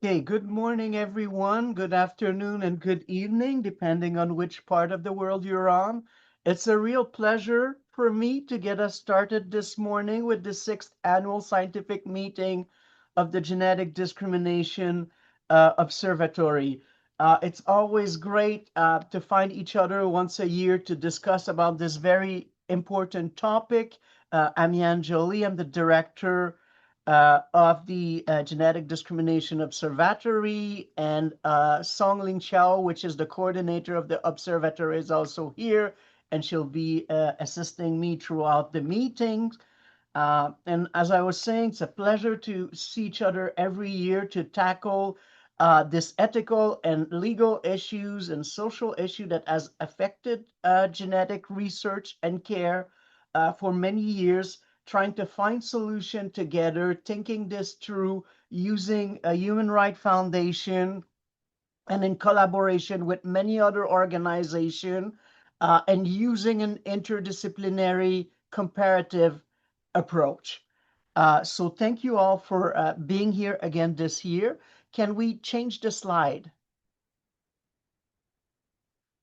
Okay, good morning, everyone. Good afternoon and good evening, depending on which part of the world you're on. It's a real pleasure for me to get us started this morning with the 6th annual scientific meeting of the Genetic Discrimination Observatory. It's always great to find each other once a year to discuss about this very important topic. I'm Yan Jolie. I'm the director of the Genetic Discrimination Observatory, and Songling Chao, which is the coordinator of the observatory, is also here, and she'll be assisting me throughout the meetings. And as I was saying, it's a pleasure to see each other every year to tackle this ethical and legal issues and social issue that has affected genetic research and care for many years, trying to find solution together, thinking this through using a Human Rights Foundation and in collaboration with many other organizations, and using an interdisciplinary comparative approach. So thank you all for being here again this year. Can we change the slide?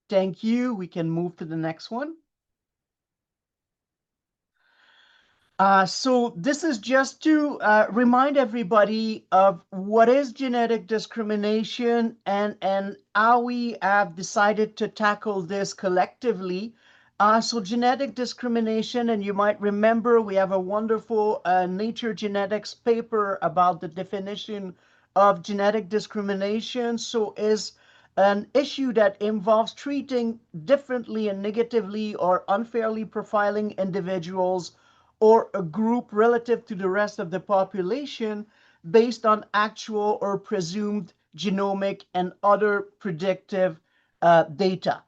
Thank you. We can move to the next one. So this is just to remind everybody of what is genetic discrimination and how we have decided to tackle this collectively. So genetic discrimination, and you might remember we have a wonderful Nature Genetics paper about the definition of genetic discrimination. So is an issue that involves treating differently and negatively or unfairly profiling individuals or a group relative to the rest of the population based on actual or presumed genomic and other predictive data.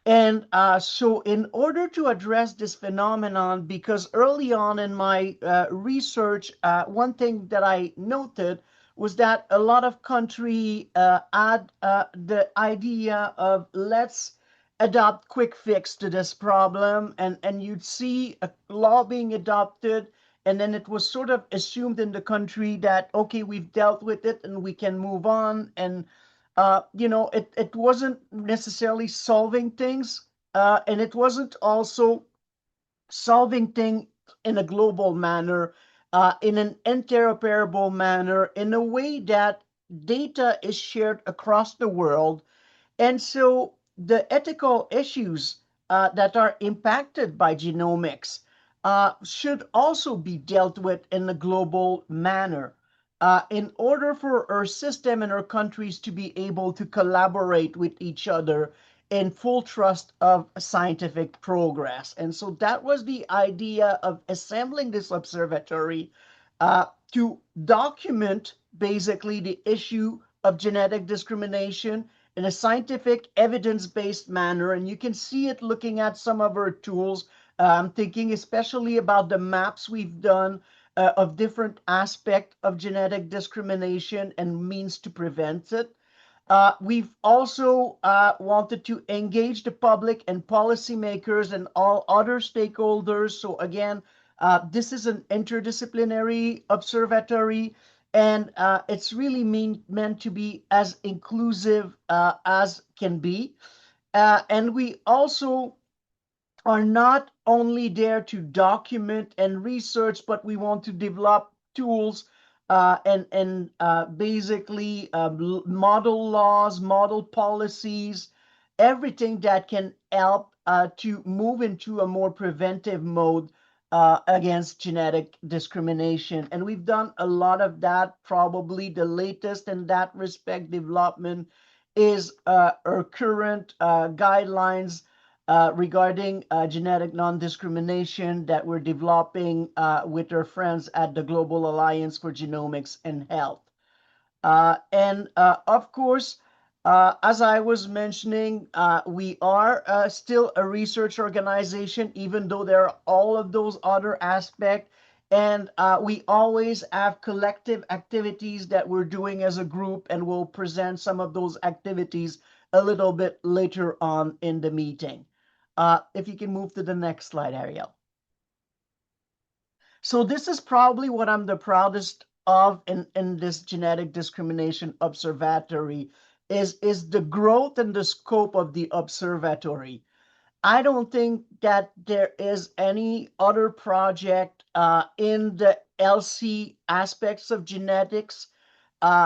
And so in order to address this phenomenon, because early on in my research, one thing that I noted was that a lot of countries had the idea of let's adopt quick fix to this problem, and you'd see a law being adopted, and then it was sort of assumed in the country that, okay, we've dealt with it and we can move on. And it wasn't necessarily solving things, and it wasn't also solving things in a global manner, in an interoperable manner, in a way that data is shared across the world. And so the ethical issues that are impacted by genomics should also be dealt with in a global manner, in order for our system and our countries to be able to collaborate with each other in full trust of scientific progress. And so that was the idea of assembling this observatory to document basically the issue of genetic discrimination in a scientific, evidence-based manner. And you can see it looking at some of our tools. I'm thinking especially about the maps we've done of different aspects of genetic discrimination and means to prevent it. We've also wanted to engage the public and policymakers and all other stakeholders. So again, this is an interdisciplinary observatory, and it's really meant to be as inclusive as can be. And we also are not only there to document and research, but we want to develop tools and basically model laws, model policies, everything that can help to move into a more preventive mode against genetic discrimination. And we've done a lot of that. Probably the latest in that respect development is our current guidelines regarding genetic non-discrimination that we're developing with our friends at the Global Alliance for Genomics and Health. And of course, as I was mentioning, we are still a research organization, even though there are all of those other aspects. And we always have collective activities that we're doing as a group, and we'll present some of those activities a little bit later on in the meeting. If you can move to the next slide, Ariel. So this is probably what I'm the proudest of in this Genetic Discrimination Observatory is the growth and the scope of the observatory. I don't think that there is any other project in the LC aspects of genetics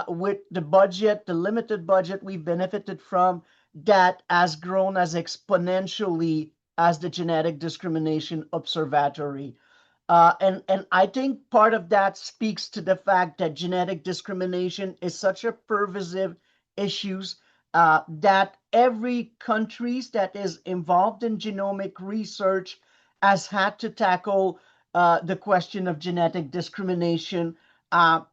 with the budget, the limited budget we've benefited from, that has grown as exponentially as the Genetic Discrimination Observatory. And I think part of that speaks to the fact that genetic discrimination is such a pervasive issue that every country that is involved in genomic research has had to tackle the question of genetic discrimination, and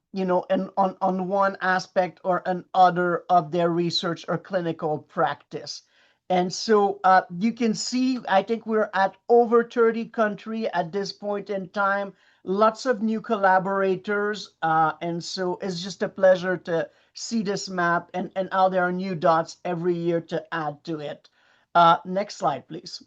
on one aspect or another of their research or clinical practice. And so you can see, I think we're at over 30 countries at this point in time, lots of new collaborators. And so it's just a pleasure to see this map and how there are new dots every year to add to it. Next slide, please.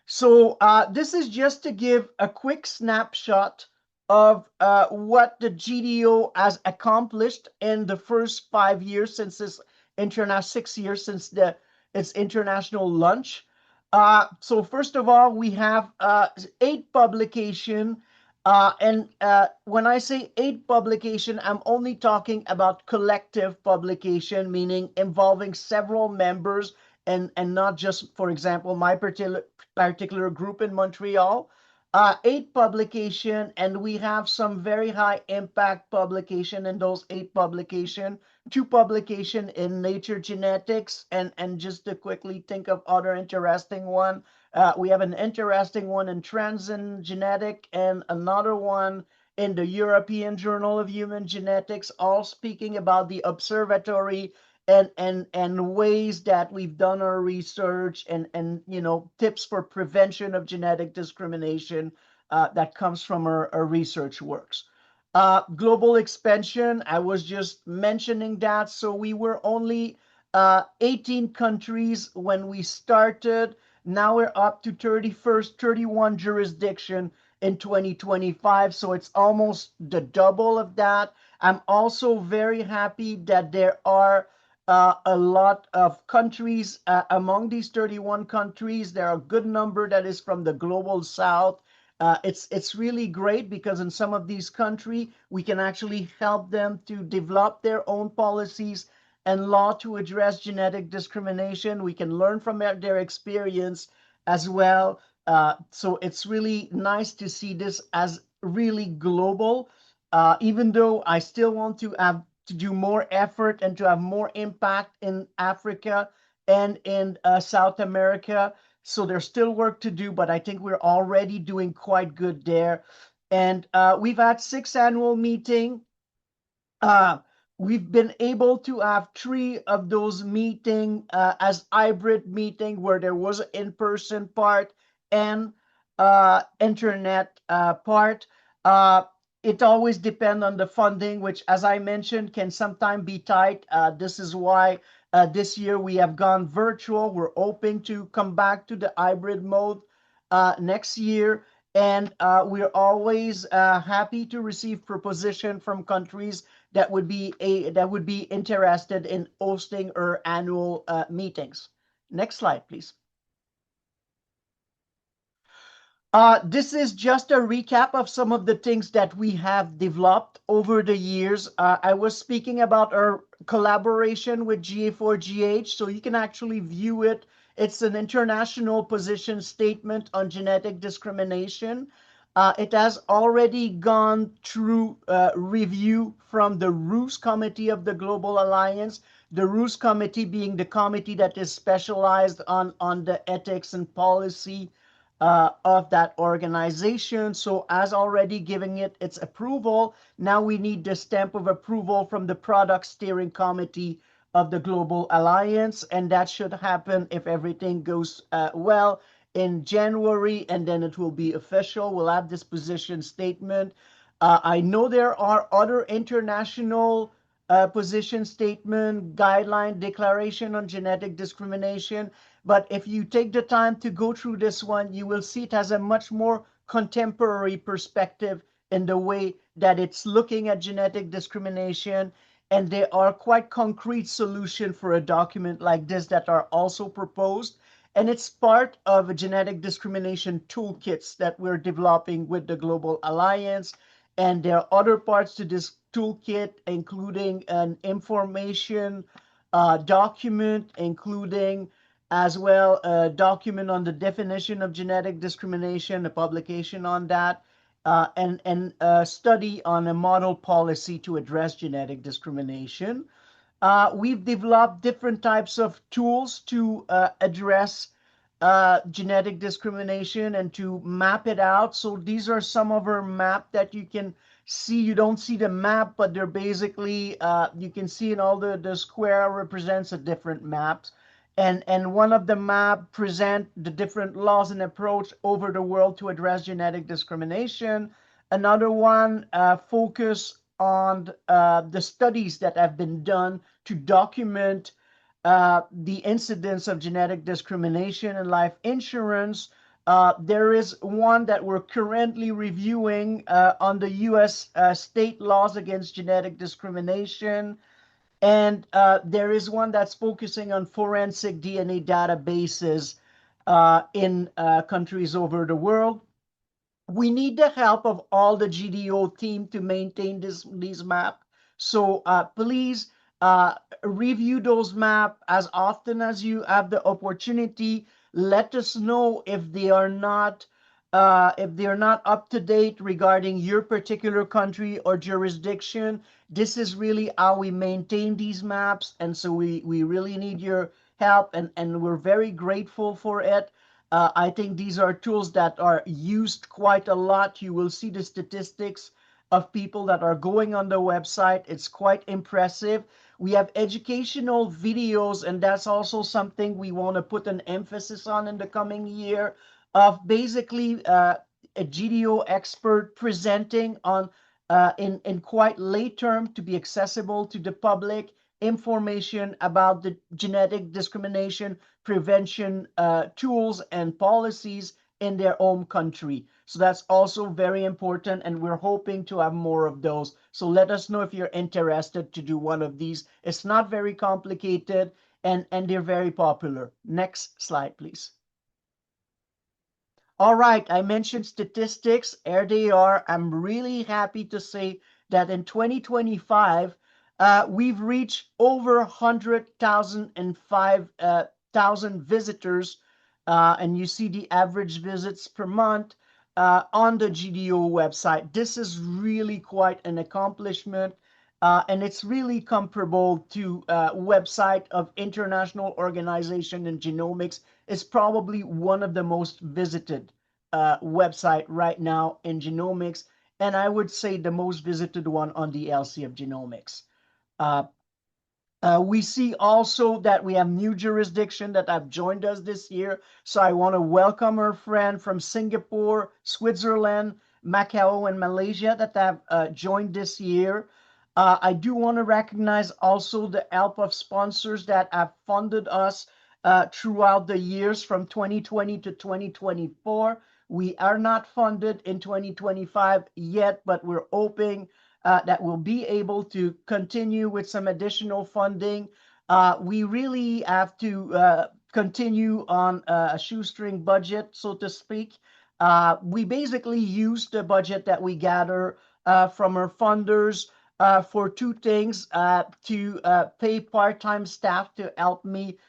So this is just to give a quick snapshot of what the GDO has accomplished in the first 5 years since this international 6 years since its international launch. So first of all, we have 8 publication. And when I say 8 publication, I'm only talking about collective publication, meaning involving several members and not just, for example, my particular group in Montreal. 8 publication, and we have some very high impact publication in those 8 publication. 2 publication in Nature Genetics, and just to quickly think of other interesting one, we have an interesting one in Transient Genetic and another one in the European Journal of Human Genetics, all speaking about the observatory and ways that we've done our research and tips for prevention of genetic discrimination that comes from our research works. Global expansion, I was just mentioning that. So we were only 18 countries when we started. Now we're up to 31 jurisdiction in 2025. So it's almost the double of that. I'm also very happy that there are a lot of countries among these 31 countries. There are a good number that is from the global south. It's really great because in some of these countries, we can actually help them to develop their own policies and law to address genetic discrimination. We can learn from their experience as well. So it's really nice to see this as really global, even though I still want to have to do more effort and to have more impact in Africa and in South America. So there's still work to do, but I think we're already doing quite good there. And we've had 6 annual meetings. We've been able to have 3 of those meetings as hybrid meeting where there was an in-person part and internet part. It always depends on the funding, which, as I mentioned, can sometimes be tight. This is why this year we have gone virtual. We're hoping to come back to the hybrid mode next year. And we're always happy to receive proposition from countries that would be interested in hosting our annual meetings. Next slide, please. This is just a recap of some of the things that we have developed over the years. I was speaking about our collaboration with GA4GH, so you can actually view it. It's an international position statement on genetic discrimination. It has already gone through review from the RUSE Committee of the Global Alliance, the RUSE Committee being the committee that is specialized on the ethics and policy of that organization. So as already giving it its approval, now we need the stamp of approval from the product steering committee of the Global Alliance, and that should happen if everything goes well in January, and then it will be official. We'll have this position statement. I know there are other international position statement, guideline, declaration on genetic discrimination. But if you take the time to go through this one, you will see it has a much more contemporary perspective in the way that it's looking at genetic discrimination. And there are quite concrete solutions for a document like this that are also proposed. And it's part of a genetic discrimination toolkits that we're developing with the Global Alliance. And there are other parts to this toolkit, including an information document, including as well a document on the definition of genetic discrimination, a publication on that, and a study on a model policy to address genetic discrimination. We've developed different types of tools to address genetic discrimination and to map it out. So these are some of our map that you can see. You don't see the map, but they're basically, you can see in all the square represents a different maps. And one of the map present the different laws and approach over the world to address genetic discrimination. Another one focus on the studies that have been done to document the incidence of genetic discrimination in life insurance. There is one that we're currently reviewing on the U.S. State laws against genetic discrimination. And there is one that's focusing on forensic DNA databases in countries over the world. We need the help of all the GDO team to maintain these map. So please review those map as often as you have the opportunity. Let us know if they are not up to date regarding your particular country or jurisdiction. This is really how we maintain these maps, and so we really need your help, and we're very grateful for it. I think these are tools that are used quite a lot. You will see the statistics of people that are going on the website. It's quite impressive. We have educational videos, and that's also something we want to put an emphasis on in the coming year, of basically a GDO expert presenting on in quite late term to be accessible to the public information about the genetic discrimination prevention tools and policies in their home country. So that's also very important, and we're hoping to have more of those. So let us know if you're interested to do one of these. It's not very complicated, and they're very popular. Next slide, please. All right, I mentioned statistics. Here they are. I'm really happy to say that in 2025, we've reached over 100,000 and 5,000 visitors, and you see the average visits per month on the GDO website. This is really quite an accomplishment, and it's really comparable to website of International Organization in Genomics. It's probably one of the most visited website right now in genomics, and I would say the most visited one on the LC of genomics. We see also that we have new jurisdiction that have joined us this year. So I want to welcome our friend from Singapore, Switzerland, Macau, and Malaysia that have joined this year. I do want to recognize also the help of sponsors that have funded us throughout the years from 2020 to 2024. We are not funded in 2025 yet, but we're hoping that we'll be able to continue with some additional funding. We really have to continue on a shoestring budget, so to speak. We basically use the budget that we gather from our funders for two things: to pay part-time staff to help me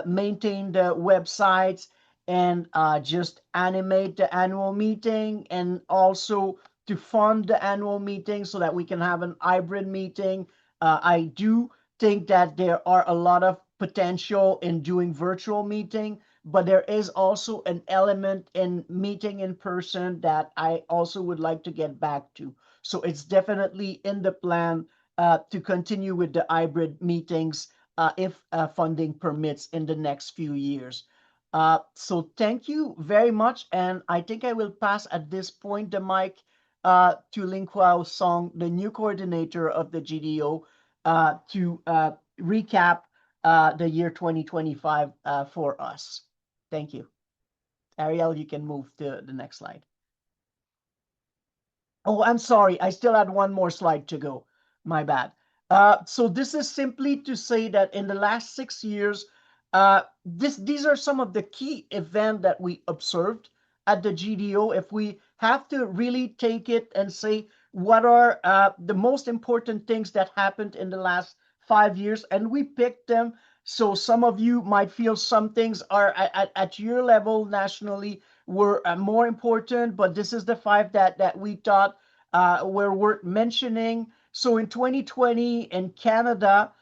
maintain the websites and just animate the annual meeting, and also to fund the annual meeting so that we can have an hybrid meeting. I do think that there are a lot of potential in doing virtual meeting, but there is also an element in meeting in person that I also would like to get back to. So it's definitely in the plan to continue with the hybrid meetings if funding permits in the next few years. So thank you very much. And I think I will pass at this point the mic to Ling Kwao Song, the new coordinator of the GDO, to recap the year 2025 for us. Thank you. Ariel, you can move to the next slide. Oh, I'm sorry. I still had one more slide to go. My bad. So this is simply to say that in the last 6 years, these are some of the key events that we observed at the GDO. If we have to really take it and say what are the most important things that happened in the last 5 years, and we picked them. So some of you might feel some things are at your level nationally were more important, but this is the five that we thought were worth mentioning. So in 2020 in Canada,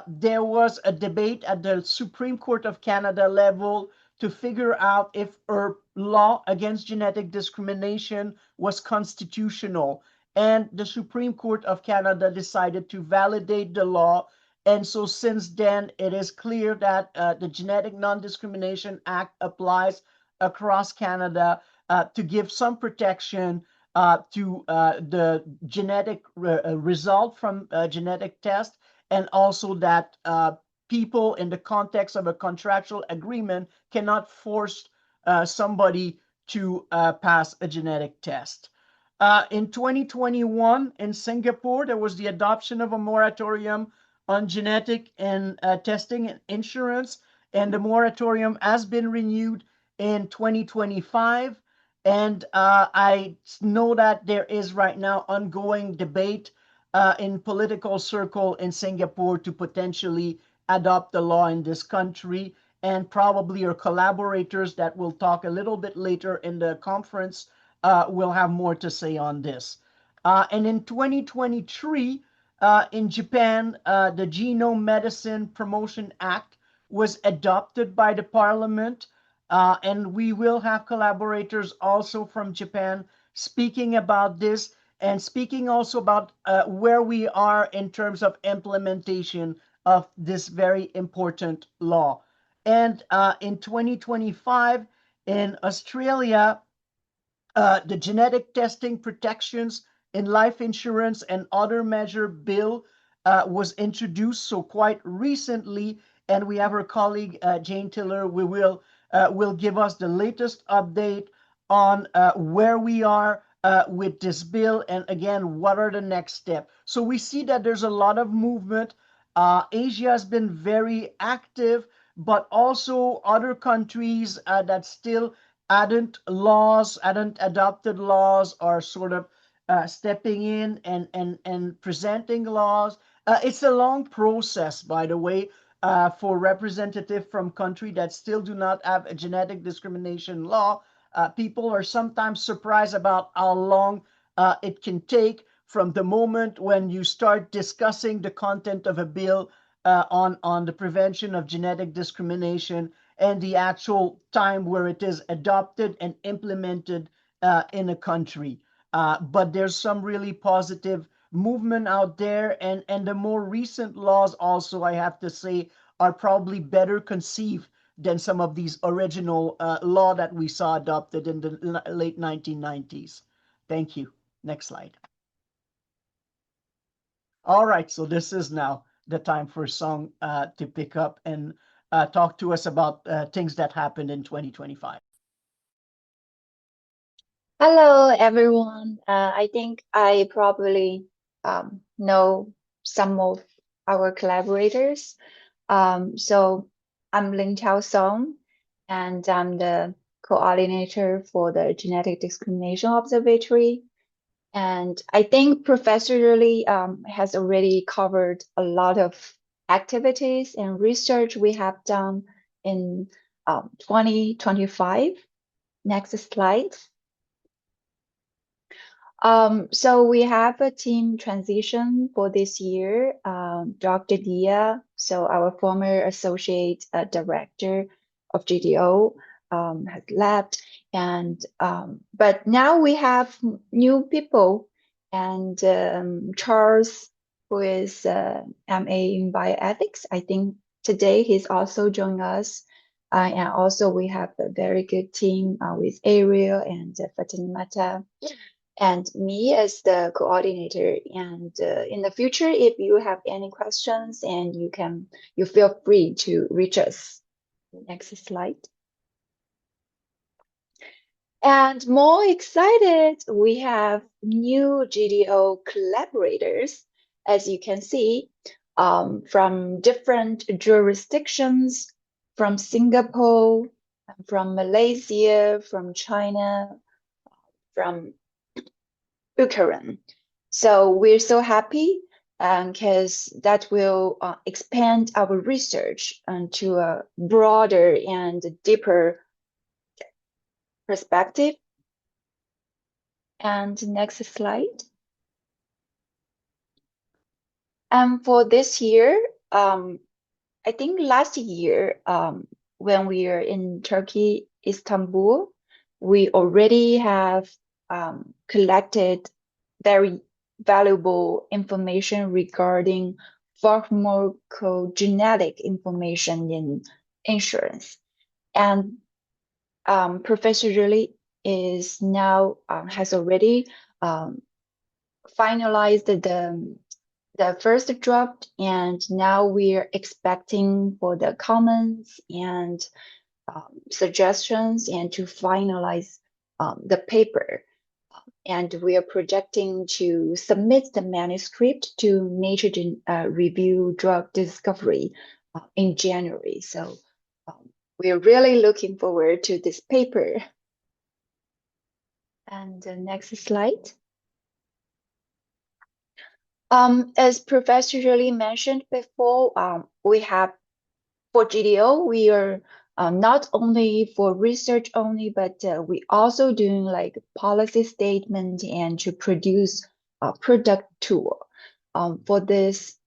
there was a debate at the Supreme Court of Canada level to figure out if our law against genetic discrimination was constitutional. And the Supreme Court of Canada decided to validate the law. And so since then, it is clear that the Genetic Non-Discrimination Act applies across Canada to give some protection to the genetic result from genetic test, and also that people in the context of a contractual agreement cannot force somebody to pass a genetic test. In 2021 in Singapore, there was the adoption of a moratorium on genetic and testing and insurance, and the moratorium has been renewed in 2025. And I know that there is right now ongoing debate in political circle in Singapore to potentially adopt the law in this country, and probably our collaborators that will talk a little bit later in the conference will have more to say on this. And in 2023, in Japan, the Genome Medicine Promotion Act was adopted by the parliament, and we will have collaborators also from Japan speaking about this and speaking also about where we are in terms of implementation of this very important law. And in 2025, in Australia, the genetic testing protections in life insurance and other measure bill was introduced so quite recently, and we have our colleague Jane Tiller will give us the latest update on where we are with this bill, and again what are the next steps. So we see that there's a lot of movement. Asia has been very active, but also other countries that still hadn't adopted laws, are sort of stepping in and presenting laws. It's a long process, by the way, for representative from country that still do not have a genetic discrimination law. People are sometimes surprised about how long it can take from the moment when you start discussing the content of a bill on the prevention of genetic discrimination and the actual time where it is adopted and implemented in a country. But there's some really positive movement out there, and the more recent laws also, I have to say, are probably better conceived than some of these original law that we saw adopted in the late 1990s. Thank you. Next slide. All right, so this is now the time for Song to pick up and talk to us about things that happened in 2025. Hello, everyone. I think I probably know some of our collaborators. So I'm Lin Chao Song, and I'm the coordinator for the Genetic Discrimination Observatory. And I think Professor Yuli has already covered a lot of activities and research we have done in 2025. Next slide. So we have a team transition for this year. Dr. Dia, so our former associate director of GDO, has left, and but now we have new people, and Charles, who is MA in bioethics, I think today he's also joined us. And also we have a very good team with Ariel and Fatimata, and me as the coordinator. And in the future, if you have any questions, and you feel free to reach us. Next slide. And more excited, we have new GDO collaborators, as you can see, from different jurisdictions, from Singapore, from Malaysia, from China, from Ukraine. So we're so happy because that will expand our research to a broader and deeper perspective. And next slide. For this year, I think last year, when we were in Turkey, Istanbul, we already have collected very valuable information regarding pharmacogenetic information in insurance. And Professor Julie is now has already finalized the first draft, and now we're expecting for the comments and suggestions and to finalize the paper. And we are projecting to submit the manuscript to Nature Review Drug Discovery in January. So we're really looking forward to this paper. And the next slide. As Professor Jolie mentioned before, we have for GDO, we are not only for research only, but we also doing like policy statement and to produce a product tool. For this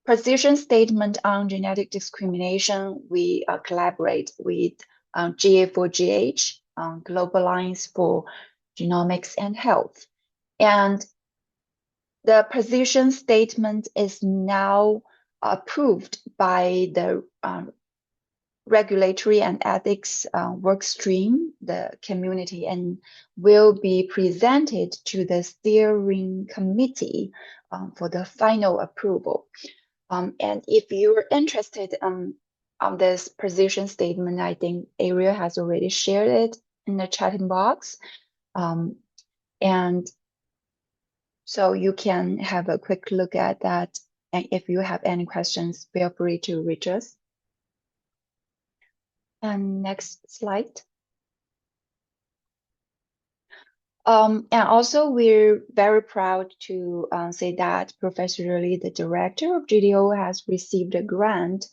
position statement on genetic discrimination, we collaborate with GA4GH, Global Alliance for Genomics and Health. And the position statement is now approved by the regulatory and ethics work stream, the community, and will be presented to the steering committee for the final approval. And if you're interested on this position statement, I think Ariel has already shared it in the chatting box. And so you can have a quick look at that. And if you have any questions, feel free to reach us. And next slide. And also, we're very proud to say that Professor Jolie, the director of GDO, has received a grant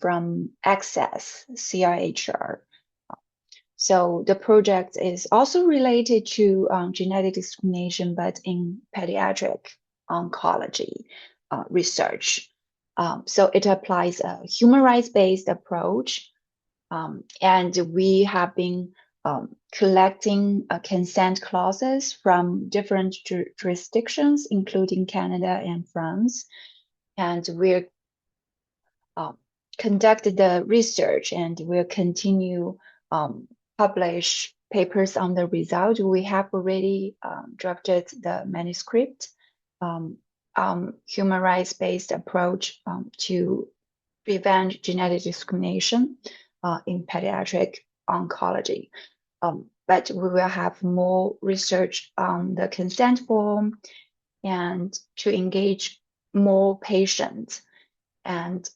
from Access CRHR. So the project is also related to genetic discrimination, but in pediatric oncology research. So it applies a human rights-based approach, and we have been collecting consent clauses from different jurisdictions, including Canada and France, and we're conducted the research and we'll continue publish papers on the result. We have already drafted the manuscript human rights-based approach to prevent genetic discrimination in pediatric oncology. But we will have more research on the consent form and to engage more patients. And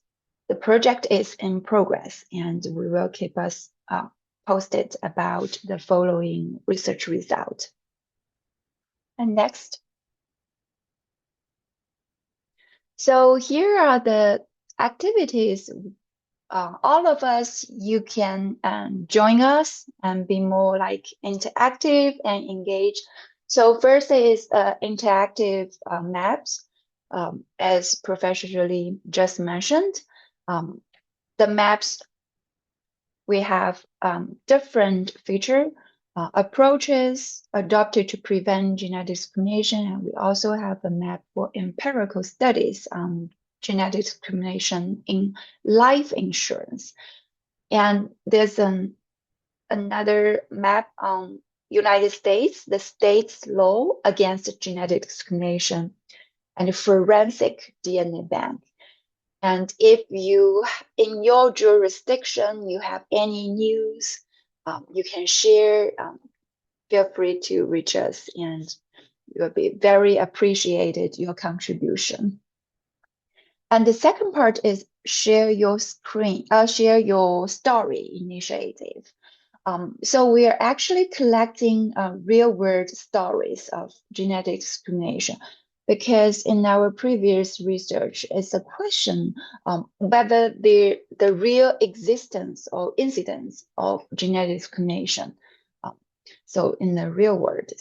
the project is in progress, and we will keep us posted about the following research result. And next. So here are the activities. All of us, you can join us and be more like interactive and engaged. So first is interactive maps. As Professor Jolie just mentioned, the maps, we have different feature approaches adopted to prevent genetic discrimination, and we also have a map for empirical studies on genetic discrimination in life insurance. And there's another map on United States, the state's law against genetic discrimination, and forensic DNA bank. And if you, in your jurisdiction, you have any news you can share. Feel free to reach us, and it will be very appreciated your contribution. And the second part is share your story initiative. So we are actually collecting real world stories of genetic discrimination because in our previous research, it's a question whether the real existence or incidence of genetic discrimination. Um, so in the real world.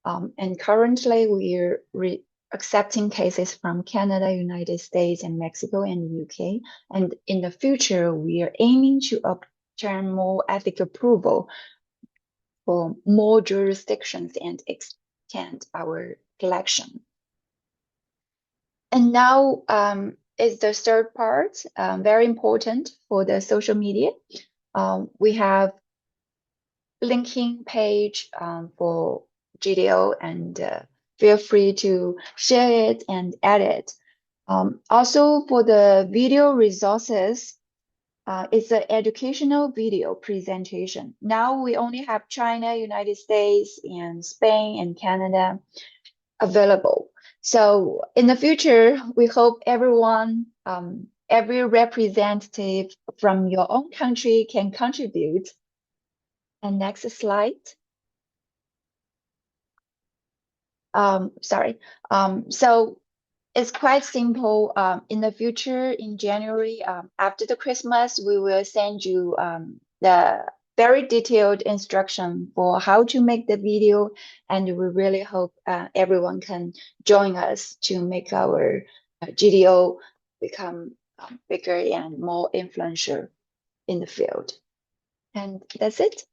And currently we're accepting cases from Canada, United States, and Mexico and the UK. And in the future, we are aiming to obtain more ethical approval for more jurisdictions and extend our collection. And now is the third part, very important for the social media. We have linking page for GDO, and feel free to share it and add it. Also for the video resources, it's an educational video presentation. Now we only have China, United States, and Spain and Canada available. So in the future, we hope everyone, every representative from your own country can contribute. And next slide. Sorry. So it's quite simple. In the future, in January, after the Christmas, we will send you the very detailed instruction for how to make the video, and we really hope everyone can join us to make our GDO become bigger and more influential in the field. And that's it.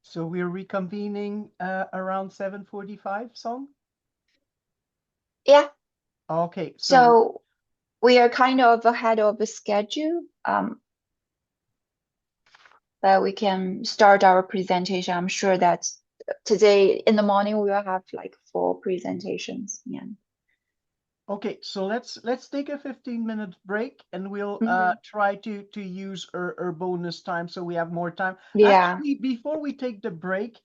So we're reconvening around 7:45, Song? Yeah. Okay, so So we are kind of ahead of the schedule. But we can start our presentation. I'm sure that today in the morning we will have like 4 presentations. Yeah. okay, so let's take a 15-minute break, and we'll Mhm. try to use our bonus time so we have more time. Yeah. Actually, before we take the break,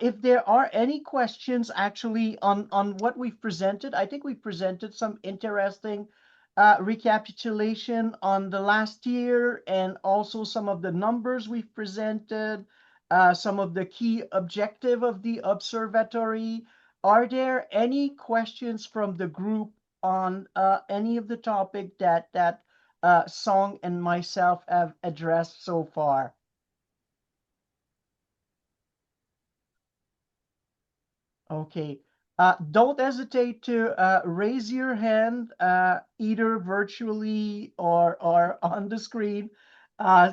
if there are any questions actually on what we've presented, I think we presented some interesting recapitulation on the last year, and also some of the numbers we've presented, some of the key objective of the observatory. Are there any questions from the group on any of the topic that Song and myself have addressed so far? Okay. Don't hesitate to raise your hand, either virtually or on the screen,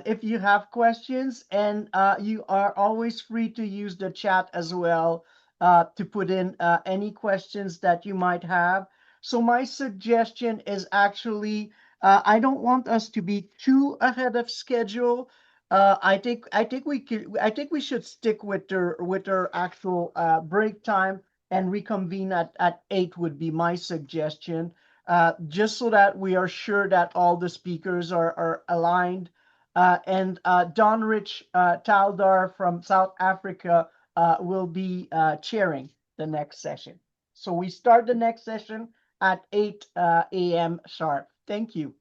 if you have questions, and you are always free to use the chat as well to put in any questions that you might have. So my suggestion is actually, I don't want us to be too ahead of schedule. I think we should stick with their actual break time, and reconvene at 8 would be my suggestion, just so that we are sure that all the speakers are aligned. And Don Rich Taldar from South Africa will be chairing the next session. So we start the next session at 8 a.m. sharp. Thank you.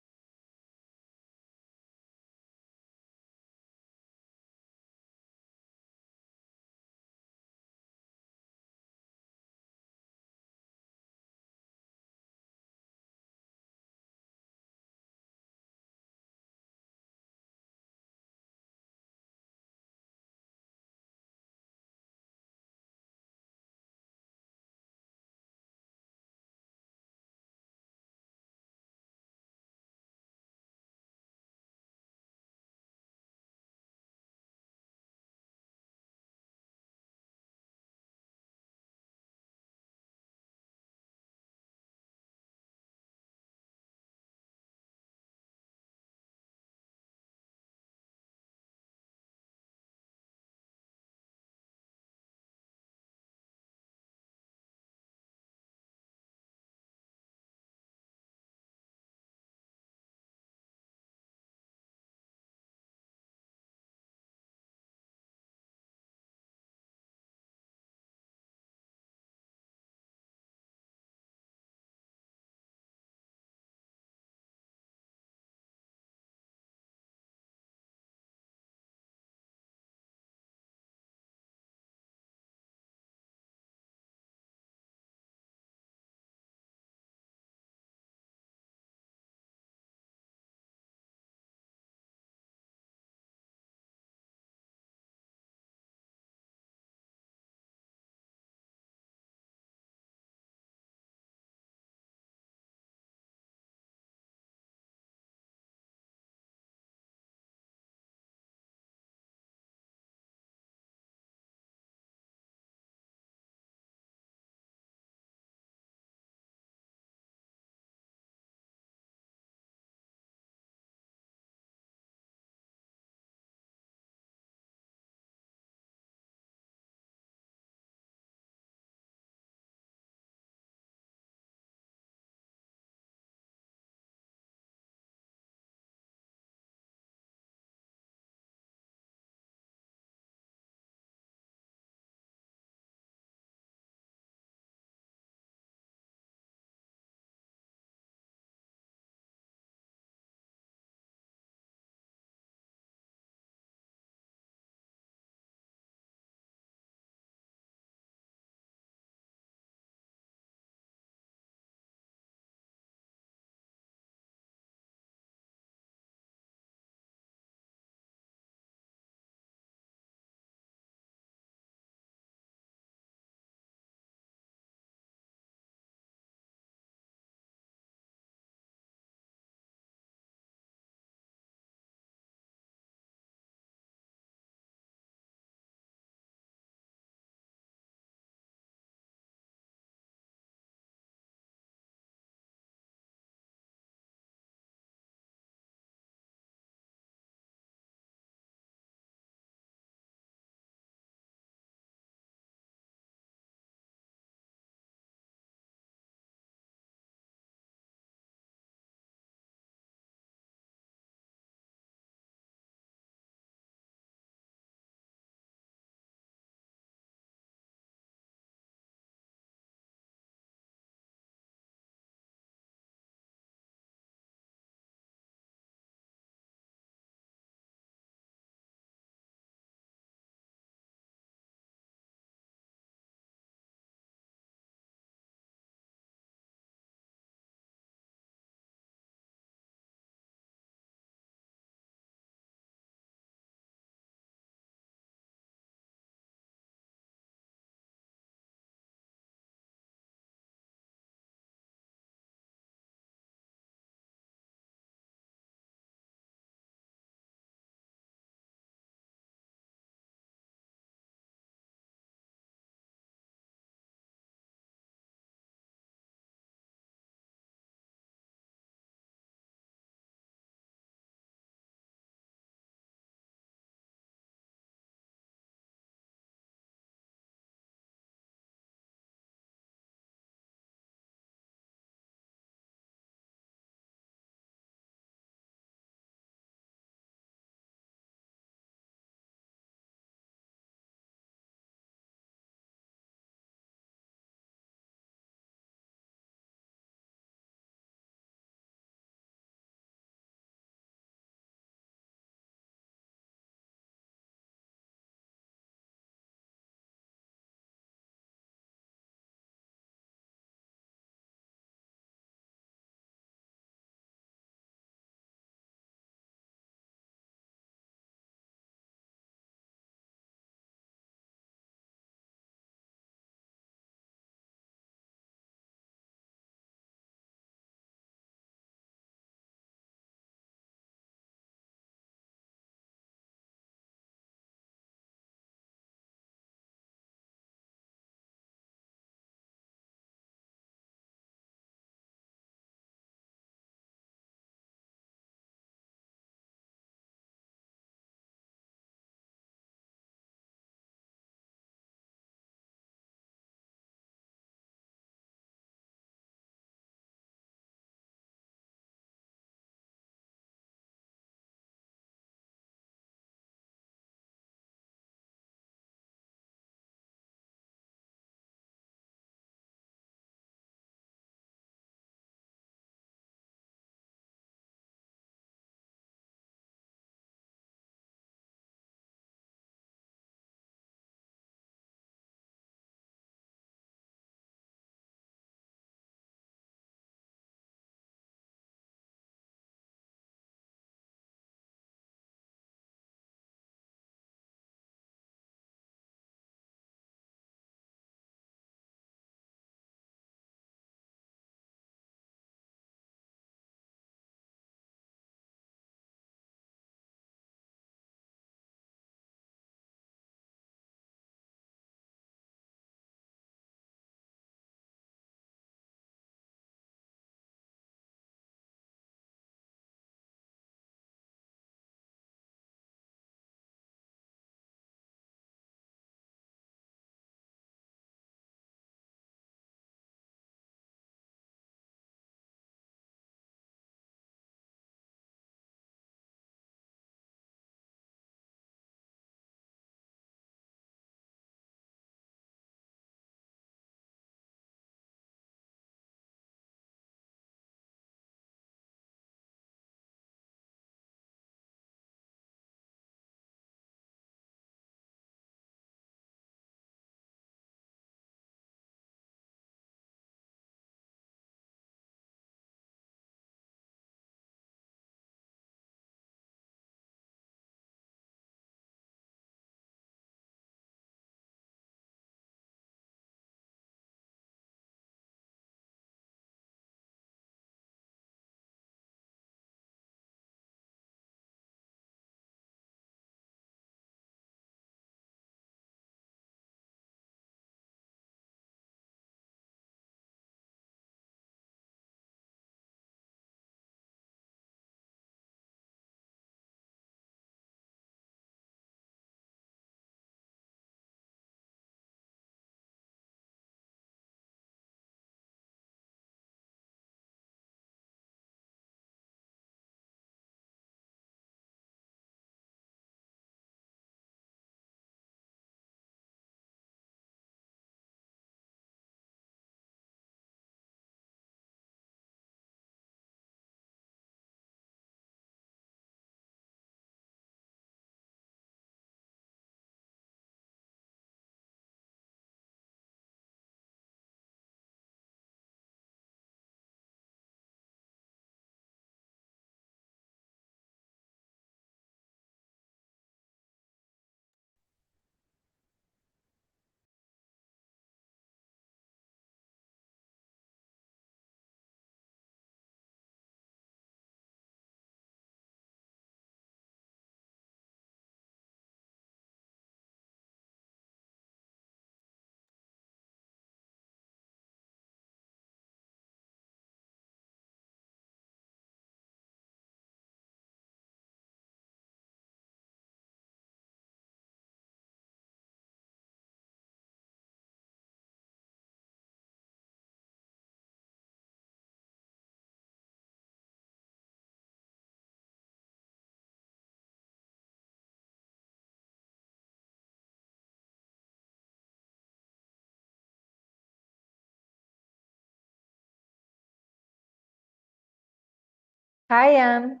Hi, Anne.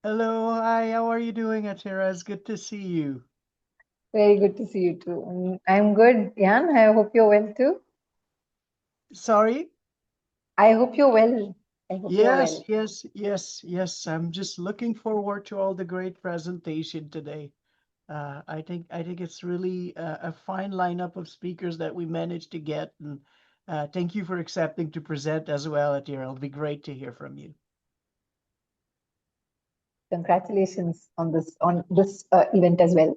Hello, hi, how are you doing, Atira? It's good to see you. Very good to see you too. I'm good, Jan. I hope you're well too. Sorry? I hope you're well. I hope you're Yes, well. yes, yes, yes. I'm just looking forward to all the great presentation today. I think it's really a fine lineup of speakers that we managed to get, and thank you for accepting to present as well, Atira. It'll be great to hear from you. Congratulations on this event as well.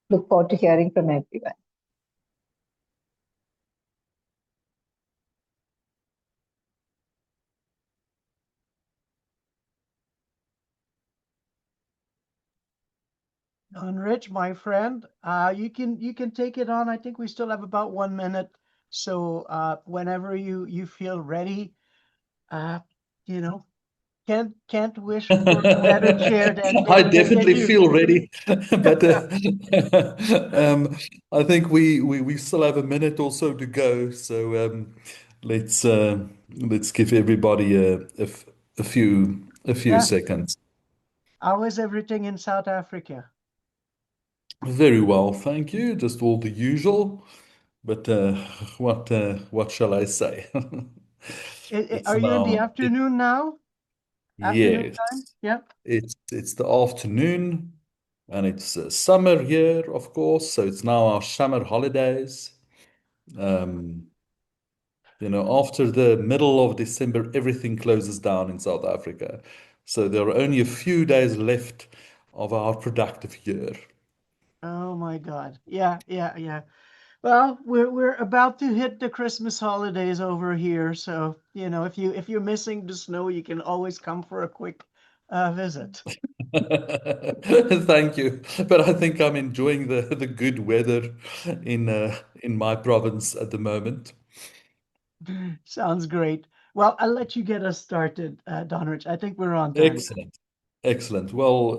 Look forward to hearing from everyone. Rich, my friend, you can take it on. I think we still have about 1 minute, so whenever you feel ready, uh, you know, can't wish for a better chair than I than definitely you. feel ready, but I think we still have a minute or so to go. So let's let's give everybody a few Yeah. seconds. How is everything in South Africa? Very well, thank you. Just all the usual. But what shall I say? It's Are you in the now afternoon now? Afternoon yes, time? Yeah. it's the afternoon, and it's summer here, of course. So it's now our summer holidays. Um, after the middle of December, everything closes down in South Africa. So there are only a few days left of our productive year. Oh my God. Yeah, yeah, yeah. Well, we're about to hit the Christmas holidays over here, so if you're missing the snow, you can always come for a quick visit. Thank you. But I think I'm enjoying the good weather in my province at the moment. Sounds great. Well, I'll let you get us started, Donrich. I think we're on time. Excellent. Excellent. Well,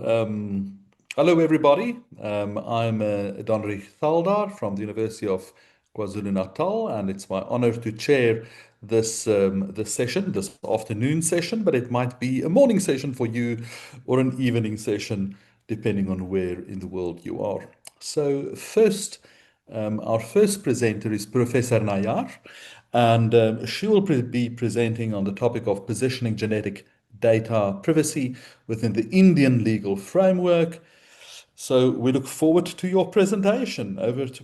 hello everybody. I'm Donrich Thaldar from the University of KwaZulu-Natal, and it's my honor to chair this session, this afternoon session, but it might be a morning session for you or an evening session, depending on where in the world you are. So first, our first presenter is Professor Nayar, and she will be presenting on the topic of positioning genetic data privacy within the Indian legal framework. So we look forward to your presentation. Over to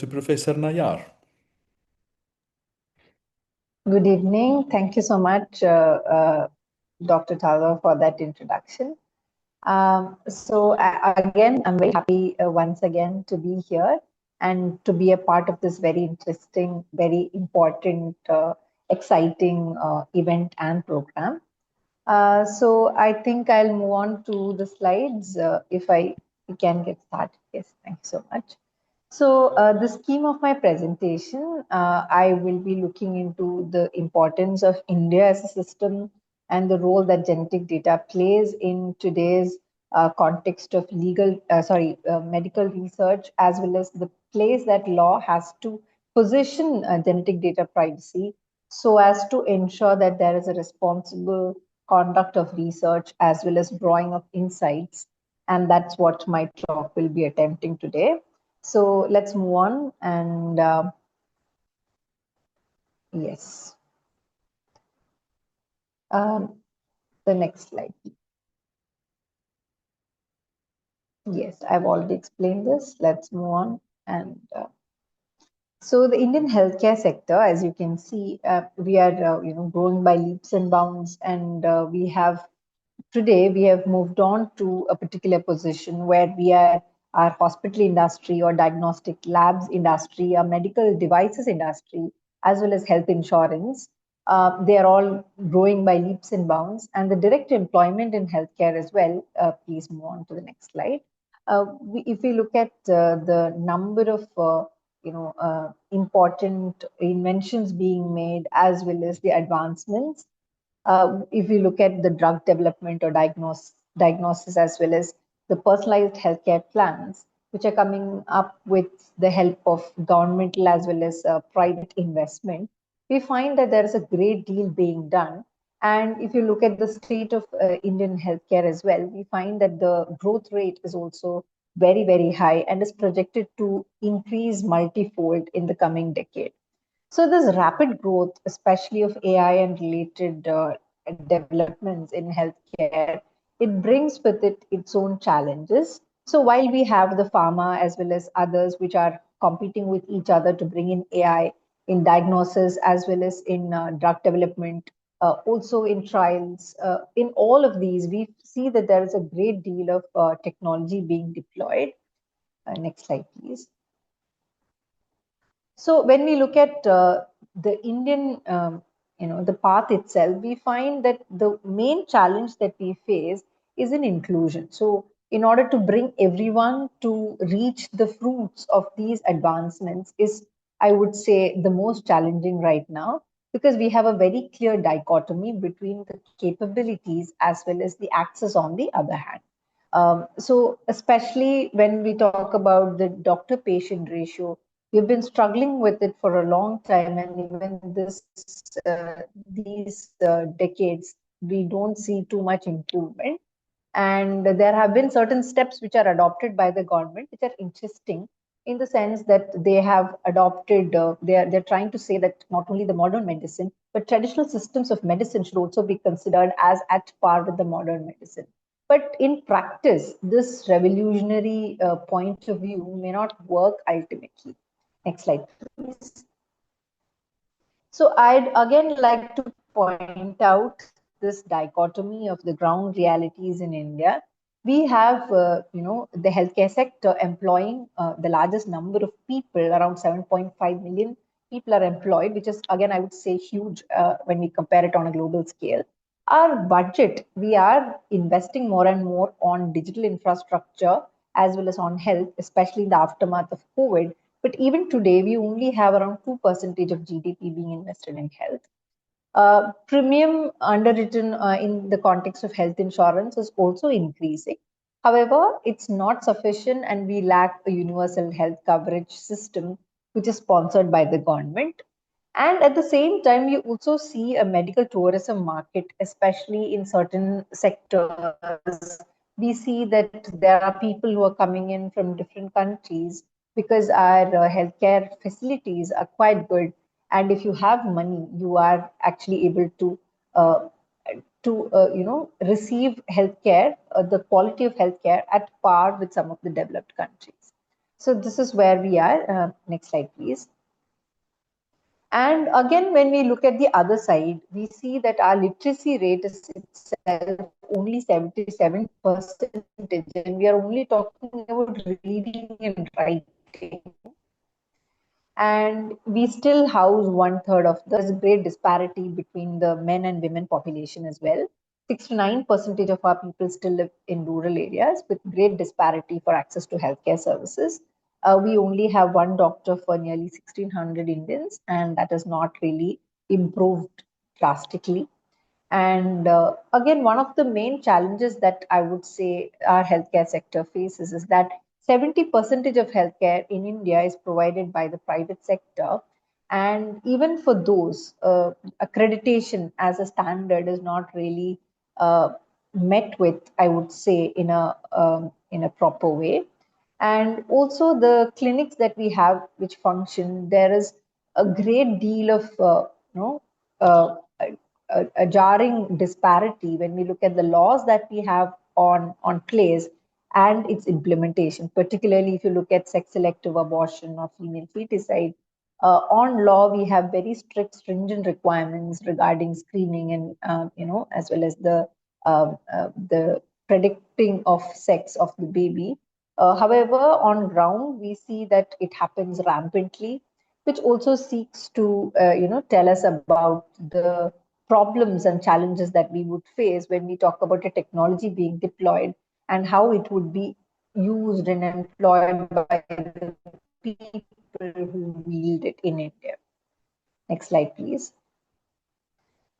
Professor Nayar. Good evening. Thank you so much, Dr. Thaler, for that introduction. Again, I'm very happy once again to be here and to be a part of this very interesting, very important, exciting event and program. So I think I'll move on to the slides if I can get started. Yes, thank you so much. So, the scheme of my presentation, I will be looking into the importance of India as a system and the role that genetic data plays in today's context of medical research, as well as the place that law has to position genetic data privacy so as to ensure that there is a responsible conduct of research as well as drawing of insights. And that's what my talk will be attempting today. So let's move on and yes, um, the next slide. Yes, I've already explained this. Let's move on. And so the Indian healthcare sector, as you can see, we are growing by leaps and bounds, and we have today we have moved on to a particular position where we are our hospital industry or diagnostic labs industry, our medical devices industry, as well as health insurance. They are all growing by leaps and bounds, and the direct employment in healthcare as well. Please move on to the next slide. If we look at the number of important inventions being made as well as the advancements, if we look at the drug development or diagnosis as well as the personalized healthcare plans, which are coming up with the help of governmental as well as private investment, we find that there is a great deal being done. And if you look at the state of Indian healthcare as well, we find that the growth rate is also very, very high and is projected to increase multifold in the coming decade. So this rapid growth, especially of AI and related developments in healthcare, it brings with it its own challenges. So while we have the pharma as well as others which are competing with each other to bring in AI in diagnosis as well as in drug development, also in trials, in all of these, we see that there is a great deal of technology being deployed. Next slide, please. So when we look at the Indian, the path itself, we find that the main challenge that we face is in inclusion. So in order to bring everyone to reach the fruits of these advancements is, I would say, the most challenging right now, because we have a very clear dichotomy between the capabilities as well as the access on the other hand. So especially when we talk about the doctor-patient ratio, we've been struggling with it for a long time, and even these decades, we don't see too much improvement. And there have been certain steps which are adopted by the government, which are interesting in the sense that they have adopted. They're trying to say that not only the modern medicine, but traditional systems of medicine should also be considered as at par with the modern medicine. But in practice, this revolutionary point of view may not work ultimately. Next slide, please. So I'd again like to point out this dichotomy of the ground realities in India. We have, the healthcare sector employing the largest number of people, around 7.5 million people are employed, which is, again, I would say huge when we compare it on a global scale. Our budget, we are investing more and more on digital infrastructure as well as on health, especially in the aftermath of COVID. But even today, we only have around 2% of GDP being invested in health. Premium underwritten in the context of health insurance is also increasing. However, it's not sufficient, and we lack a universal health coverage system which is sponsored by the government. And at the same time, you also see a medical tourism market, especially in certain sectors. We see that there are people who are coming in from different countries because our healthcare facilities are quite good. And if you have money, you are actually able uh, receive healthcare, the quality of healthcare at par with some of the developed countries. So this is where we are. Next slide, please. And again, when we look at the other side, we see that our literacy rate is itself only 77%, and we are only talking about reading and writing. And we still house 1/3 of there's a great disparity between the men and women population as well. 69% of our people still live in rural areas with great disparity for access to healthcare services. We only have one doctor for nearly 1,600 Indians, and that has not really improved drastically. And again, one of the main challenges that I would say our healthcare sector faces is that 70% of healthcare in India is provided by the private sector. And even for those, accreditation as a standard is not really met with, I would say, in a proper way. And also the clinics that we have which function, there is a great deal of uh, a jarring disparity when we look at the laws that we have on place and its implementation, particularly if you look at sex selective abortion or female feticide. On law, we have very strict, stringent requirements regarding screening and as well as the predicting of sex of the baby. However, on ground, we see that it happens rampantly, which also seeks to tell us about the problems and challenges that we would face when we talk about a technology being deployed and how it would be used and employed by the people who wield it in India. Next slide, please.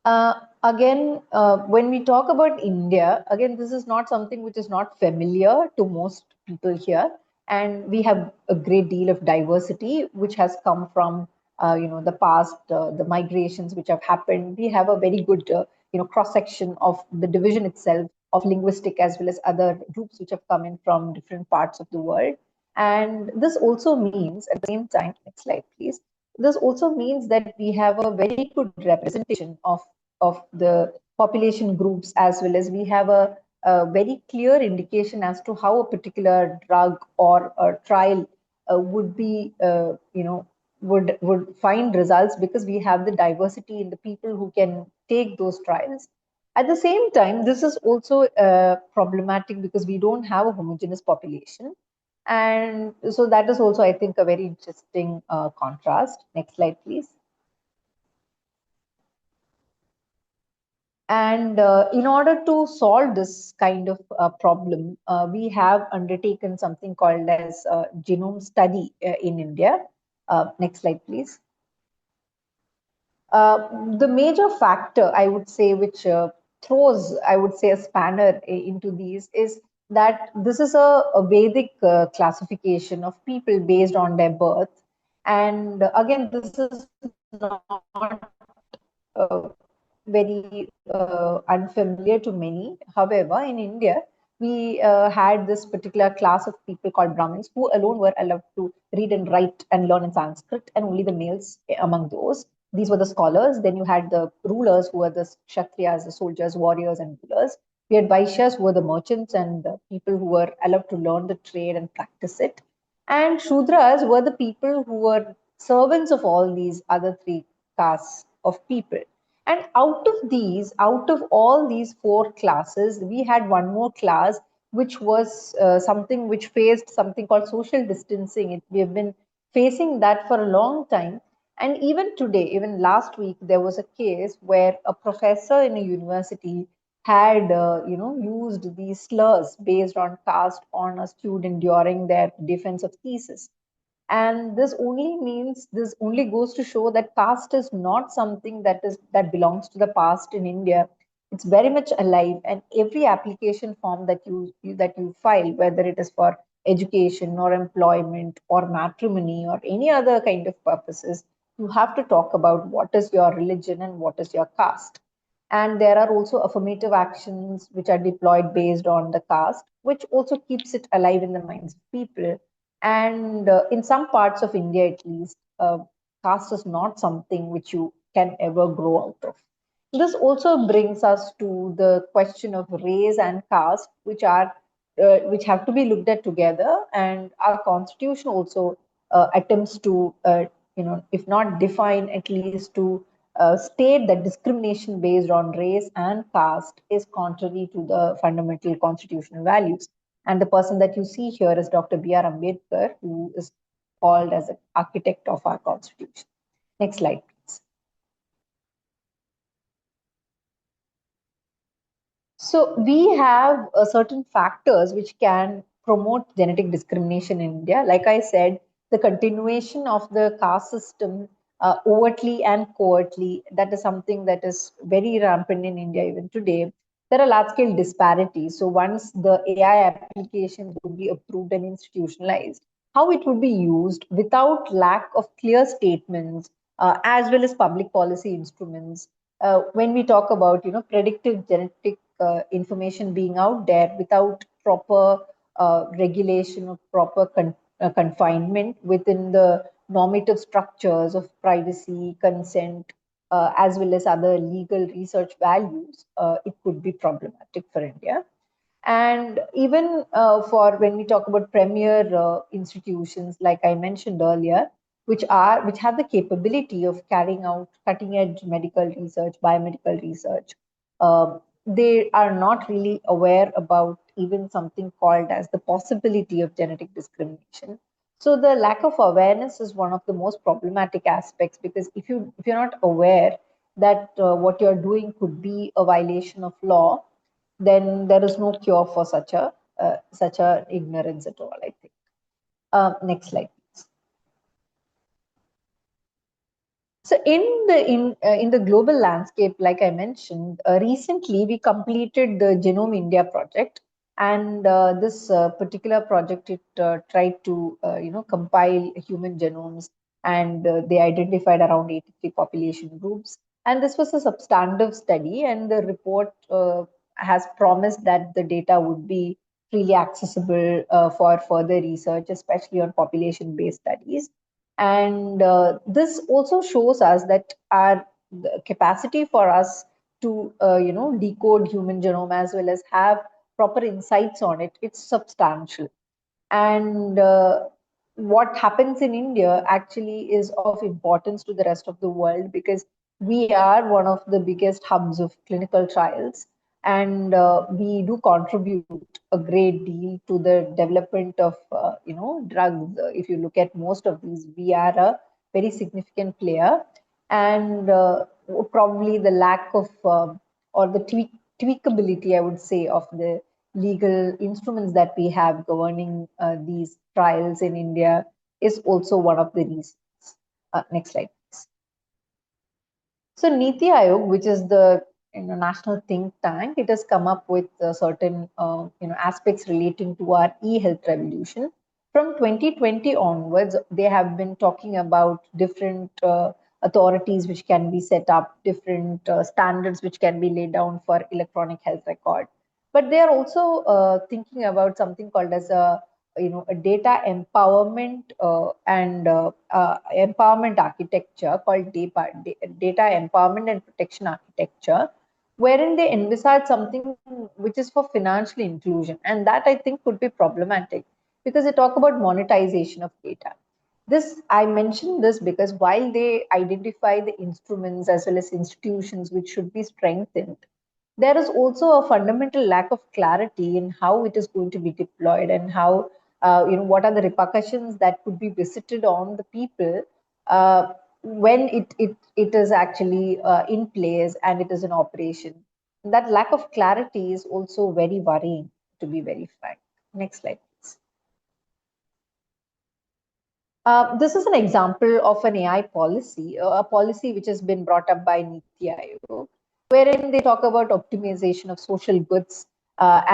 Again, when we talk about India, again, this is not something which is not familiar to most people here. And we have a great deal of diversity, which has come from the past, the migrations which have happened. We have a very good, cross section of the division itself of linguistic as well as other groups which have come in from different parts of the world. And this also means, at the same time, next slide, please. This also means that we have a very good representation of the population groups, as well as we have a very clear indication as to how a particular drug or a trial would be, would find results, because we have the diversity in the people who can take those trials. At the same time, this is also problematic because we don't have a homogeneous population. And so that is also, I think, a very interesting contrast. Next slide, please. And in order to solve this kind of problem, we have undertaken something called as genome study in India. Next slide, please. The major factor, I would say, which throws, I would say, a spanner into these is that this is a Vedic classification of people based on their birth. And again, this is not very unfamiliar to many. However, in India, we had this particular class of people called Brahmins, who alone were allowed to read and write and learn in Sanskrit, and only the males among those. These were the scholars. Then you had the rulers, who were the Kshatriyas, the soldiers, warriors, and rulers. We had Vaishyas, who were the merchants and the people who were allowed to learn the trade and practice it. And Shudras were the people who were servants of all these other three castes of people. And out of all these four classes, we had one more class, which was something which faced something called social distancing. We have been facing that for a long time. And even today, even last week, there was a case where a professor in a university had, used these slurs based on caste on a student during their defense of thesis. And this only goes to show that caste is not something that belongs to the past in India. It's very much alive, and every application form that you file, whether it is for education or employment or matrimony or any other kind of purposes, you have to talk about what is your religion and what is your caste. And there are also affirmative actions which are deployed based on the caste, which also keeps it alive in the minds of people. And in some parts of India, at least, caste is not something which you can ever grow out of. This also brings us to the question of race and caste, which have to be looked at together. And our constitution also attempts to, if not define, at least to state that discrimination based on race and caste is contrary to the fundamental constitutional values. And the person that you see here is Dr. B.R. Ambedkar, who is called as an architect of our constitution. Next slide, please. So we have certain factors which can promote genetic discrimination in India. Like I said, the continuation of the caste system overtly and covertly, that is something that is very rampant in India even today. There are large-scale disparities. So once the AI applications would be approved and institutionalized, how it would be used without lack of clear statements, as well as public policy instruments. When we talk about, predictive genetic information being out there without proper regulation or proper confinement within the normative structures of privacy, consent, as well as other legal research values, it could be problematic for India. And even for when we talk about premier institutions, like I mentioned earlier, which have the capability of carrying out cutting edge medical research, biomedical research, they are not really aware about even something called as the possibility of genetic discrimination. So the lack of awareness is one of the most problematic aspects, because if you're not aware that what you're doing could be a violation of law, then there is no cure for such a ignorance at all, I think. Next slide, please. So in the global landscape, like I mentioned, recently we completed the Genome India project, and this particular project, it tried to compile human genomes and they identified around 83 population groups. And this was a substantive study, and the report has promised that the data would be freely accessible for further research, especially on population-based studies. And this also shows us that our the capacity for us to decode human genome as well as have proper insights on it, it's substantial. And what happens in India actually is of importance to the rest of the world, because we are one of the biggest hubs of clinical trials, and we do contribute a great deal to the development of drugs. If you look at most of these, we are a very significant player, and probably the lack of or the tweakability, I would say, of the legal instruments that we have governing these trials in India is also one of the reasons. Next slide, please. So Niti Aayog, which is the national think tank, it has come up with certain aspects relating to our e-health revolution. From 2020 onwards, they have been talking about different authorities which can be set up, different standards which can be laid down for electronic health record. But they are also thinking about something called as a data empowerment and empowerment architecture called data empowerment and protection architecture, wherein they envisage something which is for financial inclusion, and that I think could be problematic because they talk about monetization of data. This I mention this because while they identify the instruments as well as institutions which should be strengthened, there is also a fundamental lack of clarity in how it is going to be deployed and how what are the repercussions that could be visited on the people when it is actually in place and it is in operation. That lack of clarity is also very worrying, to be very frank. Next slide, please. This is an example of an AI policy, a policy which has been brought up by Niti Aayog, wherein they talk about optimization of social goods. I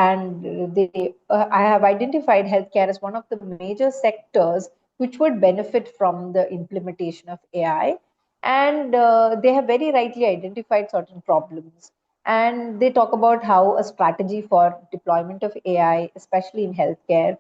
have identified healthcare as one of the major sectors which would benefit from the implementation of AI. And they have very rightly identified certain problems. And they talk about how a strategy for deployment of AI, especially in healthcare,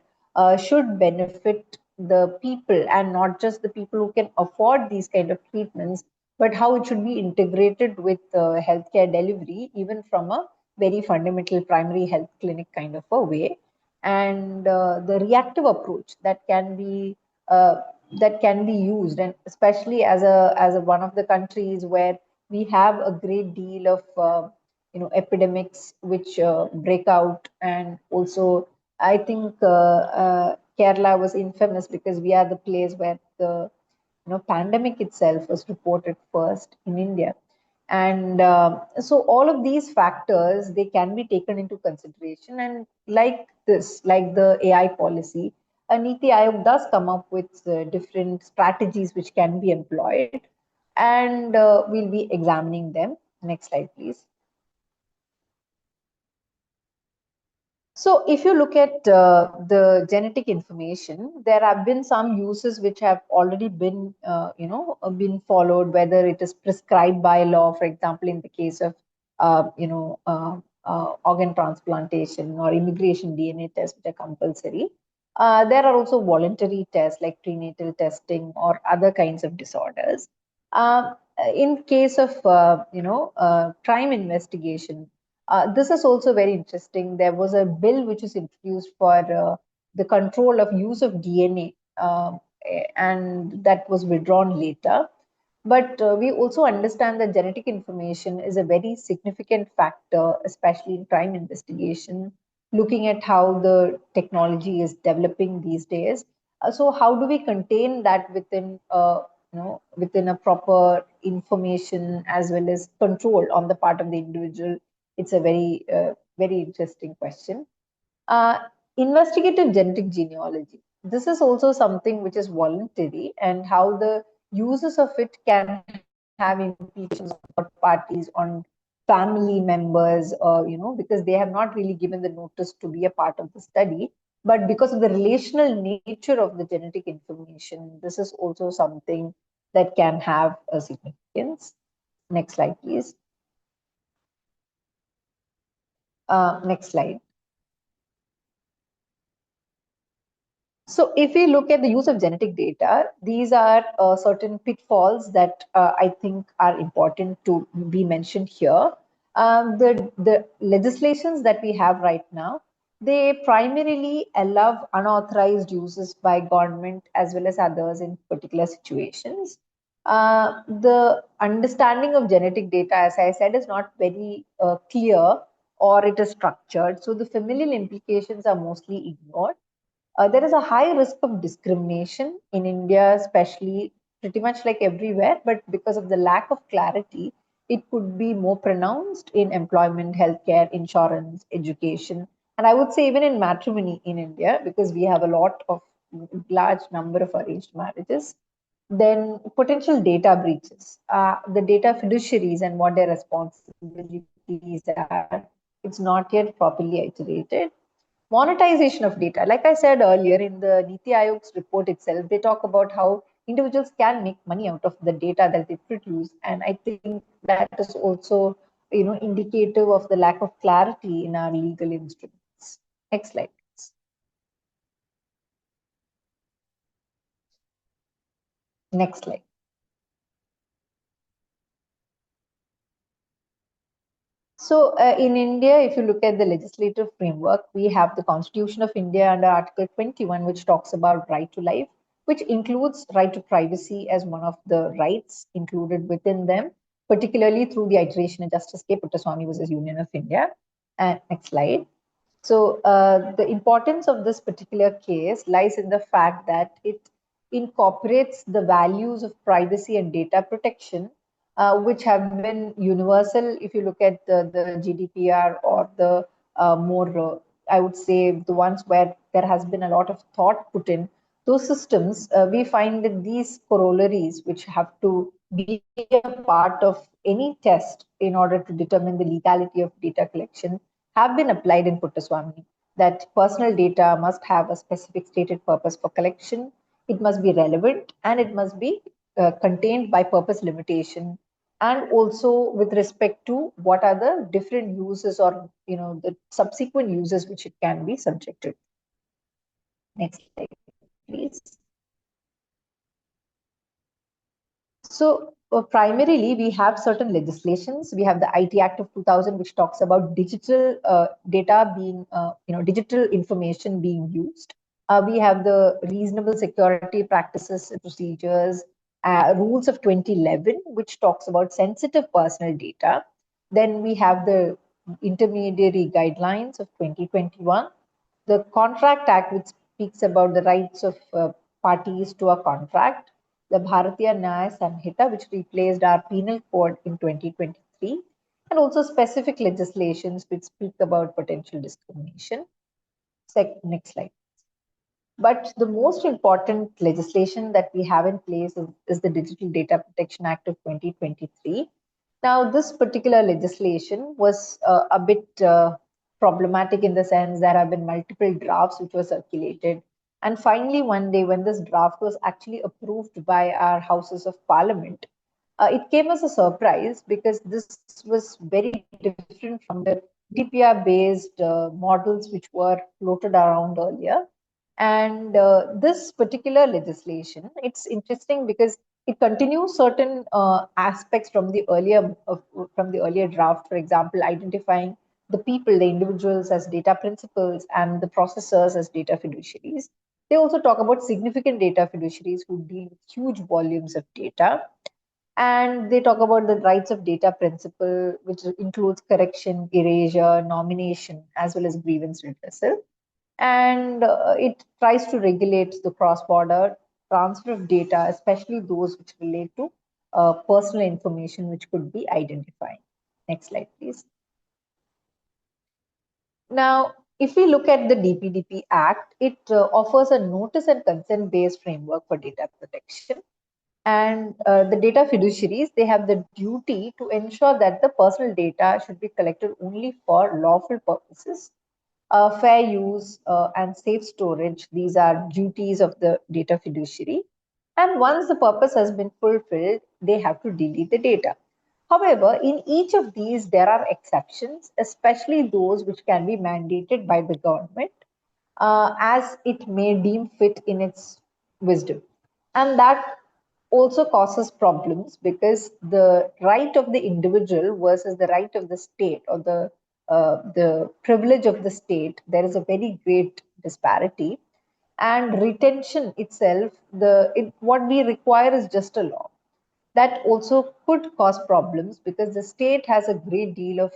should benefit the people and not just the people who can afford these kind of treatments, but how it should be integrated with healthcare delivery, even from a very fundamental primary health clinic kind of a way. And the reactive approach uh, that can be used, and especially as a one of the countries where we have a great deal of epidemics which break out, and also I think Kerala was infamous because we are the place where the pandemic itself was reported first in India. And so all of these factors, they can be taken into consideration. And like the AI policy, Niti Aayog does come up with different strategies which can be employed, and we'll be examining them. Next slide, please. So if you look at the genetic information, there have been some uses which have already been, been followed, whether it is prescribed by law, for example, in the case of, organ transplantation or immigration DNA tests, which are compulsory. There are also voluntary tests like prenatal testing or other kinds of disorders. In case of, crime investigation, this is also very interesting. There was a bill which was introduced for the control of use of DNA, and that was withdrawn later. But we also understand that genetic information is a very significant factor, especially in crime investigation, looking at how the technology is developing these days. So how do we contain that within a proper information as well as control on the part of the individual? It's a very interesting question. Uh, Investigative genetic genealogy. This is also something which is voluntary, and how the uses of it can have implications on third parties, on family members, because they have not really given the notice to be a part of the study. But because of the relational nature of the genetic information, this is also something that can have a significance. Next slide, please. Next slide. So if we look at the use of genetic data, these are certain pitfalls that I think are important to be mentioned here. The legislations that we have right now, they primarily allow unauthorized uses by government as well as others in particular situations. The understanding of genetic data, as I said, is not very clear or it is structured. So the familial implications are mostly ignored. There is a high risk of discrimination in India, especially pretty much like everywhere, but because of the lack of clarity, it could be more pronounced in employment, healthcare, insurance, education, and I would say even in matrimony in India, because we have a lot of large number of arranged marriages. Then potential data breaches, the data fiduciaries and what their responsibilities are, it's not yet properly iterated. Monetization of data. Like I said earlier, in the Niti Aayog's report itself, they talk about how individuals can make money out of the data that they produce. And I think that is also, indicative of the lack of clarity in our legal instruments. Next slide, please. Next slide. So in India, if you look at the legislative framework, we have the Constitution of India under Article 21, which talks about right to life, which includes right to privacy as one of the rights included within them, particularly through the iteration of Justice K. Puttaswamy versus Union of India. Next slide. So the importance of this particular case lies in the fact that it incorporates the values of privacy and data protection, which have been universal. If you look at the GDPR or the more, I would say, the ones where there has been a lot of thought put in, those systems, we find that these corollaries, which have to be a part of any test in order to determine the legality of data collection, have been applied in Puttaswamy. That personal data must have a specific stated purpose for collection, it must be relevant, and it must be contained by purpose limitation, and also with respect to what are the different uses or the subsequent uses which it can be subjected. Next slide, please. So primarily, we have certain legislations. We have the IT Act of 2000, which talks about digital data being, digital information being used. We have the reasonable security practices and procedures, rules of 2011, which talks about sensitive personal data. Then we have the intermediary guidelines of 2021, the Contract Act, which speaks about the rights of parties to a contract, the Bharatiya Nyaya Samhita, which replaced our penal code in 2023, and also specific legislations which speak about potential discrimination. Next slide. But the most important legislation that we have in place is the Digital Data Protection Act of 2023. Now, this particular legislation was a bit problematic in the sense there have been multiple drafts which were circulated. And finally, one day when this draft was actually approved by our Houses of Parliament, it came as a surprise because this was very different from the DPR-based models which were floated around earlier. And this particular legislation, it's interesting because it continues certain aspects from the earlier draft. For example, identifying the people, the individuals as data principals and the processors as data fiduciaries. They also talk about significant data fiduciaries who deal with huge volumes of data. And they talk about the rights of data principle, which includes correction, erasure, nomination, as well as grievance redressal. And it tries to regulate the cross-border transfer of data, especially those which relate to personal information which could be identified. Next slide, please. Now, if we look at the DPDP Act, it offers a notice and consent-based framework for data protection. And the data fiduciaries, they have the duty to ensure that the personal data should be collected only for lawful purposes. fair use, and safe storage. These are duties of the data fiduciary. And once the purpose has been fulfilled, they have to delete the data. However, in each of these, there are exceptions, especially those which can be mandated by the government as it may deem fit in its wisdom. And that also causes problems because the right of the individual versus the right of the state, or the privilege of the state, there is a very great disparity. And retention itself, what we require is just a law. That also could cause problems because the state has a great deal of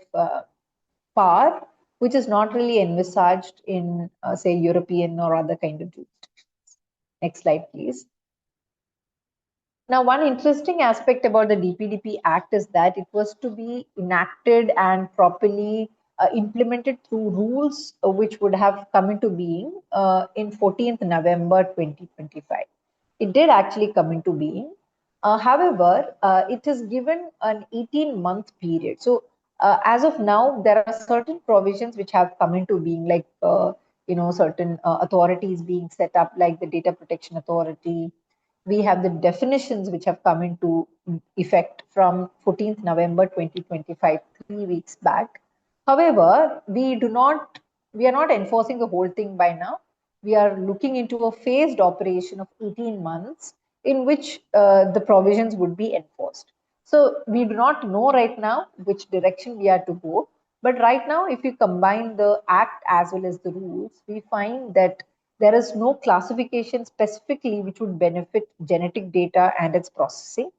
power, which is not really envisaged in, say, European or other kind of jurisdictions. Next slide, please. Now, one interesting aspect about the DPDP Act is that it was to be enacted and properly implemented through rules which would have come into being in 14th November 2025. It did actually come into being. However, it is given an 18-month period. So, as of now, there are certain provisions which have come into being, like certain authorities being set up, like the Data Protection Authority. We have the definitions which have come into effect from 14th November 2025, 3 weeks back. However, we are not enforcing the whole thing by now. We are looking into a phased operation of 18 months in which the provisions would be enforced. So we do not know right now which direction we are to go. But right now, if you combine the act as well as the rules, we find that there is no classification specifically which would benefit genetic data and its processing.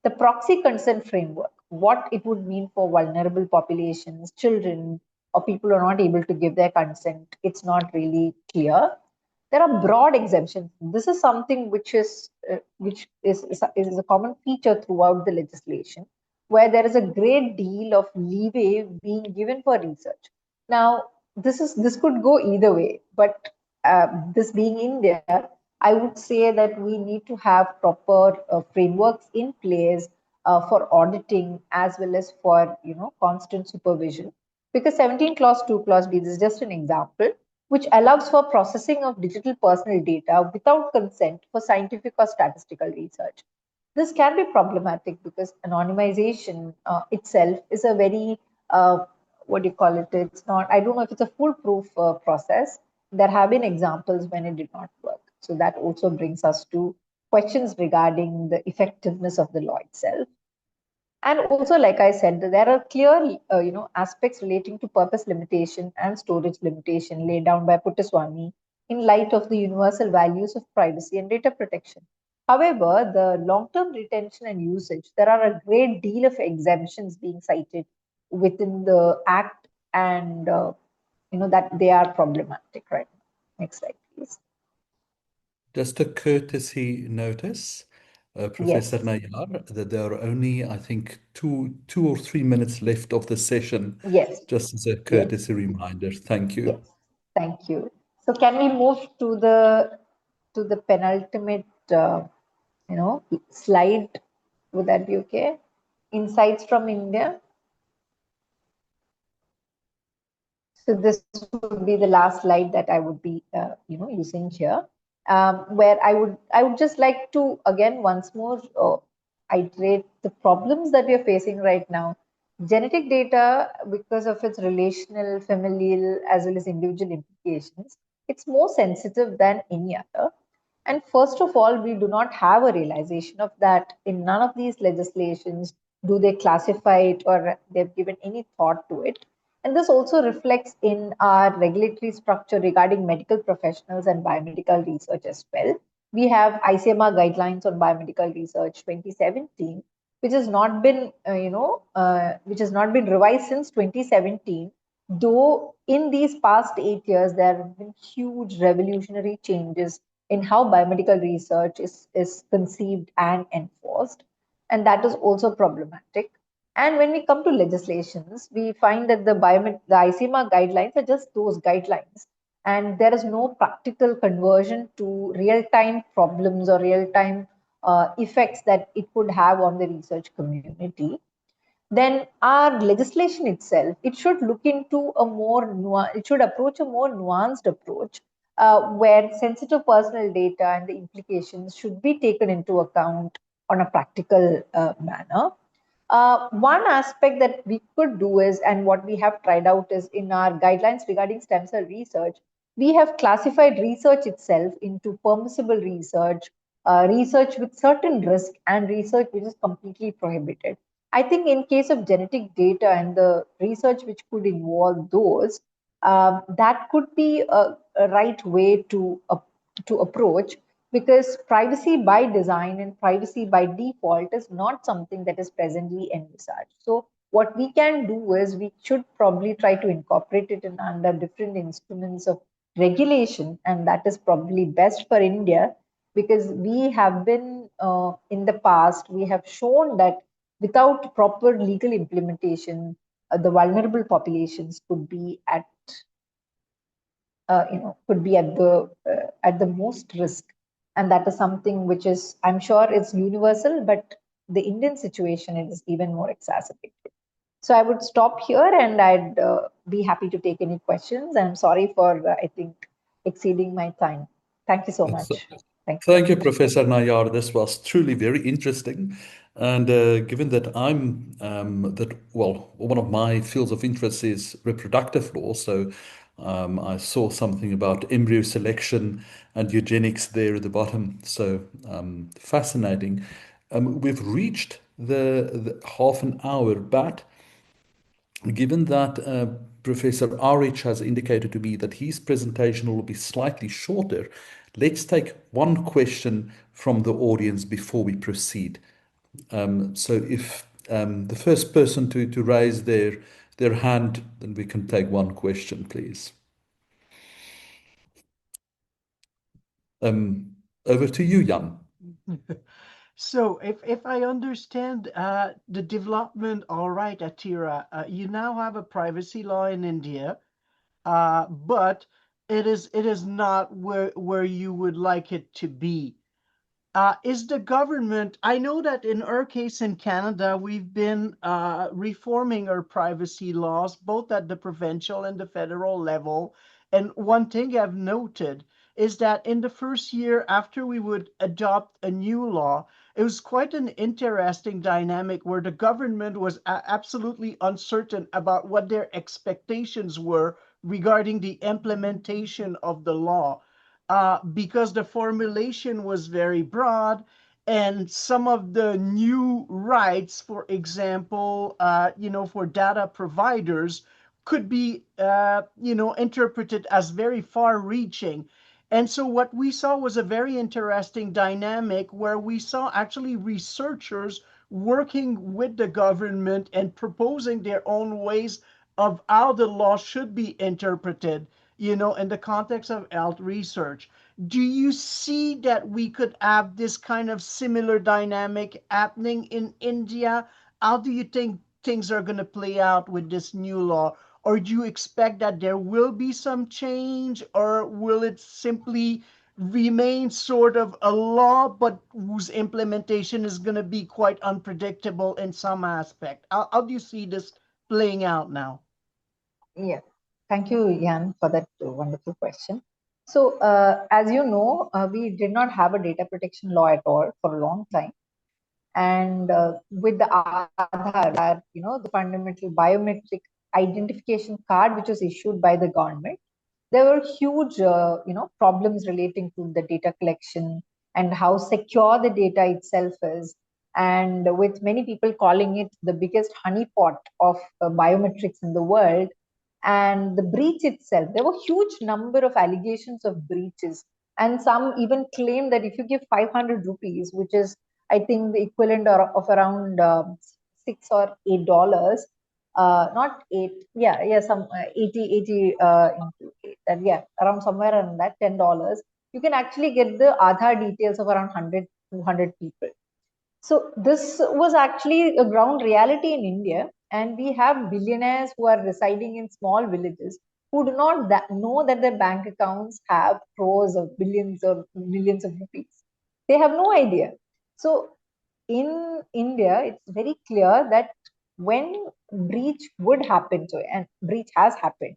The proxy consent framework, what it would mean for vulnerable populations, children, or people who are not able to give their consent, it's not really clear. There are broad exemptions. This is something which is a common feature throughout the legislation, where there is a great deal of leeway being given for research. Now, this could go either way, but this being India, I would say that we need to have proper frameworks in place for auditing as well as for constant supervision. Because 17 clause 2 clause B, this is just an example, which allows for processing of digital personal data without consent for scientific or statistical research. This can be problematic because anonymization itself is a very, what do you call it? It's not, I don't know if it's a foolproof process. There have been examples when it did not work. So that also brings us to questions regarding the effectiveness of the law itself. And also, like I said, there are clear, aspects relating to purpose limitation and storage limitation laid down by Puttaswamy in light of the universal values of privacy and data protection. However, the long-term retention and usage, there are a great deal of exemptions being cited within the Act, and that they are problematic right now. Next slide, please. Just a courtesy notice, Professor Yes, Nayar, that there are only, I think, two or 3 minutes left of the session, yes, just as a yes, courtesy reminder. Thank you. yes. Thank you. So can we move to the penultimate, slide? Would that be okay? Insights from India. So this would be the last slide that I would be, using here, where I would just like to again once more iterate the problems that we are facing right now. Genetic data, because of its relational, familial, as well as individual implications, it's more sensitive than any other. And first of all, we do not have a realization of that. In none of these legislations do they classify it or they've given any thought to it. And this also reflects in our regulatory structure regarding medical professionals and biomedical research as well. We have ICMR guidelines on biomedical research 2017, which has not been, which has not been revised since 2017. Though in these past 8 years, there have been huge revolutionary changes in how biomedical research is conceived and enforced. And that is also problematic. And when we come to legislations, we find that the ICMR guidelines are just those guidelines. And there is no practical conversion to real time problems or real time effects that it could have on the research community. then our legislation itself, it should look into a more it should approach a more nuanced approach, where sensitive personal data and the implications should be taken into account on a practical manner. One aspect that we could do is, and what we have tried out is in our guidelines regarding stem cell research, we have classified research itself into permissible research, research with certain risk, and research which is completely prohibited. I think in case of genetic data and the research which could involve those, that could be a right way to approach, because privacy by design and privacy by default is not something that is presently envisaged. So what we can do is we should probably try to incorporate it in under different instruments of regulation, and that is probably best for India, because we have been in the past, we have shown that without proper legal implementation, the vulnerable populations could be at could be at the most risk, and that is something which is, I'm sure, it's universal, but the Indian situation is even more exacerbated. So I would stop here, and I'd be happy to take any questions. I'm sorry for I think exceeding my time. Thank you so much. Thank you. Thank you, Professor Nayar. This was truly very interesting. And given that one of my fields of interest is reproductive law, so I saw something about embryo selection and eugenics there at the bottom. So fascinating. We've reached the half an hour, but given that Professor Arich has indicated to me that his presentation will be slightly shorter, let's take one question from the audience before we proceed. So if the first person to raise their hand, then we can take one question, please. Over to you, Jan. So if I understand the development all right, Atira, you now have a privacy law in India, but it is not where you would like it to be. Is the government, I know that in our case in Canada, we've been reforming our privacy laws, both at the provincial and the federal level. And one thing I've noted is that in the first year after we would adopt a new law, it was quite an interesting dynamic where the government was absolutely uncertain about what their expectations were regarding the implementation of the law, because the formulation was very broad, and some of the new rights, for example, for data providers, could be, interpreted as very far-reaching. And so what we saw was a very interesting dynamic where we saw actually researchers working with the government and proposing their own ways of how the law should be interpreted, in the context of health research. Do you see that we could have this kind of similar dynamic happening in India? How do you think things are going to play out with this new law? Or do you expect that there will be some change, or will it simply remain sort of a law, but whose implementation is going to be quite unpredictable in some aspect? How do you see this playing out now? Yeah, thank you, Jan, for that wonderful question. So, as you know, we did not have a data protection law at all for a long time. And with the Aadhaar, the fundamental biometric identification card, which was issued by the government, there were huge, problems relating to the data collection and how secure the data itself is. And with many people calling it the biggest honeypot of biometrics in the world, and the breach itself, there were huge number of allegations of breaches, and some even claim that if you give 500 rupees, which is I think the equivalent of around $6 or $8, not eight, yeah, some 80 into eight, yeah, around somewhere around that $10, you can actually get the Aadhaar details of around 100, 200 people. So this was actually a ground reality in India, and we have billionaires who are residing in small villages who do not know that their bank accounts have crores of billions or millions of rupees. They have no idea. So in India, it's very clear that when breach would happen to it, and breach has happened,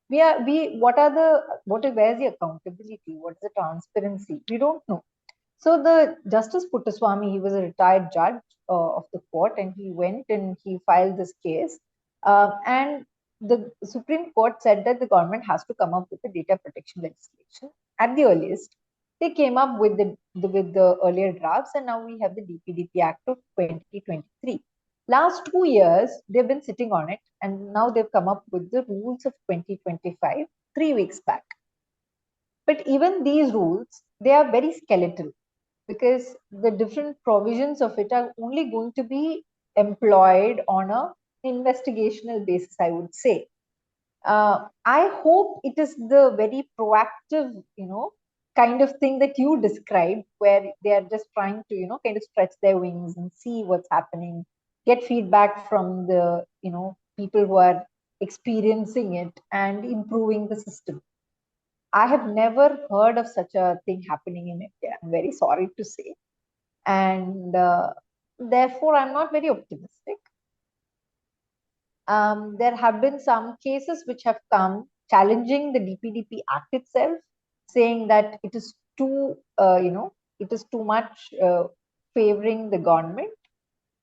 where's the accountability? What's the transparency? We don't know. So the Justice Puttaswamy, he was a retired judge of the court, and he went and he filed this case. And the Supreme Court said that the government has to come up with a data protection legislation at the earliest. They came up with the earlier drafts, and now we have the DPDP Act of 2023. Last 2 years, they've been sitting on it, and now they've come up with the rules of 2025, 3 weeks back. But even these rules, they are very skeletal, because the different provisions of it are only going to be employed on an investigational basis, I would say. I hope it is the very proactive, kind of thing that you described, where they are just trying to, kind of stretch their wings and see what's happening, get feedback from the, people who are experiencing it and improving the system. I have never heard of such a thing happening in India. I'm very sorry to say. And therefore, I'm not very optimistic. There have been some cases which have come challenging the DPDP Act itself, saying that it is too, it is too much favoring the government,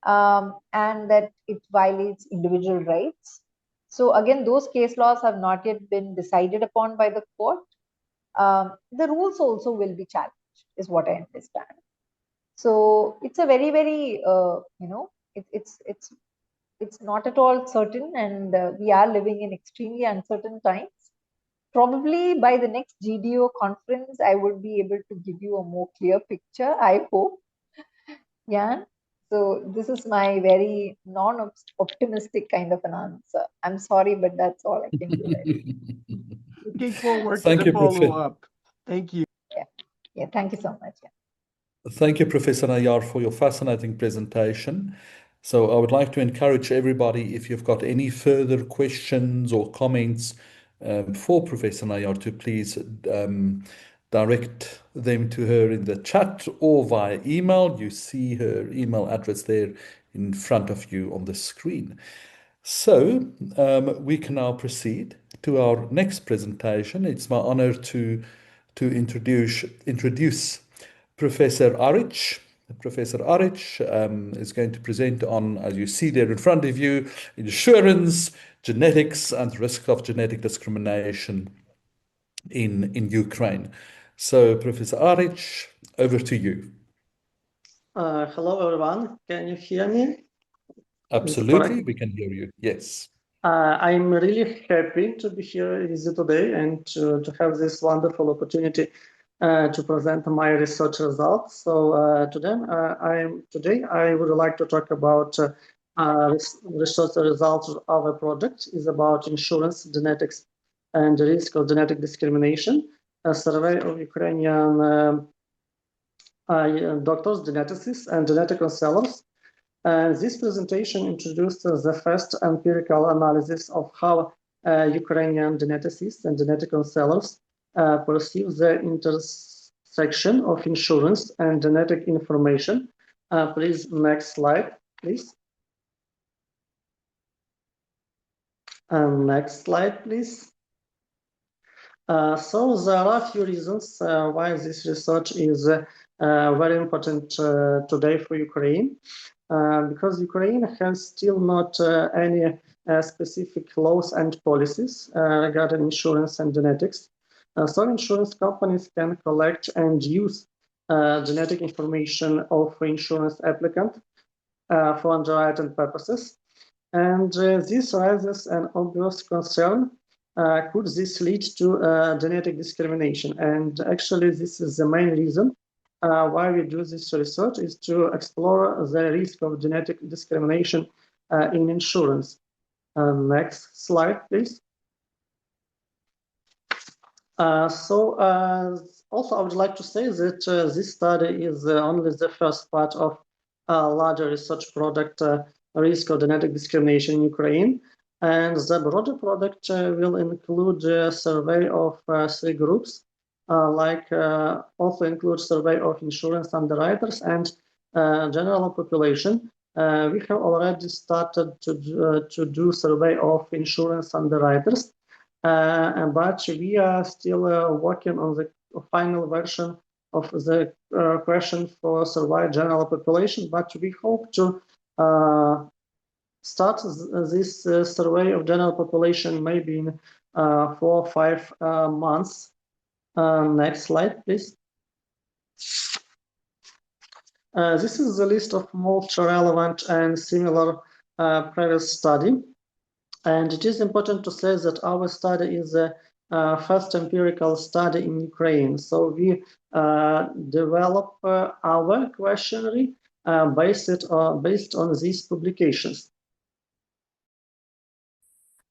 and that it violates individual rights. So again, those case laws have not yet been decided upon by the court. The rules also will be challenged, is what I understand. So it's a very, very, it's not at all certain, and we are living in extremely uncertain times. Probably by the next GDO conference, I would be able to give you a more clear picture, I hope. Yeah. So this is my very non-optimistic kind of an answer. I'm sorry, but that's all I can do right. Looking forward to Thank the you, Prof. follow-up. Thank you. Yeah, thank you so much. Yeah. Thank you, Professor Nayar, for your fascinating presentation. So I would like to encourage everybody, if you've got any further questions or comments for Professor Nayar, to please direct them to her in the chat or via email. You see her email address there in front of you on the screen. So we can now proceed to our next presentation. It's my honor to introduce Professor Aric. Professor Aric is going to present on, as you see there in front of you, insurance, genetics, and risk of genetic discrimination in Ukraine. So, Professor Aric, over to you. Hello, everyone. Can you hear me? Absolutely, we can hear you. Yes. I'm really happy to be here with you today and to have this wonderful opportunity to present my research results. So today I would like to talk about research results of a project is about insurance, genetics, and the risk of genetic discrimination, a survey of Ukrainian doctors, geneticists, and genetic counselors. This presentation introduced the first empirical analysis of how Ukrainian geneticists and genetic counselors perceive the intersection of insurance and genetic information. Please, next slide, please. Next slide, please. So there are a few reasons why this research is very important today for Ukraine. Because Ukraine has still not any specific laws and policies regarding insurance and genetics. Some insurance companies can collect and use genetic information of insurance applicant for underwriting purposes. And this raises an obvious concern. Could this lead to genetic discrimination? And actually, this is the main reason why we do this research, is to explore the risk of genetic discrimination in insurance. Next slide, please. Also, I would like to say that this study is only the first part of a larger research project, risk of genetic discrimination in Ukraine. And the broader project will include a survey of 3 groups, also include survey of insurance underwriters and general population. we have already started to do survey of insurance underwriters, but we are still working on the final version of the question for survey general population, but we hope to start this survey of general population maybe in 4 or 5 months. Next slide, please. This is the list of most relevant and similar previous study. And it is important to say that our study is the first empirical study in Ukraine. So we develop our questionnaire based on these publications.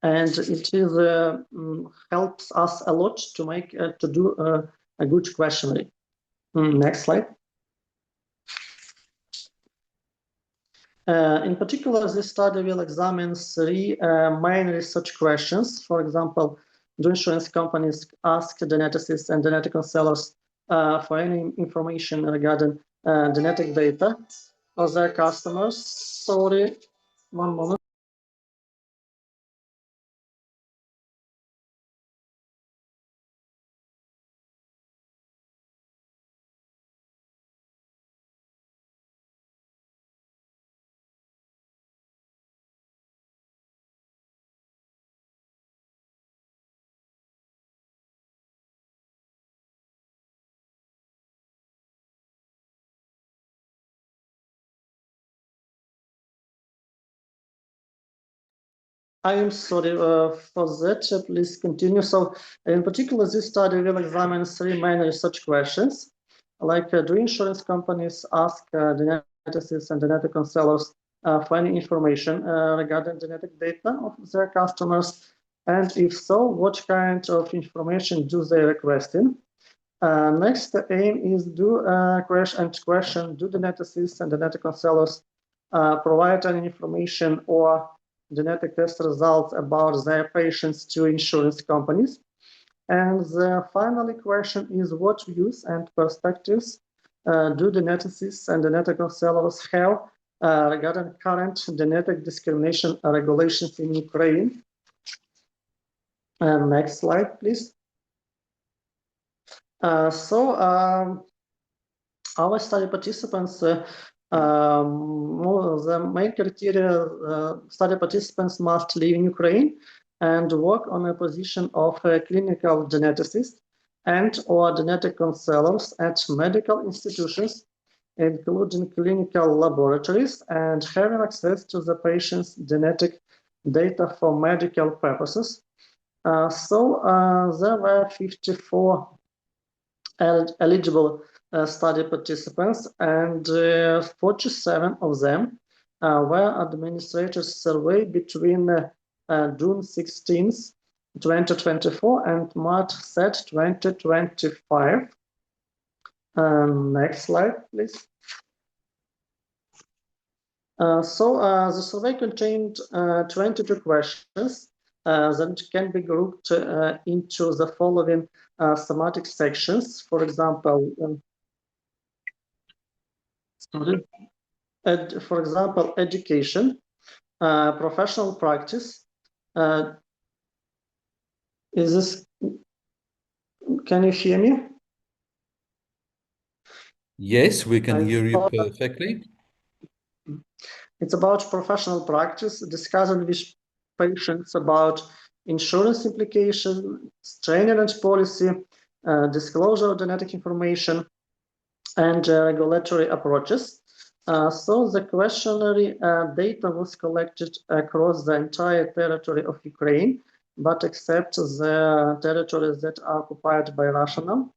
And it is helps us a lot to make to do a good questionnaire. Next slide. In particular, this study will examine 3 main research questions. For example, do insurance companies ask geneticists and genetic counselors for any information regarding genetic data of their customers? Sorry, one moment. I am sorry for that. Please continue. So, in particular, this study will examine 3 main research questions, like do insurance companies ask geneticists and genetic counselors for any information regarding genetic data of their customers, and if so, what kind of information do they request in? Next, the aim is do geneticists and genetic counselors provide any information or genetic test results about their patients to insurance companies. And the final question is what views and perspectives do geneticists and genetic counselors have regarding current genetic discrimination regulations in Ukraine? Next slide, please. Our study participants the main criteria, study participants must live in Ukraine and work on a position of a clinical geneticist and or genetic counselors at medical institutions, including clinical laboratories, and having access to the patient's genetic data for medical purposes. There were 54 eligible study participants, and 47 of them were administrators surveyed between June 16th, 2024 and March 3rd, 2025. Next slide, please. The survey contained 22 questions that can be grouped into the following thematic sections. For example, education, professional practice. Can you hear me? Yes, we can hear you perfectly. It's about professional practice, discussing with patients about insurance implications, training and policy, disclosure of genetic information, and regulatory approaches. The questionnaire data was collected across the entire territory of Ukraine, but except the territories that are occupied by Russia now.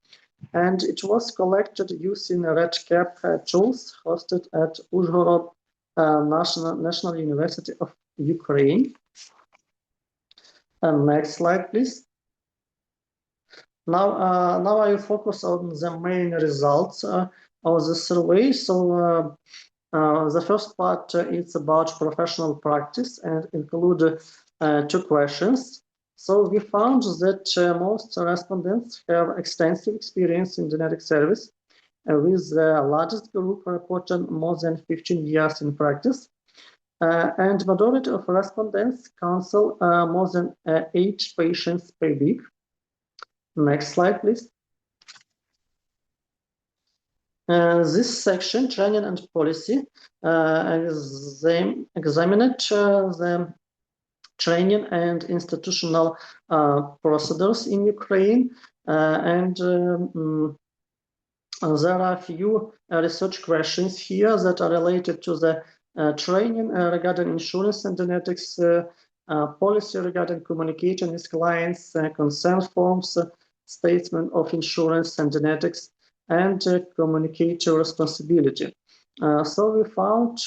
And it was collected using RedCap tools hosted at Uzhhorod National University of Ukraine. Next slide, please. Now I will focus on the main results of the survey. The first part is about professional practice and include 2 questions. So we found that most respondents have extensive experience in genetic service, with the largest group reporting more than 15 years in practice. And majority of respondents counsel more than 8 patients per week. Next slide, please. This section, training and policy, examined the training and institutional procedures in Ukraine, and there are a few research questions here that are related to the training regarding insurance and genetics, policy regarding communication with clients, consent forms, statement of insurance and genetics, and communicator responsibility. So we found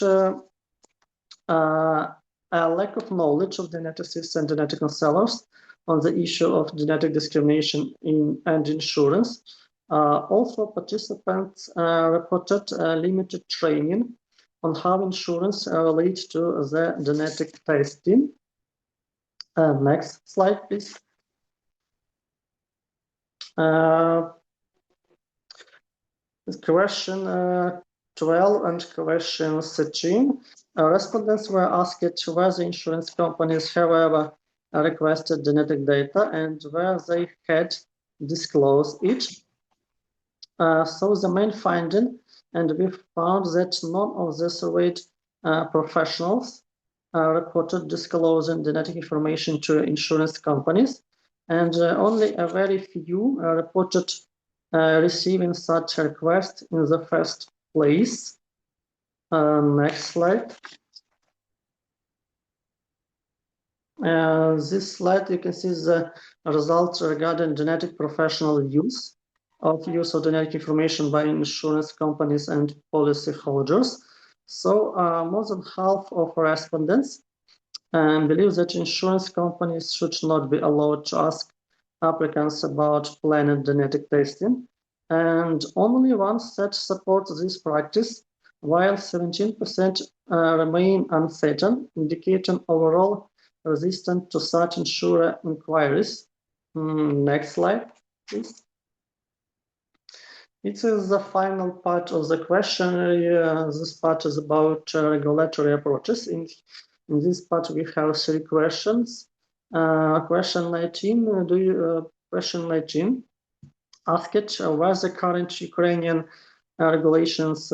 a lack of knowledge of geneticists and genetic counselors on the issue of genetic discrimination and insurance. Also, participants reported limited training on how insurance relates to the genetic testing. Next slide, please. Question 12 and question 13. Respondents were asked whether insurance companies have ever requested genetic data and where they had disclosed it. So the main finding, and we found that none of the surveyed professionals reported disclosing genetic information to insurance companies, and only a very few reported receiving such a request in the first place. Next slide. This slide, you can see the results regarding genetic professional use of genetic information by insurance companies and policyholders. So more than half of respondents believe that insurance companies should not be allowed to ask applicants about planned genetic testing, and only 1/3 support this practice, while 17% remain uncertain, indicating overall resistant to such insurer inquiries. Next slide, please. It is the final part of the questionnaire. This part is about regulatory approaches. In this part, we have 3 questions. Question 19. Question 19 asked whether current Ukrainian regulations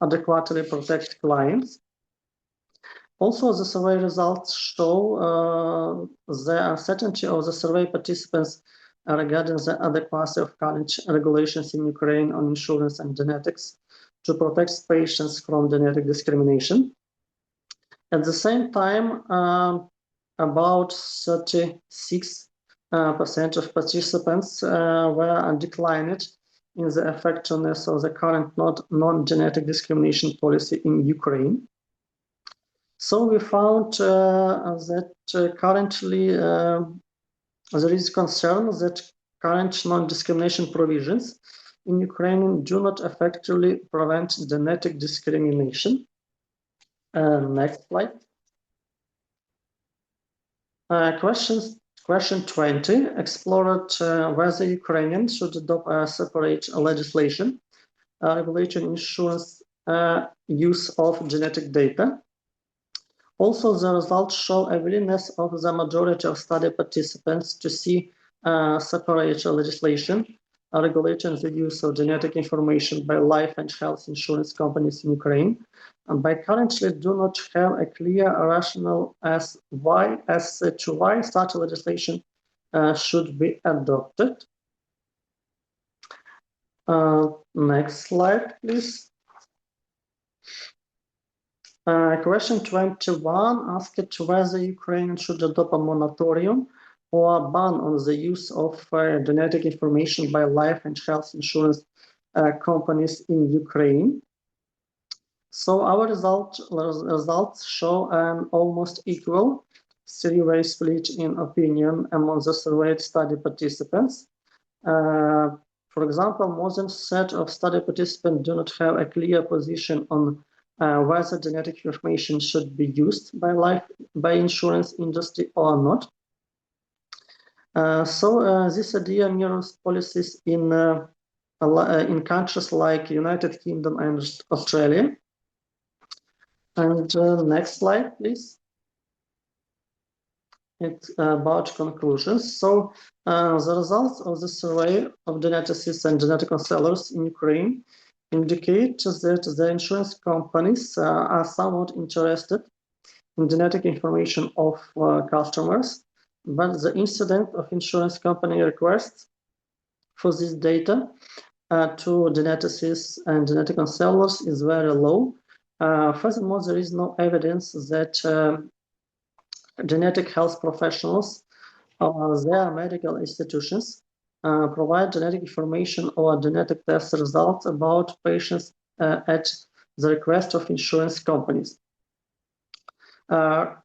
adequately protect clients. Also, the survey results show the uncertainty of the survey participants regarding the adequacy of current regulations in Ukraine on insurance and genetics to protect patients from genetic discrimination. At the same time, about 36% of participants were declined in the effectiveness of the current non-genetic discrimination policy in Ukraine. So we found that currently there is concern that current non-discrimination provisions in Ukraine do not effectively prevent genetic discrimination. Next slide. Question 20 explored whether Ukrainians should adopt a separate legislation regulating insurance use of genetic data. Also, the results show a willingness of the majority of study participants to see separate legislation regulating the use of genetic information by life and health insurance companies in Ukraine, and by currently do not have a clear rationale as to why such legislation should be adopted. Next slide, please. Question 21 asked whether Ukraine should adopt a moratorium or a ban on the use of genetic information by life and health insurance companies in Ukraine. So our results show an almost equal 3-way split in opinion among the surveyed study participants. For example, more than a third of study participants do not have a clear position on whether genetic information should be used by insurance industry or not. So this idea mirrors policies in countries like United Kingdom and Australia. And next slide, please. It's about conclusions. So the results of the survey of geneticists and genetic counselors in Ukraine indicate that the insurance companies are somewhat interested in genetic information of customers, but the incidence of insurance company requests for this data to geneticists and genetic counselors is very low. Furthermore, there is no evidence that genetic health professionals or their medical institutions provide genetic information or genetic test results about patients at the request of insurance companies. That's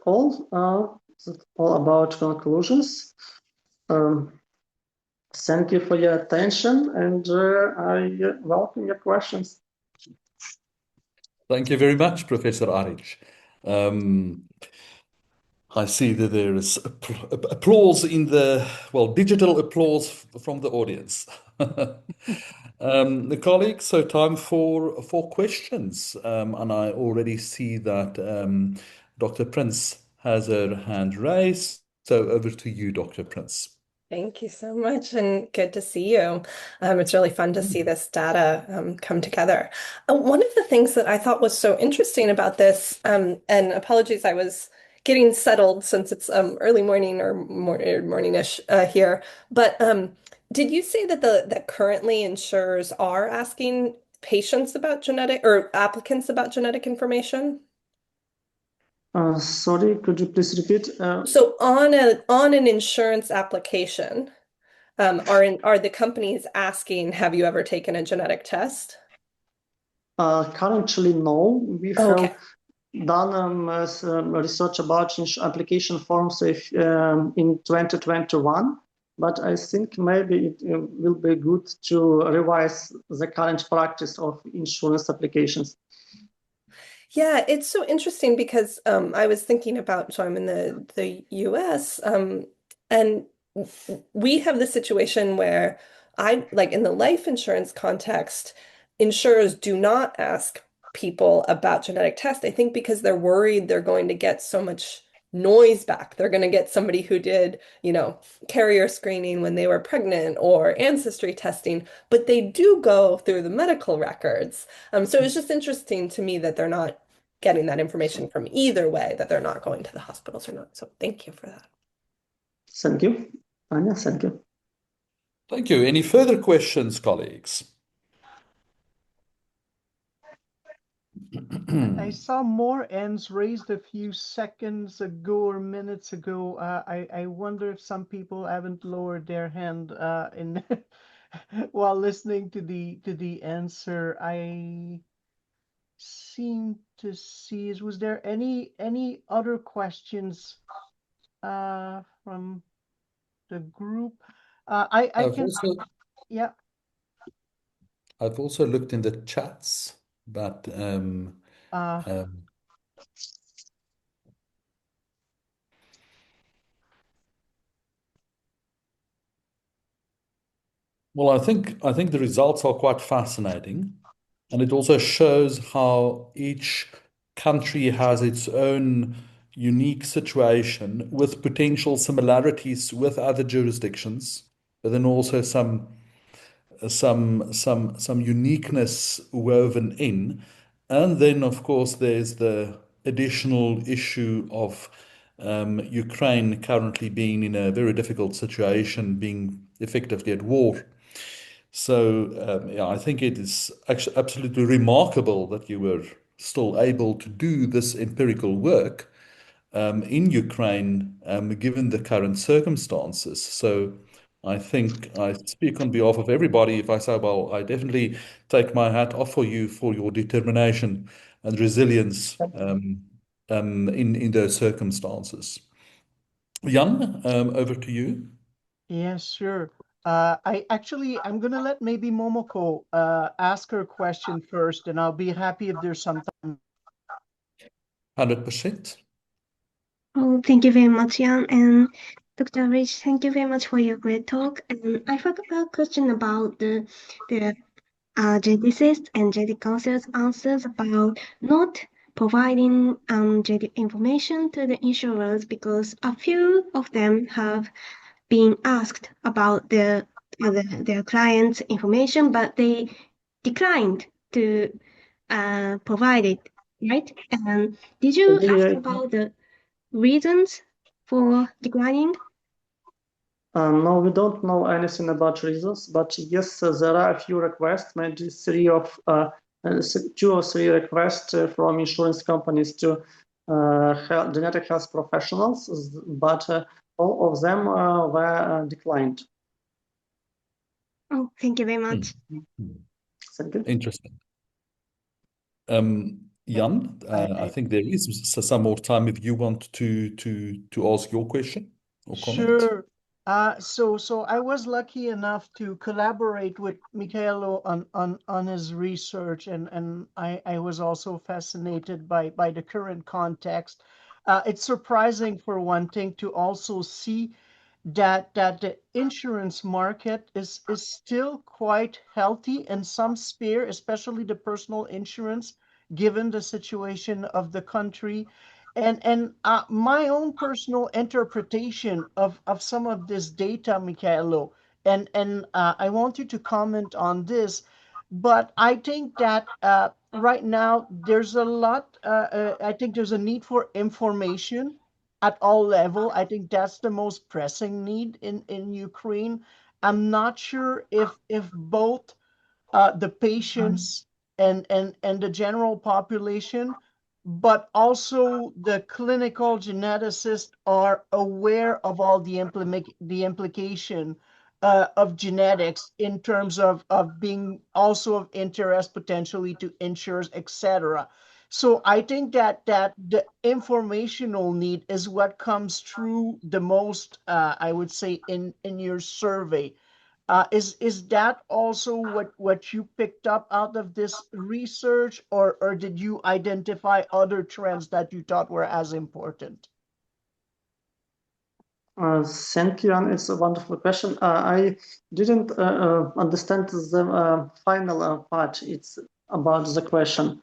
all. That's all about conclusions. Thank you for your attention, and I welcome your questions. Thank you very much, Professor Aric. I see that there is applause in the, well, digital applause from the audience. The colleagues, so time for questions. And I already see that Dr. Prince has her hand raised. So over to you, Dr. Prince. Thank you so much, and good to see you. It's really fun to see this data come together. One of the things that I thought was so interesting about this, and apologies, I was getting settled since it's early morning or morning-ish here, but did you say that that currently insurers are asking patients about genetic or applicants about genetic information? Sorry, could you please repeat? So on an insurance application, are the companies asking, have you ever taken a genetic test? Currently, no. We Okay. have done some research about application forms in 2021, but I think maybe it will be good to revise the current practice of insurance applications. Yeah, it's so interesting because I was thinking about, so I'm in the US, and we have the situation where like in the life insurance context, insurers do not ask people about genetic tests. I think because they're worried they're going to get so much noise back. They're going to get somebody who did, carrier screening when they were pregnant or ancestry testing, but they do go through the medical records. So it's just interesting to me that they're not getting that information from either way, that they're not going to the hospitals or not. So thank you for that. Thank you. Anya, thank you. Thank you. Any further questions, colleagues? I saw more hands raised a few seconds ago or minutes ago. I wonder if some people haven't lowered their hand in while listening to the answer. I seem to see. Was there any other questions from the group? I I've can. also, Yeah. I've also looked in the chats, but well, I think the results are quite fascinating, and it also shows how each country has its own unique situation with potential similarities with other jurisdictions, but then also some uniqueness woven in. And then, of course, there's the additional issue of Ukraine currently being in a very difficult situation, being effectively at war. So, yeah, I think it is actually absolutely remarkable that you were still able to do this empirical work in Ukraine, given the current circumstances. So, I think I speak on behalf of everybody if I say, well, I definitely take my hat off for you for your determination and resilience in those circumstances. Jan, over to you. Yes, sure. I'm gonna let maybe Momoko ask her question first, and I'll be happy if there's some time. 100%. Oh, thank you very much, Jan. And Dr. Rich, thank you very much for your great talk. And I have a question about the geneticists and genetic counselors answers about not providing genetic information to the insurers because a few of them have been asked about their clients' information, but they declined to provide it, right? And did you ask about the reasons for declining? No, we don't know anything about reasons, but yes, there are a few requests, maybe two or three requests from insurance companies to genetic health professionals, but all of them were declined. Oh, thank you very much. Thank you. Interesting. Jan, I think there is some more time if you want to ask your question or comment. Sure. So I was lucky enough to collaborate with Michaelo on his research, and I was also fascinated by the current context. It's surprising for one thing to also see that the insurance market is still quite healthy in some sphere, especially the personal insurance, given the situation of the country. And my own personal interpretation of some of this data, Michaelo, and I want you to comment on this, but I think that right now there's a lot. I think there's a need for information at all level. I think that's the most pressing need in Ukraine. I'm not sure if both the patients and the general population, but also the clinical geneticists are aware of all the implication of genetics in terms of being also of interest potentially to insurers, etc. So I think that the informational need is what comes through the most, I would say, in your survey. Is that also what you picked up out of this research, or did you identify other trends that you thought were as important? Thank you, and it's a wonderful question. I didn't understand the final part. It's about the question.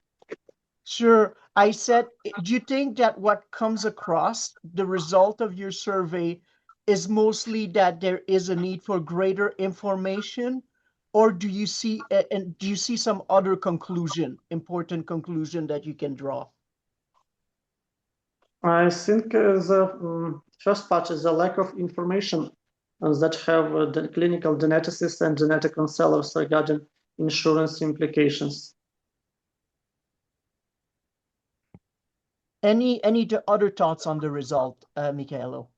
Sure. I said, do you think that what comes across the result of your survey is mostly that there is a need for greater information, or do you see and do you see some other conclusion, important conclusion that you can draw? I think the first part is the lack of information that have the clinical geneticists and genetic counselors regarding insurance implications. Any other thoughts on the result, Michaelo?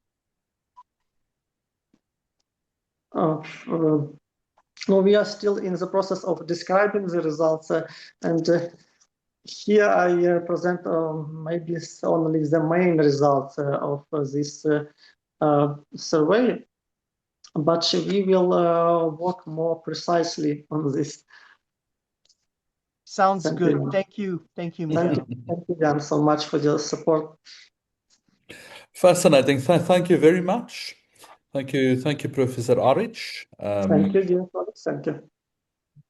No, we are still in the process of describing the results, and here I present maybe only the main results of this survey, but we will work more precisely on this. Sounds good. Thank you. Thank you, Michael. Thank you, Jan, so much for your support. Fascinating. Thank you very much. Thank you, Professor Aric. Thank you, dear colleagues. Thank you.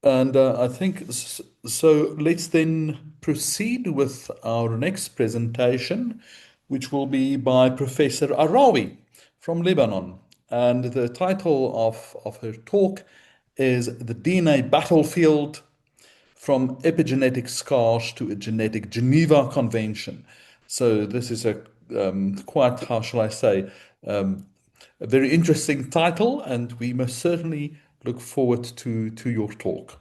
And I think so. Let's then proceed with our next presentation, which will be by Professor Arawi from Lebanon. And the title of her talk is The DNA Battlefield: From Epigenetic Scars to a Genetic Geneva Convention. So this is a quite, how shall I say, a very interesting title, and we must certainly look forward to your talk.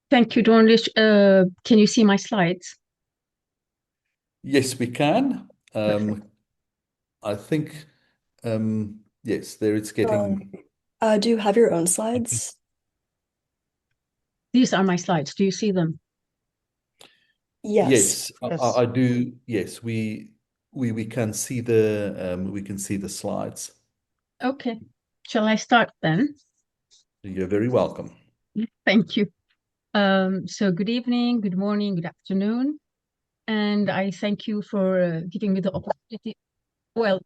Thank you, Dornish. Can you see my slides? Yes, we can. I think, yes, there it's getting. Do you have your own slides? These are my slides. Do you see them? Yes. Yes, I do. Yes, we can see the slides. Okay. Shall I start then? You're very welcome. Thank you. So good evening, good morning, good afternoon. and I thank you for giving me the opportunity. Well,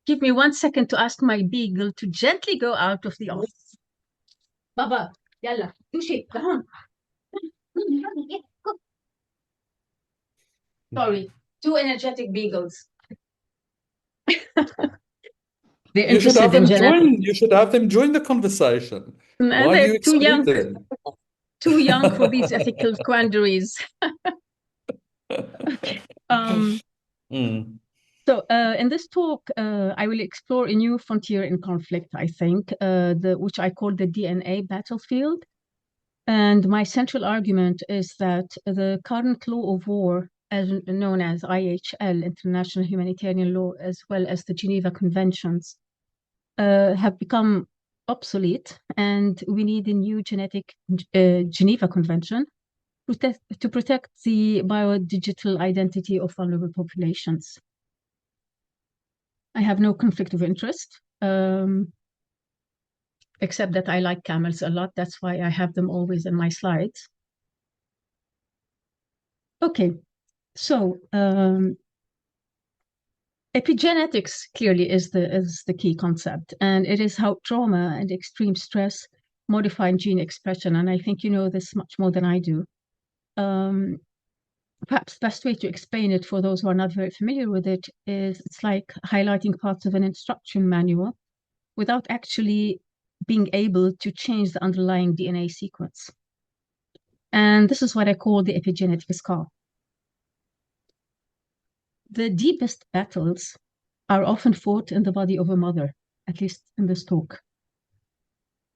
give me 1 second to ask my beagle to gently go out of the office. Baba, yalla, Dushi, come on. Sorry, two energetic beagles. They're You should interested have in them genetics. join. You should have them join the conversation. And Why do they're you exclude them? too young for these ethical quandaries. Okay. So in this talk, I will explore a new frontier in conflict, I think, which I call the DNA battlefield. And my central argument is that the current law of war, as known as IHL, International Humanitarian Law, as well as the Geneva Conventions, have become obsolete, and we need a new genetic Geneva Convention to protect the biodigital identity of vulnerable populations. I have no conflict of interest, except that I like camels a lot. That's why I have them always in my slides. Okay, so epigenetics clearly is the key concept, and it is how trauma and extreme stress modify gene expression. And I think you know this much more than I do. Perhaps the best way to explain it for those who are not very familiar with it is it's like highlighting parts of an instruction manual without actually being able to change the underlying DNA sequence. And this is what I call the epigenetic scar. The deepest battles are often fought in the body of a mother, at least in this talk.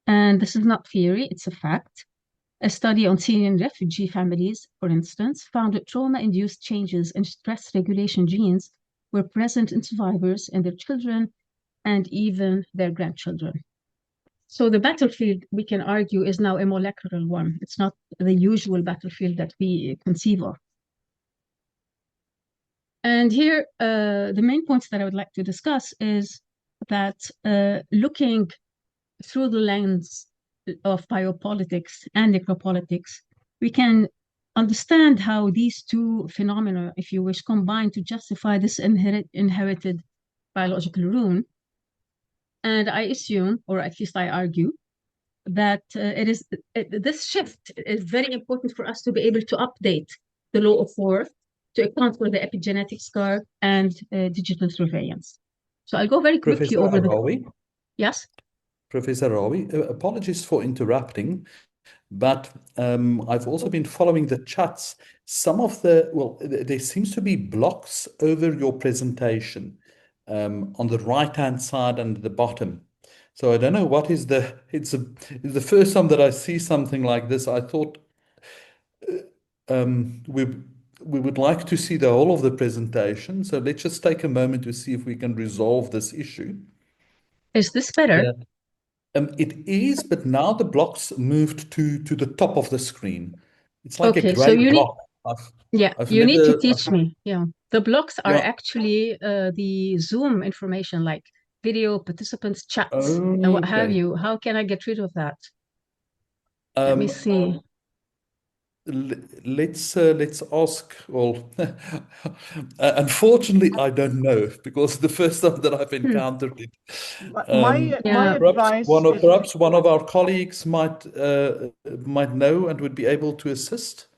And this is not theory, it's a fact. A study on Syrian refugee families, for instance, found that trauma-induced changes in stress regulation genes were present in survivors and their children and even their grandchildren. So the battlefield, we can argue, is now a molecular one. It's not the usual battlefield that we conceive of. And here, the main points that I would like to discuss is that looking through the lens of biopolitics and necropolitics, we can understand how these two phenomena, if you wish, combine to justify this inherited biological ruin. And I assume, or at least I argue, that this shift is very important for us to be able to update the law of war to account for the epigenetic scar and digital surveillance. So I'll go very quickly over Arawi, Yes? Professor Arawi, apologies for interrupting, but I've also been following the chats. Some of there seems to be blocks over your presentation on the right-hand side and the bottom. So I don't know what is it's the first time that I see something like this. I thought we would like to see the whole of the presentation. So let's just take a moment to see if we can resolve this issue. Is this better? Yeah. It is, but now the blocks moved to the top of the screen. It's like a Okay, gray so you need, block. you need to teach me. Yeah, the blocks are actually the Zoom information, like video, participants, chats, and what have Okay. you. How can I get rid of that? Let me see. Let's ask. Well, unfortunately, I don't know because the first time that I've encountered it. My advice Perhaps one of our colleagues might know and would be able to assist.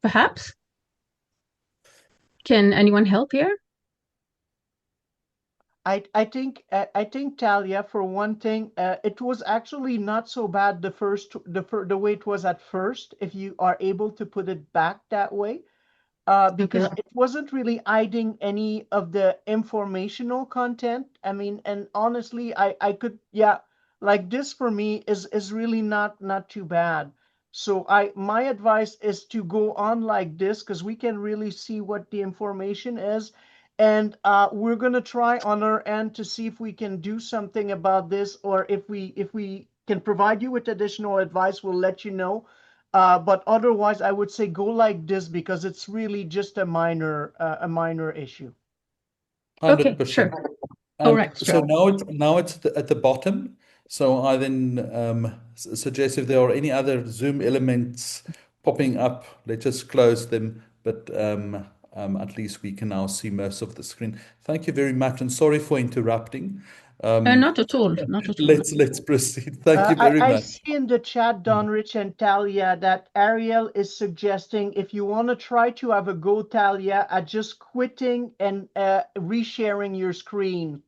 Perhaps. Can anyone help here? I think Talia, for one thing, it was actually not so bad the way it was at first. If you are able to put it back that way, because it wasn't really hiding any of the informational content. I mean, and honestly, I could, like this for me is really not too bad. So my advice is to go on like this because we can really see what the information is. And we're gonna try on our end to see if we can do something about this, or if we can provide you with additional advice, we'll let you know. But otherwise, I would say go like this because it's really just a minor issue. 100%. Okay, sure. And all right, so now it's at the bottom. So I then suggest if there are any other Zoom elements popping up, let's just close them. but at least we can now see most of the screen. Thank you very much, and sorry for interrupting. Not at all, not at all. Let's proceed. Thank you very I much. see in the chat, Donrich and Talia, that Ariel is suggesting if you want to try to have a go, Talia, at just quitting and resharing your screen,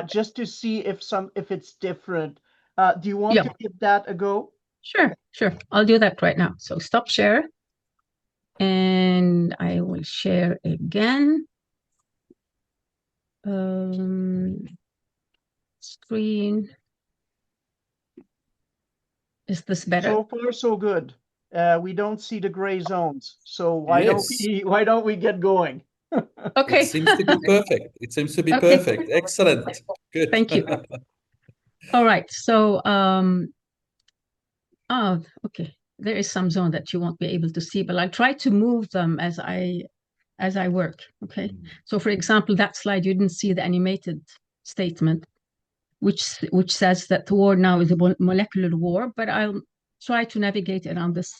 just to see if it's different. Do you want to give that a go? Sure. I'll do that right now. So stop share, and I will share again. Screen. Is this better? So far, so good. We don't see the gray zones. So why don't we get going? Okay. It seems to be perfect. It seems to be perfect. Excellent. Good. Thank you. All right. So, okay. There is some zone that you won't be able to see, but I'll try to move them as I work. Okay. So, for example, that slide, you didn't see the animated statement, which says that the war now is a molecular war, but I'll try to navigate around this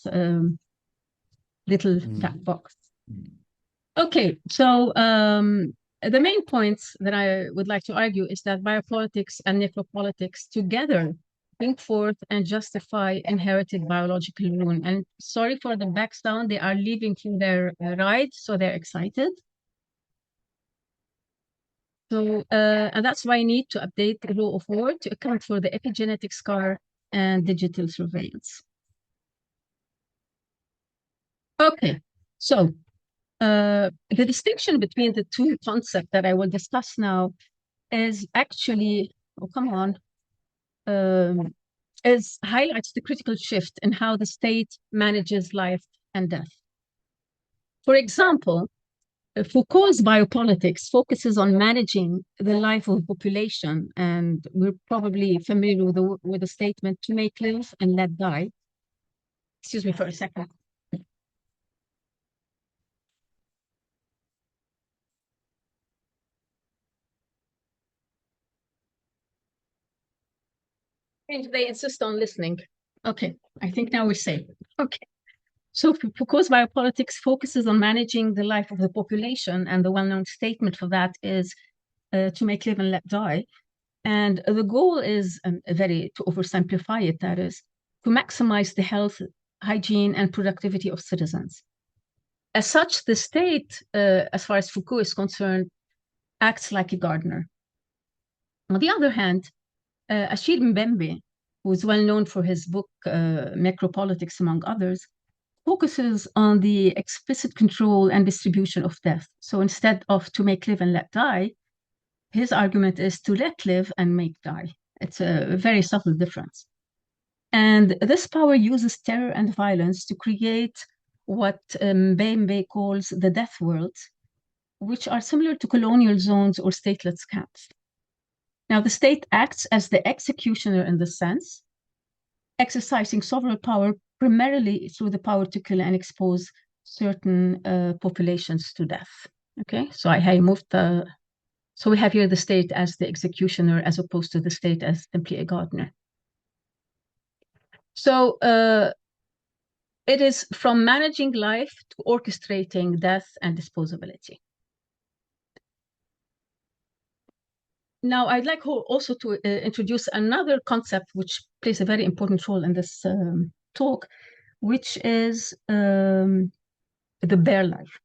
little black box. Okay, so the main points that I would like to argue is that biopolitics and necropolitics together bring forth and justify inherited biological ruin. And sorry for the back sound, they are leaving for their ride, so they're excited. So, and that's why I need to update the law of war to account for the epigenetic scar and digital surveillance. Okay, so the distinction between the two concepts that I will discuss now is actually, highlights the critical shift in how the state manages life and death. For example, Foucault's biopolitics focuses on managing the life of the population, and we're probably familiar with the statement, to make live and let die. Excuse me for a second. And they insist on listening. Okay, I think now we're safe. Okay. So Foucault's biopolitics focuses on managing the life of the population, and the well-known statement for that is to make live and let die. And the goal is, to oversimplify it, that is, to maximize the health, hygiene, and productivity of citizens. As such, the state, as far as Foucault is concerned, acts like a gardener. On the other hand, Achille Mbembe, who is well known for his book, Necropolitics, among others, focuses on the explicit control and distribution of death. So instead of to make live and let die, his argument is to let live and make die. It's a very subtle difference. And this power uses terror and violence to create what Mbembe calls the death worlds, which are similar to colonial zones or stateless camps. Now, the state acts as the executioner in this sense, exercising sovereign power primarily through the power to kill and expose certain populations to death. Okay, so I moved the, so we have here the state as the executioner as opposed to the state as simply a gardener. So it is from managing life to orchestrating death and disposability. Now, I'd like also to introduce another concept which plays a very important role in this talk, which is the bare life.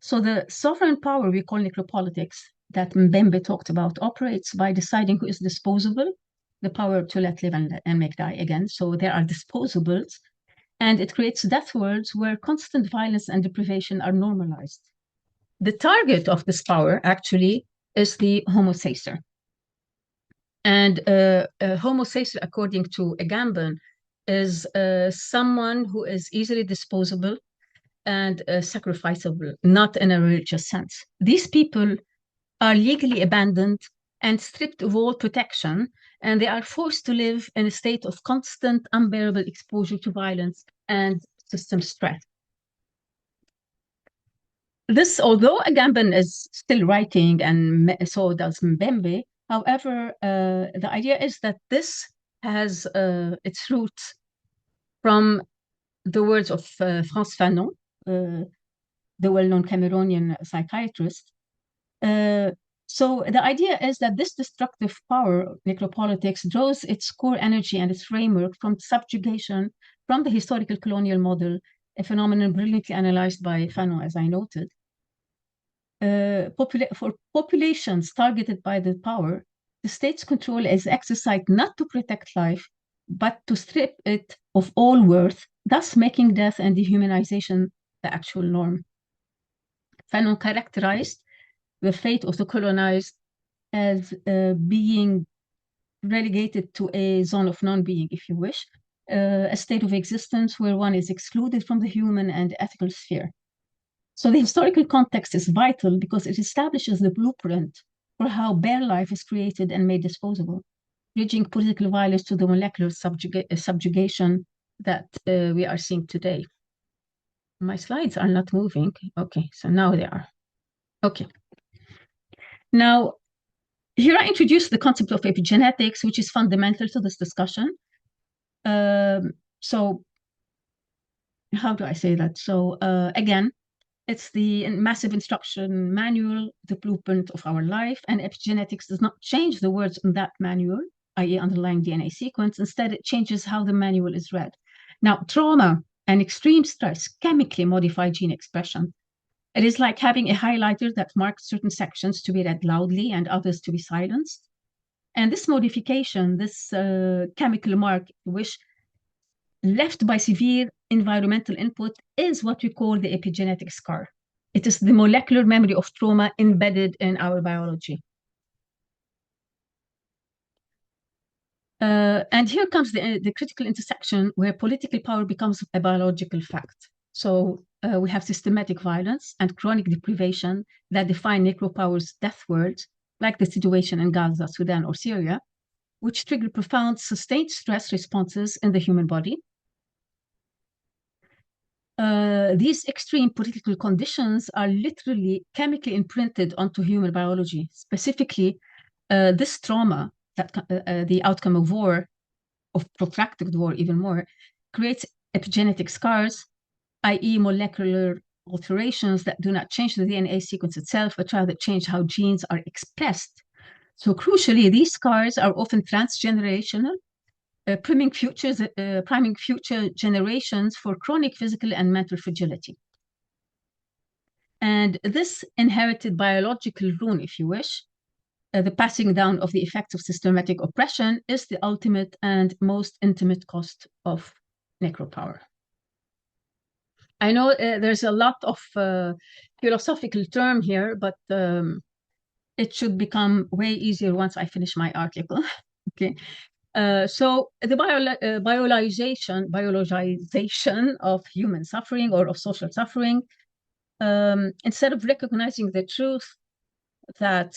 So the sovereign power we call necropolitics that Mbembe talked about operates by deciding who is disposable, the power to let live and make die again. So there are disposables, and it creates death worlds where constant violence and deprivation are normalized. The target of this power actually is the homo sacer. And homo sacer, according to Agamben, is someone who is easily disposable and sacrificable, not in a religious sense. These people are legally abandoned and stripped of all protection, and they are forced to live in a state of constant, unbearable exposure to violence and system stress. This, although Agamben is still writing, and so does Mbembe, however, the idea is that this has its roots from the words of Frantz Fanon, the well-known Cameroonian psychiatrist. So the idea is that this destructive power, necropolitics, draws its core energy and its framework from subjugation from the historical colonial model, a phenomenon brilliantly analyzed by Fanon, as I noted. For populations targeted by the power, the state's control is exercised not to protect life, but to strip it of all worth, thus making death and dehumanization the actual norm. Fanon characterized the fate of the colonized as being relegated to a zone of non-being, if you wish, a state of existence where one is excluded from the human and ethical sphere. So the historical context is vital because it establishes the blueprint for how bare life is created and made disposable, bridging political violence to the molecular subjugation that we are seeing today. My slides are not moving. Okay, so now they are. Okay. Now, here I introduce the concept of epigenetics, which is fundamental to this discussion. So how do I say that? So again, it's the massive instruction manual, the blueprint of our life, and epigenetics does not change the words in that manual, i.e. underlying DNA sequence. Instead, it changes how the manual is read. Now, trauma and extreme stress chemically modify gene expression. It is like having a highlighter that marks certain sections to be read loudly and others to be silenced. And this modification, this chemical mark, which left by severe environmental input, is what we call the epigenetic scar. It is the molecular memory of trauma embedded in our biology. And here comes the critical intersection where political power becomes a biological fact. So we have systematic violence and chronic deprivation that define necropower's death words, like the situation in Gaza, Sudan, or Syria, which trigger profound sustained stress responses in the human body. These extreme political conditions are literally chemically imprinted onto human biology. Specifically, this trauma, that the outcome of war, of protracted war even more, creates epigenetic scars, i.e. molecular alterations that do not change the DNA sequence itself, but rather change how genes are expressed. So crucially, these scars are often transgenerational, priming future generations for chronic physical and mental fragility. And this inherited biological rune, if you wish, the passing down of the effects of systematic oppression, is the ultimate and most intimate cost of necropower. I know there's a lot of philosophical term here, but it should become way easier once I finish my article. Okay. So the biologization of human suffering or of social suffering, instead of recognizing the truth that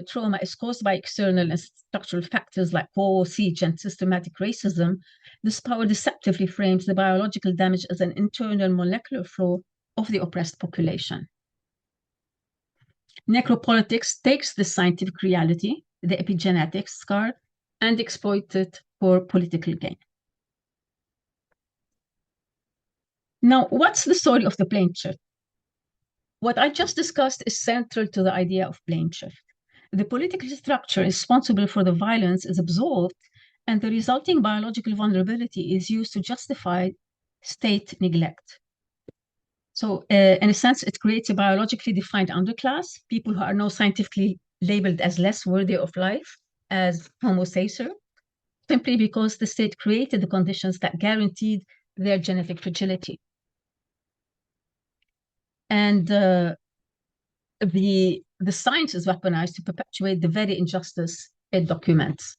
trauma is caused by external and structural factors like war, siege, and systematic racism, this power deceptively frames the biological damage as an internal molecular flaw of the oppressed population. Necropolitics takes this scientific reality, the epigenetics scar, and exploits it for political gain. Now, what's the story of the blame shift? What I just discussed is central to the idea of blame shift. The political structure responsible for the violence is absolved, and the resulting biological vulnerability is used to justify state neglect. So in a sense, it creates a biologically defined underclass, people who are now scientifically labeled as less worthy of life, as homo sacer, simply because the state created the conditions that guaranteed their genetic fragility. And the science is weaponized to perpetuate the very injustice it documents.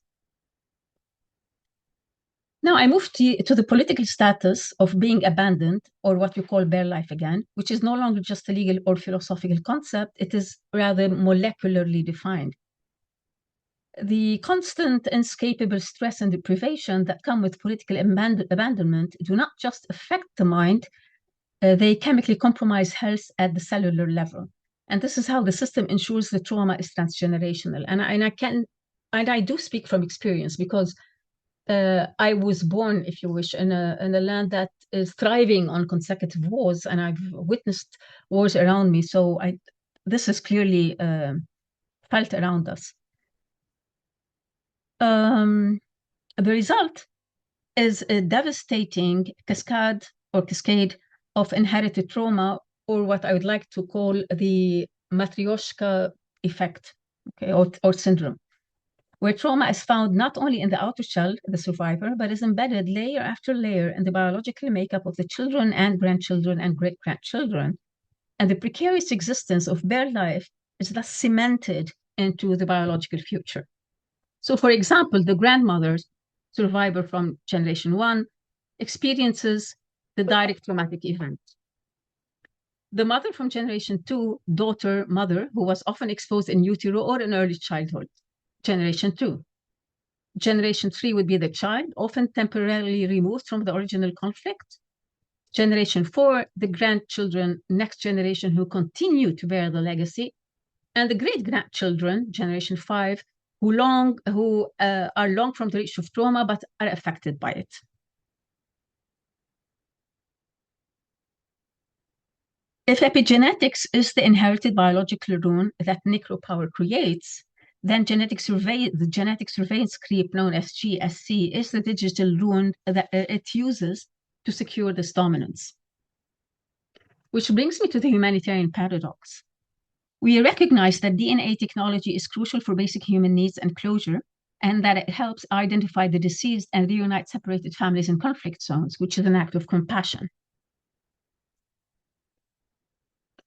Now I move to the political status of being abandoned, or what we call bare life again, which is no longer just a legal or philosophical concept, it is rather molecularly defined. The constant inescapable stress and deprivation that come with political abandonment do not just affect the mind, they chemically compromise health at the cellular level. And this is how the system ensures the trauma is transgenerational. And I do speak from experience because I was born, if you wish, in a land that is thriving on consecutive wars, and I've witnessed wars around me. So this is clearly felt around us. The result is a devastating cascade of inherited trauma, or what I would like to call the Matryoshka effect, okay, or syndrome, where trauma is found not only in the outer shell, the survivor, but is embedded layer after layer in the biological makeup of the children and grandchildren and great-grandchildren. And the precarious existence of bare life is thus cemented into the biological future. So, for example, the grandmother survivor from generation 1 experiences the direct traumatic event. The mother from generation 2, daughter, mother, who was often exposed in utero or in early childhood, generation 2. Generation 3 would be the child, often temporarily removed from the original conflict. Generation 4, the grandchildren, next generation, who continue to bear the legacy. And the great-grandchildren, generation 5, who are long from the reach of trauma, but are affected by it. If epigenetics is the inherited biological rune that necropower creates, then the genetic surveillance creep known as GSC is the digital rune that it uses to secure this dominance. Which brings me to the humanitarian paradox. We recognize that DNA technology is crucial for basic human needs and closure, and that it helps identify the deceased and reunite separated families in conflict zones, which is an act of compassion.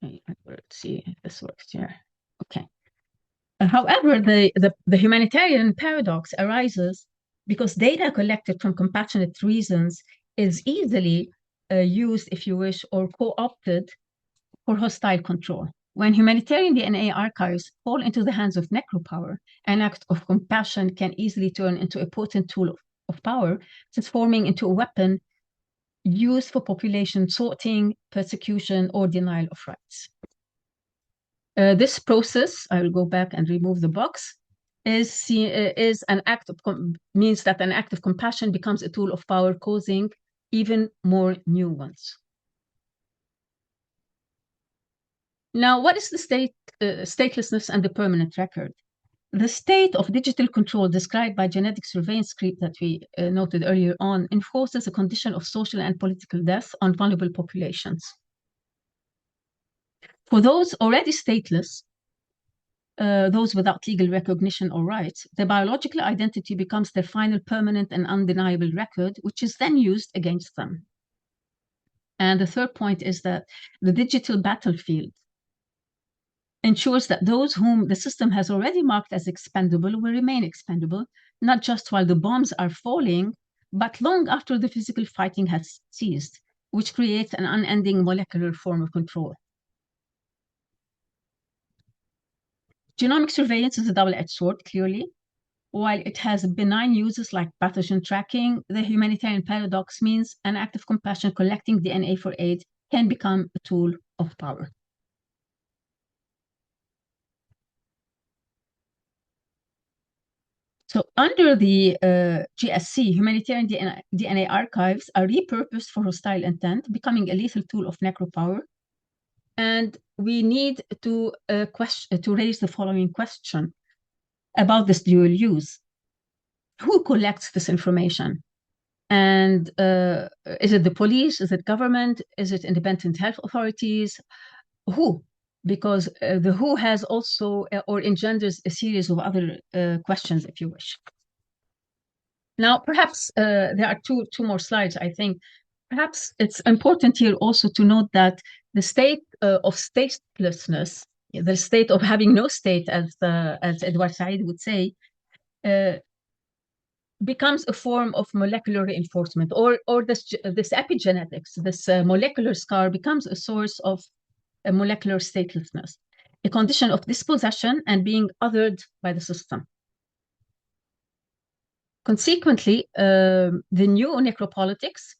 Okay, let's see if this works here. Okay. However, the humanitarian paradox arises because data collected from compassionate reasons is easily used, if you wish, or co-opted for hostile control. When humanitarian DNA archives fall into the hands of necropower, an act of compassion can easily turn into a potent tool of power, transforming into a weapon used for population sorting, persecution, or denial of rights. This process, I will go back and remove the box, is an act of means that an act of compassion becomes a tool of power, causing even more new ones. Now, what is the statelessness and the permanent record? The state of digital control described by genetic surveillance creep that we noted earlier on enforces a condition of social and political death on vulnerable populations. For those already stateless, those without legal recognition or rights, their biological identity becomes their final permanent and undeniable record, which is then used against them. And the third point is that the digital battlefield ensures that those whom the system has already marked as expendable will remain expendable, not just while the bombs are falling, but long after the physical fighting has ceased, which creates an unending molecular form of control. Genomic surveillance is a double-edged sword, clearly. While it has benign uses like pathogen tracking, the humanitarian paradox means an act of compassion collecting DNA for aid can become a tool of power. So under the GSC, humanitarian DNA archives are repurposed for hostile intent, becoming a lethal tool of necropower. And we need to raise the following question about this dual use. Who collects this information? And is it the police? Is it government? Is it independent health authorities? Who? Because the who has also or engenders a series of other questions, if you wish. Now, perhaps there are two more slides, I think. Perhaps it's important here also to note that the state of statelessness, the state of having no state, as Edward Said would say, becomes a form of molecular reinforcement, or this epigenetics, this molecular scar becomes a source of a molecular statelessness, a condition of dispossession and being othered by the system. Consequently, the new necropolitics,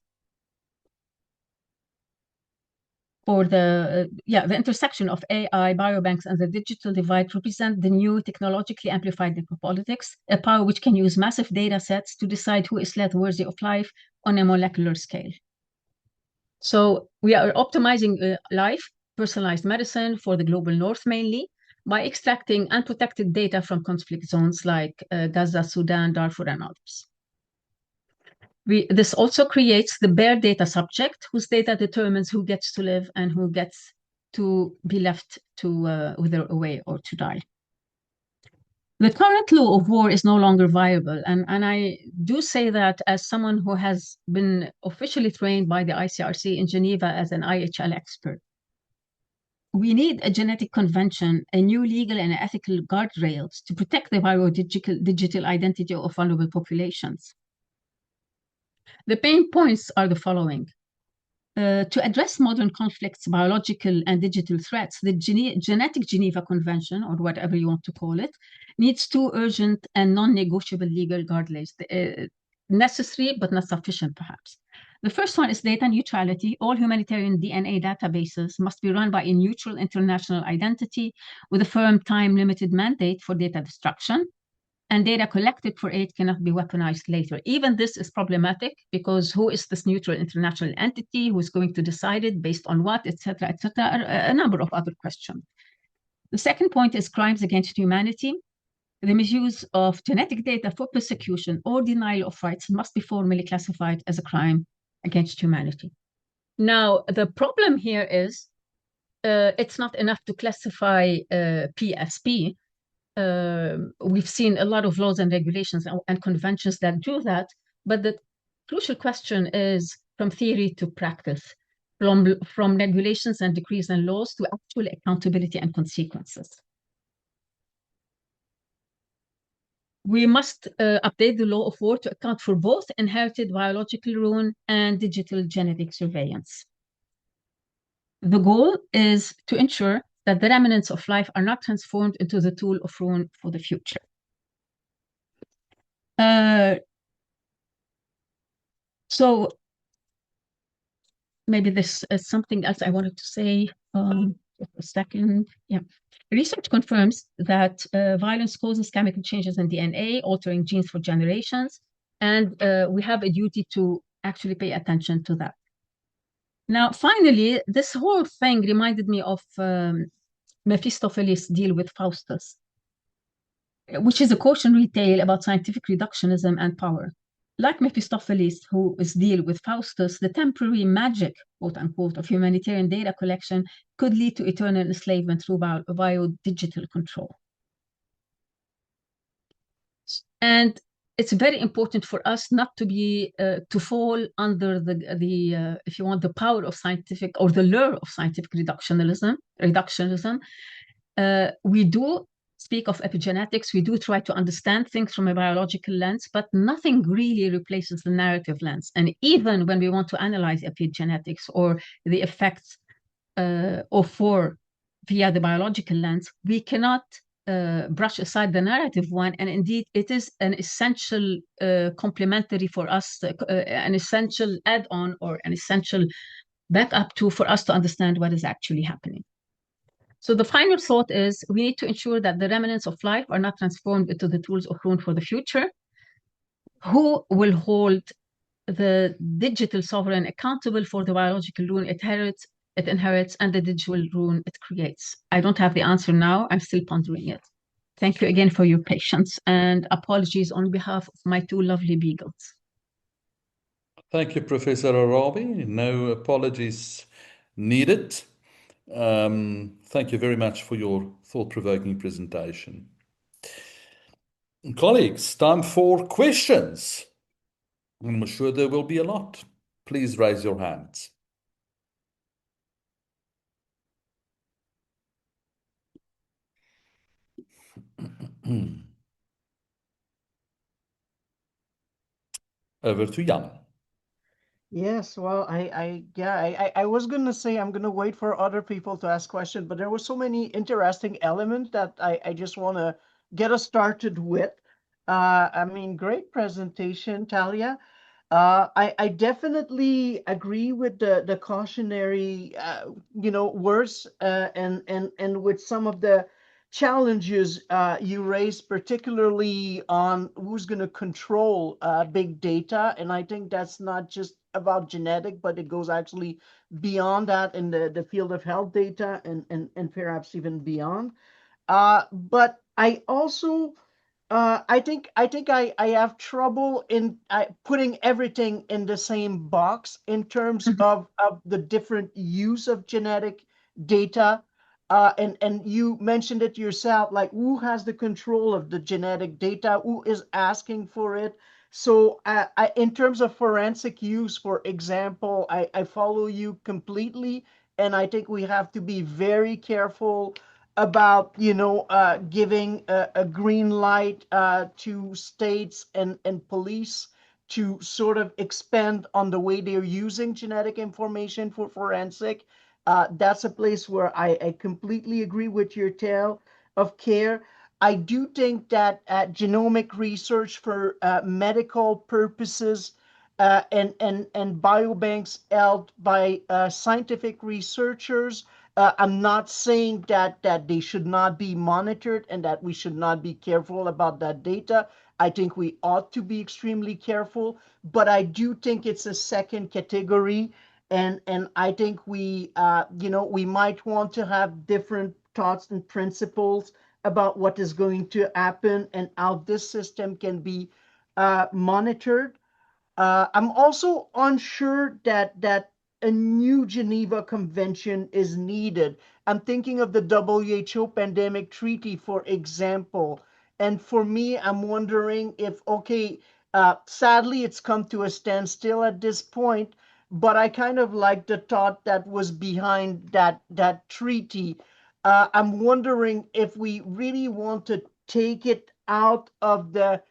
or the intersection of AI, biobanks, and the digital divide represent the new technologically amplified necropolitics, a power which can use massive data sets to decide who is less worthy of life on a molecular scale. So we are optimizing life, personalized medicine for the global north mainly, by extracting unprotected data from conflict zones like Gaza, Sudan, Darfur, and others. This also creates the bare data subject, whose data determines who gets to live and who gets to be left to wither away or to die. The current law of war is no longer viable. And I do say that as someone who has been officially trained by the ICRC in Geneva as an IHL expert. We need a genetic convention, a new legal and ethical guardrails to protect the biological identity of vulnerable populations. The main points are the following. To address modern conflicts, biological and digital threats, the Genetic Geneva Convention, or whatever you want to call it, needs two urgent and non-negotiable legal guardrails, necessary but not sufficient, perhaps. The first one is data neutrality. All humanitarian DNA databases must be run by a neutral international identity with a firm time-limited mandate for data destruction. And data collected for aid cannot be weaponized later. Even this is problematic because who is this neutral international entity? Who is going to decide it based on what, et cetera, a number of other questions. The second point is crimes against humanity. The misuse of genetic data for persecution or denial of rights must be formally classified as a crime against humanity. Now, the problem here is it's not enough to classify PSP. We've seen a lot of laws and regulations and conventions that do that, but the crucial question is from theory to practice, from regulations and decrees and laws to actual accountability and consequences. We must update the law of war to account for both inherited biological ruin and digital genetic surveillance. The goal is to ensure that the remnants of life are not transformed into the tool of ruin for the future. So maybe this is something else I wanted to say. Just a second. Yeah. Research confirms that violence causes chemical changes in DNA, altering genes for generations, and we have a duty to actually pay attention to that. Now, finally, this whole thing reminded me of Mephistopheles' deal with Faustus, which is a cautionary tale about scientific reductionism and power. Like Mephistopheles, who is deal with Faustus, the temporary magic, quote unquote, of humanitarian data collection could lead to eternal enslavement through biodigital control. And it's very important for us not to be to fall under the if you want, the power of scientific or the lure of scientific reductionism. We do speak of epigenetics. We do try to understand things from a biological lens, but nothing really replaces the narrative lens. And even when we want to analyze epigenetics or the effects of war via the biological lens, we cannot brush aside the narrative one. And indeed, it is an essential complementary for us, an essential add-on or an essential backup to for us to understand what is actually happening. So the final thought is we need to ensure that the remnants of life are not transformed into the tools of ruin for the future. Who will hold the digital sovereign accountable for the biological ruin it inherits and the digital ruin it creates? I don't have the answer now. I'm still pondering it. Thank you again for your patience, and apologies on behalf of my two lovely beagles. Thank you, Professor Arabi. No apologies needed. Thank you very much for your thought-provoking presentation. Colleagues, time for questions. I'm sure there will be a lot. Please raise your hands. Over to Jan. Yes, well, I was gonna say I'm gonna wait for other people to ask questions, but there were so many interesting elements that I just want to get us started with. I mean, great presentation, Talia. I definitely agree with the cautionary, words, and with some of the challenges you raised, particularly on who's going to control big data. And I think that's not just about genetic, but it goes actually beyond that in the field of health data and perhaps even beyond. But I also I have trouble in putting everything in the same box in terms of the different use of genetic data. And you mentioned it yourself, like who has the control of the genetic data, who is asking for it. So in terms of forensic use, for example, I follow you completely, and I think we have to be very careful about giving a green light to states and police to sort of expand on the way they're using genetic information for forensic. That's a place where I completely agree with your tale of care. I do think that genomic research for medical purposes and biobanks held by scientific researchers. I'm not saying that they should not be monitored and that we should not be careful about that data. I think we ought to be extremely careful, but I do think it's a second category, and I think we might want to have different thoughts and principles about what is going to happen and how this system can be monitored. I'm also unsure that a new Geneva Convention is needed. I'm thinking of the WHO Pandemic Treaty, for example. And for me, I'm wondering if, okay, sadly, it's come to a standstill at this point, but I kind of like the thought that was behind that treaty. I'm wondering if we really want to take it out of the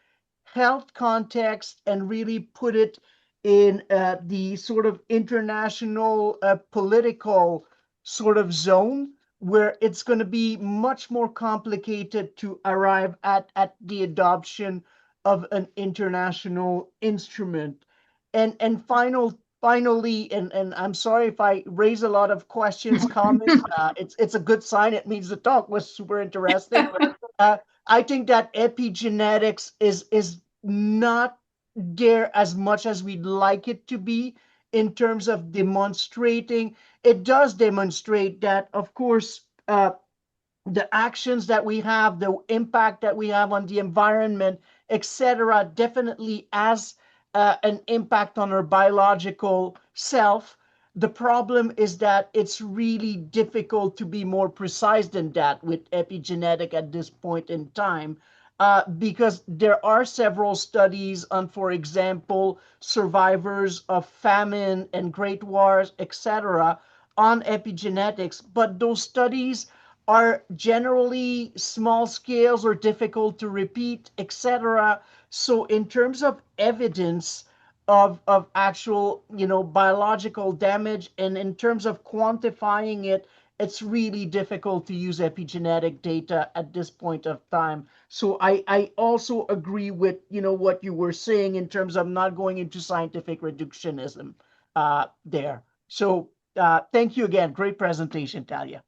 health context and really put it in the sort of international political sort of zone where it's going to be much more complicated to arrive at the adoption of an international instrument. And finally, and I'm sorry if I raise a lot of questions, comments. It's a good sign. It means the talk was super interesting. uh, I think that epigenetics is not there as much as we'd like it to be in terms of demonstrating. It does demonstrate that, of course, the actions that we have, the impact that we have on the environment, etc., definitely has an impact on our biological self. The problem is that it's really difficult to be more precise than that with epigenetic at this point in time. Because there are several studies on, for example, survivors of famine and great wars, etc., on epigenetics, but those studies are generally small scales or difficult to repeat, etc. So in terms of evidence of actual, biological damage, and in terms of quantifying it, it's really difficult to use epigenetic data at this point of time. So I also agree with, what you were saying in terms of not going into scientific reductionism there. So thank you again. Great presentation, Talia.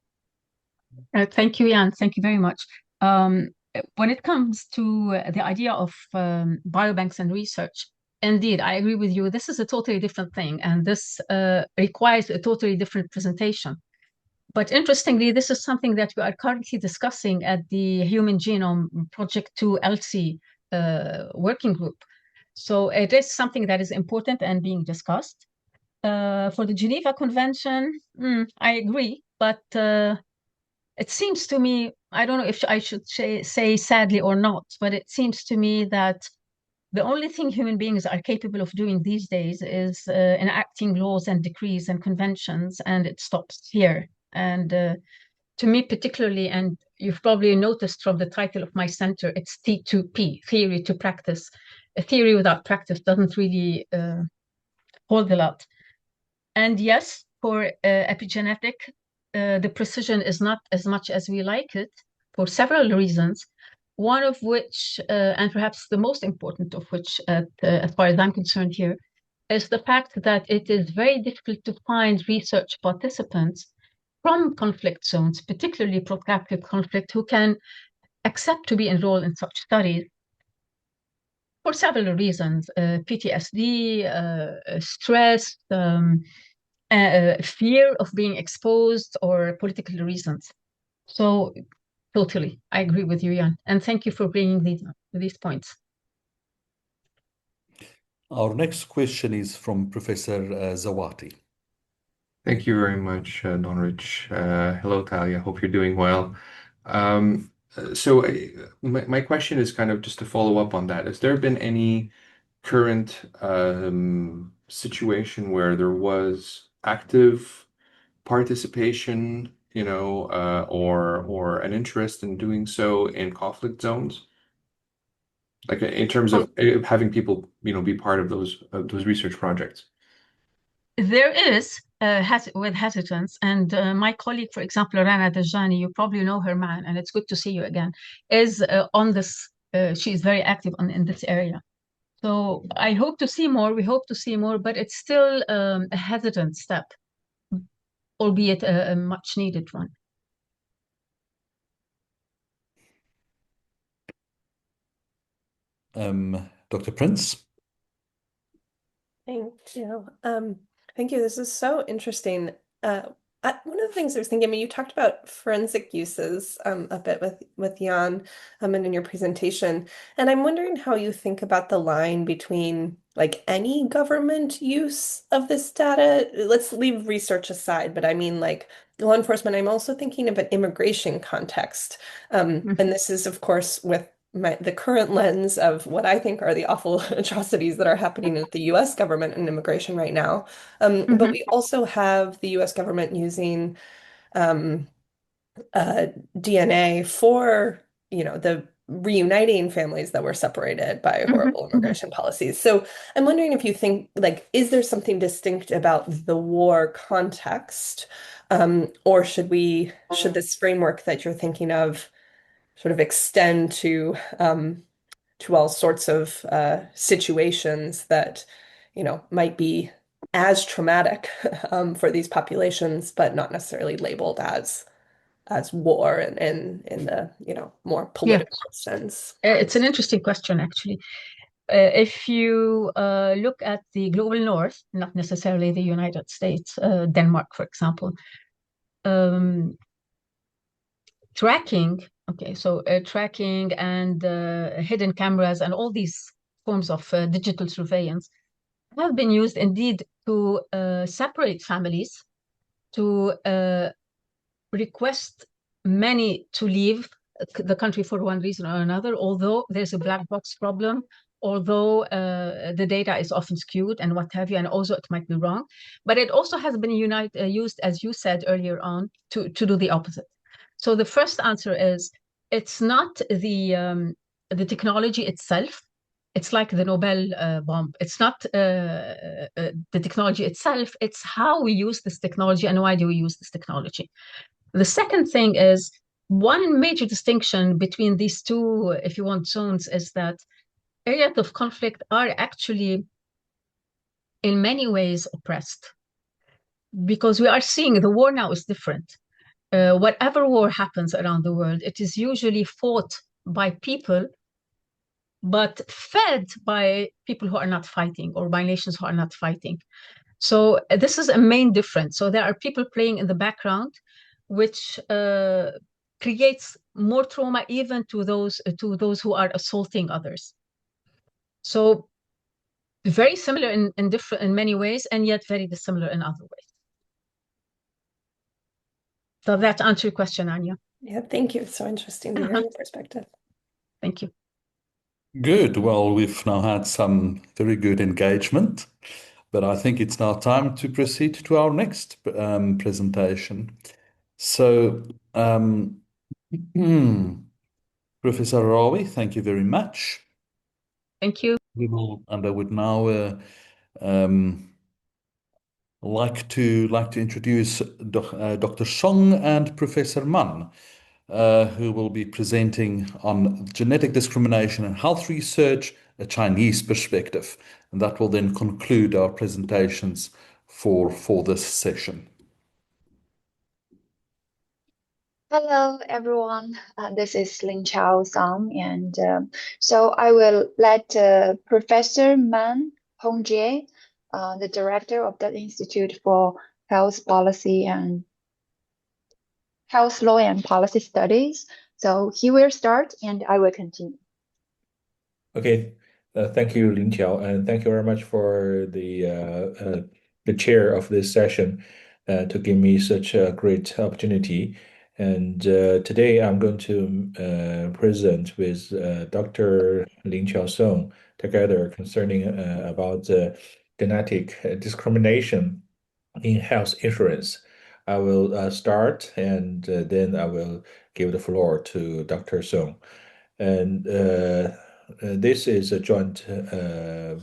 Thank you, Jan. Thank you very much. When it comes to the idea of biobanks and research, indeed, I agree with you. This is a totally different thing, and this requires a totally different presentation. But interestingly, this is something that we are currently discussing at the Human Genome Project 2 ELSI working group. So it is something that is important and being discussed. For the Geneva Convention, I agree, but it seems to me, I don't know if I should say sadly or not, but it seems to me that the only thing human beings are capable of doing these days is enacting laws and decrees and conventions, and it stops here. And to me particularly, and you've probably noticed from the title of my center, it's T2P, theory to practice. A theory without practice doesn't really hold a lot. And yes, for epigenetic, the precision is not as much as we like it for several reasons. One of which, and perhaps the most important of which, as far as I'm concerned here, is the fact that it is very difficult to find research participants from conflict zones, particularly protracted conflict, who can accept to be enrolled in such studies. for several reasons, PTSD, stress, fear of being exposed, or political reasons. So totally, I agree with you, Jan. And thank you for bringing these points. Our next question is from Professor Zawati. Thank you very much, Don Rich. Hello, Talia. Hope you're doing well. So my question is kind of just to follow up on that. Has there been any current situation where there was active participation, or an interest in doing so in conflict zones? Like in terms of having people, be part of those research projects. There is with hesitance, and my colleague, for example, Rana Dajani, you probably know her, man, and it's good to see you again, is on this. She is very active in this area. So I hope to see more. We hope to see more, but it's still a hesitant step, albeit a much needed one. Dr. Prince? Thank you. Thank you. This is so interesting. One of the things I was thinking, I mean, you talked about forensic uses a bit with Jan and in your presentation, and I'm wondering how you think about the line between like any government use of this data. Let's leave research aside, but I mean like law enforcement. I'm also thinking of an immigration context, and this is of course with the current lens of what I think are the awful atrocities that are happening at the US government and immigration right now. But we also have the US government using DNA for, the reuniting families that were separated by horrible immigration policies. So I'm wondering if you think, like, is there something distinct about the war context? Or should this framework that you're thinking of sort of extend to all sorts of situations that, might be as traumatic for these populations, but not necessarily labeled as war in the, more political sense. It's an interesting question, actually. If you look at the global north, not necessarily the United States, Denmark, for example, tracking, tracking and hidden cameras and all these forms of digital surveillance have been used indeed to separate families, to request many to leave the country for one reason or another, although there's a black box problem, although the data is often skewed and what have you, and also it might be wrong. But it also has been used, as you said earlier on, to do the opposite. So the first answer is it's not the technology itself. It's like the Nobel bomb. It's not the technology itself. It's how we use this technology and why do we use this technology. The second thing is one major distinction between these two, if you want, zones is that areas of conflict are actually in many ways oppressed because we are seeing the war now is different. Whatever war happens around the world, it is usually fought by people, but fed by people who are not fighting or by nations who are not fighting. So this is a main difference. So there are people playing in the background, which creates more trauma even to those who are assaulting others. So very similar in many ways, and yet very dissimilar in other ways. Does that answer your question, Anya? Yeah, thank you. It's so interesting to hear your perspective. Thank you. Good. Well, we've now had some very good engagement, but I think it's now time to proceed to our next presentation. So, Professor Rawi, thank you very much. Thank you. I would now like to introduce Dr. Song and Professor Mann, who will be presenting on genetic discrimination and health research, a Chinese perspective. And that will then conclude our presentations for this session. Hello, everyone. This is Lin Chao Song, and so I will let Professor Man Hongjie, the director of the Institute for Health Policy and Health Law and Policy Studies. So he will start, and I will continue. Okay, thank you, Lin Qiao, and thank you very much for the chair of this session to give me such a great opportunity. And today I'm going to present with Dr. Lin Qiao Song together concerning about genetic discrimination in health insurance. I will start and then I will give the floor to Dr. Song. And this is a joint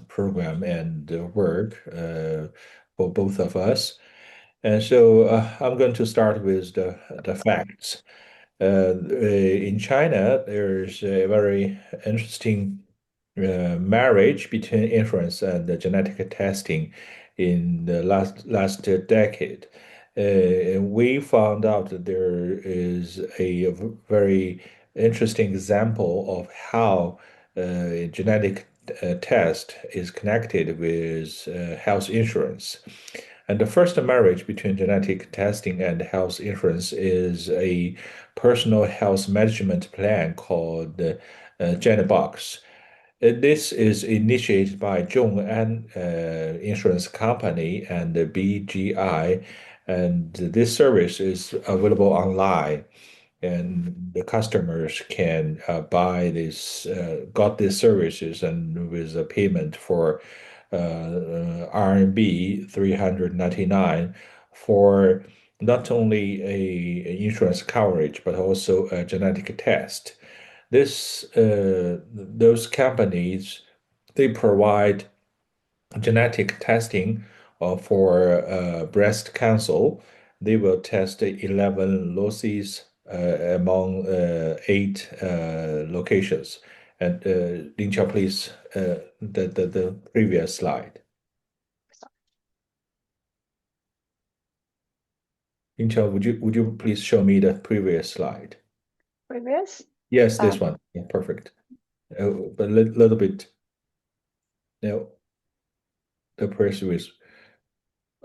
program and work for both of us. And so I'm going to start with the facts. In China, there's a very interesting marriage between inference and the genetic testing in the last decade. We found out that there is a very interesting example of how genetic test is connected with health insurance. And the first marriage between genetic testing and health insurance is a personal health management plan called GenBox. This is initiated by Zhong'an Insurance Company and the BGI, and this service is available online, and the customers can got these services and with a payment for RMB 399 for not only a insurance coverage but also a genetic test. Those companies, they provide genetic testing for breast cancer. They will test 11 losses among 8 locations. And Lin Chao, please, the previous slide. Lin Chao, would you please show me the previous slide? Previous? Yes, this one. Yeah, perfect. But a little bit. Now, the previous.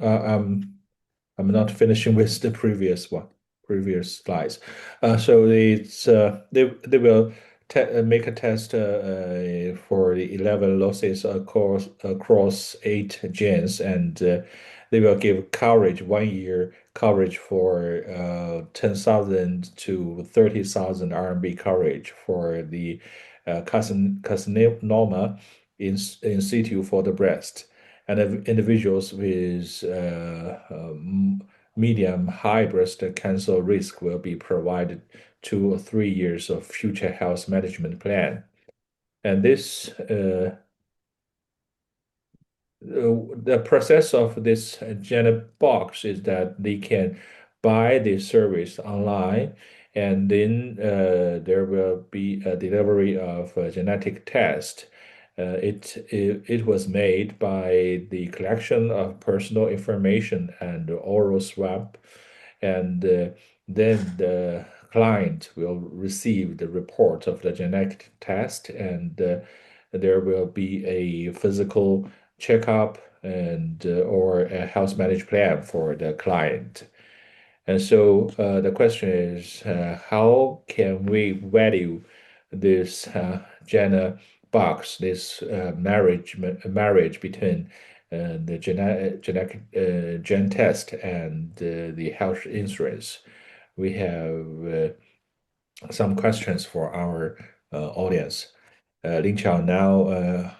I'm not finishing with the previous slides. So they will make a test for the 11 losses across 8 genes, and they will give coverage 1 year coverage for 10,000 to 30,000 RMB coverage for the carcinoma in situ for the breast, and individuals with medium high breast cancer risk will be provided 2 or 3 years of future health management plan. And this the process of this Genetic Box is that they can buy this service online, and then there will be a delivery of a genetic test. It was made by the collection of personal information and oral swab, and then the client will receive the report of the genetic test, and there will be a physical checkup and or a health management plan for the client. And so the question is, how can we value this Gena box, this marriage between the genetic gen test and the health insurance? We have some questions for our audience. Lin Chao, now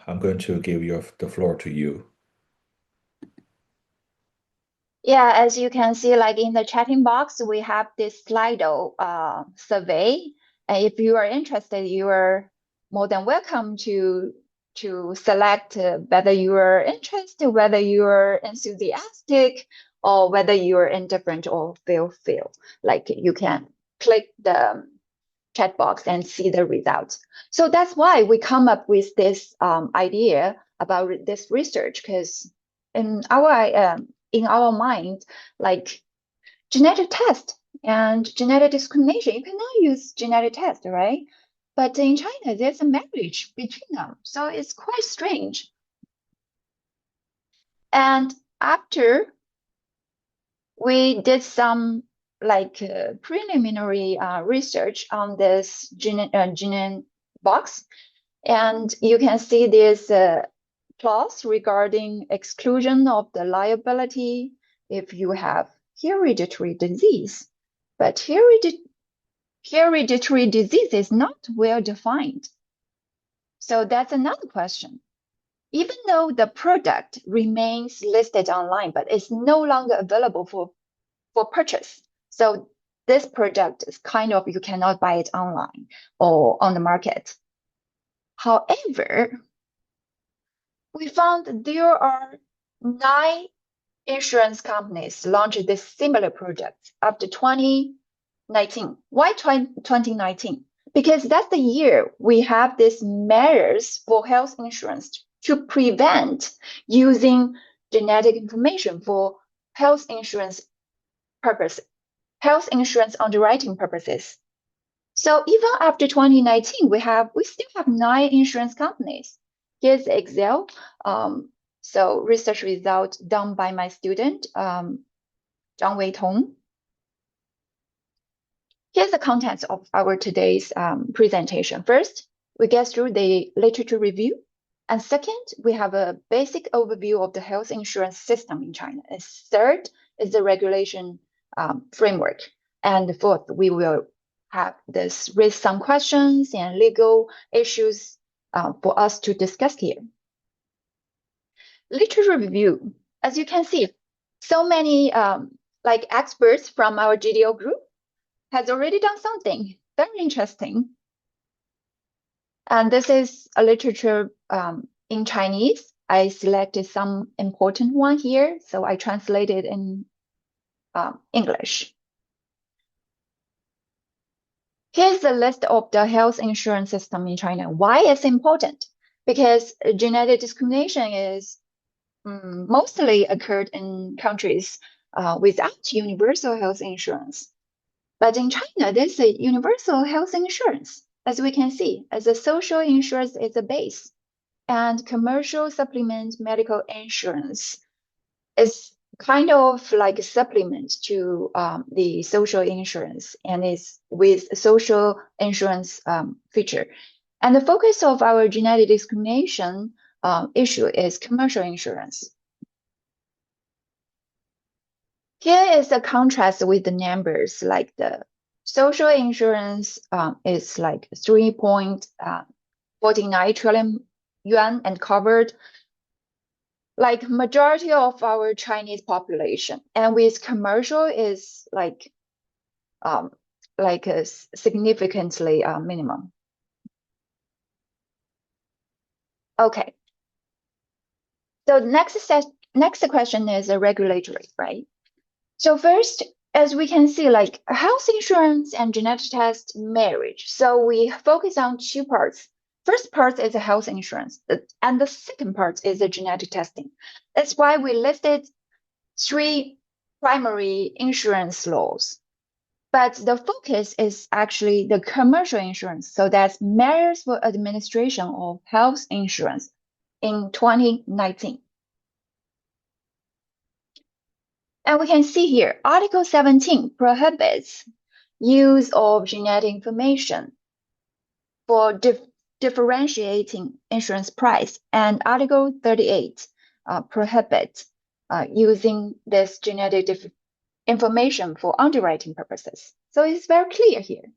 I'm going to give the floor to you. Yeah, as you can see, like in the chatting box, we have this Slido survey. And if you are interested, you are more than welcome to select whether you are interested, whether you are enthusiastic, or whether you are indifferent or feel. Like you can click the chat box and see the results. So that's why we come up with this idea about this research, because in our mind, like genetic test And genetic discrimination, you cannot use genetic test, right? But in China, there's a marriage between them. So it's quite strange. And after we did some preliminary research on this gene box, and you can see there's a clause regarding exclusion of the liability if you have hereditary disease. But hereditary disease is not well defined. So that's another question. Even though the product remains listed online, but it's no longer available for purchase. So this product is kind of, you cannot buy it online or on the market. However, we found there are 9 insurance companies launched this similar product after 2019. Why 2019? Because that's the year we have these measures for health insurance to prevent using genetic information for health insurance purposes, health insurance underwriting purposes. So even after 2019, we still have 9 insurance companies. Here's Excel. So research result done by my student, Zhang Wei Tong. Here's the contents of our today's presentation. First, we get through the literature review. And second, we have a basic overview of the health insurance system in China. And third is the regulation framework. And fourth, we will raise some questions and legal issues for us to discuss here. Literature review. As you can see, so many experts from our GDO group has already done something very interesting. And this is a literature in Chinese. I selected some important one here, so I translated in English. Here's the list of the health insurance system in China. Why it's important? Because genetic discrimination is mostly occurred in countries without universal health insurance. But in China, there's a universal health insurance, as we can see, as a social insurance is a base, and commercial supplement medical insurance is kind of like a supplement to the social insurance, and is with social insurance feature. And the focus of our genetic discrimination issue is commercial insurance. Here is a contrast with the numbers, like the social insurance is like 3.49 trillion yuan and covered like majority of our Chinese population. And with commercial is like a significantly minimum. Okay. So next question is a regulatory, right? So first, as we can see, like health insurance and genetic test marriage. So we focus on 2 parts. First part is a health insurance, and the second part is the genetic testing. That's why we listed 3 primary insurance laws. But the focus is actually the commercial insurance. So that's measures for administration of health insurance in 2019. And we can see here, Article 17 prohibits use of genetic information for differentiating insurance price, and Article 38 prohibits using this genetic information for underwriting purposes. So it's very clear here.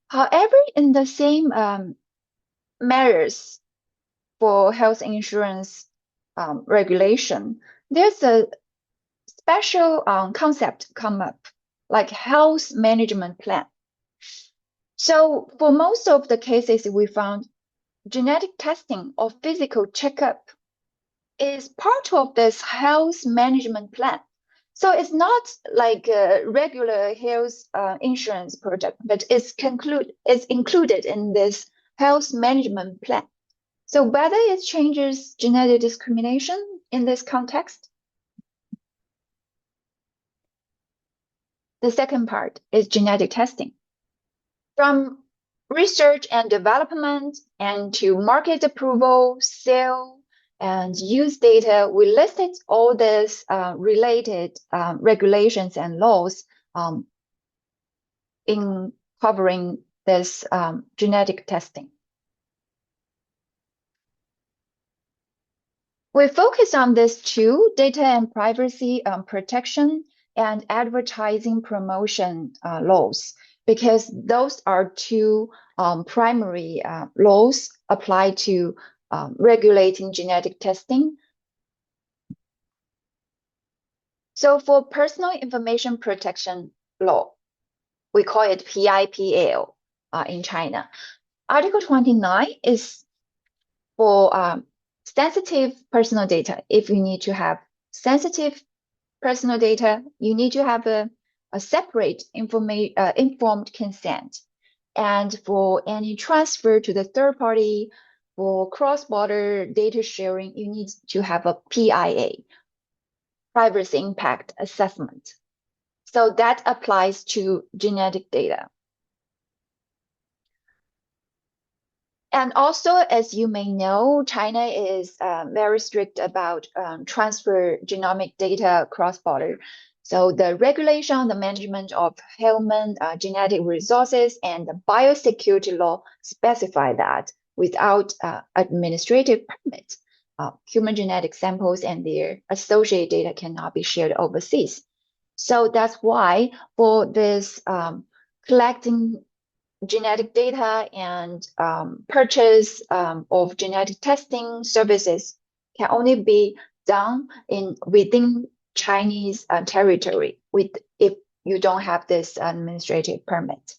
However, in the same measures for health insurance regulation, there's a special concept come up, like health management plan. So for most of the cases, we found genetic testing or physical checkup is part of this health management plan. So it's not like a regular health insurance product, but it's included in this health management plan. So whether it changes genetic discrimination, in this context? The second part is genetic testing. From research and development and to market approval, sale, and use data, we listed all these related regulations and laws in covering this genetic testing. We focus on these two, data and privacy protection and advertising promotion laws, because those are two primary laws applied to regulating genetic testing. So for personal information protection law, we call it PIPL in China. Article 29 is for sensitive personal data. If you need to have sensitive personal data, you need to have a separate informed consent. And for any transfer to the third party, for cross-border data sharing, you need to have a PIA, privacy impact assessment. So that applies to genetic data. And also, as you may know, China is very strict about transfer genomic data cross-border. So the regulation on the management of human genetic resources and the biosecurity law specify that without administrative permit, human genetic samples and their associated data cannot be shared overseas. So that's why for this collecting genetic data and purchase of genetic testing services can only be done within Chinese territory if you don't have this administrative permit.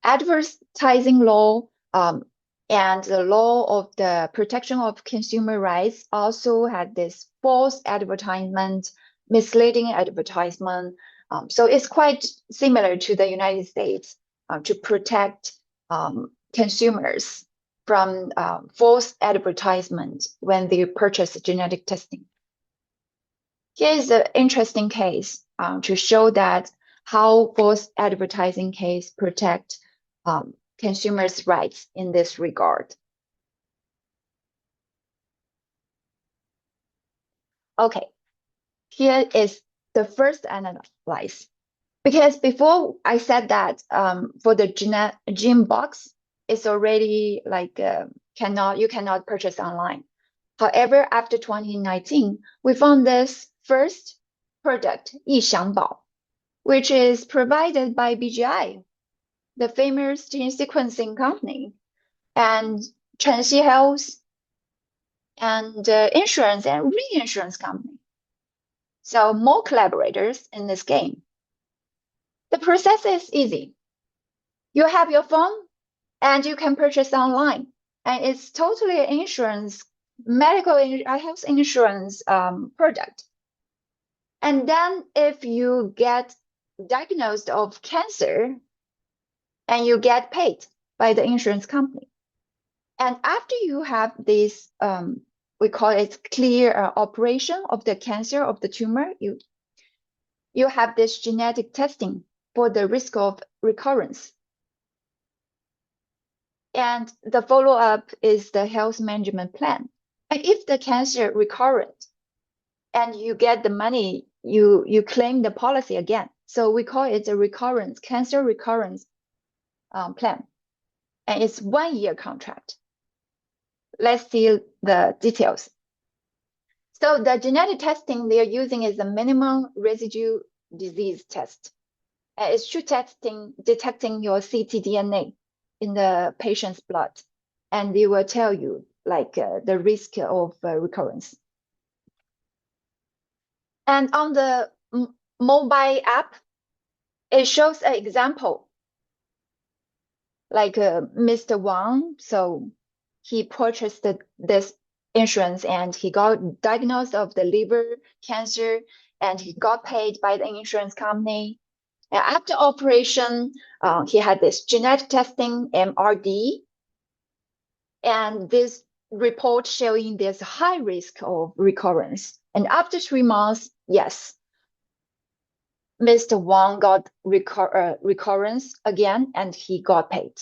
Advertising law and the law of the protection of consumer rights also had this false advertisement, misleading advertisement. So it's quite similar to the United States to protect consumers from false advertisement when they purchase genetic testing. Here's an interesting case to show that how false advertising case protect consumers' rights in this regard. Okay, here is the first analysis. Because before I said that for the gene box, it's already like you cannot purchase online. However, after 2019, we found this first product, 益祥宝, which is provided by BGI, the famous gene sequencing company, and Chenxi Health, and insurance and reinsurance company. So more collaborators in this game. The process is easy. You have your phone and you can purchase online. And it's totally insurance, health insurance product. And then if you get diagnosed of cancer, and you get paid by the insurance company. And after you have this, we call it clear operation of the cancer of the tumor, you have this genetic testing for the risk of recurrence. And the follow-up is the health management plan. And if the cancer recurrent and you get the money, you claim the policy again. So we call it a cancer recurrence plan. And it's 1 year contract. Let's see the details. So the genetic testing they're using is a minimum residue disease test. It's detecting your ctDNA in the patient's blood, and they will tell you like the risk of recurrence. And on the mobile app, it shows an example, like Mr. Wang. So he purchased this insurance and he got diagnosed of the liver cancer and he got paid by the insurance company. And after operation, he had this genetic testing, MRD, and this report showing there's a high risk of recurrence. And after 3 months, yes, Mr. Wang got recurrence again, and he got paid.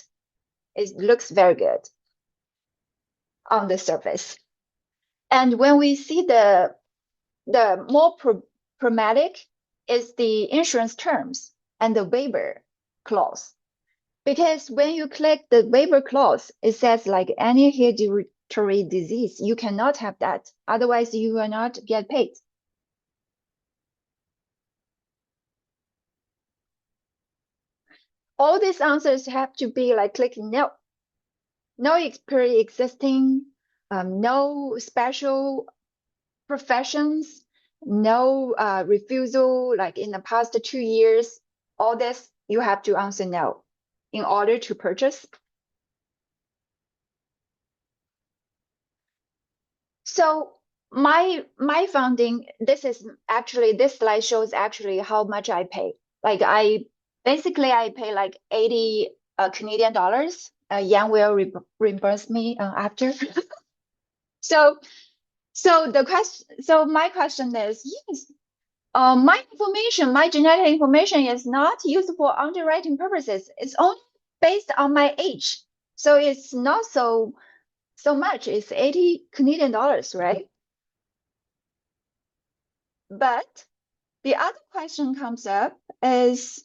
It looks very good on the surface. And when we see the more problematic is the insurance terms and the waiver clause. Because when you click the waiver clause, it says like any hereditary disease, you cannot have that. Otherwise, you will not get paid. All these answers have to be like clicking no. No pre-existing, no special professions, no refusal like in the past 2 years. All this, you have to answer no in order to purchase. So my finding, this slide shows actually how much I pay. Like I pay like 80 Canadian dollars. Yan will reimburse me after. So my question is, yes, my genetic information is not used for underwriting purposes. It's only based on my age. So it's not so much. It's 80 Canadian dollars, right? But the other question comes up is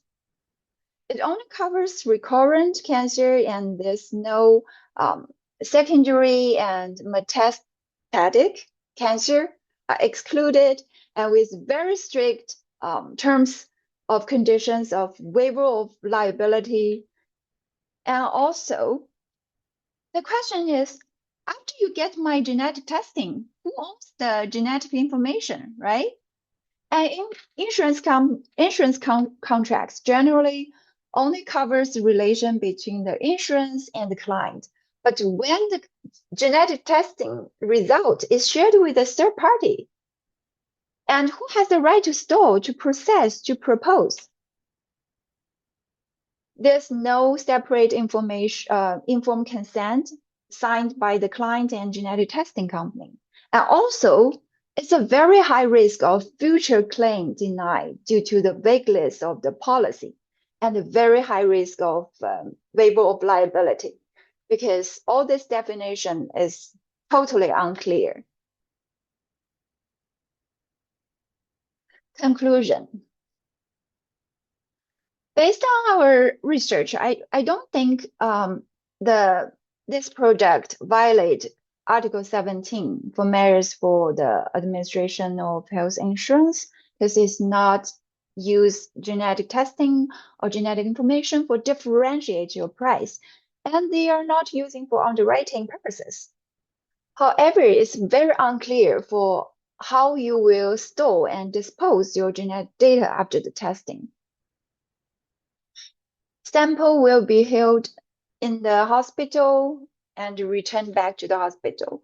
it only covers recurrent cancer and there's no secondary and metastatic cancer excluded, and with very strict terms of conditions of waiver of liability. And also, the question is, after you get my genetic testing, who owns the genetic information, right? And insurance contracts generally only covers the relation between the insurance and the client. But when the genetic testing result is shared with a third party, and who has the right to store, to process, to propose? There's no separate informed consent signed by the client and genetic testing company. And also, it's a very high risk of future claim denied due to the vagueness of the policy and a very high risk of waiver of liability, because all this definition is totally unclear. Conclusion. Based on our research, I don't think this project violates Article 17 for measures for the administration of health insurance, because it's not use genetic testing or genetic information for differentiate your price, and they are not using for underwriting purposes. However, it's very unclear for how you will store and dispose your genetic data after the testing. Sample will be held in the hospital and returned back to the hospital.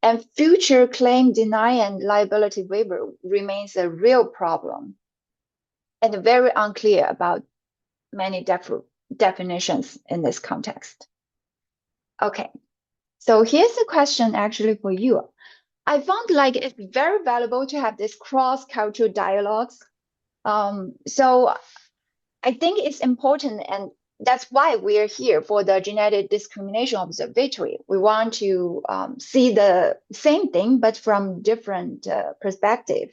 And future claim deny and liability waiver remains a real problem and very unclear about many definitions in this context. Okay, so here's a question actually for you. I found like it's very valuable to have this cross-cultural dialogues. So I think it's important, and that's why we're here for the Genetic Discrimination Observatory. We want to see the same thing, but from different perspective.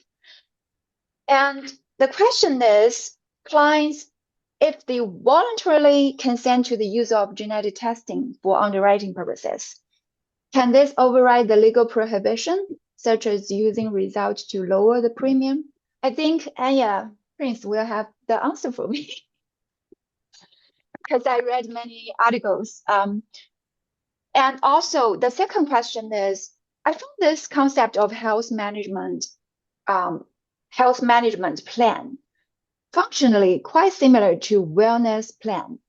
And the question is, clients, if they voluntarily consent to the use of genetic testing for underwriting purposes, can this override the legal prohibition, such as using results to lower the premium? I think Anya Prince will have the answer for me. Because I read many articles. And also the second question is, I found this concept of health management plan functionally quite similar to wellness plan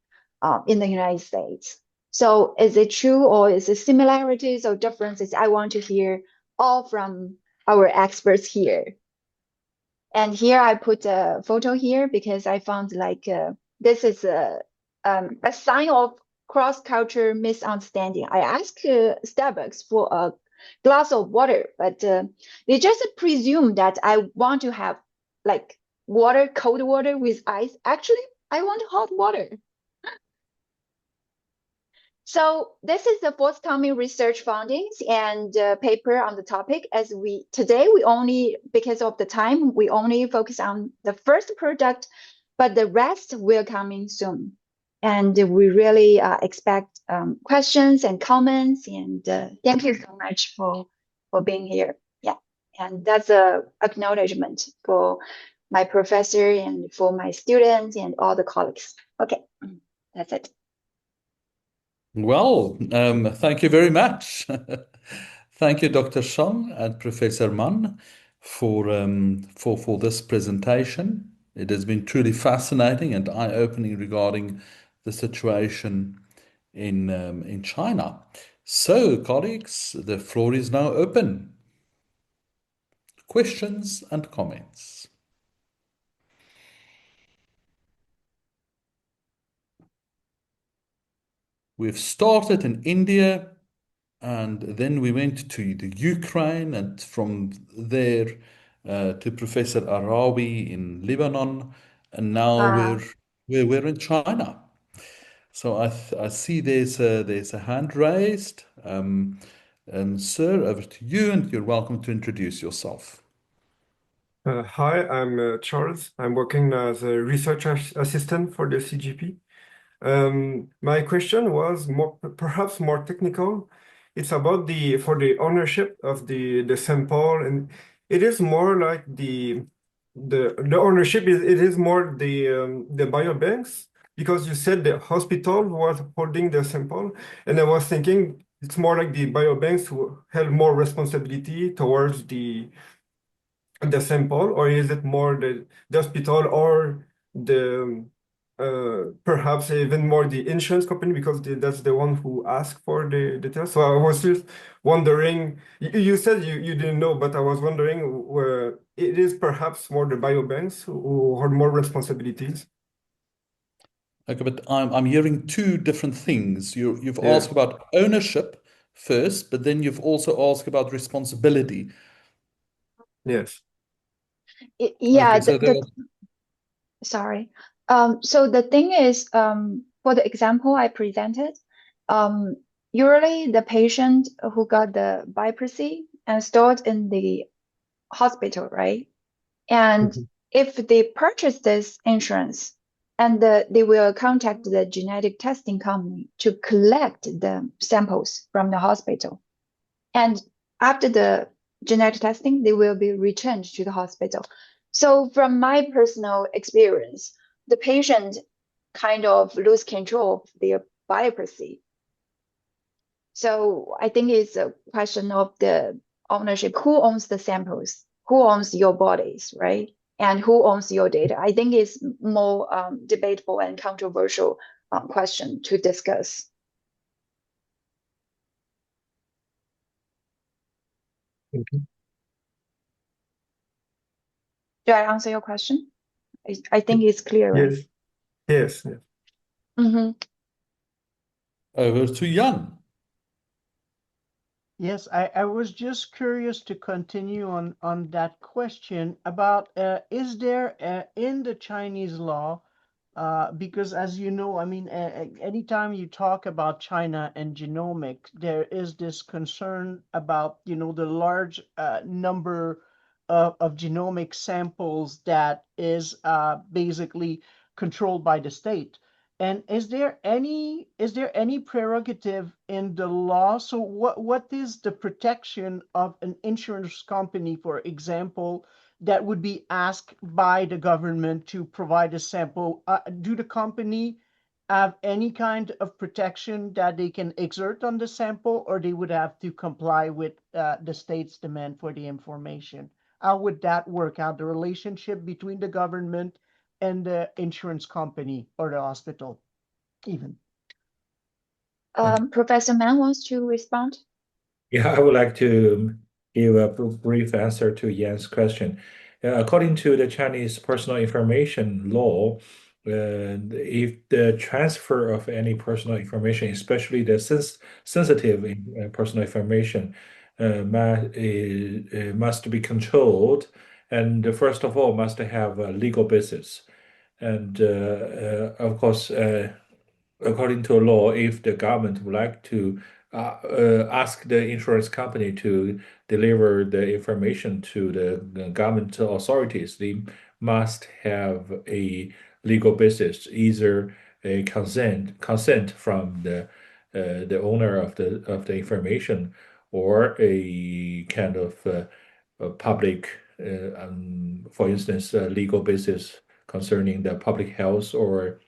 in the United States. So is it true, or is it similarities or differences? I want to hear all from our experts here. And here I put a photo here because I found like this is a sign of cross-culture misunderstanding. I asked Starbucks for a glass of water, but they just presume that I want to have like water, cold water with ice. Actually, I want hot water. So this is the forthcoming research findings and paper on the topic. As today we only, because of the time, we only focus on the first product, but the rest will come in soon. And we really expect questions and comments. And thank you so much for being here. Yeah, and that's a acknowledgement for my professor and for my students and all the colleagues. Okay, that's it. Well, thank you very much. Thank you, Dr. Song and Professor Mann, for this presentation. It has been truly fascinating and eye-opening regarding the situation in China. So, colleagues, the floor is now open. Questions and comments. We've started in India, and then we went to the Ukraine, and from there to Professor Arawi in Lebanon, and now we're in China. So I see there's a hand raised. Sir, over to you, and you're welcome to introduce yourself. Hi, I'm Charles. I'm working as a research assistant for the CGP. My question was perhaps more technical. It's about for the ownership of the sample, and it is more like the ownership is more the biobanks, because you said the hospital was holding the sample, and I was thinking it's more like the biobanks who have more responsibility towards the sample, or is it more the hospital or the perhaps even more the insurance company, because that's the one who asked for the test? So I was just wondering, you said you didn't know, but I was wondering where it is perhaps more the biobanks who hold more responsibilities. Okay, but I'm hearing two different things. You've Yeah. asked about ownership first, but then you've also asked about responsibility. Yes. Yeah, Okay, so sorry. So the thing is, for the example I presented, usually the patient who got the biopsy and stored in the hospital, right? And Mhm. if they purchase this insurance, and they will contact the genetic testing company to collect the samples from the hospital. And after the genetic testing, they will be returned to the hospital. So from my personal experience, the patient kind of lose control of their biopsy. So I think it's a question of the ownership. Who owns the samples? Who owns your bodies, right? And who owns your data? I think it's more debatable and controversial question to discuss. Okay. Did I answer your question? I think it's clear, right? Yes. Yes. Mm-hmm. over to Jan. Yes, I was just curious to continue on that question about is there in the Chinese law, because as you know, I mean, anytime you talk about China and genomic, there is this concern about, you know, the large number of genomic samples that is basically controlled by the state. And is there any prerogative in the law? So what is the protection of an insurance company, for example, that would be asked by the government to provide a sample? Do the company have any kind of protection that they can exert on the sample, or they would have to comply with the state's demand for the information? How would that work out, the relationship between the government and the insurance company or the hospital even? Professor Mann wants to respond. Yeah, I would like to give a brief answer to Yan's question. According to the Chinese personal information law, if the transfer of any personal information, especially the sensitive personal information, must be controlled, and first of all, must have a legal basis. And of course, according to law, if the government would like to ask the insurance company to deliver the information to the government authorities, they must have a legal basis, either a consent from the owner of the information, or a kind of a public, for instance, a legal basis concerning the public health, or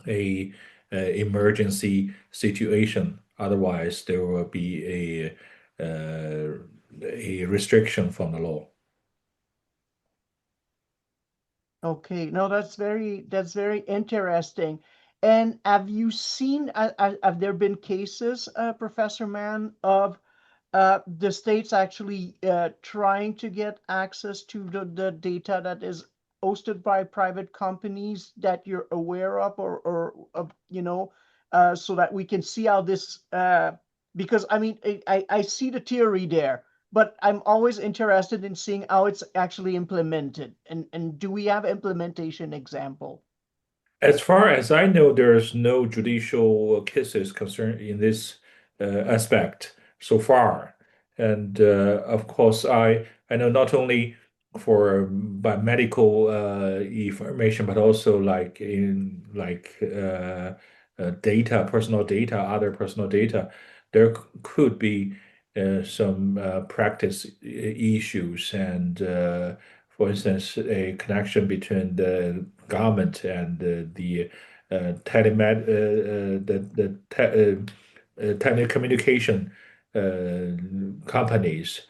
a emergency situation. Otherwise, there will be a restriction from the law. Okay, no, that's very interesting. And have you seen, have there been cases, Professor Mann, of the states actually trying to get access to the data that is hosted by private companies that you're aware of, or so that we can see how this, because I mean, I see the theory there, but I'm always interested in seeing how it's actually implemented. And do we have implementation example? As far as I know, there's no judicial cases concerned in this aspect so far. And of course, I know not only for by medical information, but also like in data, personal data, other personal data, there could be some practice issues, and for instance, a connection between the government and the telemed the telecommunication companies.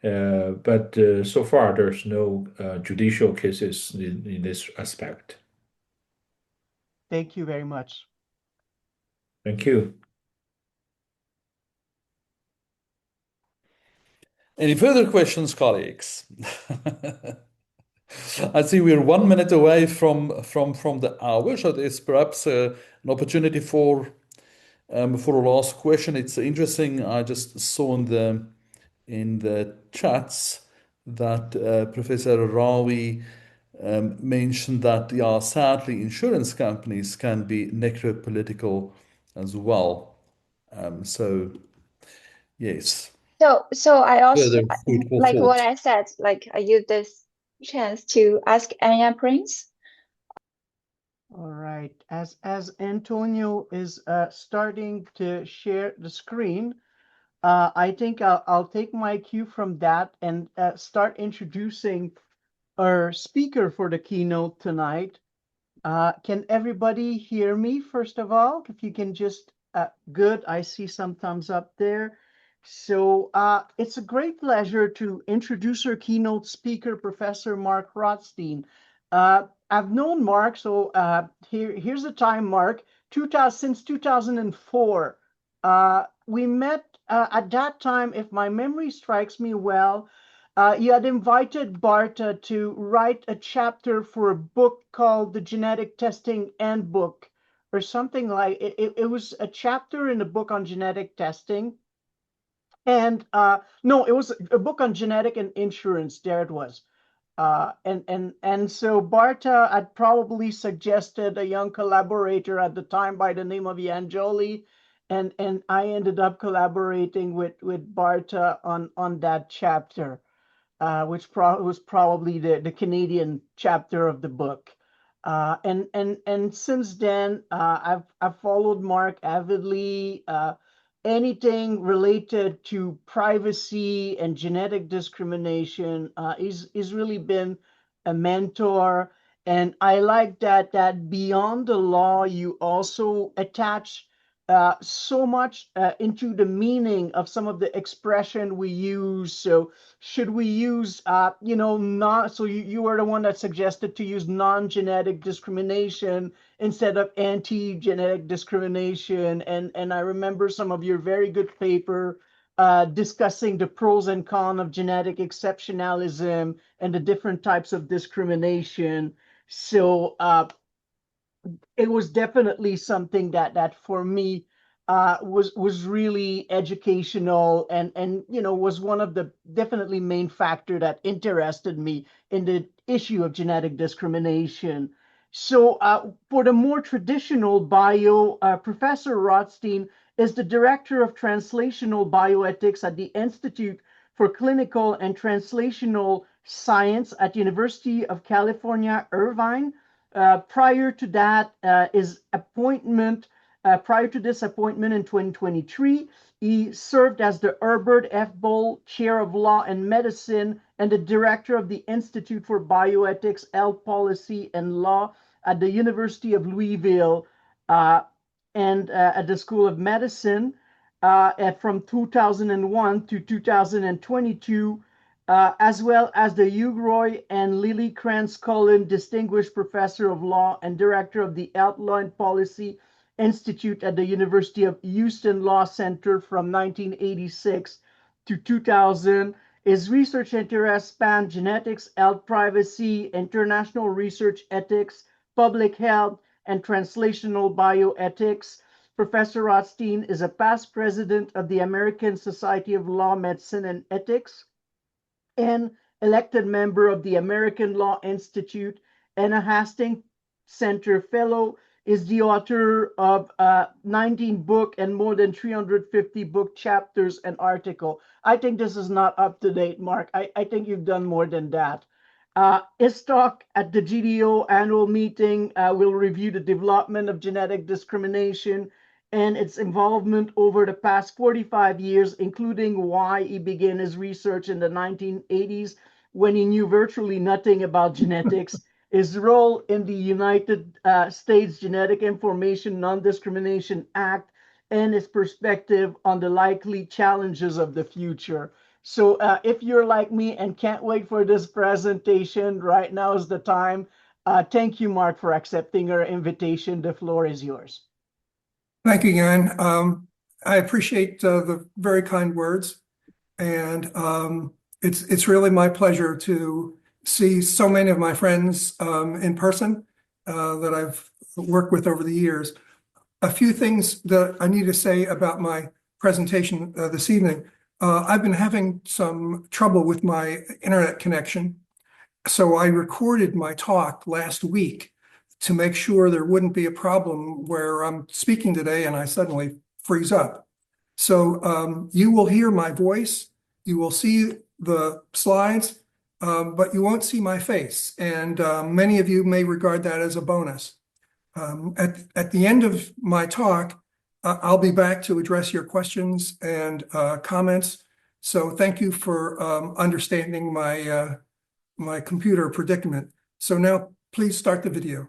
But so far, there's no judicial cases in this aspect. Thank you very much. Thank you. Any further questions, colleagues? I see we're 1 minute away from the hour, so there's perhaps an opportunity for a last question. It's interesting. I just saw in the chats that Professor Rawi mentioned that, yeah, sadly, insurance companies can be necropolitical as well. So yes, So I also, further food for like what thought. I said, like I use this chance to ask Anya Prince. All right. As Antonio is starting to share the screen, I think I'll take my cue from that and start introducing our speaker for the keynote tonight. Can everybody hear me, first of all? If you can just, good, I see some thumbs up there. So it's a great pleasure to introduce our keynote speaker, Professor Mark Rothstein. I've known Mark, so here's the time, Mark, since 2004. We met at that time, if my memory strikes me well, you had invited Barta to write a chapter for a book called The Genetic Testing Handbook, or something like it. It was a chapter in a book on genetic testing. And no, it was a book on genetic and insurance. There it was. And so Barta had probably suggested a young collaborator at the time by the name of Yanjoli, and I ended up collaborating with Barta on that chapter, which was probably the Canadian chapter of the book. And since then, I've followed Mark avidly. Anything related to privacy and genetic discrimination, he's really been a mentor. And I like that beyond the law, you also attach so much into the meaning of some of the expression we use. So should we use, not, so you were the one that suggested to use non-genetic discrimination instead of anti-genetic discrimination. And I remember some of your very good paper discussing the pros and cons of genetic exceptionalism and the different types of discrimination. So it was definitely something that for me was really educational, and was one of the definitely main factor that interested me in the issue of genetic discrimination. So for the more traditional bio, Professor Rothstein is the director of translational bioethics at the Institute for Clinical and Translational Science at University of California, Irvine. Prior to that, prior to this appointment in 2023, he served as the Herbert F. Boll Chair of Law and Medicine and the Director of the Institute for Bioethics, Health Policy, and Law at the University of Louisville and at the School of Medicine from 2001 to 2022. As well as the Hugh Roy and Lily Krantz Cullen Distinguished Professor of Law and Director of the Health Law and Policy Institute at the University of Houston Law Center from 1986 to 2000. His research interests span genetics, health privacy, international research ethics, public health, and translational bioethics. Professor Rothstein is a past president of the American Society of Law, Medicine, and Ethics, and elected member of the American Law Institute and a Hastings Center Fellow, is the author of 19 book and more than 350 book chapters and article. I think this is not up to date, Mark. I think you've done more than that. His talk at the GDO annual meeting will review the development of genetic discrimination and its involvement over the past 45 years, including why he began his research in the 1980s when he knew virtually nothing about genetics, his role in the United States Genetic Information Non-Discrimination Act, and his perspective on the likely challenges of the future. So if you're like me and can't wait for this presentation, right now is the time. Thank you, Mark, for accepting our invitation. The floor is yours. Thank you, Jan. I appreciate the very kind words, and it's really my pleasure to see so many of my friends in person that I've worked with over the years. A few things that I need to say about my presentation this evening. I've been having some trouble with my internet connection, so I recorded my talk last week to make sure there wouldn't be a problem where I'm speaking today and I suddenly freeze up. So you will hear my voice, you will see the slides, but you won't see my face. And many of you may regard that as a bonus. At the end of my talk, I'll be back to address your questions and comments. So thank you for understanding my computer predicament. So now please start the video.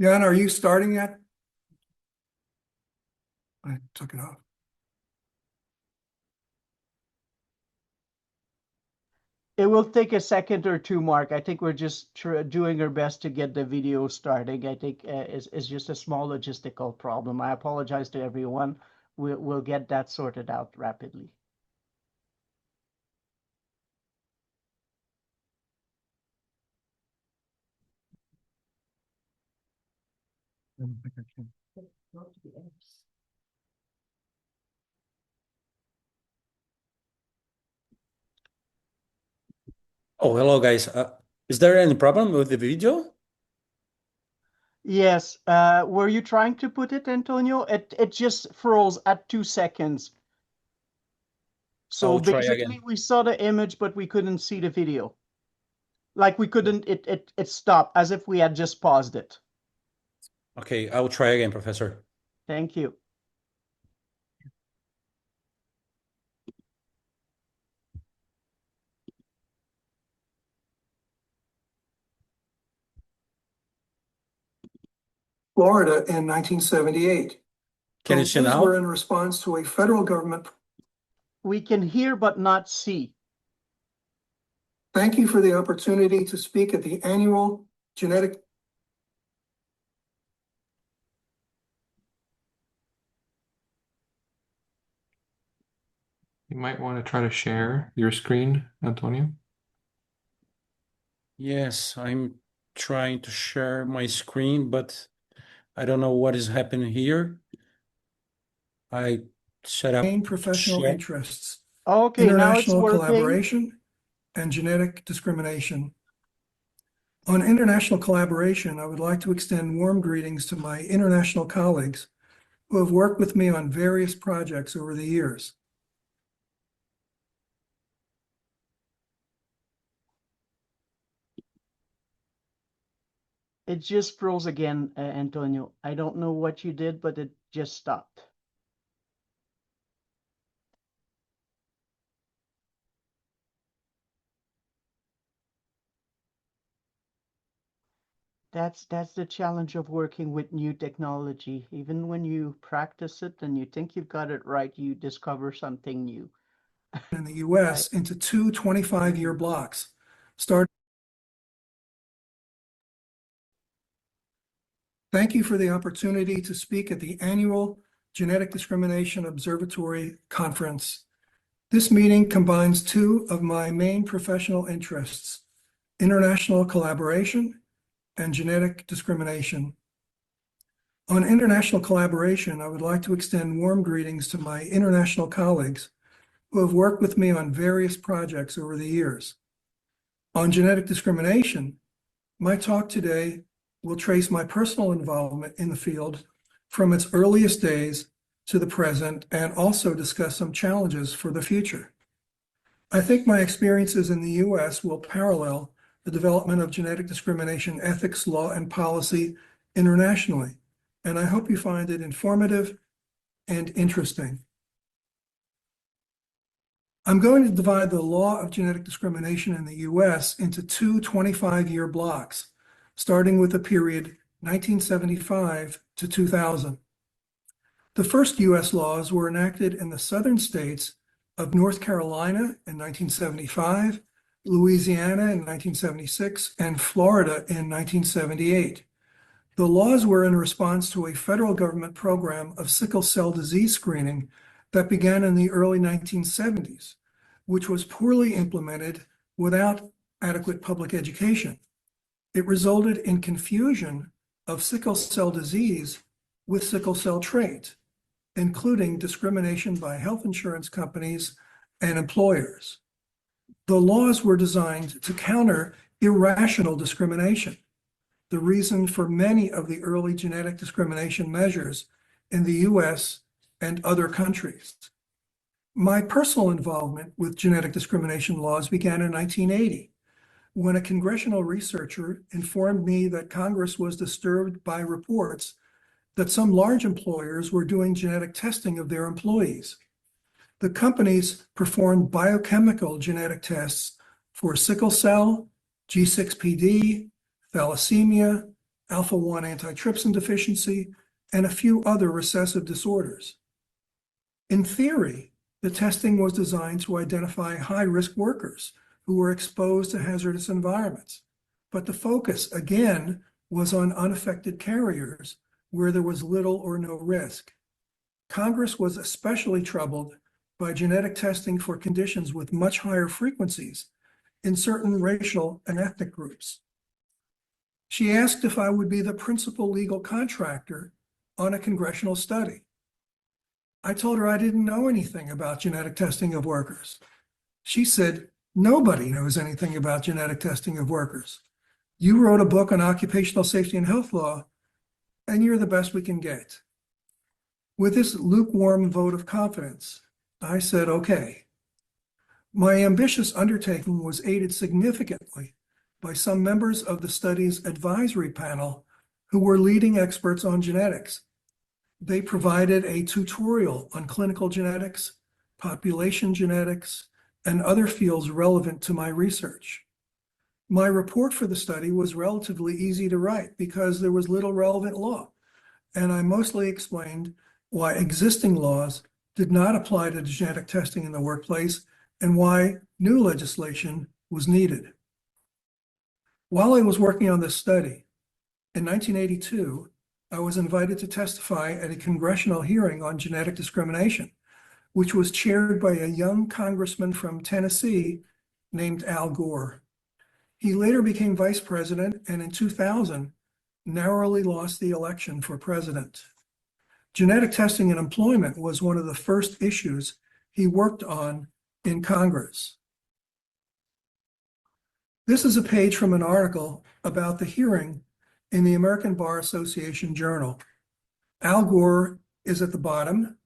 Jan, are you starting yet? I took it off. It will take a second or two, Mark. I think we're just doing our best to get the video starting. I think it's just a small logistical problem. I apologize to everyone. We'll get that sorted out rapidly. I don't think I can. Oh, hello, guys. Is there any problem with the video? Yes. Were you trying to put it, Antonio? It just froze at 2 seconds. So I'll try basically again. we saw the image, but we couldn't see the video. Like we couldn't, it stopped as if we had just paused it. Okay, I will try again, Professor. Thank you. Florida in 1978. Can you see Those were now? in response to a federal government. We can hear but not see. Thank you for the opportunity to speak at the annual Genetic. You might want to try to share your screen, Antonio. Yes, I'm trying to share my screen, but I don't know what is happening here. I set up Main professional share. interests, Okay, now it's international working. collaboration, and genetic discrimination. On international collaboration, I would like to extend warm greetings to my international colleagues who have worked with me on various projects over the years. It just froze again, Antonio. I don't know what you did, but it just stopped. That's the challenge of working with new technology. Even when you practice it and you think you've got it right, you discover something new. In the US into two 25-year blocks. Thank you for the opportunity to speak at the annual Genetic Discrimination Observatory conference. This meeting combines two of my main professional interests, international collaboration and genetic discrimination. On international collaboration, I would like to extend warm greetings to my international colleagues who have worked with me on various projects over the years. On genetic discrimination, my talk today will trace my personal involvement in the field from its earliest days to the present and also discuss some challenges for the future. I think my experiences in the US will parallel the development of genetic discrimination ethics, law, and policy internationally, and I hope you find it informative and interesting. I'm going to divide the law of genetic discrimination in the US into two 25-year blocks, starting with the period 1975 to 2000. The first US laws were enacted in the southern states of North Carolina in 1975, Louisiana in 1976, and Florida in 1978. The laws were in response to a federal government program of sickle cell disease screening that began in the early 1970s, which was poorly implemented without adequate public education. It resulted in confusion of sickle cell disease with sickle cell trait, including discrimination by health insurance companies and employers. The laws were designed to counter irrational discrimination, the reason for many of the early genetic discrimination measures in the US and other countries. My personal involvement with genetic discrimination laws began in 1980, when a congressional researcher informed me that Congress was disturbed by reports that some large employers were doing genetic testing of their employees. The companies performed biochemical genetic tests for sickle cell, G6PD, thalassemia, alpha-1 antitrypsin deficiency, and a few other recessive disorders. In theory, the testing was designed to identify high-risk workers who were exposed to hazardous environments, but the focus, again, was on unaffected carriers where there was little or no risk. Congress was especially troubled by genetic testing for conditions with much higher frequencies in certain racial and ethnic groups. She asked if I would be the principal legal contractor on a congressional study. I told her I didn't know anything about genetic testing of workers. She said, nobody knows anything about genetic testing of workers. You wrote a book on occupational safety and health law, and you're the best we can get. With this lukewarm vote of confidence, I said, okay, My ambitious undertaking was aided significantly by some members of the study's advisory panel who were leading experts on genetics. They provided a tutorial on clinical genetics, population genetics, and other fields relevant to my research. My report for the study was relatively easy to write because there was little relevant law, and I mostly explained why existing laws did not apply to genetic testing in the workplace and why new legislation was needed. While I was working on this study, in 1982, I was invited to testify at a congressional hearing on genetic discrimination, which was chaired by a young congressman from Tennessee named Al Gore. He later became vice president and in 2000 narrowly lost the election for president. Genetic testing in employment was one of the first issues he worked on in Congress. This is a page from an article about the hearing in the American Bar Association Journal. Al Gore is at the bottom.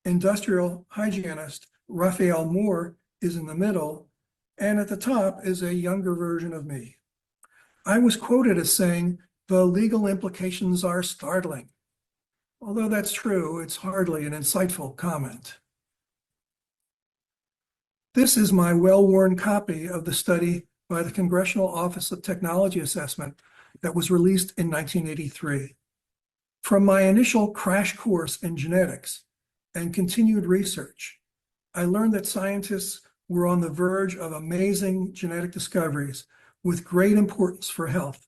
Industrial hygienist Raphael Moore is in the middle, and at the top is a younger version of me. I was quoted as saying, "The legal implications are startling." Although that's true, it's hardly an insightful comment. This is my well-worn copy of the study by the Congressional Office of Technology Assessment that was released in 1983. From my initial crash course in genetics and continued research, I learned that scientists were on the verge of amazing genetic discoveries with great importance for health,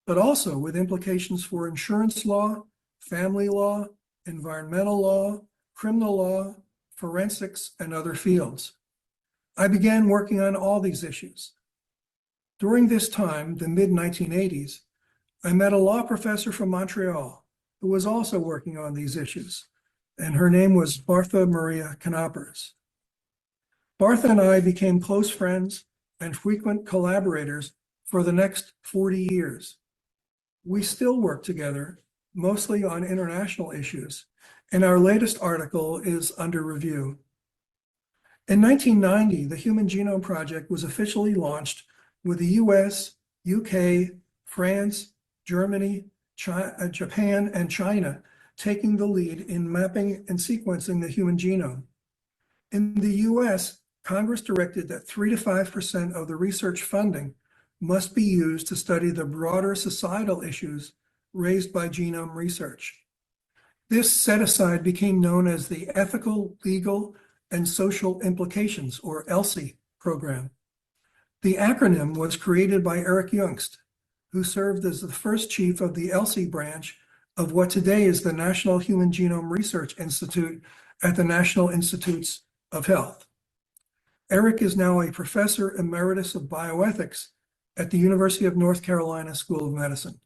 but also with implications for insurance law, family law, environmental law, criminal law, forensics, and other fields. I began working on all these issues. During this time, the mid-1980s, I met a law professor from Montreal who was also working on these issues, and her name was Bartha Maria Knoppers. Bartha and I became close friends and frequent collaborators for the next 40 years. We still work together, mostly on international issues, and our latest article is under review. In 1990, the Human Genome Project was officially launched with the US, UK, France, Germany, Japan, and China taking the lead in mapping and sequencing the human genome. In the US, Congress directed that 3 to 5% of the research funding must be used to study the broader societal issues raised by genome research. This set-aside became known as the Ethical, Legal, and Social Implications, or ELSI program. The acronym was created by Eric Jungst, who served as the first chief of the ELSI branch of what today is the National Human Genome Research Institute at the National Institutes of Health. Eric is now a professor emeritus of bioethics at the University of North Carolina School of Medicine.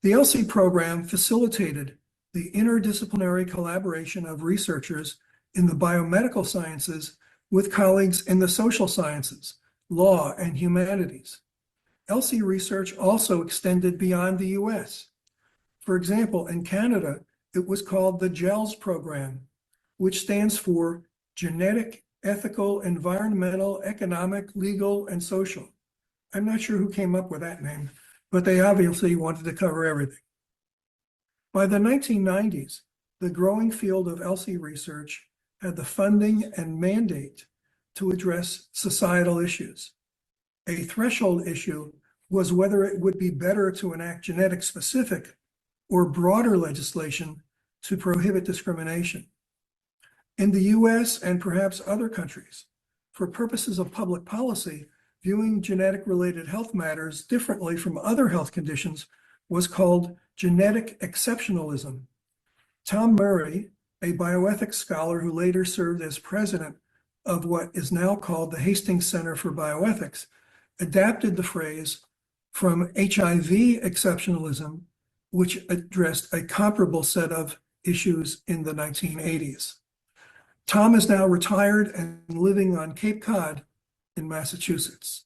The ELSI program facilitated the interdisciplinary collaboration of researchers in the biomedical sciences with colleagues in the social sciences, law, and humanities. ELSI research also extended beyond the US. For example, in Canada, it was called the GELS program, which stands for Genetic, Ethical, Environmental, Economic, Legal, and Social. I'm not sure who came up with that name, but they obviously wanted to cover everything. By the 1990s, the growing field of ELSI research had the funding and mandate to address societal issues. A threshold issue was whether it would be better to enact genetic-specific or broader legislation to prohibit discrimination. In the US and perhaps other countries, for purposes of public policy, viewing genetic-related health matters differently from other health conditions was called genetic exceptionalism. Tom Murray, a bioethics scholar who later served as president of what is now called the Hastings Center for Bioethics, adapted the phrase from HIV exceptionalism, which addressed a comparable set of issues in the 1980s. Tom is now retired and living on Cape Cod in Massachusetts.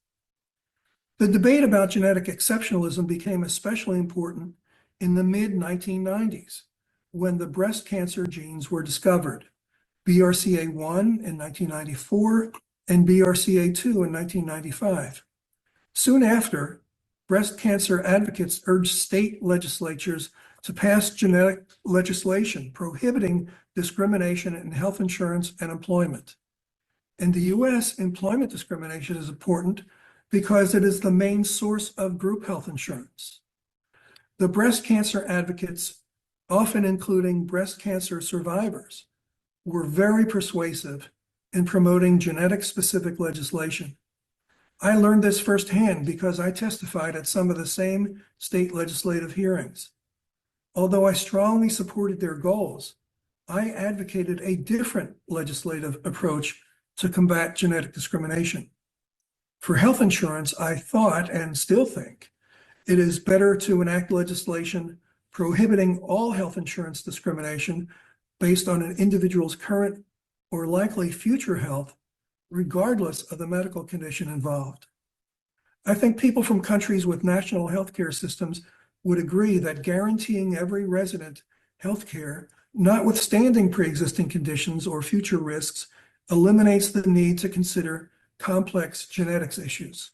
The debate about genetic exceptionalism became especially important in the mid-1990s, when the breast cancer genes were discovered, BRCA1 in 1994 and BRCA2 in 1995. Soon after, breast cancer advocates urged state legislatures to pass genetic legislation prohibiting discrimination in health insurance and employment. In the US, employment discrimination is important because it is the main source of group health insurance. The breast cancer advocates, often including breast cancer survivors, were very persuasive in promoting genetic-specific legislation. I learned this firsthand because I testified at some of the same state legislative hearings. Although I strongly supported their goals, I advocated a different legislative approach to combat genetic discrimination. For health insurance, I thought and still think it is better to enact legislation prohibiting all health insurance discrimination based on an individual's current or likely future health, regardless of the medical condition involved. I think people from countries with national healthcare systems would agree that guaranteeing every resident healthcare, notwithstanding pre-existing conditions or future risks, eliminates the need to consider complex genetics issues.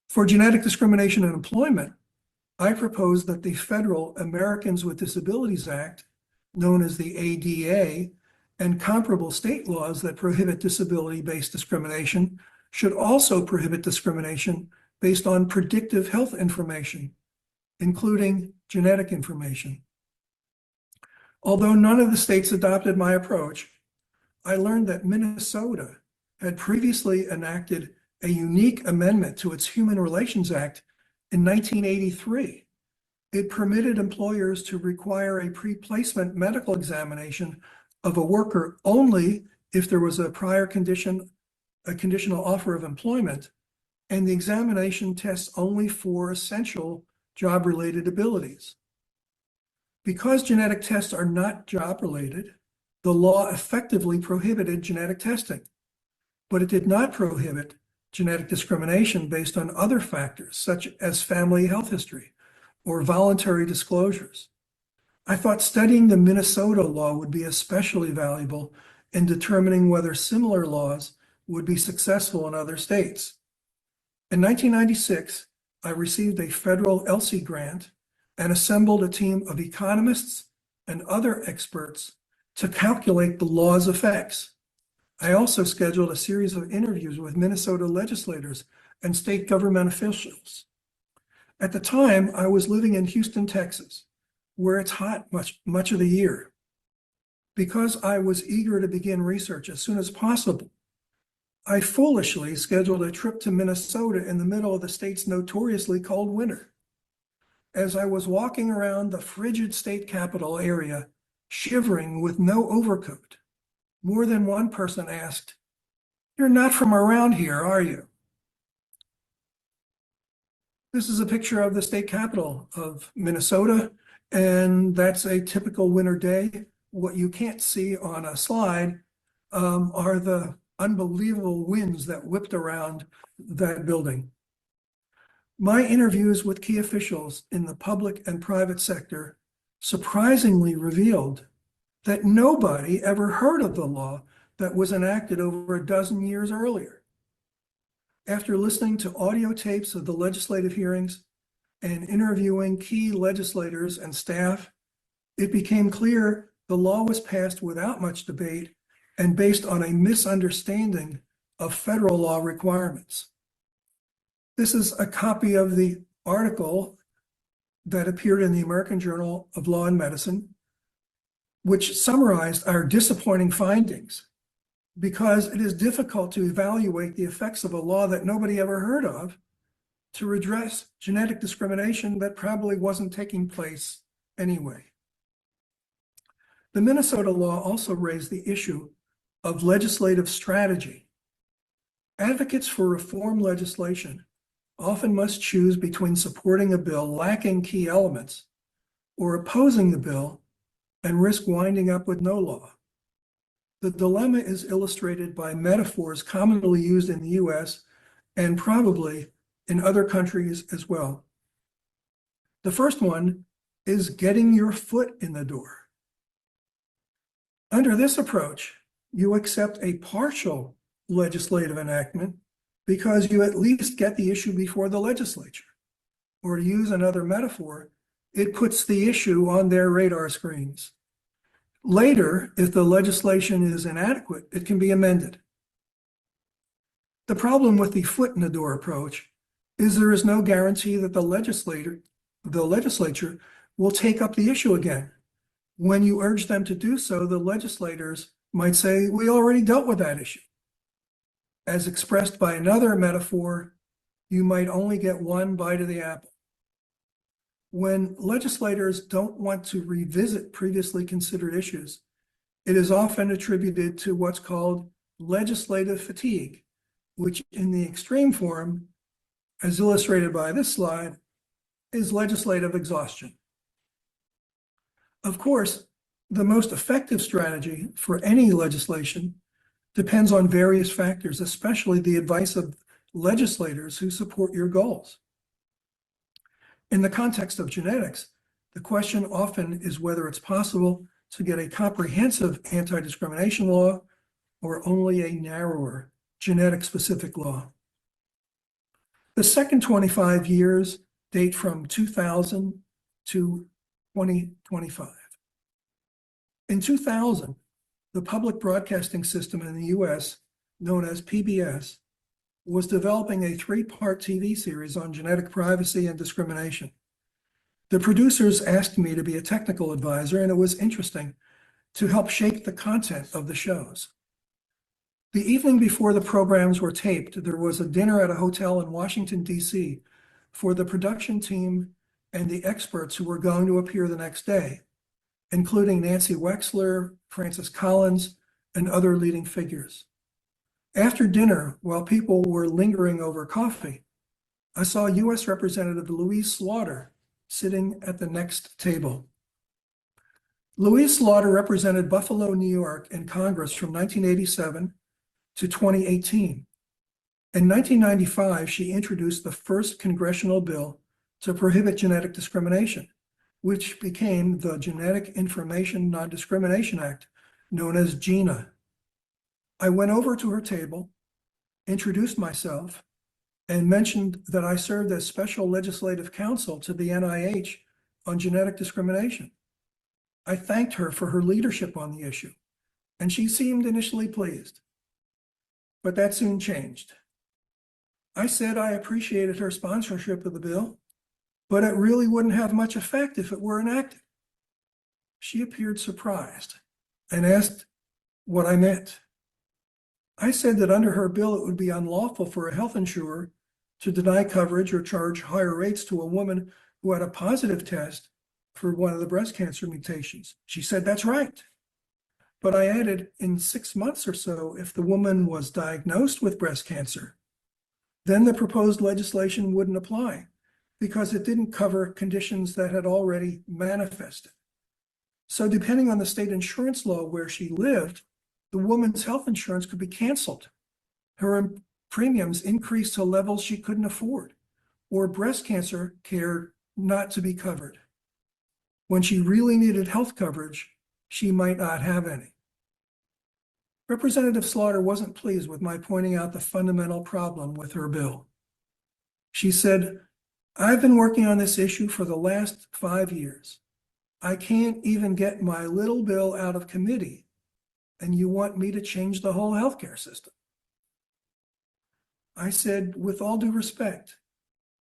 For genetic discrimination in employment, I propose that the federal Americans with Disabilities Act, known as the ADA, and comparable state laws that prohibit disability-based discrimination should also prohibit discrimination based on predictive health information, including genetic information. Although none of the states adopted my approach, I learned that Minnesota had previously enacted a unique amendment to its Human Relations Act in 1983. It permitted employers to require a pre-placement medical examination of a worker only if there was a prior condition, a conditional offer of employment, and the examination tests only for essential job-related abilities. Because genetic tests are not job-related, the law effectively prohibited genetic testing, but it did not prohibit genetic discrimination based on other factors, such as family health history or voluntary disclosures. I thought studying the Minnesota law would be especially valuable in determining whether similar laws would be successful in other states. In 1996, I received a federal ELSI grant and assembled a team of economists and other experts to calculate the law's effects. I also scheduled a series of interviews with Minnesota legislators and state government officials. At the time, I was living in Houston, Texas, where it's hot much of the year. Because I was eager to begin research as soon as possible, I foolishly scheduled a trip to Minnesota in the middle of the state's notoriously cold winter. As I was walking around the frigid state capital area, shivering with no overcoat, more than one person asked, "You're not from around here, are you?" This is a picture of the state capital of Minnesota, and that's a typical winter day. What you can't see on a slide are the unbelievable winds that whipped around that building. My interviews with key officials in the public and private sector surprisingly revealed that nobody ever heard of the law that was enacted over a dozen years earlier. After listening to audio tapes of the legislative hearings and interviewing key legislators and staff, it became clear the law was passed without much debate and based on a misunderstanding of federal law requirements. This is a copy of the article that appeared in the American Journal of Law and Medicine, which summarized our disappointing findings, because it is difficult to evaluate the effects of a law that nobody ever heard of to redress genetic discrimination that probably wasn't taking place anyway. The Minnesota law also raised the issue of legislative strategy. Advocates for reform legislation often must choose between supporting a bill lacking key elements or opposing the bill and risk winding up with no law. The dilemma is illustrated by metaphors commonly used in the US and probably in other countries as well. The first one is getting your foot in the door. Under this approach, you accept a partial legislative enactment because you at least get the issue before the legislature. Or to use another metaphor, it puts the issue on their radar screens. Later, if the legislation is inadequate, it can be amended. The problem with the foot in the door approach is there is no guarantee that the legislature will take up the issue again. When you urge them to do so, the legislators might say, we already dealt with that issue. As expressed by another metaphor, you might only get one bite of the apple. When legislators don't want to revisit previously considered issues, it is often attributed to what's called legislative fatigue, which in the extreme form, as illustrated by this slide, is legislative exhaustion. Of course, the most effective strategy for any legislation depends on various factors, especially the advice of legislators who support your goals. In the context of genetics, the question often is whether it's possible to get a comprehensive anti-discrimination law or only a narrower genetic-specific law. The second 25 years date from 2000 to 2025. In 2000, the public broadcasting system in the US, known as PBS, was developing a 3-part TV series on genetic privacy and discrimination. The producers asked me to be a technical advisor, and it was interesting to help shape the content of the shows. The evening before the programs were taped, there was a dinner at a hotel in Washington, D.C. for the production team and the experts who were going to appear the next day, including Nancy Wexler, Francis Collins, and other leading figures. After dinner, while people were lingering over coffee, I saw U.S. Representative Louise Slaughter sitting at the next table. Louise Slaughter represented Buffalo, New York in Congress from 1987 to 2018. In 1995, she introduced the first congressional bill to prohibit genetic discrimination, which became the Genetic Information Non-Discrimination Act, known as GINA. I went over to her table, introduced myself, and mentioned that I served as special legislative counsel to the NIH on genetic discrimination. I thanked her for her leadership on the issue, and she seemed initially pleased. But that soon changed. I said I appreciated her sponsorship of the bill, but it really wouldn't have much effect if it were enacted. She appeared surprised and asked what I meant. I said that under her bill, it would be unlawful for a health insurer to deny coverage or charge higher rates to a woman who had a positive test for one of the breast cancer mutations. She said, that's right. But I added, in 6 months or so, if the woman was diagnosed with breast cancer, then the proposed legislation wouldn't apply because it didn't cover conditions that had already manifested. So depending on the state insurance law where she lived, the woman's health insurance could be canceled. Her premiums increased to levels she couldn't afford, or breast cancer care not to be covered. When she really needed health coverage, she might not have any. Representative Slaughter wasn't pleased with my pointing out the fundamental problem with her bill. She said, I've been working on this issue for the last 5 years. I can't even get my little bill out of committee, and you want me to change the whole healthcare system. I said, with all due respect,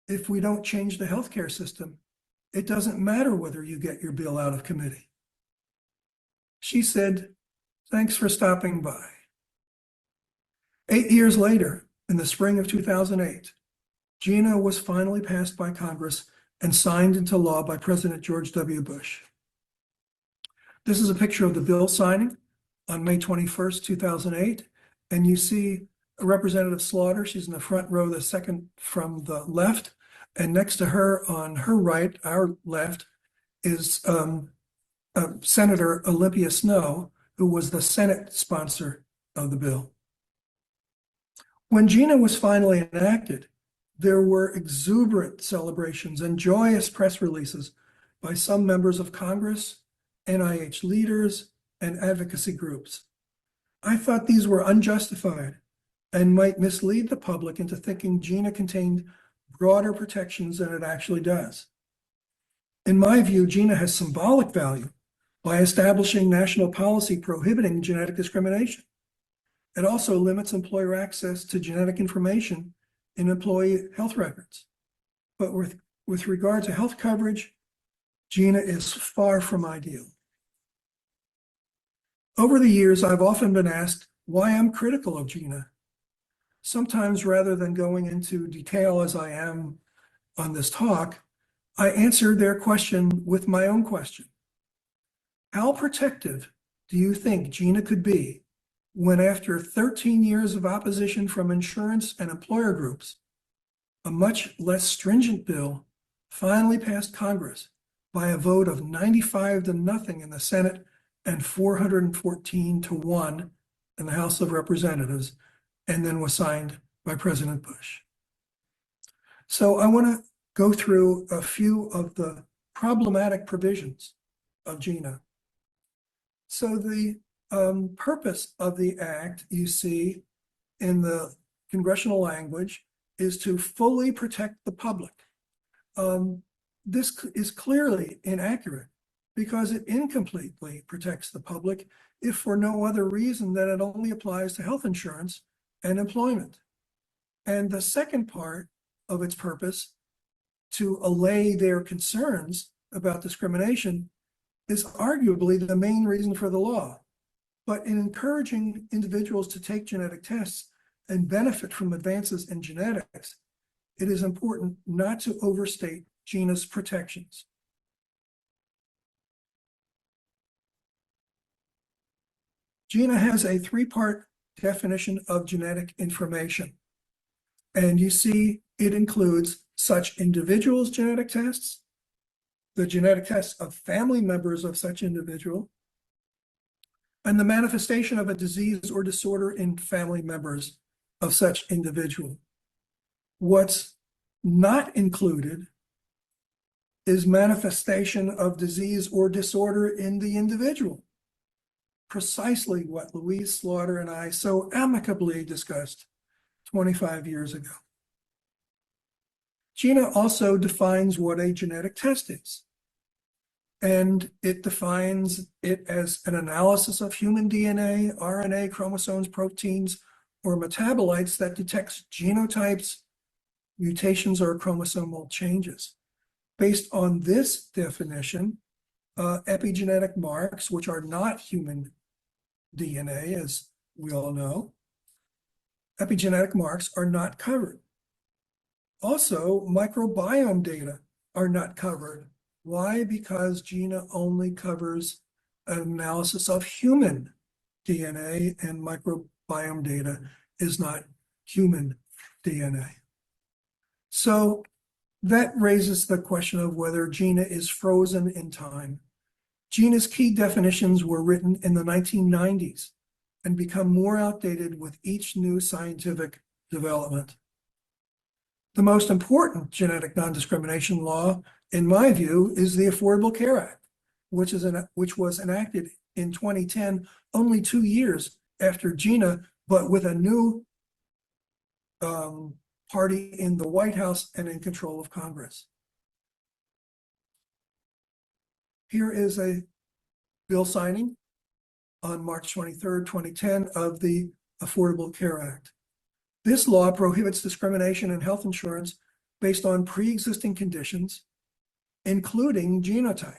if we don't change the healthcare system, it doesn't matter whether you get your bill out of committee. She said, thanks for stopping by. 8 years later, in the spring of 2008, GINA was finally passed by Congress and signed into law by President George W. Bush. This is a picture of the bill signing on May 21st, 2008, and you see Representative Slaughter. She's in the front row, the second from the left, and next to her on her right, our left, is Senator Olympia Snowe, who was the Senate sponsor of the bill. When GINA was finally enacted, there were exuberant celebrations and joyous press releases by some members of Congress, NIH leaders, and advocacy groups. I thought these were unjustified and might mislead the public into thinking GINA contained broader protections than it actually does. In my view, GINA has symbolic value by establishing national policy prohibiting genetic discrimination. It also limits employer access to genetic information in employee health records. But with regard to health coverage, GINA is far from ideal. Over the years, I've often been asked why I'm critical of GINA. Sometimes, rather than going into detail as I am on this talk, I answer their question with my own question. How protective do you think GINA could be when, after 13 years of opposition from insurance and employer groups, a much less stringent bill finally passed Congress by a vote of 95-0 in the Senate and 414-1 in the House of Representatives, and then was signed by President Bush? So I want to go through a few of the problematic provisions of GINA. So the purpose of the act, you see in the congressional language, is to fully protect the public. This is clearly inaccurate because it incompletely protects the public if for no other reason than it only applies to health insurance and employment. And the second part of its purpose, to allay their concerns about discrimination, is arguably the main reason for the law. But in encouraging individuals to take genetic tests and benefit from advances in genetics, it is important not to overstate GINA's protections. GINA has a three-part definition of genetic information. And you see it includes such individuals' genetic tests, the genetic tests of family members of such individual, and the manifestation of a disease or disorder in family members of such individual. What's not included is manifestation of disease or disorder in the individual. Precisely what Louise Slaughter and I so amicably discussed 25 years ago. GINA also defines what a genetic test is. And it defines it as an analysis of human DNA, RNA, chromosomes, proteins, or metabolites that detects genotypes, mutations, or chromosomal changes. Based on this definition, epigenetic marks, which are not human DNA, as we all know, epigenetic marks are not covered. Also, microbiome data are not covered. Why? Because GINA only covers an analysis of human DNA, and microbiome data is not human DNA. So that raises the question of whether GINA is frozen in time. GINA's key definitions were written in the 1990s and become more outdated with each new scientific development. The most important genetic non-discrimination law, in my view, is the Affordable Care Act, which was enacted in 2010, only 2 years after GINA, but with a new party in the White House and in control of Congress. Here is a bill signing on March 23rd, 2010 of the Affordable Care Act. This law prohibits discrimination in health insurance based on pre-existing conditions, including genotype.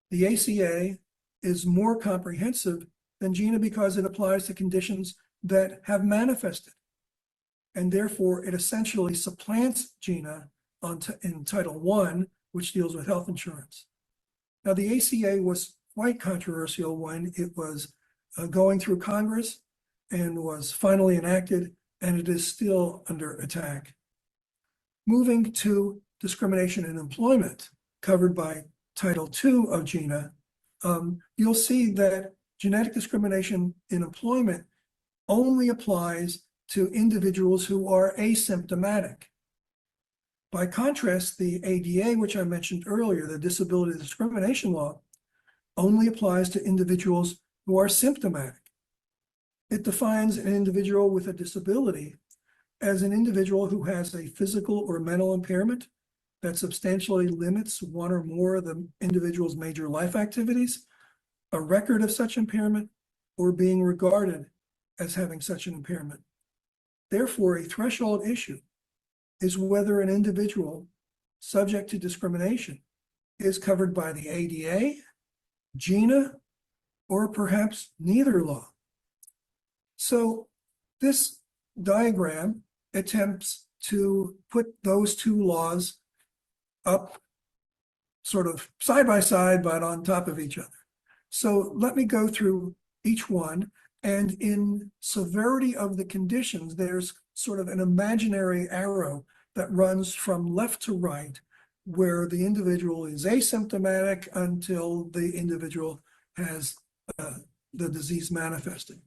The ACA is more comprehensive than GINA because it applies to conditions that have manifested, and therefore it essentially supplants GINA in Title I, which deals with health insurance. Now, the ACA was quite controversial when it was going through Congress and was finally enacted, and it is still under attack. Moving to discrimination in employment, covered by Title II of GINA, you'll see that genetic discrimination in employment only applies to individuals who are asymptomatic. By contrast, the ADA, which I mentioned earlier, the Disability Discrimination Law, only applies to individuals who are symptomatic. it defines an individual with a disability as an individual who has a physical or mental impairment that substantially limits one or more of the individual's major life activities, a record of such impairment, or being regarded as having such an impairment. Therefore, a threshold issue is whether an individual subject to discrimination is covered by the ADA, GINA, or perhaps neither law. So this diagram attempts to put those two laws up sort of side by side, but on top of each other. So let me go through each one. And in severity of the conditions, there's sort of an imaginary arrow that runs from left to right, where the individual is asymptomatic until the individual has the disease manifesting.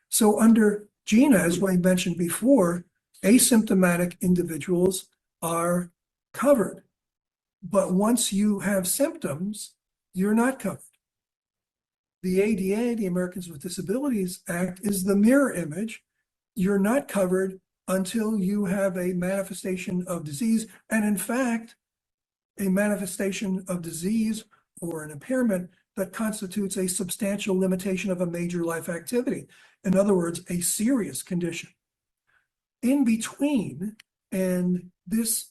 So under GINA, as we mentioned before, asymptomatic individuals are covered. But once you have symptoms, you're not covered. The ADA, the Americans with Disabilities Act, is the mirror image. You're not covered until you have a manifestation of disease. And in fact, a manifestation of disease or an impairment that constitutes a substantial limitation of a major life activity. In other words, a serious condition. In between, and this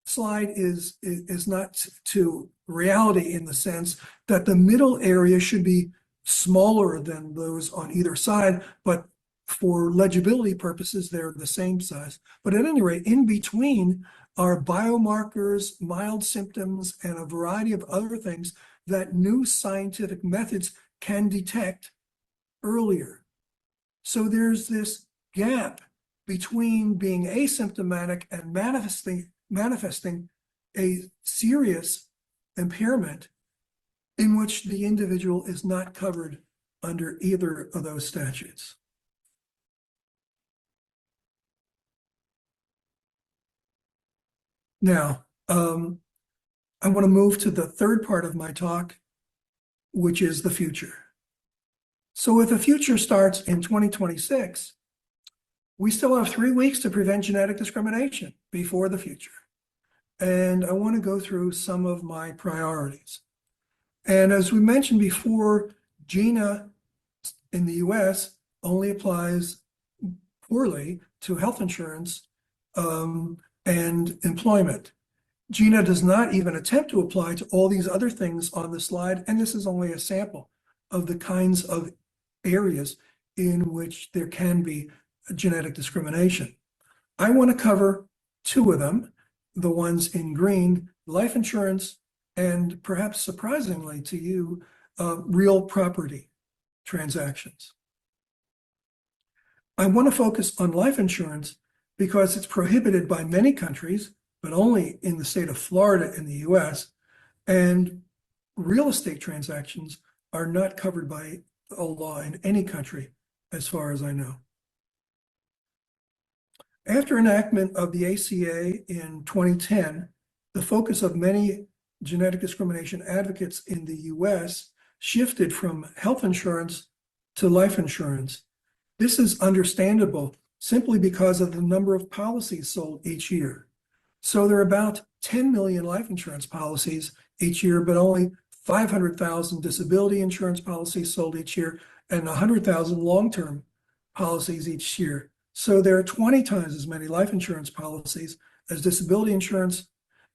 slide is not to reality in the sense that the middle area should be smaller than those on either side, but for legibility purposes, they're the same size. But at any rate, in between are biomarkers, mild symptoms, and a variety of other things that new scientific methods can detect earlier. So there's this gap between being asymptomatic and manifesting a serious impairment in which the individual is not covered under either of those statutes. Now, I want to move to the third part of my talk, which is the future. So if the future starts in 2026, we still have 3 weeks to prevent genetic discrimination before the future. And I want to go through some of my priorities. And as we mentioned before, GINA in the US only applies poorly to health insurance and employment. GINA does not even attempt to apply to all these other things on the slide, and this is only a sample of the kinds of areas in which there can be genetic discrimination. I want to cover 2 of them, the ones in green, life insurance, and perhaps surprisingly to you, real property transactions. I want to focus on life insurance because it's prohibited by many countries, but only in the state of Florida in the US, and real estate transactions are not covered by a law in any country, as far as I know. After enactment of the ACA in 2010, the focus of many genetic discrimination advocates in the US shifted from health insurance to life insurance. This is understandable simply because of the number of policies sold each year. So there are about 10 million life insurance policies each year, but only 500,000 disability insurance policies sold each year and 100,000 long-term policies each year. So there are 20 times as many life insurance policies as disability insurance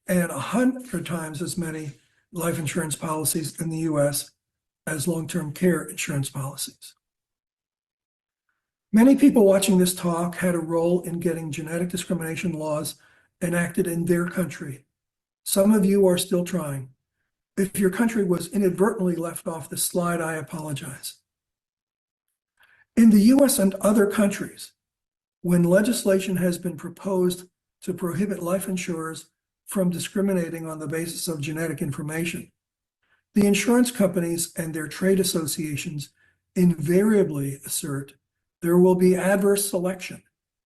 and 100 times as many life insurance policies in the US as long-term care insurance policies. Many people watching this talk had a role in getting genetic discrimination laws enacted in their country. Some of you are still trying. If your country was inadvertently left off this slide, I apologize. In the US and other countries, when legislation has been proposed to prohibit life insurers from discriminating on the basis of genetic information, the insurance companies and their trade associations invariably assert there will be adverse selection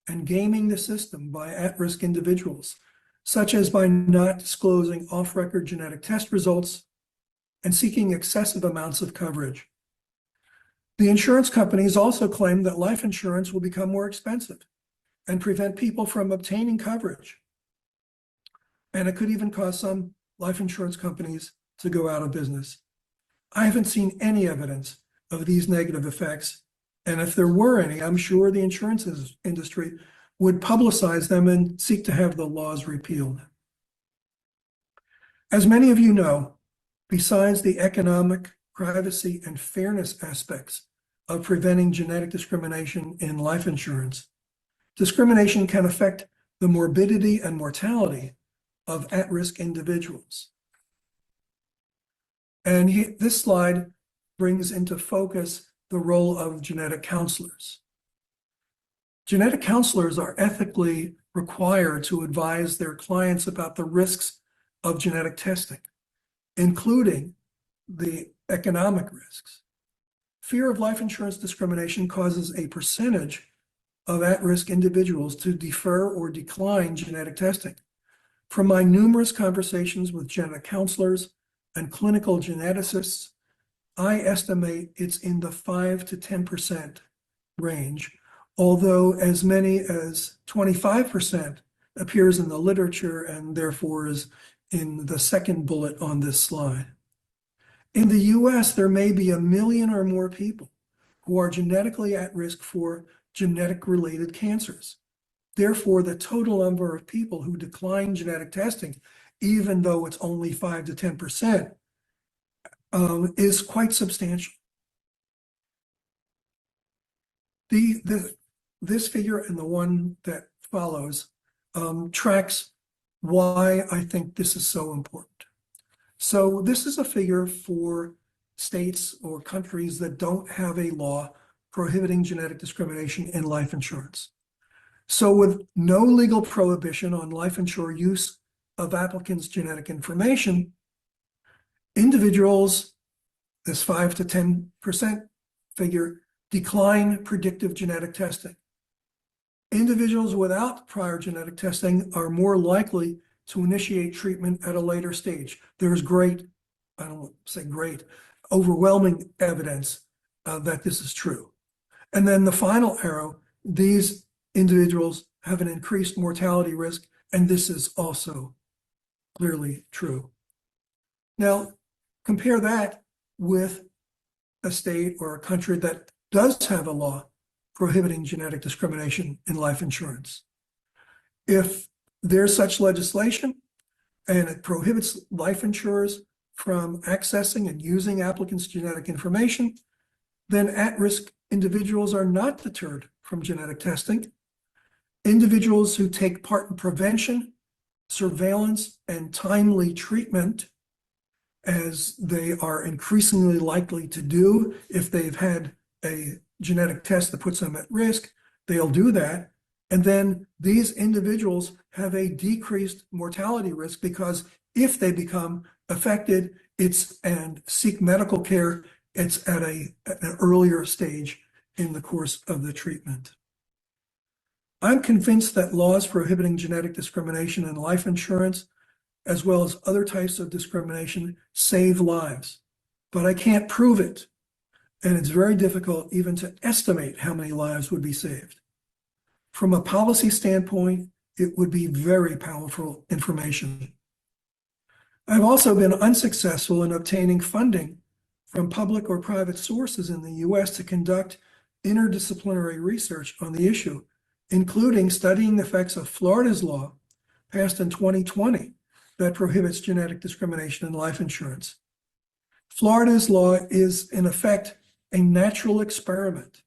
and gaming the system by at-risk individuals, such as by not disclosing off-record genetic test results and seeking excessive amounts of coverage. The insurance companies also claim that life insurance will become more expensive and prevent people from obtaining coverage. And it could even cause some life insurance companies to go out of business. I haven't seen any evidence of these negative effects. And if there were any, I'm sure the insurance industry would publicize them and seek to have the laws repealed. As many of you know, besides the economic, privacy, and fairness aspects of preventing genetic discrimination in life insurance, discrimination can affect the morbidity and mortality of at-risk individuals. And this slide brings into focus the role of genetic counselors. Genetic counselors are ethically required to advise their clients about the risks of genetic testing, including the economic risks. Fear of life insurance discrimination causes a percentage of at-risk individuals to defer or decline genetic testing. From my numerous conversations with genetic counselors and clinical geneticists, I estimate it's in the 5 to 10% range, although as many as 25% appears in the literature and therefore is in the second bullet on this slide. In the US, there may be 1 million or more people who are genetically at risk for genetic-related cancers. Therefore, the total number of people who decline genetic testing, even though it's only 5 to 10%, is quite substantial. This figure and the one that follows tracks why I think this is so important. So this is a figure for states or countries that don't have a law prohibiting genetic discrimination in life insurance. So with no legal prohibition on life insurer use of applicants' genetic information, individuals, this 5 to 10% figure, decline predictive genetic testing. Individuals without prior genetic testing are more likely to initiate treatment at a later stage. There's overwhelming evidence that this is true. And then the final arrow, these individuals have an increased mortality risk, and this is also clearly true. Now, compare that with a state or a country that does have a law prohibiting genetic discrimination in life insurance. If there's such legislation and it prohibits life insurers from accessing and using applicants' genetic information, then at-risk individuals are not deterred from genetic testing. Individuals who take part in prevention, surveillance, and timely treatment, as they are increasingly likely to do if they've had a genetic test that puts them at risk, they'll do that. And then these individuals have a decreased mortality risk because if they become affected and seek medical care, it's at an earlier stage in the course of the treatment. I'm convinced that laws prohibiting genetic discrimination in life insurance, as well as other types of discrimination, save lives. But I can't prove it. And it's very difficult even to estimate how many lives would be saved. From a policy standpoint, it would be very powerful information. I've also been unsuccessful in obtaining funding from public or private sources in the US to conduct interdisciplinary research on the issue, including studying the effects of Florida's law, passed in 2020, that prohibits genetic discrimination in life insurance. Florida's law is, in effect, a natural experiment,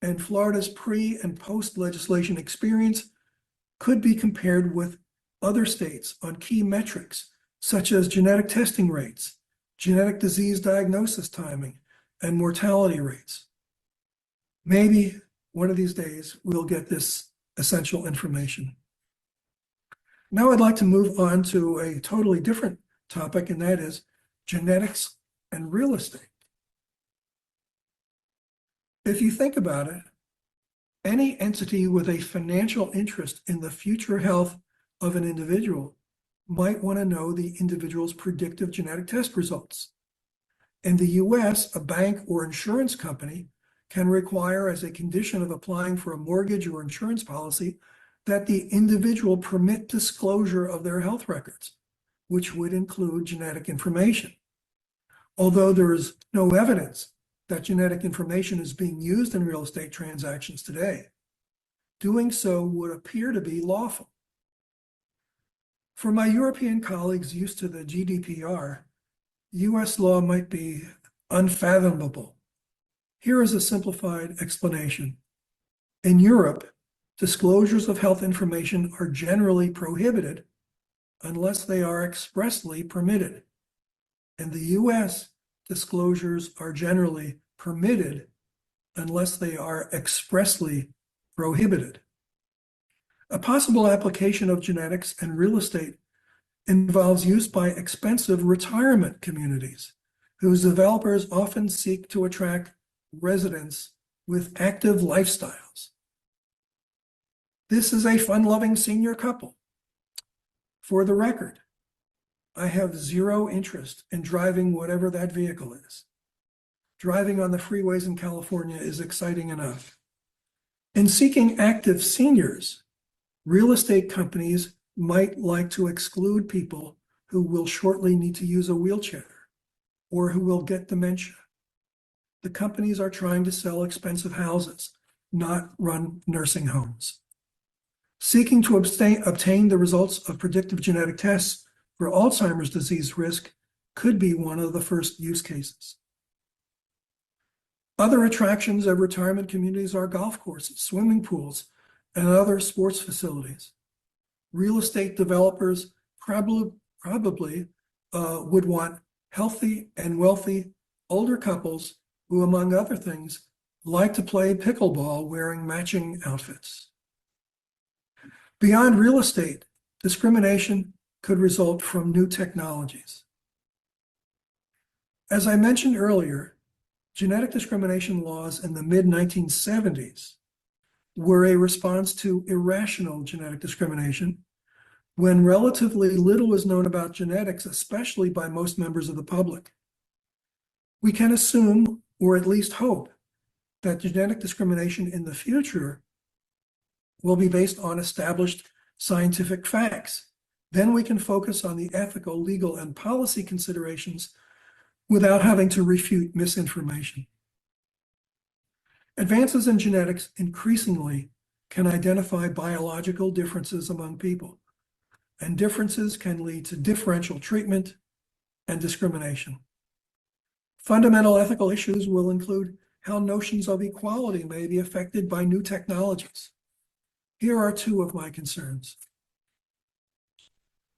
and Florida's pre- and post-legislation experience could be compared with other states on key metrics, such as genetic testing rates, genetic disease diagnosis timing, and mortality rates. Maybe one of these days we'll get this essential information. Now I'd like to move on to a totally different topic, and that is genetics and real estate. If you think about it, any entity with a financial interest in the future health of an individual might want to know the individual's predictive genetic test results. In the US, a bank or insurance company can require as a condition of applying for a mortgage or insurance policy that the individual permit disclosure of their health records, which would include genetic information. Although there is no evidence that genetic information is being used in real estate transactions today, doing so would appear to be lawful. For my European colleagues used to the GDPR, US law might be unfathomable. Here is a simplified explanation. In Europe, disclosures of health information are generally prohibited unless they are expressly permitted. In the US, disclosures are generally permitted unless they are expressly prohibited. A possible application of genetics and real estate involves use by expensive retirement communities, whose developers often seek to attract residents with active lifestyles. This is a fun-loving senior couple. For the record, I have zero interest in driving whatever that vehicle is. Driving on the freeways in California is exciting enough. In seeking active seniors, real estate companies might like to exclude people who will shortly need to use a wheelchair or who will get dementia. The companies are trying to sell expensive houses, not run nursing homes. Seeking to obtain the results of predictive genetic tests for Alzheimer's disease risk could be one of the first use cases. Other attractions of retirement communities are golf courses, swimming pools, and other sports facilities. Real estate developers probably would want healthy and wealthy older couples who, among other things, like to play pickleball wearing matching outfits. Beyond real estate, discrimination could result from new technologies. As I mentioned earlier, genetic discrimination laws in the mid-1970s were a response to irrational genetic discrimination when relatively little was known about genetics, especially by most members of the public. We can assume, or at least hope, that genetic discrimination in the future will be based on established scientific facts. Then we can focus on the ethical, legal, and policy considerations without having to refute misinformation. Advances in genetics increasingly can identify biological differences among people, and differences can lead to differential treatment and discrimination. Fundamental ethical issues will include how notions of equality may be affected by new technologies. Here are two of my concerns.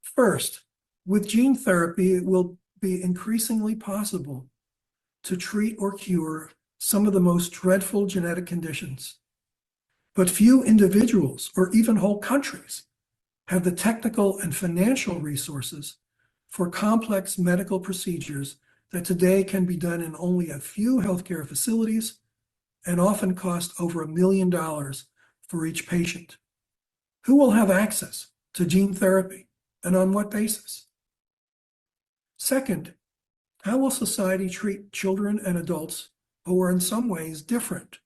First, with gene therapy, it will be increasingly possible to treat or cure some of the most dreadful genetic conditions. But few individuals or even whole countries have the technical and financial resources for complex medical procedures that today can be done in only a few healthcare facilities and often cost over $1 million for each patient. Who will have access to gene therapy and on what basis? Second, how will society treat children and adults who are in some ways different?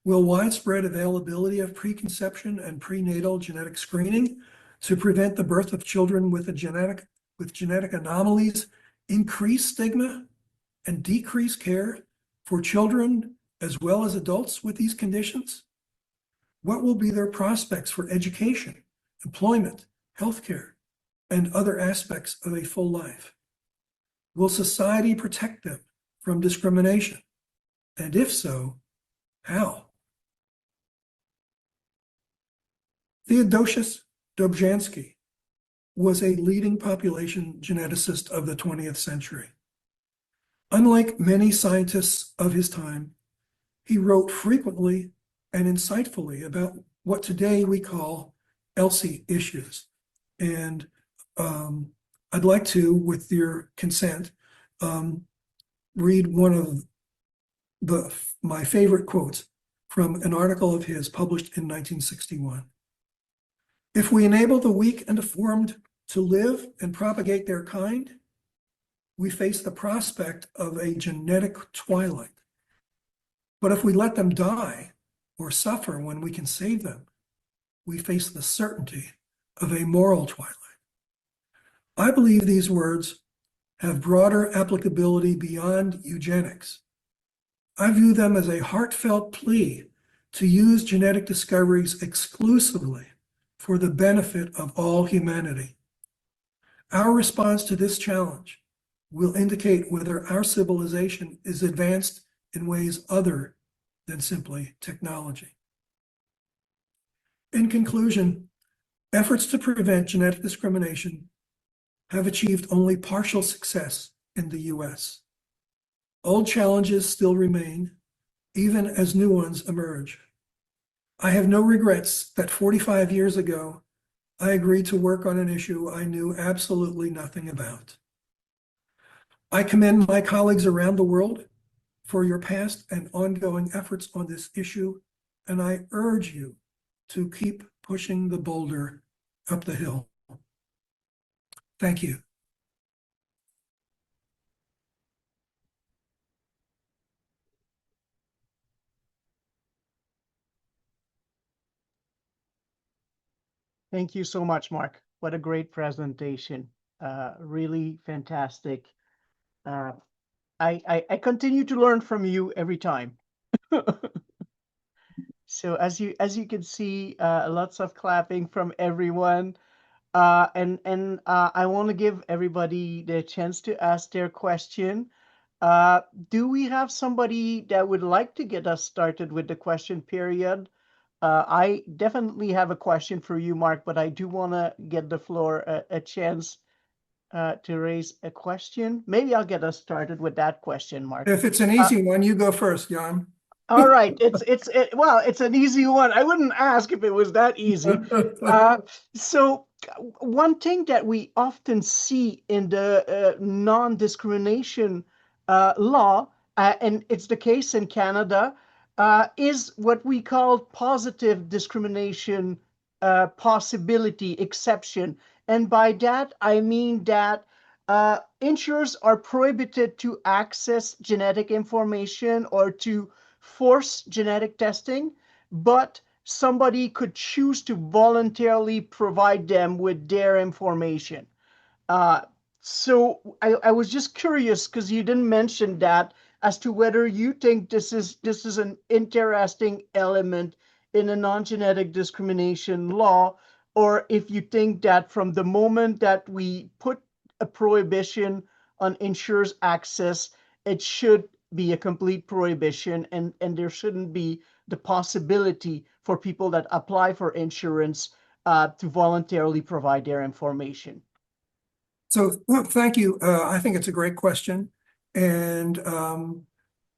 Will widespread availability of preconception and prenatal genetic screening to prevent the birth of children with genetic anomalies increase stigma and decrease care for children as well as adults with these conditions? What will be their prospects for education, employment, healthcare, and other aspects of a full life? Will society protect them from discrimination? And if so, how? Theodosius Dobzhansky was a leading population geneticist of the 20th century. Unlike many scientists of his time, he wrote frequently and insightfully about what today we call ELSI issues. And I'd like to, with your consent, read one of my favorite quotes from an article of his published in 1961. If we enable the weak and deformed to live and propagate their kind, we face the prospect of a genetic twilight. But if we let them die or suffer when we can save them, we face the certainty of a moral twilight. I believe these words have broader applicability beyond eugenics. I view them as a heartfelt plea to use genetic discoveries exclusively for the benefit of all humanity. Our response to this challenge will indicate whether our civilization is advanced in ways other than simply technology. In conclusion, efforts to prevent genetic discrimination have achieved only partial success in the US. Old challenges still remain, even as new ones emerge. I have no regrets that 45 years ago, I agreed to work on an issue I knew absolutely nothing about. I commend my colleagues around the world for your past and ongoing efforts on this issue, and I urge you to keep pushing the boulder up the hill. Thank you. Thank you so much, Mark. What a great presentation. Really fantastic. I continue to learn from you every time. So as you can see, lots of clapping from everyone. I want to give everybody the chance to ask their question. Do we have somebody that would like to get us started with the question period? I definitely have a question for you, Mark, but I do want to get the floor a chance to raise a question. Maybe I'll get us started with that question, Mark. If it's an easy one, you go first, Jan. All right, well, it's an easy one. I wouldn't ask if it was that easy. So one thing that we often see in the non-discrimination law, and it's the case in Canada, is what we call positive discrimination possibility exception. And by that, I mean that insurers are prohibited to access genetic information or to force genetic testing, but somebody could choose to voluntarily provide them with their information. So I was just curious because you didn't mention that as to whether you think this is an interesting element in a non-genetic discrimination law, or if you think that from the moment that we put a prohibition on insurers' access, it should be a complete prohibition, and there shouldn't be the possibility for people that apply for insurance to voluntarily provide their information. So, well, thank you. I think it's a great question. And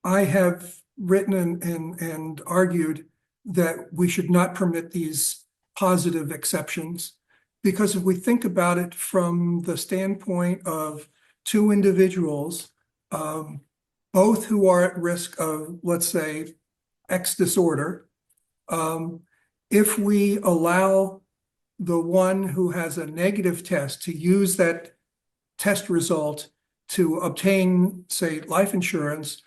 I have written and argued that we should not permit these positive exceptions, because if we think about it from the standpoint of two individuals, both who are at risk of, let's say, X disorder, if we allow the one who has a negative test to use that test result to obtain, say, life insurance,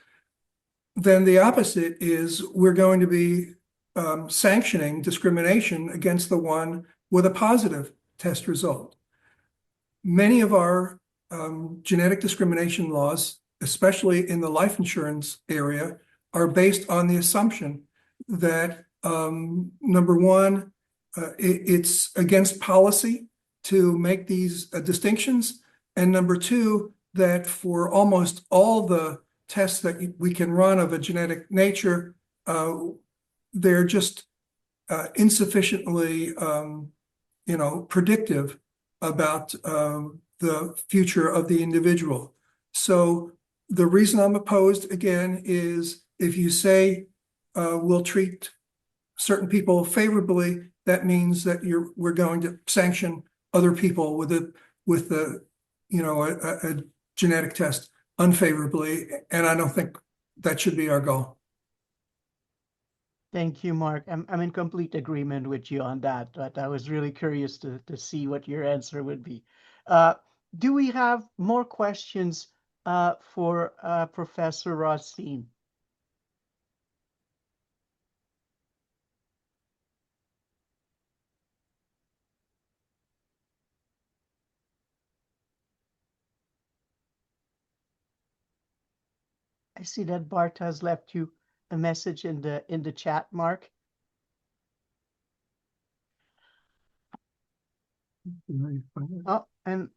then the opposite is we're going to be sanctioning discrimination against the one with a positive test result. Many of our genetic discrimination laws, especially in the life insurance area, are based on the assumption that, number one, it's against policy to make these distinctions. And number two, that for almost all the tests that we can run of a genetic nature, they're just insufficiently, predictive about the future of the individual. So the reason I'm opposed, again, is if you say we'll treat certain people favorably, that means that we're going to sanction other people with a genetic test unfavorably, and I don't think that should be our goal. Thank you, Mark. I'm in complete agreement with you on that, but I was really curious to see what your answer would be. Do we have more questions for Professor Rothstein? see that Bart has left you a message in the chat, Mark. Oh, and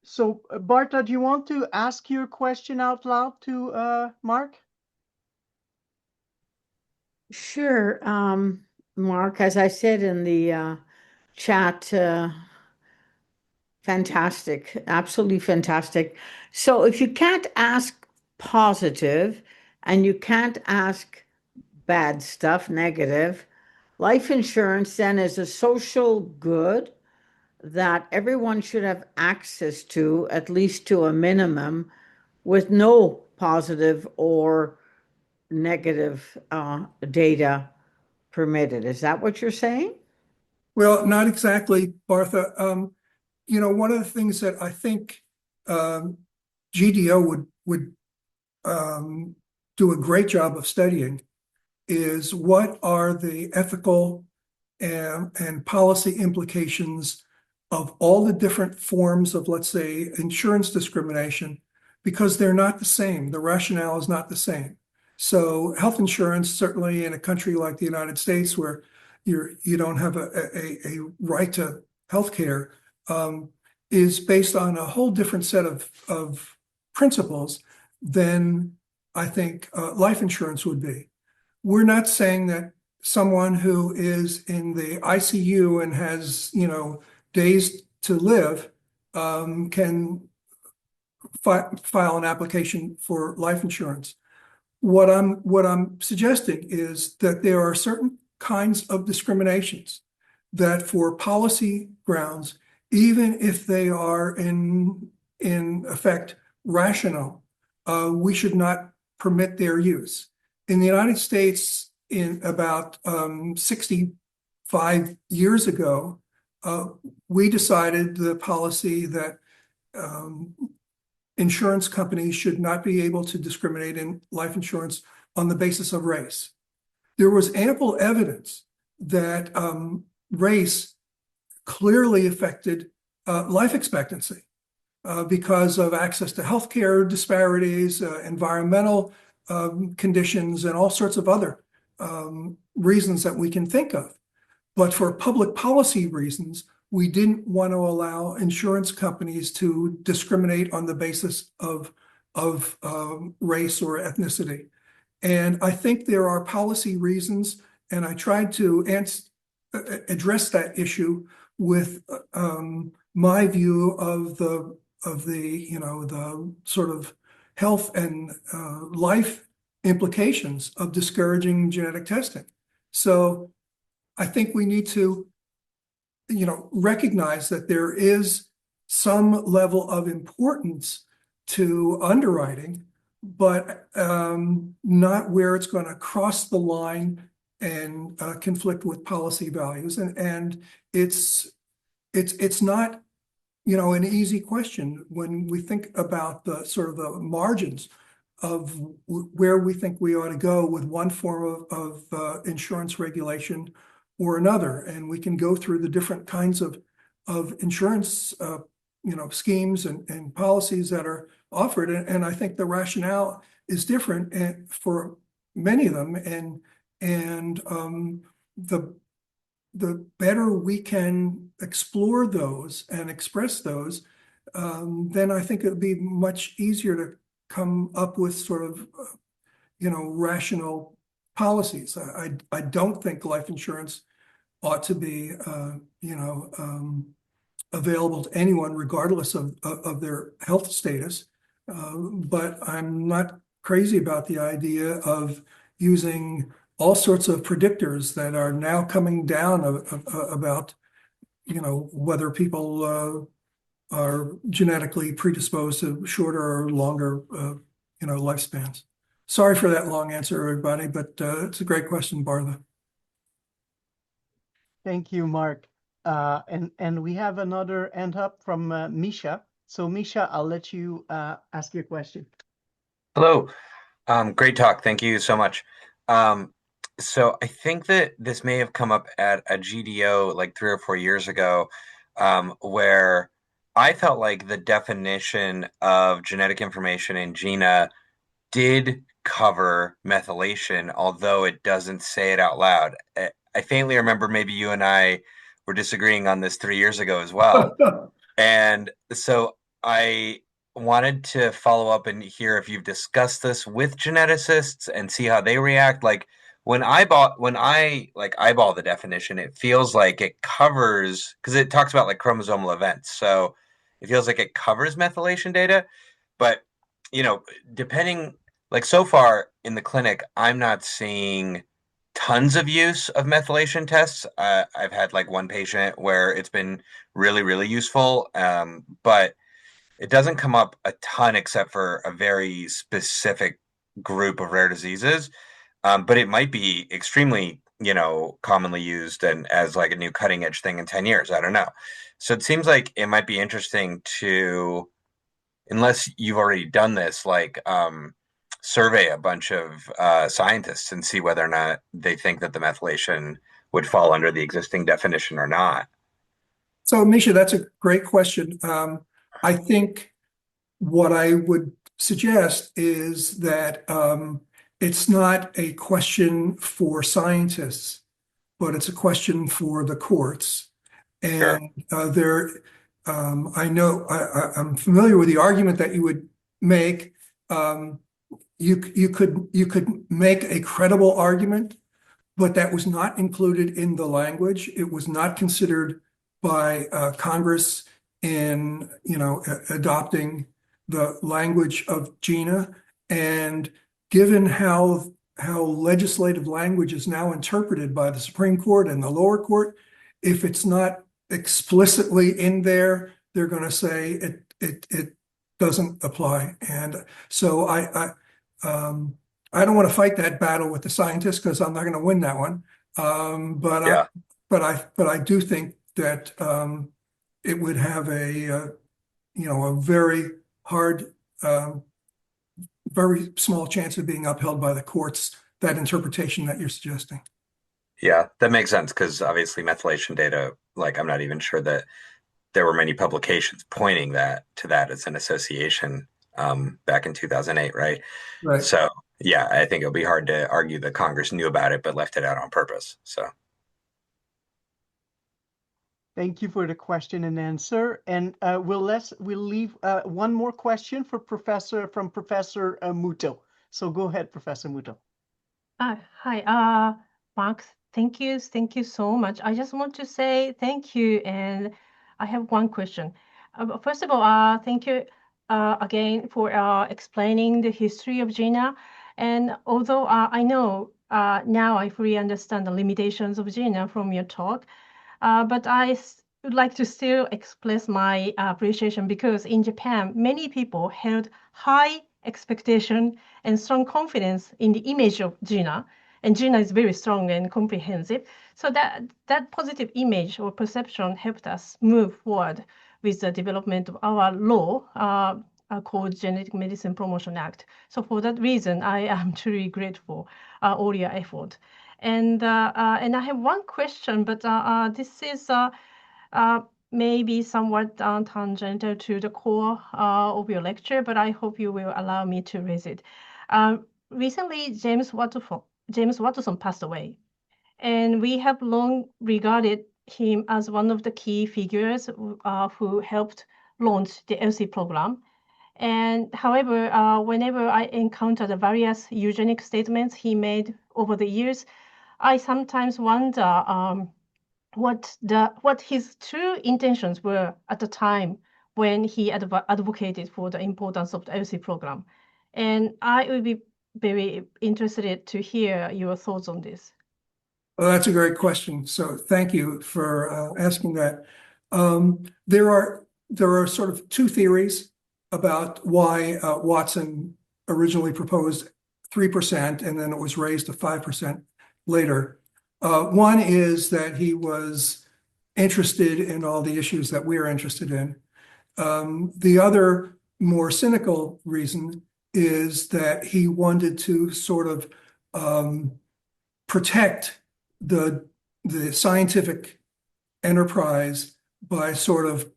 so Barta, do you want to ask your question out loud to Mark? Sure. Mark, as I said in the chat, fantastic, absolutely fantastic. So if you can't ask positive and you can't ask bad stuff, negative, life insurance then is a social good that everyone should have access to, at least to a minimum, with no positive or negative data permitted. Is that what you're saying? Well, not exactly, Bartha. One of the things that I think GDO would do a great job of studying is what are the ethical and policy implications of all the different forms of, let's say, insurance discrimination, because they're not the same. The rationale is not the same. So health insurance, certainly in a country like the United States, where you don't have a right to health care, is based on a whole different set of principles than I think life insurance would be. We're not saying that someone who is in the ICU and has, days to live can file an application for life insurance. What I'm suggesting is that there are certain kinds of discriminations that, for policy grounds, even if they are in effect rational, we should not permit their use. In the United States, in about 65 years ago, we decided the policy that insurance companies should not be able to discriminate in life insurance on the basis of race. There was ample evidence that race clearly affected life expectancy because of access to healthcare disparities, environmental conditions, and all sorts of other reasons that we can think of. But for public policy reasons, we didn't want to allow insurance companies to discriminate on the basis of race or ethnicity. And I think there are policy reasons, and I tried to address that issue with my view of the sort of health and life implications of discouraging genetic testing. So I think we need to, recognize that there is some level of importance to underwriting, but not where it's going to cross the line and conflict with policy values. And it's not, an easy question when we think about the sort of the margins of where we think we ought to go with one form of insurance regulation or another. And we can go through the different kinds of insurance, schemes and policies that are offered. And I think the rationale is different for many of them. And the better we can explore those and express those, then I think it would be much easier to come up with sort of, rational policies. I don't think life insurance ought to be, available to anyone regardless of their health status. But I'm not crazy about the idea of using all sorts of predictors that are now coming down about, whether people are genetically predisposed to shorter or longer, lifespans. Sorry for that long answer, everybody, but it's a great question, Bartha. Thank you, Mark. And we have another hand up from Misha. So Misha, I'll let you ask your question. Hello. Great talk. Thank you so much. So I think that this may have come up at a GDO like 3 or 4 years ago, where I felt like the definition of genetic information in GINA did cover methylation, although it doesn't say it out loud. I faintly remember maybe you and I were disagreeing on this 3 years ago as well. And so I wanted to follow up and hear if you've discussed this with geneticists and see how they react. Like when I eyeball the definition, it feels like it covers, because it talks about like chromosomal events. So it feels like it covers methylation data, but depending, like so far in the clinic, I'm not seeing tons of use of methylation tests. I've had like one patient where it's been really, really useful, but it doesn't come up a ton except for a very specific group of rare diseases. But it might be extremely, commonly used and as like a new cutting edge thing in 10 years. I don't know. So it seems like it might be interesting to, unless you've already done this, like survey a bunch of scientists and see whether or not they think that the methylation would fall under the existing definition or not. So, Misha, that's a great question. I think what I would suggest is that it's not a question for scientists, but it's a question for the courts. And Sure. I know I'm familiar with the argument that you would make. You could make a credible argument, but that was not included in the language. It was not considered by Congress in adopting the language of GINA. And given how legislative language is now interpreted by the Supreme Court and the lower court, if it's not explicitly in there, they're going to say it doesn't apply. And so I don't want to fight that battle with the scientists because I'm not going to win that one. But I do think that it would have a very hard, very small chance of being upheld by the courts, that interpretation that you're suggesting. Yeah, that makes sense because obviously methylation data, like I'm not even sure that there were many publications pointing to that as an association back in 2008, right? Right. So yeah, I think it'll be hard to argue that Congress knew about it but left it out on purpose. So thank you for the question and answer. And we'll leave one more question for Professor Muto. So go ahead, Professor Muto. Hi, Mark. Thank you so much. I just want to say thank you, and I have one question. First of all, thank you again for explaining the history of GINA. And although I know now I fully understand the limitations of GINA from your talk, but I would like to still express my appreciation because in Japan, many people held high expectation and strong confidence in the image of GINA. And GINA is very strong and comprehensive. So that positive image or perception helped us move forward with the development of our law called Genetic Medicine Promotion Act. So for that reason, I am truly grateful all your effort. And I have one question, but this is maybe somewhat tangential to the core of your lecture, but I hope you will allow me to raise it. Recently, James Watson passed away, and we have long regarded him as one of the key figures who helped launch the LC program. And however, whenever I encounter the various eugenic statements he made over the years, I sometimes wonder what his true intentions were at the time when he advocated for the importance of the LC program. And I would be very interested to hear your thoughts on this. Well, that's a great question. So thank you for asking that. There are sort of two theories about why Watson originally proposed 3% and then it was raised to 5% later. One is that he was interested in all the issues that we're interested in. The other more cynical reason is that he wanted to sort of protect the scientific enterprise by sort of,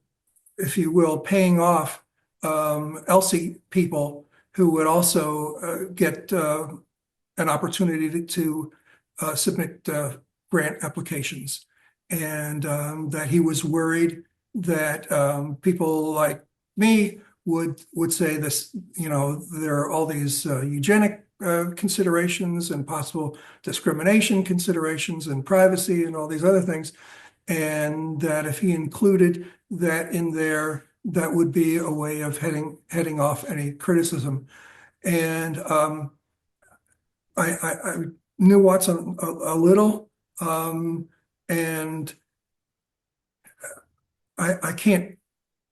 if you will, paying off ELSI people who would also get an opportunity to submit grant applications, and that he was worried that people like me would say this, there are all these eugenic considerations and possible discrimination considerations and privacy and all these other things, and that if he included that in there, that would be a way of heading off any criticism. And I knew Watson a little, and I can't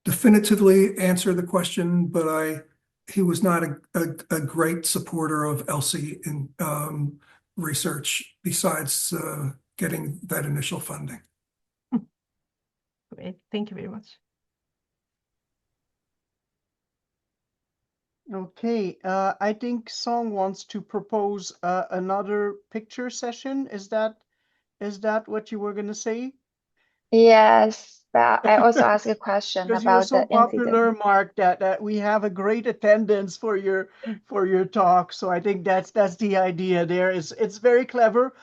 definitively answer the question, but he was not a great supporter of ELSI in research besides getting that initial funding. Great, thank you very much. Okay, I think Song wants to propose another picture session. Is that what you were going to say? Yes, but I also asked a question Because you're about so the incident. popular, Mark, that we have a great attendance for your talk. So I think that's the idea there. It's very clever.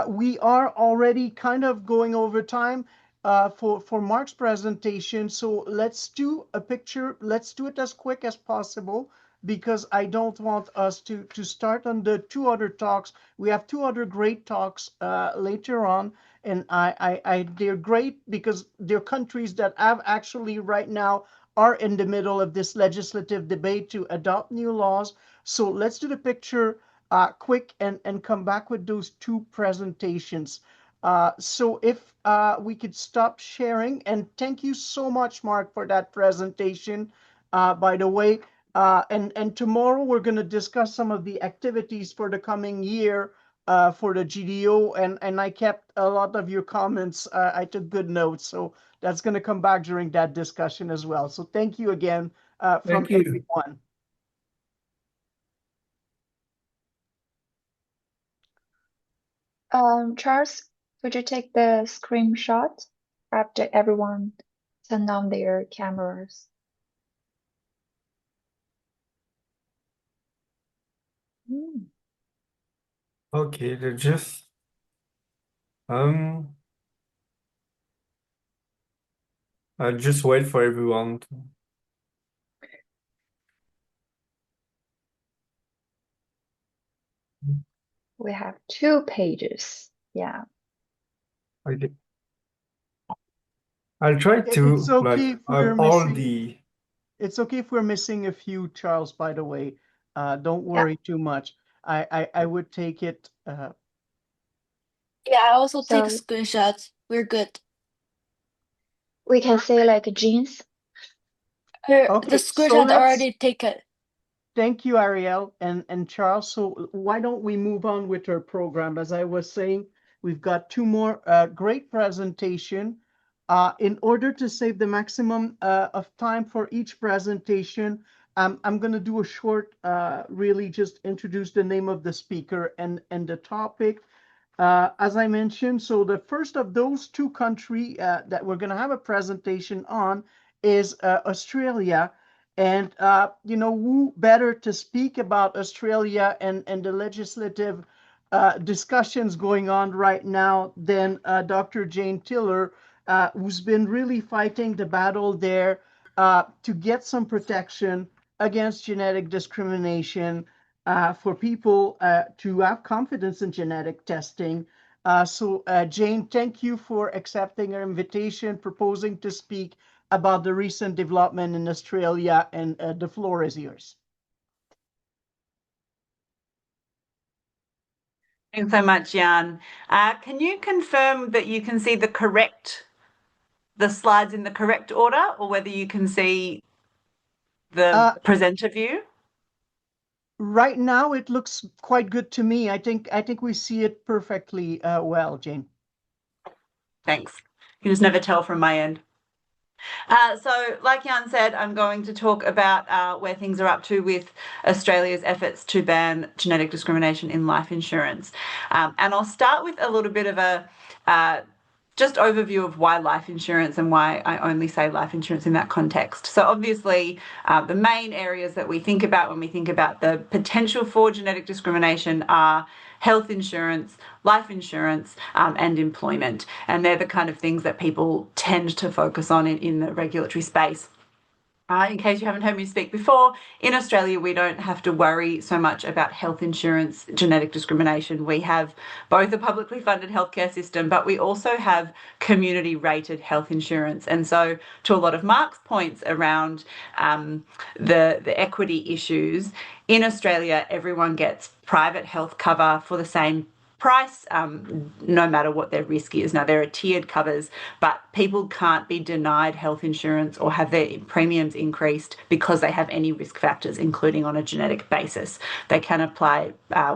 We are already kind of going over time for Mark's presentation. So let's do a picture. Let's do it as quick as possible, because I don't want us to start on the two other talks. We have two other great talks later on, and they're great because they're countries that have actually right now are in the middle of this legislative debate to adopt new laws. So let's do the picture quick and come back with those two presentations. So if we could stop sharing, and thank you so much, Mark, for that presentation, by the way. And tomorrow we're going to discuss some of the activities for the coming year for the GDO, and I kept a lot of your comments. I took good notes, so that's going to come back during that discussion as well. So thank you again from everyone. Charles, could you take the screenshot after everyone turn on their cameras? Okay, just I'll just wait for everyone to. We have 2 pages. Yeah. Okay. I'll try to It's okay if we're all missing. the. It's okay if we're missing a few, Charles. By the way, don't worry too much. I would take it. Yeah, I also take So screenshots. We're good. we can say like jeans. The Okay, so screenshot let's. already taken. Thank you, Ariel and Charles. So why don't we move on with our program? As I was saying, we've got two more great presentation. In order to save the maximum of time for each presentation, I'm going to do a short, really just introduce the name of the speaker and the topic. As I mentioned, so the first of those two countries that we're going to have a presentation on is Australia. And, who better to speak about Australia and the legislative discussions going on right now than Dr. Jane Tiller, who's been really fighting the battle there to get some protection against genetic discrimination for people to have confidence in genetic testing. So, Jane, thank you for accepting our invitation, proposing to speak about the recent development in Australia, and the floor is yours. Thanks so much, Jan. Can you confirm that you can see the slides in the correct order, or whether you can see the presenter view? Right now, it looks quite good to me. I think we see it perfectly well, Jane. Thanks. You can just never tell from my end. So like Jan said, I'm going to talk about where things are up to with Australia's efforts to ban genetic discrimination in life insurance. And I'll start with a little bit of a just overview of why life insurance and why I only say life insurance in that context. So obviously, the main areas that we think about when we think about the potential for genetic discrimination are health insurance, life insurance, and employment. And they're the kind of things that people tend to focus on in the regulatory space. In case you haven't heard me speak before, in Australia, we don't have to worry so much about health insurance genetic discrimination. We have both a publicly funded healthcare system, but we also have community rated health insurance. And so to a lot of Mark's points around the equity issues, in Australia, everyone gets private health cover for the same price, no matter what their risk is. Now, there are tiered covers, but people can't be denied health insurance or have their premiums increased because they have any risk factors, including on a genetic basis. They can apply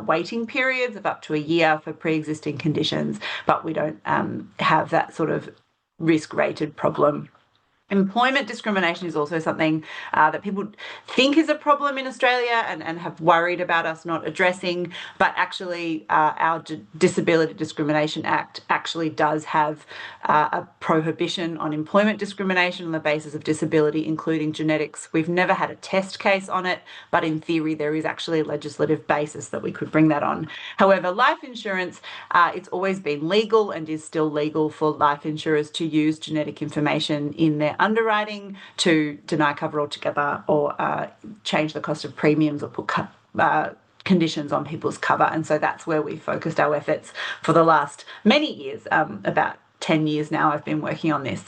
waiting periods of up to a year for pre-existing conditions, but we don't have that sort of risk-rated problem. Employment discrimination is also something that people think is a problem in Australia and have worried about us not addressing, but actually our Disability Discrimination Act actually does have a prohibition on employment discrimination on the basis of disability, including genetics. We've never had a test case on it, but in theory there is actually a legislative basis that we could bring that on. However, life insurance, it's always been legal and is still legal for life insurers to use genetic information in their underwriting to deny cover altogether or change the cost of premiums or put conditions on people's cover. And so that's where we focused our efforts for the last many years. About 10 years now I've been working on this.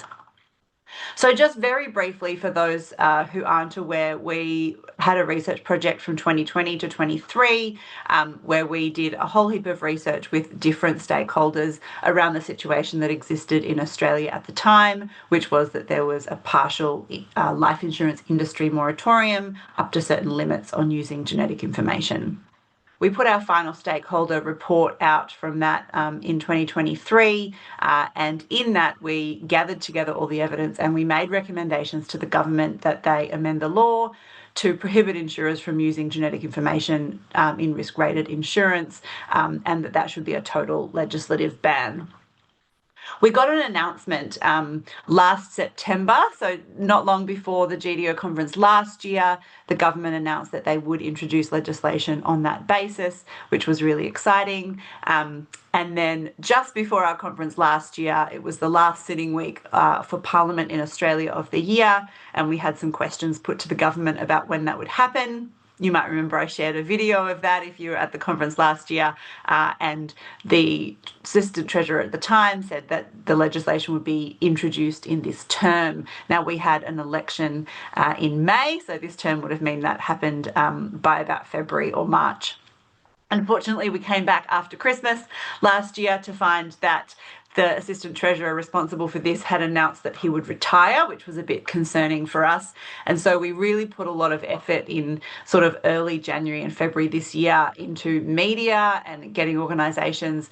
So just very briefly, for those who aren't aware, we had a research project from 2020 to 23 where we did a whole heap of research with different stakeholders around the situation that existed in Australia at the time, which was that there was a partial life insurance industry moratorium up to certain limits on using genetic information. We put our final stakeholder report out from that in 2023, and in that we gathered together all the evidence and we made recommendations to the government that they amend the law to prohibit insurers from using genetic information in risk-rated insurance, and that should be a total legislative ban. We got an announcement last September, so not long before the GDO conference last year. The government announced that they would introduce legislation on that basis, which was really exciting. And then just before our conference last year, it was the last sitting week for Parliament in Australia of the year, and we had some questions put to the government about when that would happen. You might remember I shared a video of that if you were at the conference last year, and the Assistant Treasurer at the time said that the legislation would be introduced in this term. Now, we had an election in May, so this term would have meant that happened by about February or March. Unfortunately, we came back after Christmas last year to find that the Assistant Treasurer responsible for this had announced that he would retire, which was a bit concerning for us. And so we really put a lot of effort in sort of early January and February this year into media and getting organisations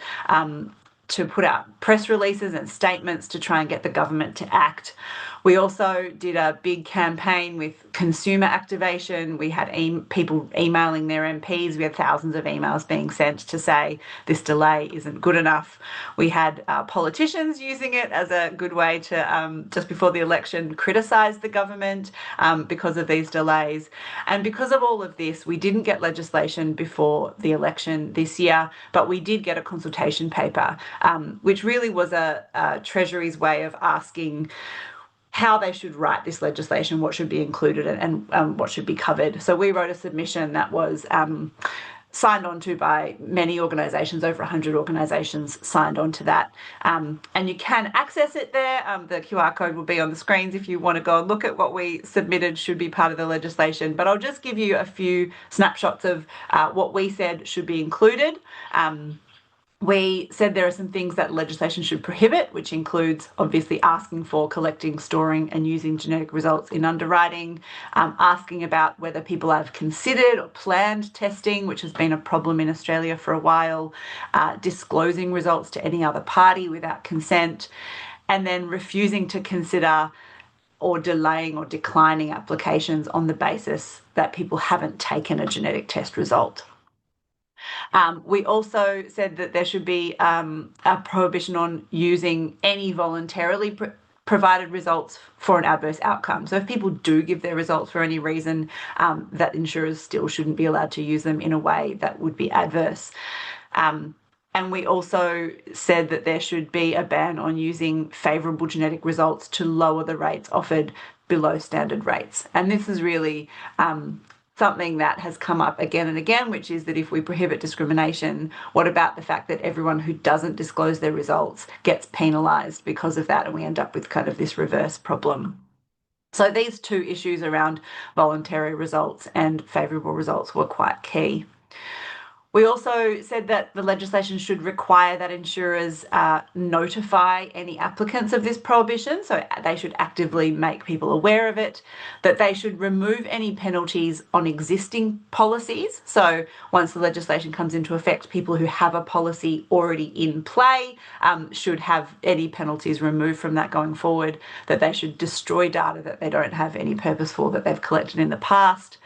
to put out press releases and statements to try and get the government to act. We also did a big campaign with consumer activation. We had people emailing their MPs. We had thousands of emails being sent to say this delay isn't good enough. We had politicians using it as a good way to, just before the election, criticise the government because of these delays. And because of all of this, we didn't get legislation before the election this year, but we did get a consultation paper, which really was a Treasury's way of asking how they should write this legislation, what should be included and what should be covered. So we wrote a submission that was signed on to by many organisations, over 100 organisations signed on to that. And you can access it there. The QR code will be on the screens if you want to go and look at what we submitted should be part of the legislation. But I'll just give you a few snapshots of what we said should be included. We said there are some things that legislation should prohibit, which includes obviously asking for, collecting, storing and using genetic results in underwriting, asking about whether people have considered or planned testing, which has been a problem in Australia for a while, disclosing results to any other party without consent, and then refusing to consider or delaying or declining applications on the basis that people haven't taken a genetic test result. We also said that there should be a prohibition on using any voluntarily provided results for an adverse outcome. So if people do give their results for any reason, that insurers still shouldn't be allowed to use them in a way that would be adverse. And we also said that there should be a ban on using favourable genetic results to lower the rates offered below standard rates. And this is really something that has come up again and again, which is that if we prohibit discrimination, what about the fact that everyone who doesn't disclose their results gets penalised because of that, and we end up with kind of this reverse problem. So these two issues around voluntary results and favourable results were quite key. We also said that the legislation should require that insurers notify any applicants of this prohibition, so they should actively make people aware of it, that they should remove any penalties on existing policies. So once the legislation comes into effect, people who have a policy already in play should have any penalties removed from that going forward, that they should destroy data that they don't have any purpose for that they've collected in the past.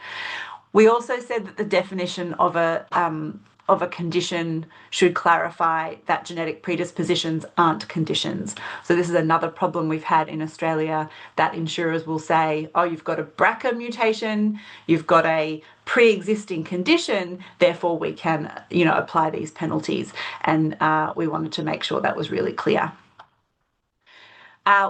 We also said that the definition of a condition should clarify that genetic predispositions aren't conditions. So this is another problem we've had in Australia, that insurers will say, oh, you've got a BRCA mutation, you've got a pre-existing condition, therefore we can, apply these penalties. And we wanted to make sure that was really clear.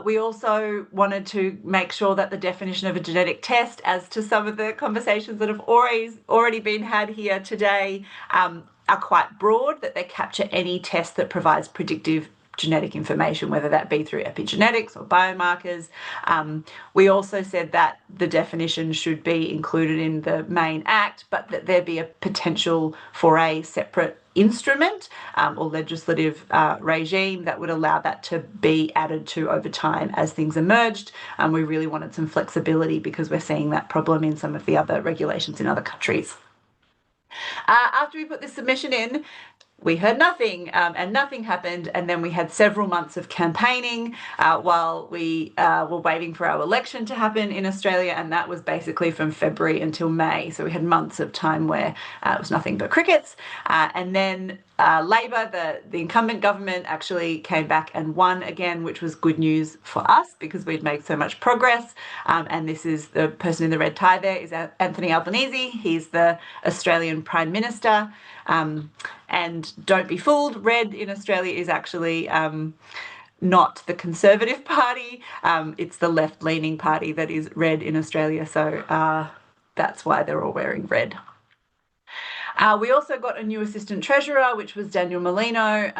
We also wanted to make sure that the definition of a genetic test, as to some of the conversations that have already been had here today, are quite broad, that they capture any test that provides predictive genetic information, whether that be through epigenetics or biomarkers. We also said that the definition should be included in the main act, but that there be a potential for a separate instrument or legislative regime that would allow that to be added to over time as things emerged. We really wanted some flexibility because we're seeing that problem in some of the other regulations in other countries. After we put this submission in, we heard nothing, and nothing happened. And then we had several months of campaigning while we were waiting for our election to happen in Australia. And that was basically from February until May. So we had months of time where it was nothing but crickets. And then Labor, the incumbent government, actually came back and won again, which was good news for us because we'd made so much progress. And this is the person in the red tie there is Anthony Albanese. He's the Australian Prime Minister. And don't be fooled, red in Australia is actually not the Conservative Party. It's the left-leaning party that is red in Australia. So that's why they're all wearing red. We also got a new assistant treasurer, which was Daniel Molino.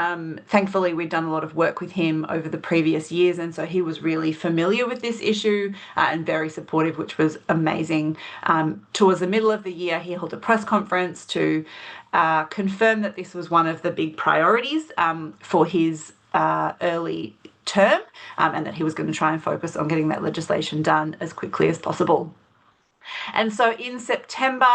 Thankfully, we'd done a lot of work with him over the previous years, and so he was really familiar with this issue and very supportive, which was amazing. Towards the middle of the year, he held a press conference to confirm that this was one of the big priorities for his early term, and that he was going to try and focus on getting that legislation done as quickly as possible. And so in September,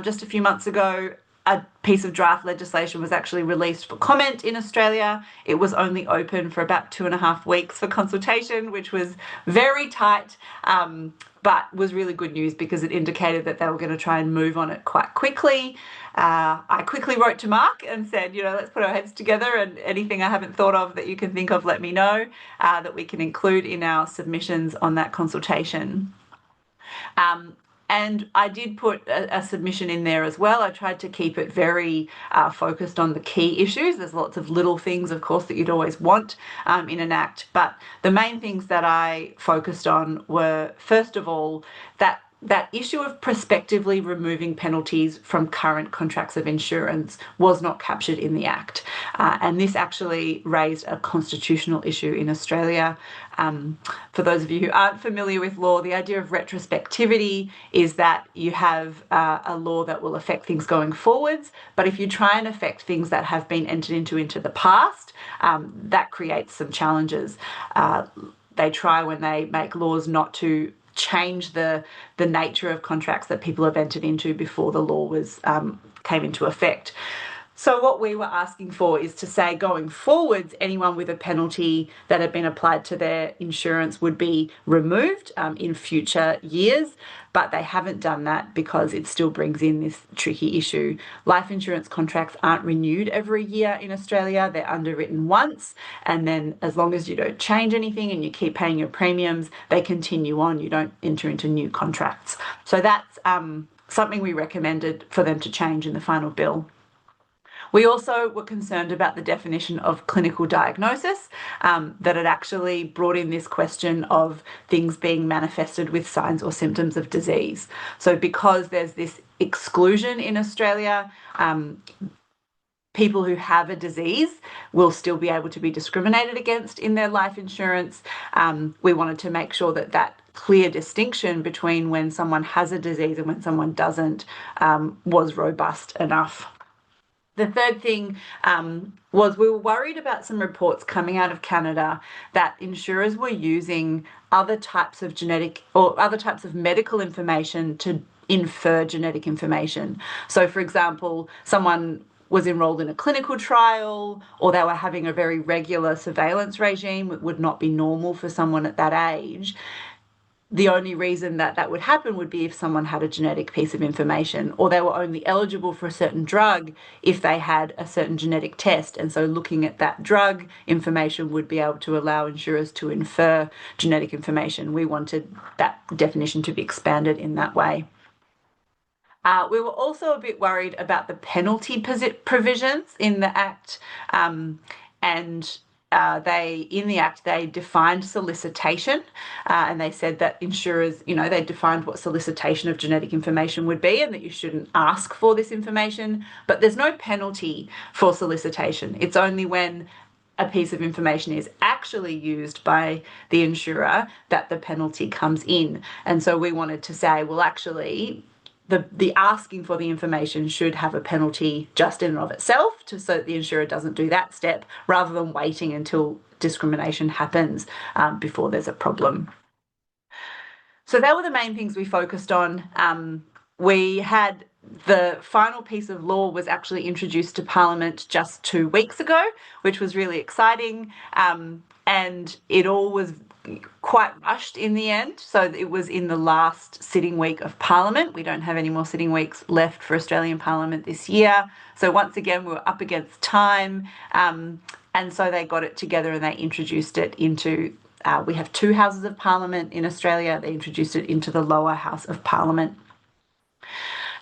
just a few months ago, a piece of draft legislation was actually released for comment in Australia. It was only open for about 2.5 weeks for consultation, which was very tight, but was really good news because it indicated that they were going to try and move on it quite quickly. I quickly wrote to Mark and said, let's put our heads together, and anything I haven't thought of that you can think of, let me know, that we can include in our submissions on that consultation. And I did put a submission in there as well. I tried to keep it very focused on the key issues. There's lots of little things, of course, that you'd always want in an act. But the main things that I focused on were, first of all, that issue of prospectively removing penalties from current contracts of insurance was not captured in the Act. And this actually raised a constitutional issue in Australia. For those of you who aren't familiar with law, the idea of retrospectivity is that you have a law that will affect things going forwards, but if you try and affect things that have been entered into the past, that creates some challenges. They try when they make laws not to change the nature of contracts that people have entered into before the law was came into effect. So what we were asking for is to say, going forwards, anyone with a penalty that had been applied to their insurance would be removed in future years, but they haven't done that because it still brings in this tricky issue. Life insurance contracts aren't renewed every year in Australia. They're underwritten once, and then as long as you don't change anything and you keep paying your premiums, they continue on. You don't enter into new contracts. So that's something we recommended for them to change in the final bill. We also were concerned about the definition of clinical diagnosis, that it actually brought in this question of things being manifested with signs or symptoms of disease. So because there's this exclusion in Australia, people who have a disease will still be able to be discriminated against in their life insurance. We wanted to make sure that that clear distinction between when someone has a disease and when someone doesn't was robust enough. The third thing was we were worried about some reports coming out of Canada that insurers were using other types of genetic or other types of medical information to infer genetic information. So, for example, someone was enrolled in a clinical trial or they were having a very regular surveillance regime. It would not be normal for someone at that age. The only reason that that would happen would be if someone had a genetic piece of information, or they were only eligible for a certain drug if they had a certain genetic test. And so looking at that drug information would be able to allow insurers to infer genetic information. We wanted that definition to be expanded in that way. We were also a bit worried about the penalty provisions in the Act, and in the Act, they defined solicitation, and they said that insurers, they defined what solicitation of genetic information would be and that you shouldn't ask for this information, but there's no penalty for solicitation. It's only when a piece of information is actually used by the insurer that the penalty comes in. And so we wanted to say, well, actually, the asking for the information should have a penalty just in and of itself, so that the insurer doesn't do that step, rather than waiting until discrimination happens before there's a problem. So that were the main things we focused on. We had the final piece of law was actually introduced to Parliament just 2 weeks ago, which was really exciting, and it all was quite rushed in the end. So it was in the last sitting week of Parliament. We don't have any more sitting weeks left for Australian Parliament this year. So once again, we were up against time. And so they got it together and they introduced it into, we have 2 houses of Parliament in Australia. They introduced it into the lower house of Parliament.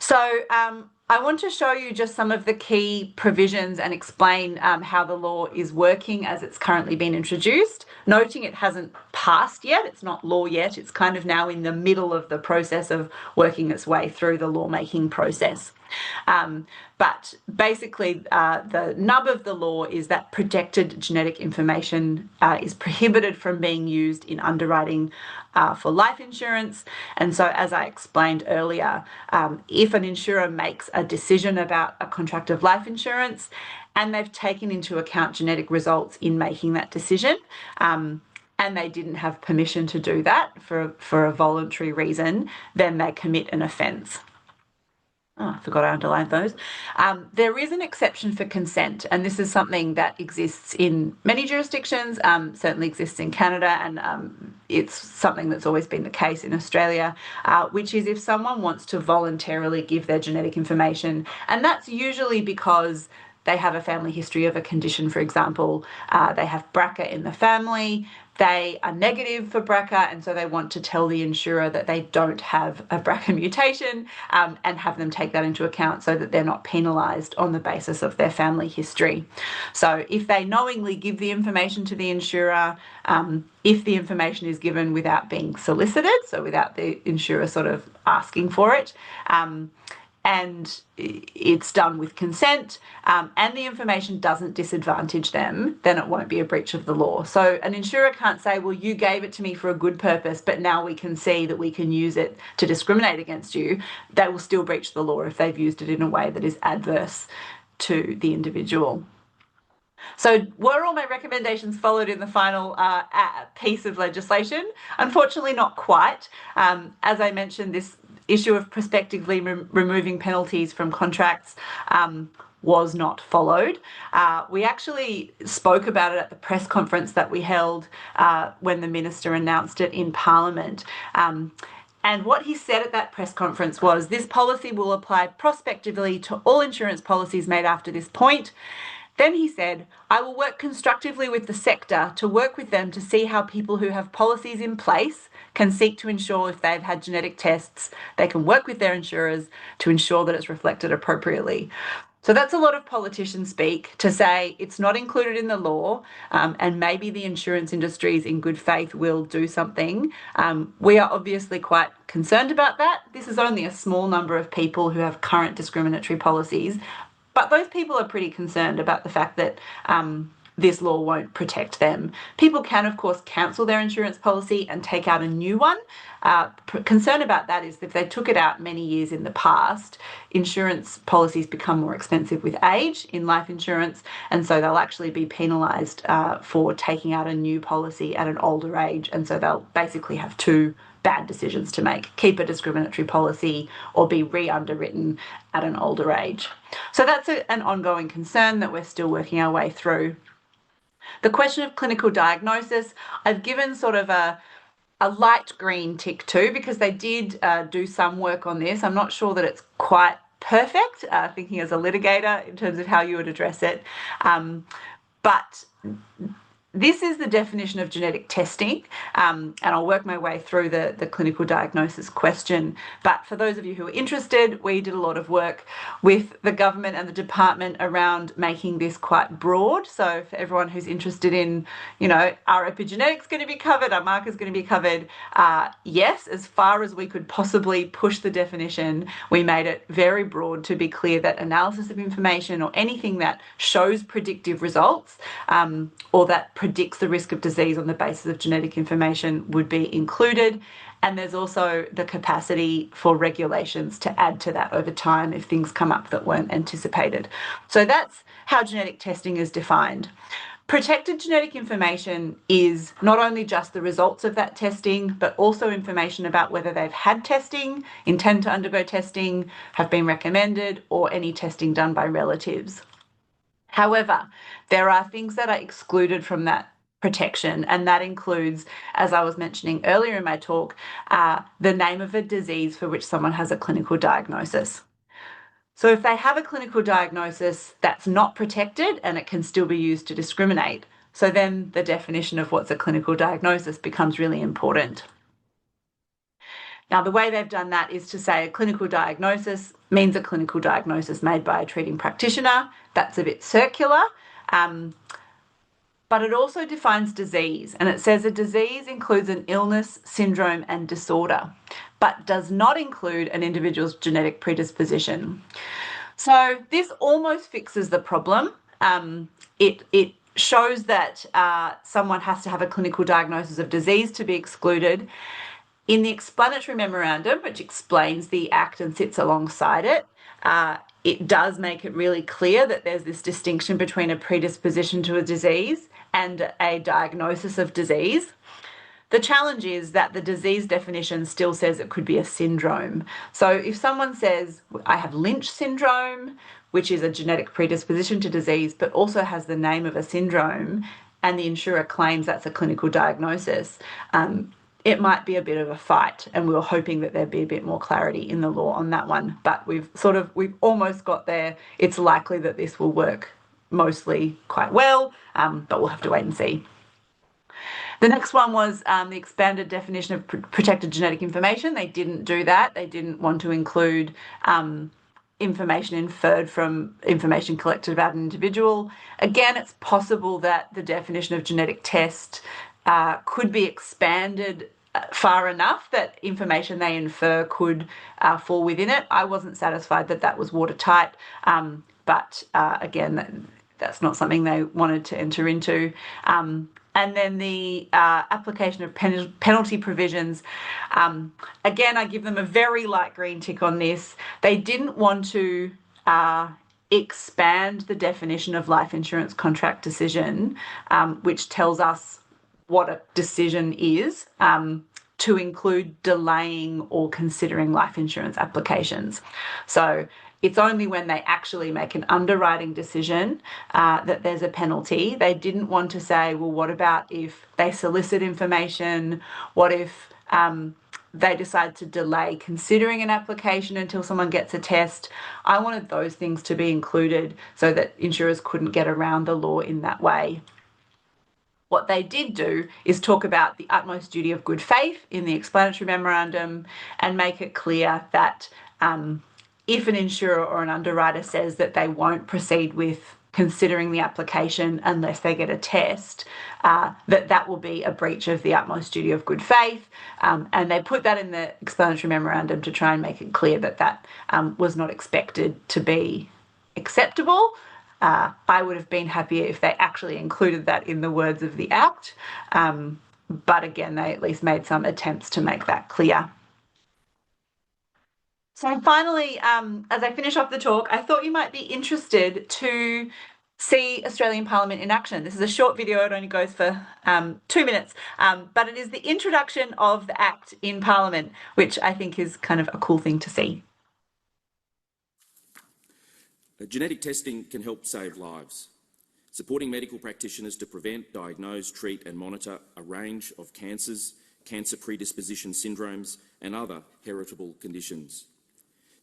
So I want to show you just some of the key provisions and explain how the law is working as it's currently been introduced, noting it hasn't passed yet. It's not law yet. It's kind of now in the middle of the process of working its way through the lawmaking process. But basically, the nub of the law is that protected genetic information is prohibited from being used in underwriting for life insurance. And so, as I explained earlier, if an insurer makes a decision about a contract of life insurance and they've taken into account genetic results in making that decision, and they didn't have permission to do that for a voluntary reason, then they commit an offence. Oh, I forgot I underlined those. There is an exception for consent, and this is something that exists in many jurisdictions, certainly exists in Canada, and it's something that's always been the case in Australia, which is if someone wants to voluntarily give their genetic information, and that's usually because they have a family history of a condition, for example, they have BRCA in the family, they are negative for BRCA, and so they want to tell the insurer that they don't have a BRCA mutation, and have them take that into account so that they're not penalised on the basis of their family history. So if they knowingly give the information to the insurer, if the information is given without being solicited, so without the insurer sort of asking for it, and it's done with consent, and the information doesn't disadvantage them, then it won't be a breach of the law. So an insurer can't say, well, you gave it to me for a good purpose, but now we can see that we can use it to discriminate against you. They will still breach the law if they've used it in a way that is adverse to the individual. So were all my recommendations followed in the final piece of legislation? Unfortunately, not quite. As I mentioned, this issue of prospectively removing penalties from contracts was not followed. We actually spoke about it at the press conference that we held when the minister announced it in Parliament. And what he said at that press conference was, this policy will apply prospectively to all insurance policies made after this point. Then he said, I will work constructively with the sector to work with them to see how people who have policies in place can seek to ensure if they've had genetic tests, they can work with their insurers to ensure that it's reflected appropriately. So that's a lot of politician speak to say it's not included in the law, and maybe the insurance industries in good faith will do something. We are obviously quite concerned about that. This is only a small number of people who have current discriminatory policies, but those people are pretty concerned about the fact that this law won't protect them. People can, of course, cancel their insurance policy and take out a new one. Concern about that is if they took it out many years in the past, insurance policies become more expensive with age in life insurance, and so they'll actually be penalised for taking out a new policy at an older age, and so they'll basically have two bad decisions to make: keep a discriminatory policy or be re-underwritten at an older age. So that's an ongoing concern that we're still working our way through. The question of clinical diagnosis, I've given sort of a light green tick to, because they did do some work on this. I'm not sure that it's quite perfect, thinking as a litigator in terms of how you would address it. But this is the definition of genetic testing, and I'll work my way through the clinical diagnosis question. But for those of you who are interested, we did a lot of work with the government and the department around making this quite broad. So for everyone who's interested in, are epigenetics going to be covered? Are markers going to be covered? Yes, as far as we could possibly push the definition, we made it very broad to be clear that analysis of information or anything that shows predictive results or that predicts the risk of disease on the basis of genetic information would be included. And there's also the capacity for regulations to add to that over time if things come up that weren't anticipated. So that's how genetic testing is defined. Protected genetic information is not only just the results of that testing, but also information about whether they've had testing, intend to undergo testing, have been recommended, or any testing done by relatives. However, there are things that are excluded from that protection, and that includes, as I was mentioning earlier in my talk, the name of a disease for which someone has a clinical diagnosis. So if they have a clinical diagnosis, that's not protected and it can still be used to discriminate. So then the definition of what's a clinical diagnosis becomes really important. Now, the way they've done that is to say a clinical diagnosis means a clinical diagnosis made by a treating practitioner. That's a bit circular, but it also defines disease, and it says a disease includes an illness, syndrome, and disorder, but does not include an individual's genetic predisposition. So this almost fixes the problem. It shows that someone has to have a clinical diagnosis of disease to be excluded. In the explanatory memorandum, which explains the Act and sits alongside it, it does make it really clear that there's this distinction between a predisposition to a disease and a diagnosis of disease. The challenge is that the disease definition still says it could be a syndrome. So if someone says, I have Lynch syndrome, which is a genetic predisposition to disease, but also has the name of a syndrome, and the insurer claims that's a clinical diagnosis, it might be a bit of a fight, and we were hoping that there'd be a bit more clarity in the law on that one. But we've almost got there. It's likely that this will work mostly quite well, but we'll have to wait and see. The next one was the expanded definition of protected genetic information. They didn't do that. They didn't want to include information inferred from information collected about an individual. Again, it's possible that the definition of genetic test could be expanded far enough that information they infer could fall within it. I wasn't satisfied that that was watertight, but again, that's not something they wanted to enter into. And then the application of penalty provisions. Again, I give them a very light green tick on this. They didn't want to expand the definition of life insurance contract decision, which tells us what a decision is, to include delaying or considering life insurance applications. So It's only when they actually make an underwriting decision that there's a penalty. They didn't want to say, well, what about if they solicit information? What if they decide to delay considering an application until someone gets a test? I wanted those things to be included so that insurers couldn't get around the law in that way. What they did do is talk about the utmost duty of good faith in the explanatory memorandum and make it clear that if an insurer or an underwriter says that they won't proceed with considering the application unless they get a test, that will be a breach of the utmost duty of good faith. And they put that in the explanatory memorandum to try and make it clear that that was not expected to be acceptable. I would have been happier if they actually included that in the words of the Act. But again, they at least made some attempts to make that clear. So finally, as I finish off the talk, I thought you might be interested to see Australian Parliament in action. This is a short video, it only goes for 2 minutes, but it is the introduction of the Act in Parliament, which I think is kind of a cool thing to see. Genetic testing can help save lives, supporting medical practitioners to prevent, diagnose, treat and monitor a range of cancers, cancer predisposition syndromes and other heritable conditions.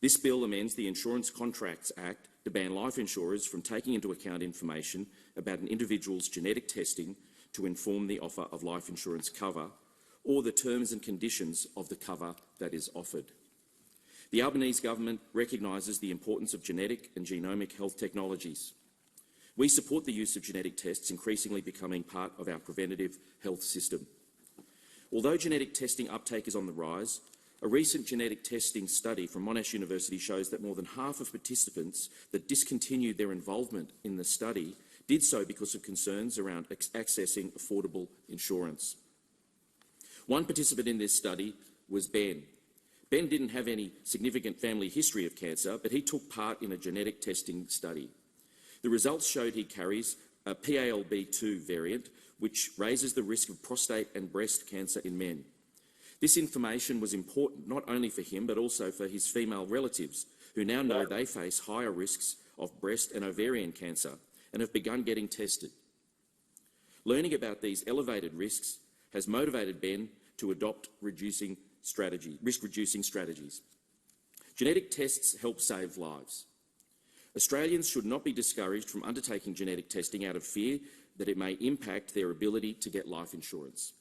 This bill amends the Insurance Contracts Act to ban life insurers from taking into account information about an individual's genetic testing to inform the offer of life insurance cover or the terms and conditions of the cover that is offered. The Albanese government recognises the importance of genetic and genomic health technologies. We support the use of genetic tests increasingly becoming part of our preventative health system. Although genetic testing uptake is on the rise, a recent genetic testing study from Monash University shows that more than half of participants that discontinued their involvement in the study did so because of concerns around accessing affordable insurance. One participant in this study was Ben. Ben didn't have any significant family history of cancer, but he took part in a genetic testing study. The results showed he carries a PALB2 variant, which raises the risk of prostate and breast cancer in men. This information was important not only for him, but also for his female relatives, who now know they face higher risks of breast and ovarian cancer and have begun getting tested. Learning about these elevated risks has motivated Ben to adopt risk-reducing strategies. Genetic tests help save lives. Australians should not be discouraged from undertaking genetic testing out of fear that it may impact their ability to get life insurance.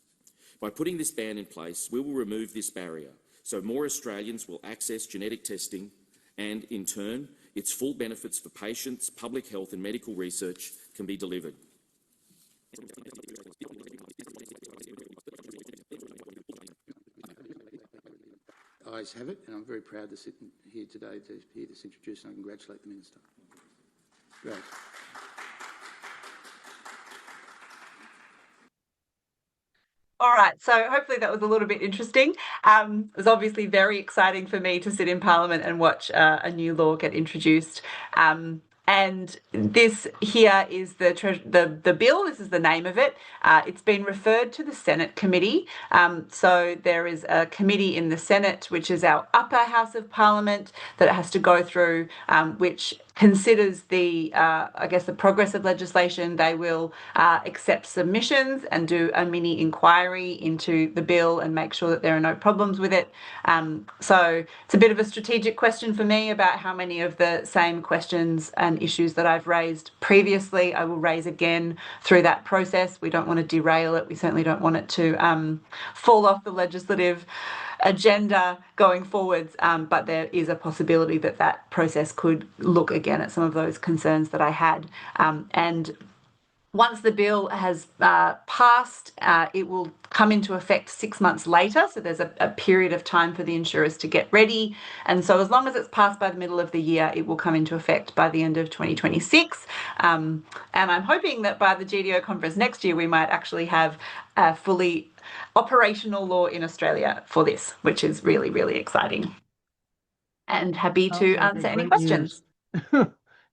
By putting this ban in place, we will remove this barrier so more Australians will access genetic testing and, in turn, its full benefits for patients, public health and medical research can be delivered. Ayes have it, and I'm very proud to sit here today to hear this introduced, and I congratulate the Minister. Great. All right, so hopefully that was a little bit interesting. It was obviously very exciting for me to sit in Parliament and watch a new law get introduced. And this here is the bill. This is the name of it. It's been referred to the Senate committee. So there is a committee in the Senate, which is our upper house of Parliament, that it has to go through, which considers the progress of legislation. They will accept submissions and do a mini inquiry into the bill and make sure that there are no problems with it. So it's a bit of a strategic question for me about how many of the same questions and issues that I've raised previously I will raise again through that process. We don't want to derail it. We certainly don't want it to fall off the legislative agenda going forwards, but there is a possibility that that process could look again at some of those concerns that I had. And once the bill has passed, it will come into effect 6 months later. So there's a period of time for the insurers to get ready. And so as long as it's passed by the middle of the year, it will come into effect by the end of 2026. And I'm hoping that by the GDO conference next year, we might actually have a fully operational law in Australia for this, which is really, really exciting. And happy to answer any questions.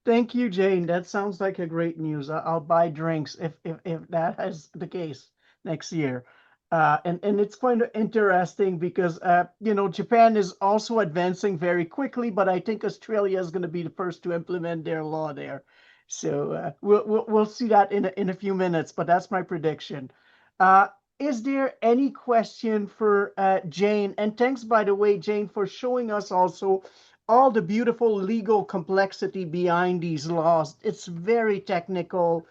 Thank you, Jane. That sounds like a great news. I'll buy drinks if that is the case next year. And it's kind of interesting because Japan is also advancing very quickly, but I think Australia is going to be the first to implement their law there. So we'll see that in a few minutes, but that's my prediction. Is there any question for Jane? And thanks, by the way, Jane, for showing us also all the beautiful legal complexity behind these laws. It's very technical.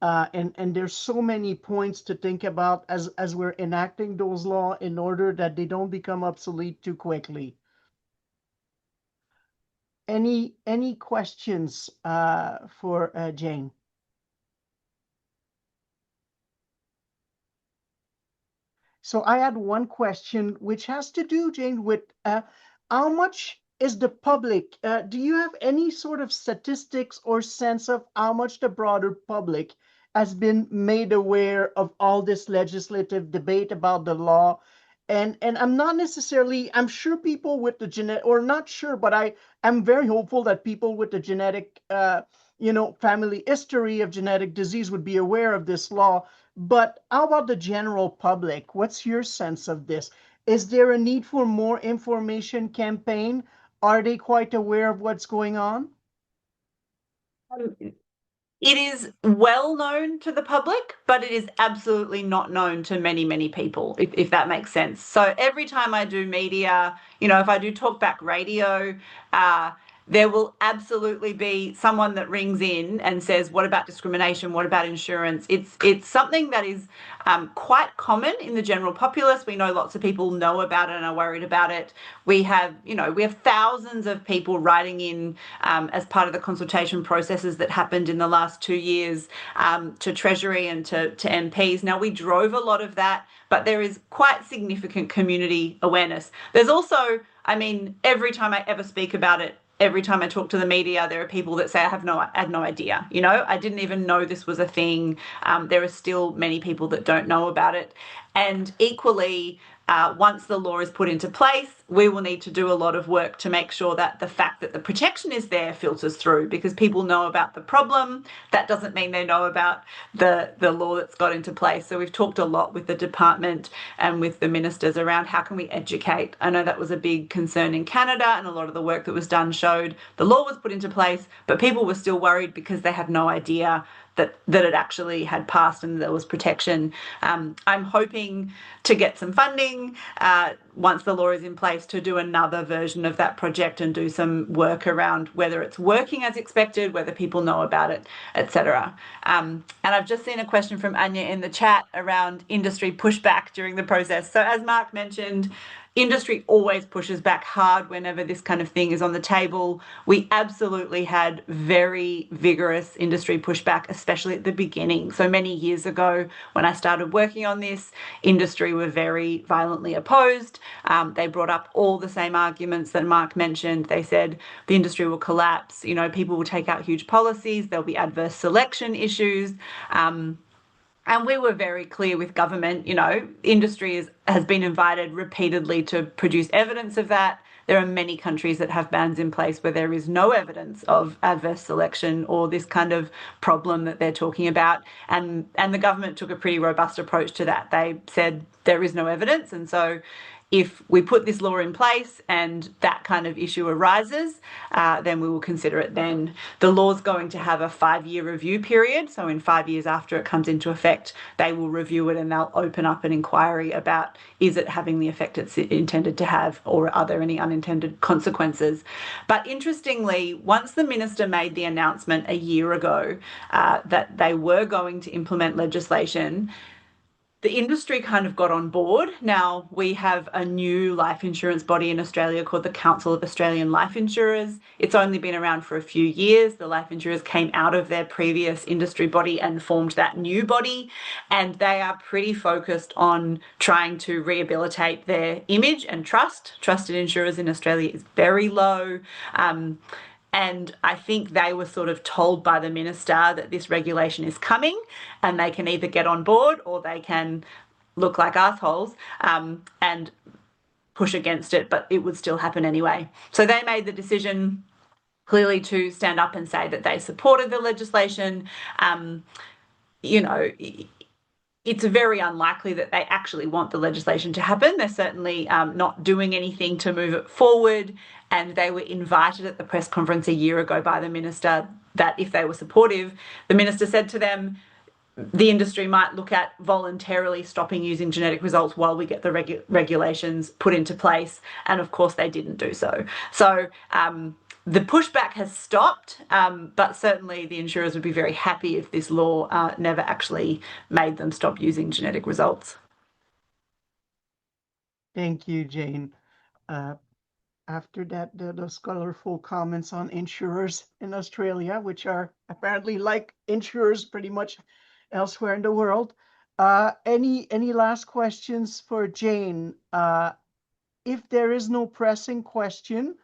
And there's so many points to think about as we're enacting those laws in order that they don't become obsolete too quickly. Any questions for Jane? So I had one question, which has to do, Jane, with how much is the public? Do you have any sort of statistics or sense of how much the broader public has been made aware of all this legislative debate about the law? And I'm not necessarily, I'm sure people with the genetic, or not sure, but I'm very hopeful that people with the genetic, family history of genetic disease would be aware of this law. But how about the general public? What's your sense of this? Is there a need for more information campaign? Are they quite aware of what's going on? It is well known to the public, but it is absolutely not known to many, many people, if that makes sense. So every time I do media, if I do talkback radio, there will absolutely be someone that rings in and says, what about discrimination? What about insurance? It's something that is quite common in the general populace. We know lots of people know about it and are worried about it. We have thousands of people writing in as part of the consultation processes that happened in the last 2 years to Treasury and to MPs. Now, we drove a lot of that, but there is quite significant community awareness. There's also, every time I ever speak about it, every time I talk to the media, there are people that say, I had no idea. I didn't even know this was a thing. There are still many people that don't know about it. And equally, once the law is put into place, we will need to do a lot of work to make sure that the fact that the protection is there filters through, because people know about the problem. That doesn't mean they know about the law that's got into place. So we've talked a lot with the department and with the ministers around how can we educate. I know that was a big concern in Canada, and a lot of the work that was done showed the law was put into place, but people were still worried because they had no idea that it actually had passed and there was protection. I'm hoping to get some funding once the law is in place to do another version of that project and do some work around whether it's working as expected, whether people know about it, etc. And I've just seen a question from Anya in the chat around industry pushback during the process. So as Mark mentioned, industry always pushes back hard whenever this kind of thing is on the table. We absolutely had very vigorous industry pushback, especially at the beginning. So many years ago, when I started working on this, industry were very violently opposed. They brought up all the same arguments that Mark mentioned. They said the industry will collapse, people will take out huge policies, there'll be adverse selection issues. And we were very clear with government, industry has been invited repeatedly to produce evidence of that. There are many countries that have bans in place where there is no evidence of adverse selection or this kind of problem that they're talking about. And the government took a pretty robust approach to that. They said there is no evidence. And so if we put this law in place and that kind of issue arises, then we will consider it then. The law's going to have a 5-year review period. So in 5 years after it comes into effect, they will review it and they'll open up an inquiry about, is it having the effect it's intended to have, or are there any unintended consequences? But interestingly, once the minister made the announcement a year ago that they were going to implement legislation, the industry kind of got on board. Now, we have a new life insurance body in Australia called the Council of Australian Life Insurers. It's only been around for a few years. The life insurers came out of their previous industry body and formed that new body, and they are pretty focused on trying to rehabilitate their image and trust. Trust in insurers in Australia is very low. And I think they were sort of told by the minister that this regulation is coming and they can either get on board or they can look like assholes and push against it, but it would still happen anyway. So they made the decision clearly to stand up and say that they supported the legislation. it's very unlikely that they actually want the legislation to happen. They're certainly not doing anything to move it forward. And they were invited at the press conference a year ago by the minister that if they were supportive, the minister said to them, the industry might look at voluntarily stopping using genetic results while we get the regulations put into place. And of course, they didn't do so. So the pushback has stopped, but certainly the insurers would be very happy if this law never actually made them stop using genetic results. Thank you, Jane. After that, those colorful comments on insurers in Australia, which are apparently like insurers pretty much elsewhere in the world. Any last questions for Jane? If there is no pressing question,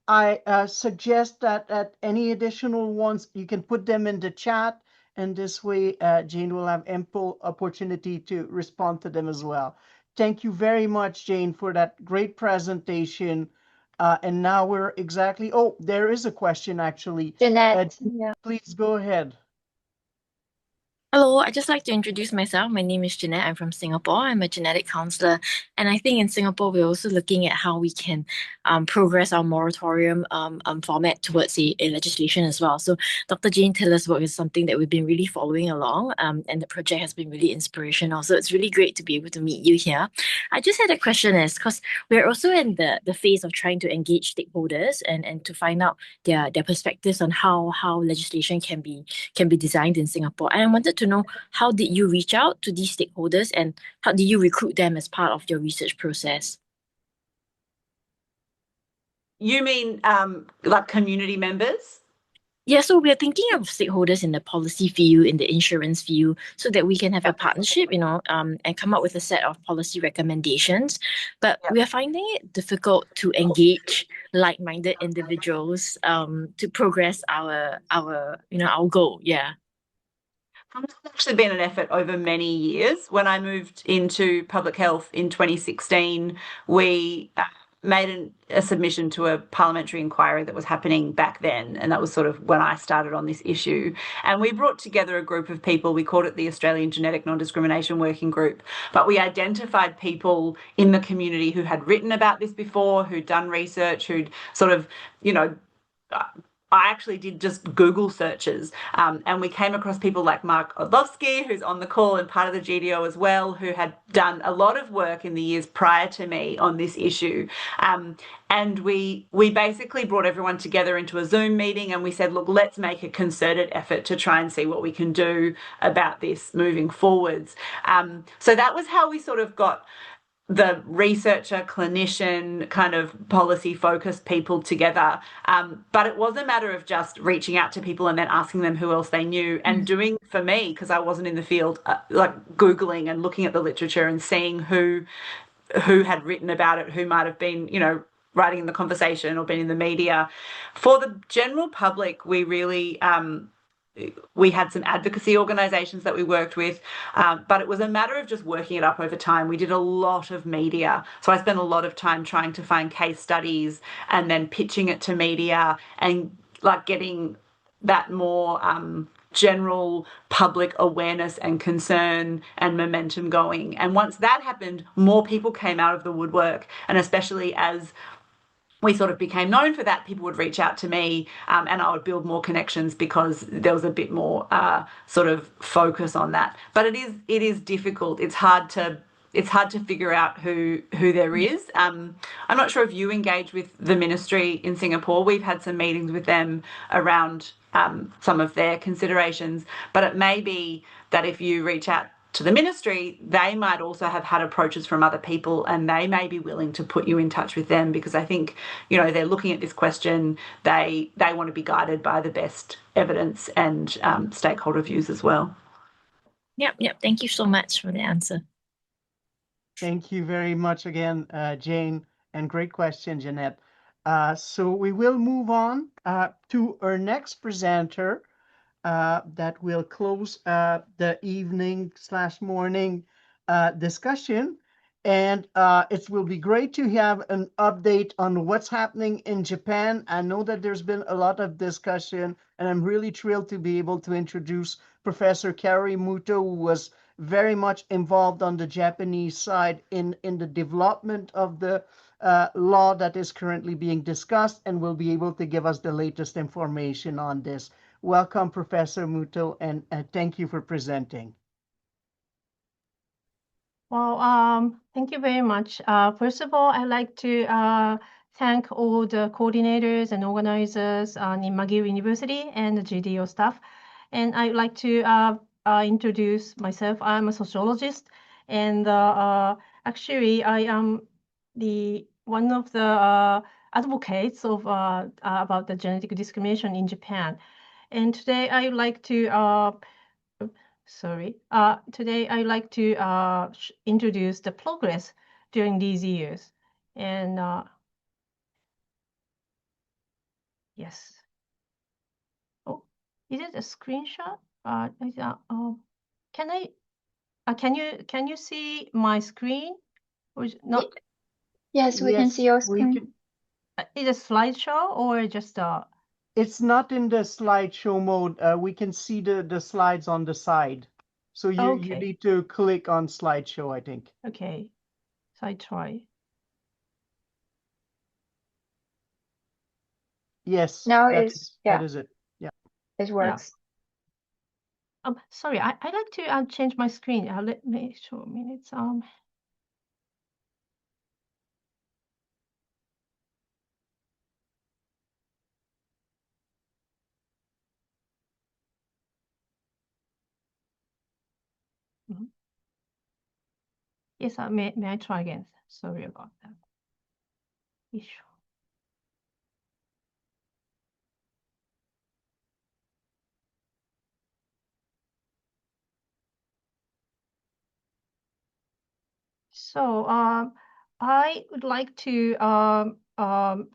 I suggest that any additional ones, you can put them in the chat, and this way Jane will have ample opportunity to respond to them as well. Thank you very much, Jane, for that great presentation. And now we're exactly, oh, there is a question actually. Jeanette, yeah. Please go ahead. Hello, I'd just like to introduce myself. My name is Jeanette. I'm from Singapore. I'm a genetic counselor. And I think in Singapore, we're also looking at how we can progress our moratorium format towards a legislation as well. So Dr. Jane Taylor's work is something that we've been really following along, and the project has been really inspirational. So it's really great to be able to meet you here. I just had a question because we're also in the phase of trying to engage stakeholders and to find out their perspectives on how legislation can be designed in Singapore. And I wanted to know, how did you reach out to these stakeholders and how did you recruit them as part of your research process? You mean like community members? Yeah, so we're thinking of stakeholders in the policy field, in the insurance field, so that we can have a partnership, and come up with a set of policy recommendations. But we are finding it difficult to engage like-minded individuals to progress our goal. Yeah. It's actually been an effort over many years. When I moved into public health in 2016, we made a submission to a parliamentary inquiry that was happening back then, and that was sort of when I started on this issue. And we brought together a group of people. We called it the Australian Genetic Non-Discrimination Working Group, but we identified people in the community who had written about this before, who'd done research, who'd sort of, I actually did just Google searches, and we came across people like Mark Odlowski, who's on the call and part of the GDO as well, who had done a lot of work in the years prior to me on this issue. And we basically brought everyone together into a Zoom meeting, and we said, look, let's make a concerted effort to try and see what we can do about this moving forwards. So that was how we sort of got the researcher, clinician, kind of policy-focused people together. But it was a matter of just reaching out to people and then asking them who else they knew, and doing, for me, because I wasn't in the field, like Googling and looking at the literature and seeing who had written about it, who might have been, writing in the conversation or been in the media. For the general public, we really... we had some advocacy organisations that we worked with, but it was a matter of just working it up over time. We did a lot of media. So I spent a lot of time trying to find case studies and then pitching it to media and like getting that more general public awareness and concern and momentum going. And once that happened, more people came out of the woodwork, and especially as we sort of became known for that, people would reach out to me, and I would build more connections because there was a bit more sort of focus on that. But it is difficult. It's hard to figure out who there is. I'm not sure if you engage with the ministry in Singapore. We've had some meetings with them around some of their considerations, but it may be that if you reach out to the ministry, they might also have had approaches from other people, and they may be willing to put you in touch with them, because I think, they're looking at this question, they want to be guided by the best evidence and stakeholder views as well. Yep. Thank you so much for the answer. Thank you very much again, Jane, and great question, Jeanette. So we will move on to our next presenter, that will close the evening/morning discussion. And it will be great to have an update on what's happening in Japan. I know that there's been a lot of discussion, and I'm really thrilled to be able to introduce Professor Kari Muto, who was very much involved on the Japanese side in the development of the law that is currently being discussed and will be able to give us the latest information on this. Welcome, Professor Muto, and thank you for presenting. Well, thank you very much. First of all, I'd like to thank all the coordinators and organizers in McGill University and the GDO staff. And I'd like to introduce myself. I'm a sociologist, and actually, I am one of the advocates of about the genetic discrimination in Japan. And today, I would like to today I'd like to introduce the progress during these years. And yes. Oh, is it a screenshot? Can you see my screen? Or is it not? Yes, we can see your screen. Is it a slideshow or just It's not in the slideshow mode. We can see the slides on the side. So you need to click on slideshow, I think. Okay, so I try. Yes, now that is it. Yeah, it works. Sorry, I'd like to change my screen. Let me show a minute. Yes, may I try again? Sorry about that. Issue. So I would like to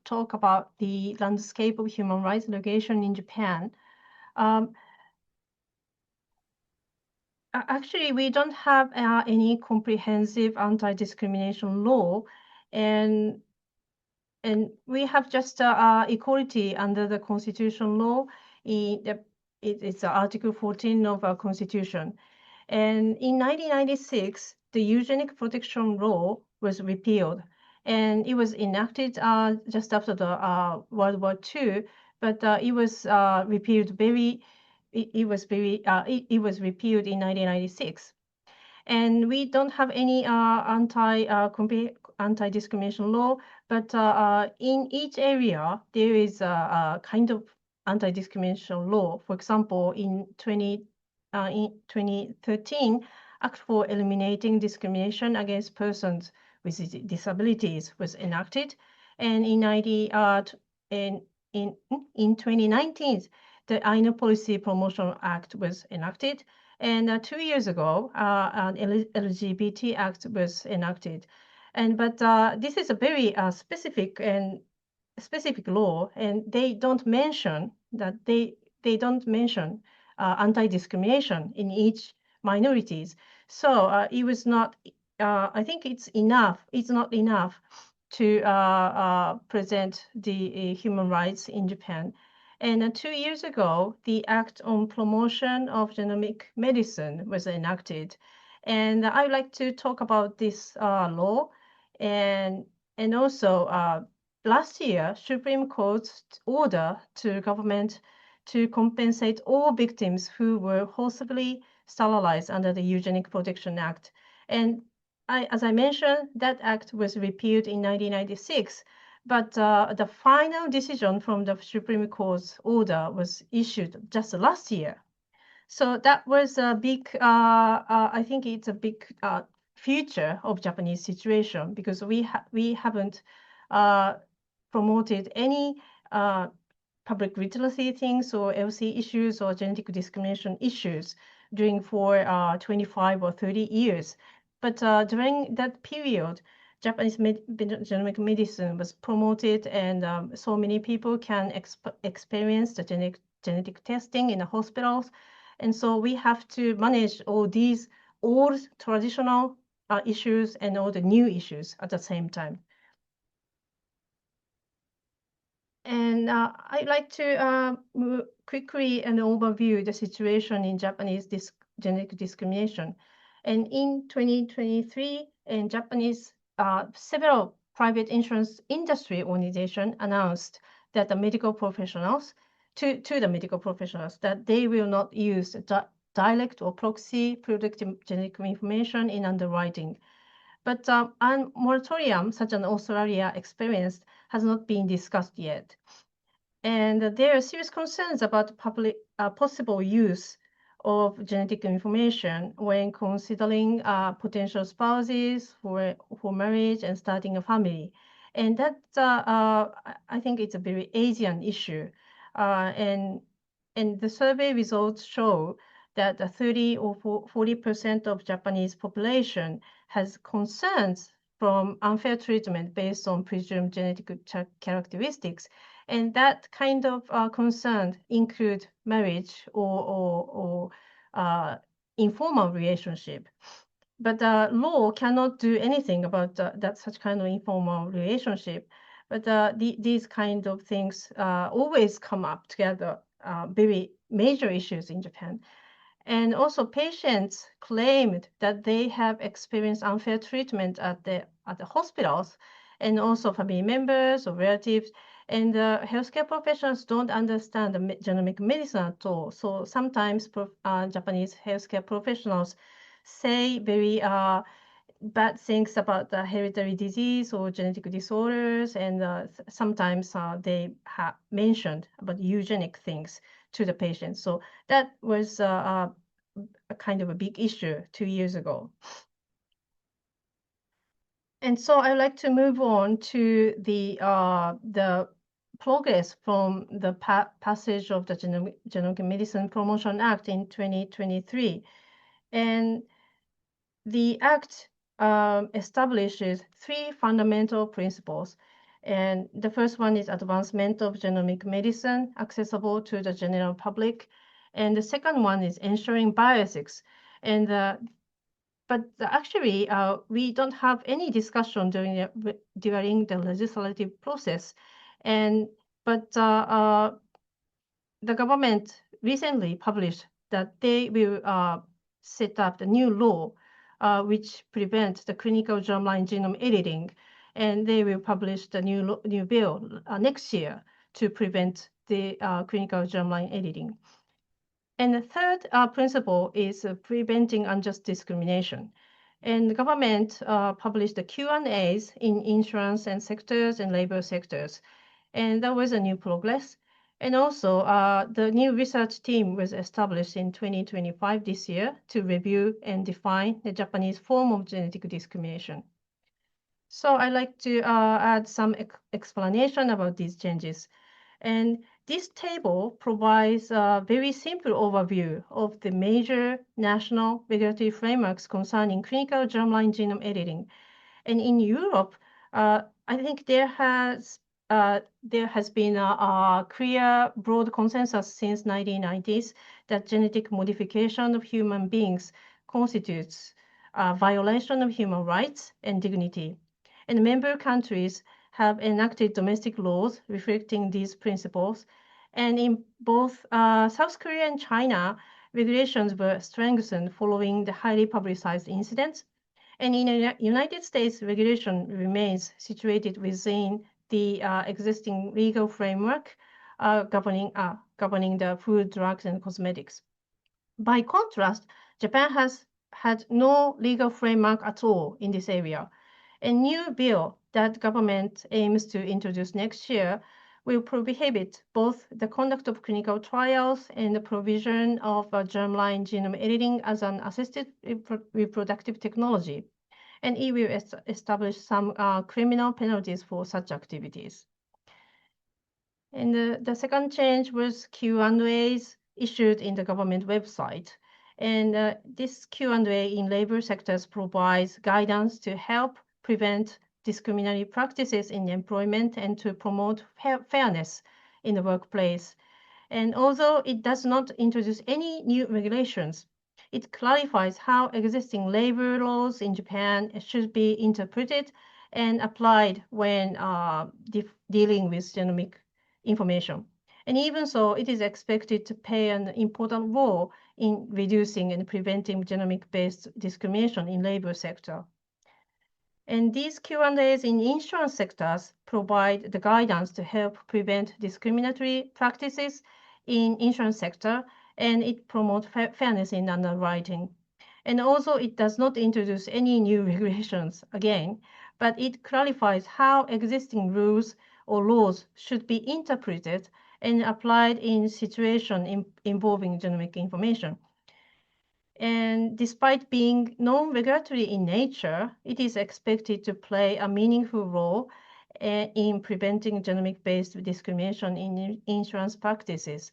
talk about the landscape of human rights litigation in Japan. Actually, we don't have any comprehensive anti-discrimination law, and we have just equality under the constitutional law. It's Article 14 of our constitution. And in 1996, the eugenic protection law was repealed, and it was enacted just after the World War II. But it was repealed it was repealed in 1996. And we don't have any anti-discrimination law, but in each area there is a kind of anti-discrimination law. For example, in 2013, Act for Eliminating Discrimination Against Persons with Disabilities was enacted, and in 2019, the Aina Policy Promotion Act was enacted, and 2 years ago, an LGBT Act was enacted. But this is a very specific law, and they don't mention anti-discrimination in each minorities. So it was not. I think it's enough. It's not enough to present the human rights in Japan. And 2 years ago, the Act on Promotion of Genomic Medicine was enacted. And I would like to talk about this law. And also, last year, Supreme Court's order to government to compensate all victims who were forcibly sterilized under the Eugenic Protection Act. And as I mentioned, that act was repealed in 1996. But the final decision from the Supreme Court's order was issued just last year. So that was a big, I think it's a big future of Japanese situation, because we haven't promoted any public literacy things or LC issues or genetic discrimination issues during for 25 or 30 years. But during that period, Japanese genomic medicine was promoted, and so many people can experience the genetic testing in the hospitals. And so we have to manage all these old traditional issues and all the new issues at the same time. And I'd like to quickly overview the situation in Japanese genetic discrimination. And in 2023, in Japanese, several private insurance industry organizations announced that the medical professionals, to the medical professionals, that they will not use direct or proxy predictive genetic information in underwriting. But a moratorium, such an Australia experience, has not been discussed yet. And there are serious concerns about possible use of genetic information when considering potential spouses for marriage and starting a family. And that, I think it's a very Asian issue. And the survey results show that 30 or 40% of Japanese population has concerns from unfair treatment based on presumed genetic characteristics. And that kind of concern include marriage or informal relationship. But the law cannot do anything about that such kind of informal relationship. But these kind of things always come up together, very major issues in Japan. And also patients claimed that they have experienced unfair treatment at the hospitals, and also family members or relatives. And healthcare professionals don't understand the genomic medicine at all. So sometimes Japanese healthcare professionals say very bad things about the hereditary disease or genetic disorders, and sometimes they have mentioned about eugenic things to the patients. So that was a kind of a big issue 2 years ago. And so I'd like to move on to the progress from the passage of the Genomic Medicine Promotion Act in 2023. And the Act establishes 3 fundamental principles. And the first one is advancement of genomic medicine accessible to the general public. And the second one is ensuring bioethics. And but actually, we don't have any discussion during the legislative process. But the government recently published that they will set up the new law which prevents the clinical germline genome editing, and they will publish the new bill next year to prevent the clinical germline editing. And the third principle is preventing unjust discrimination. And the government published the Q&As in insurance and sectors and labor sectors. And that was a new progress. And also, the new research team was established in 2025 this year to review and define the Japanese form of genetic discrimination. So I'd like to add some explanation about these changes. And this table provides a very simple overview of the major national regulatory frameworks concerning clinical germline genome editing. And in Europe, I think there has been a clear, broad consensus since 1990s that genetic modification of human beings constitutes a violation of human rights and dignity. And member countries have enacted domestic laws reflecting these principles. And in both South Korea and China, regulations were strengthened following the highly publicized incidents. And in the United States, regulation remains situated within the existing legal framework governing the food, drugs, and cosmetics. By contrast, Japan has had no legal framework at all in this area. A new bill that government aims to introduce next year will prohibit both the conduct of clinical trials and the provision of germline genome editing as an assisted reproductive technology. And it will establish some criminal penalties for such activities. And the second change was Q&As issued in the government website. And this Q&A in labor sectors provides guidance to help prevent discriminatory practices in employment and to promote fairness in the workplace. And although it does not introduce any new regulations, it clarifies how existing labor laws in Japan should be interpreted and applied when dealing with genomic information. And even so, it is expected to play an important role in reducing and preventing genomic-based discrimination in labor sector. And these Q&As in insurance sectors provide the guidance to help prevent discriminatory practices in insurance sector, and it promotes fairness in underwriting. And also, it does not introduce any new regulations again, but it clarifies how existing rules or laws should be interpreted and applied in situations involving genomic information. And despite being non-regulatory in nature, it is expected to play a meaningful role in preventing genomic-based discrimination in insurance practices.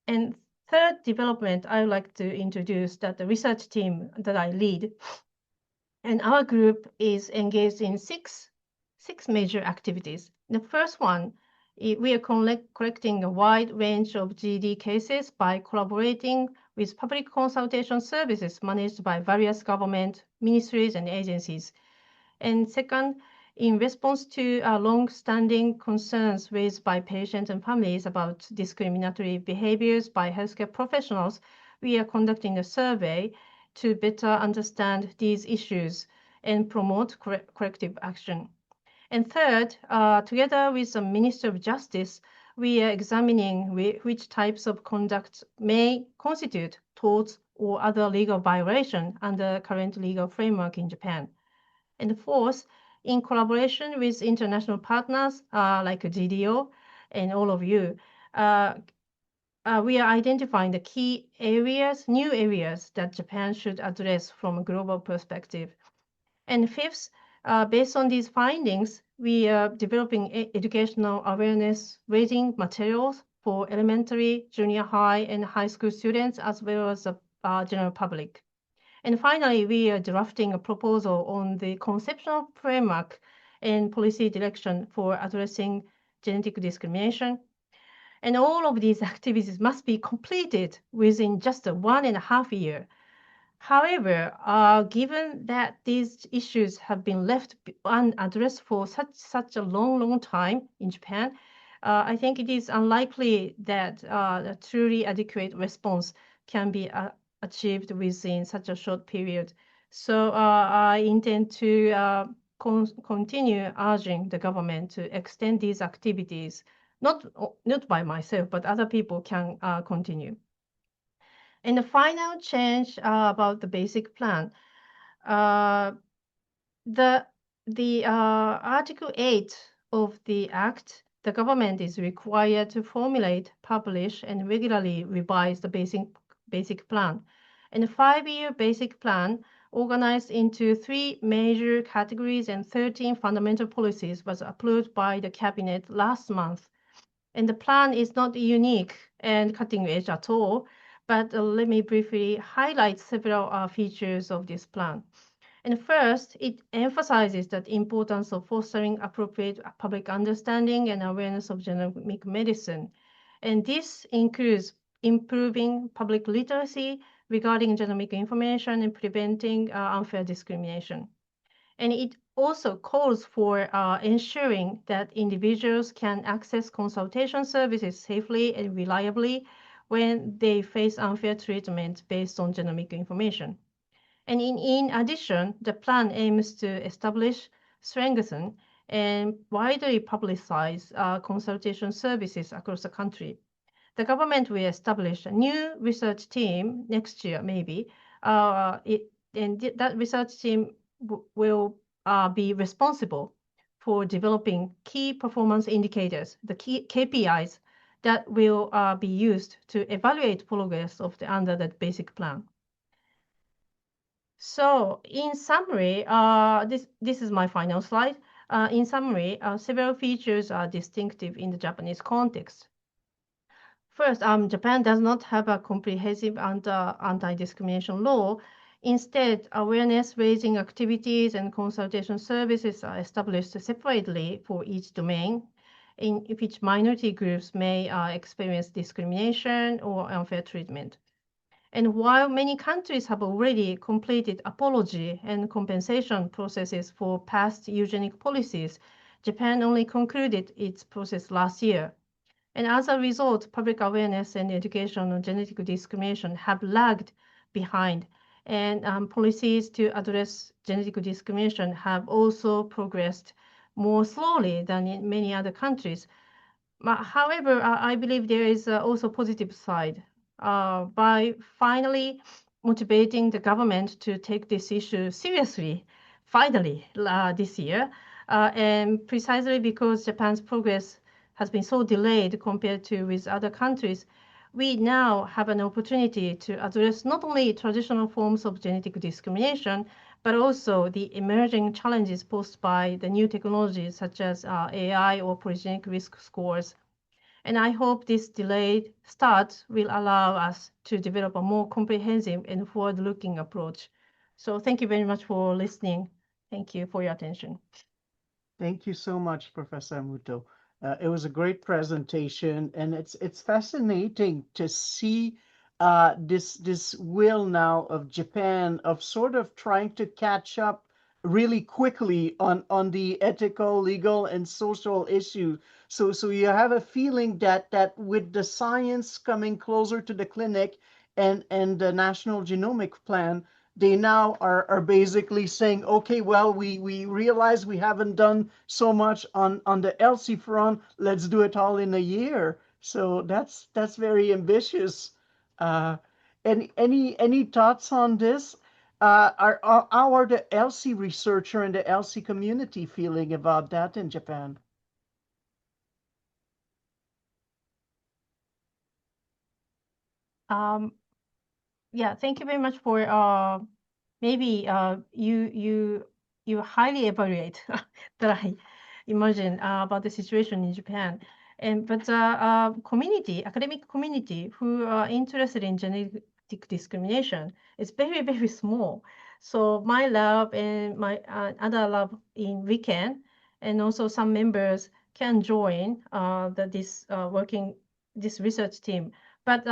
And third development, I would like to introduce that the research team that I lead, and our group is engaged in six major activities. The first one, we are collecting a wide range of GD cases by collaborating with public consultation services managed by various government ministries and agencies. And second, in response to long-standing concerns raised by patients and families about discriminatory behaviors by healthcare professionals, we are conducting a survey to better understand these issues and promote corrective action. And third, together with the Minister of Justice, we are examining which types of conduct may constitute torts or other legal violation under current legal framework in Japan. And fourth, in collaboration with international partners like GDO and all of you, we are identifying the key areas, new areas that Japan should address from a global perspective. And fifth, based on these findings, we are developing educational awareness raising materials for elementary, junior high, and high school students, as well as the general public. And finally, we are drafting a proposal on the conceptual framework and policy direction for addressing genetic discrimination. And all of these activities must be completed within just 1.5 years. However, given that these issues have been left unaddressed for such a long time in Japan, I think it is unlikely that a truly adequate response can be achieved within such a short period. So I intend to continue urging the government to extend these activities, not by myself, but other people can continue. And the final change about the basic plan, the Article 8 of the Act, the government is required to formulate, publish, and regularly revise the basic plan. And the 5-year basic plan, organized into 3 major categories and 13 fundamental policies, was approved by the cabinet last month. And the plan is not unique and cutting edge at all, but let me briefly highlight several features of this plan. And first, it emphasizes the importance of fostering appropriate public understanding and awareness of genomic medicine. And this includes improving public literacy regarding genomic information and preventing unfair discrimination. And it also calls for ensuring that individuals can access consultation services safely and reliably when they face unfair treatment based on genomic information. And in addition, the plan aims to establish, strengthen, and widely publicize consultation services across the country. The government will establish a new research team next year, maybe, and that research team will be responsible for developing key performance indicators, the key KPIs that will be used to evaluate progress under the basic plan. So in summary, this is my final slide. In summary, several features are distinctive in the Japanese context. First, Japan does not have a comprehensive anti-discrimination law. Instead, awareness-raising activities and consultation services are established separately for each domain, in which minority groups may experience discrimination or unfair treatment. And while many countries have already completed apology and compensation processes for past eugenic policies, Japan only concluded its process last year. And as a result, public awareness and education on genetic discrimination have lagged behind. And policies to address genetic discrimination have also progressed more slowly than in many other countries. However, I believe there is also a positive side. By finally motivating the government to take this issue seriously, finally, this year, and precisely because Japan's progress has been so delayed compared to with other countries, we now have an opportunity to address not only traditional forms of genetic discrimination, but also the emerging challenges posed by the new technologies such as AI or polygenic risk scores. And I hope this delayed start will allow us to develop a more comprehensive and forward-looking approach. So thank you very much for listening. Thank you for your attention. Thank you so much, Professor Muto. It was a great presentation, and it's fascinating to see this will now of Japan of sort of trying to catch up really quickly on the ethical, legal, and social issue. So you have a feeling that with the science coming closer to the clinic and the National Genomic Plan, they now are basically saying, okay, well, we realize we haven't done so much on the ELSI front. Let's do it all in a year. So that's very ambitious. Any thoughts on this? How are the ELSI researcher and the ELSI community feeling about that in Japan? Yeah, thank you very much for maybe you highly evaluate that I imagine about the situation in Japan. But community, academic community who are interested in genetic discrimination is very, very small. So my lab and my other lab in weekend, and also some members can join this research team. But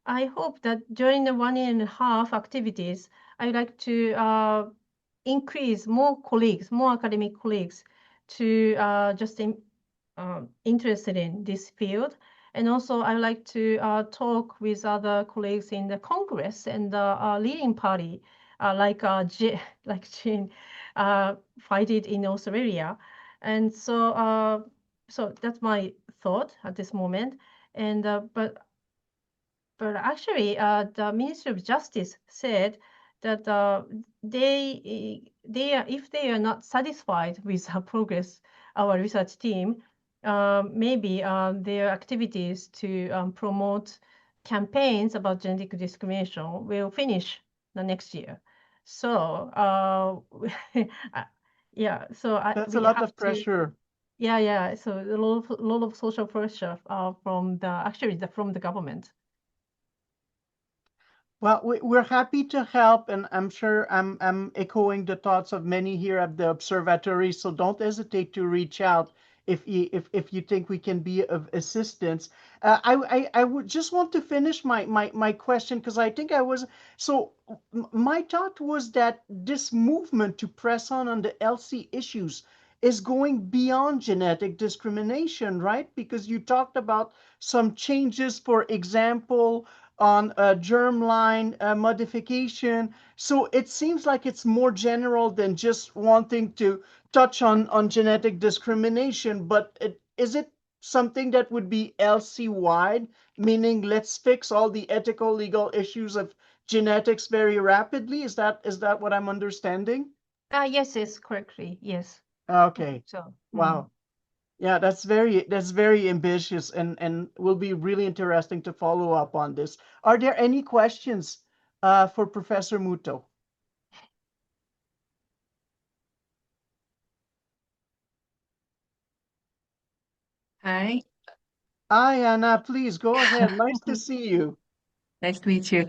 I hope that during the 1.5 activities, I'd like to increase more colleagues, more academic colleagues to interested in this field. And also I'd like to talk with other colleagues in the Congress and the leading party, like Jean fighted in Australia. And so that's my thought at this moment. And but actually, the Ministry of Justice said that if they are not satisfied with our progress, our research team, maybe their activities to promote campaigns about genetic discrimination will finish the next year. So yeah, so That's we a lot have of pressure. Yeah. So a lot of social pressure from the government. Well, we're happy to help, and I'm sure I'm echoing the thoughts of many here at the observatory. So don't hesitate to reach out if you think we can be of assistance. I would just want to finish my question because I think I was so. My thought was that this movement to press on the LC issues is going beyond genetic discrimination, right? Because you talked about some changes, for example, on germline modification. So it seems like it's more general than just wanting to touch on genetic discrimination, but is it something that would be LC wide, meaning let's fix all the ethical legal issues of genetics very rapidly? Is that what I'm understanding? Yes, correctly. Yes. Okay. So Wow. Yeah, that's very ambitious and will be really interesting to follow up on this. Are there any questions for Professor Muto? Hi. Hi, Anna, please go ahead. Nice to see you. Nice to meet you.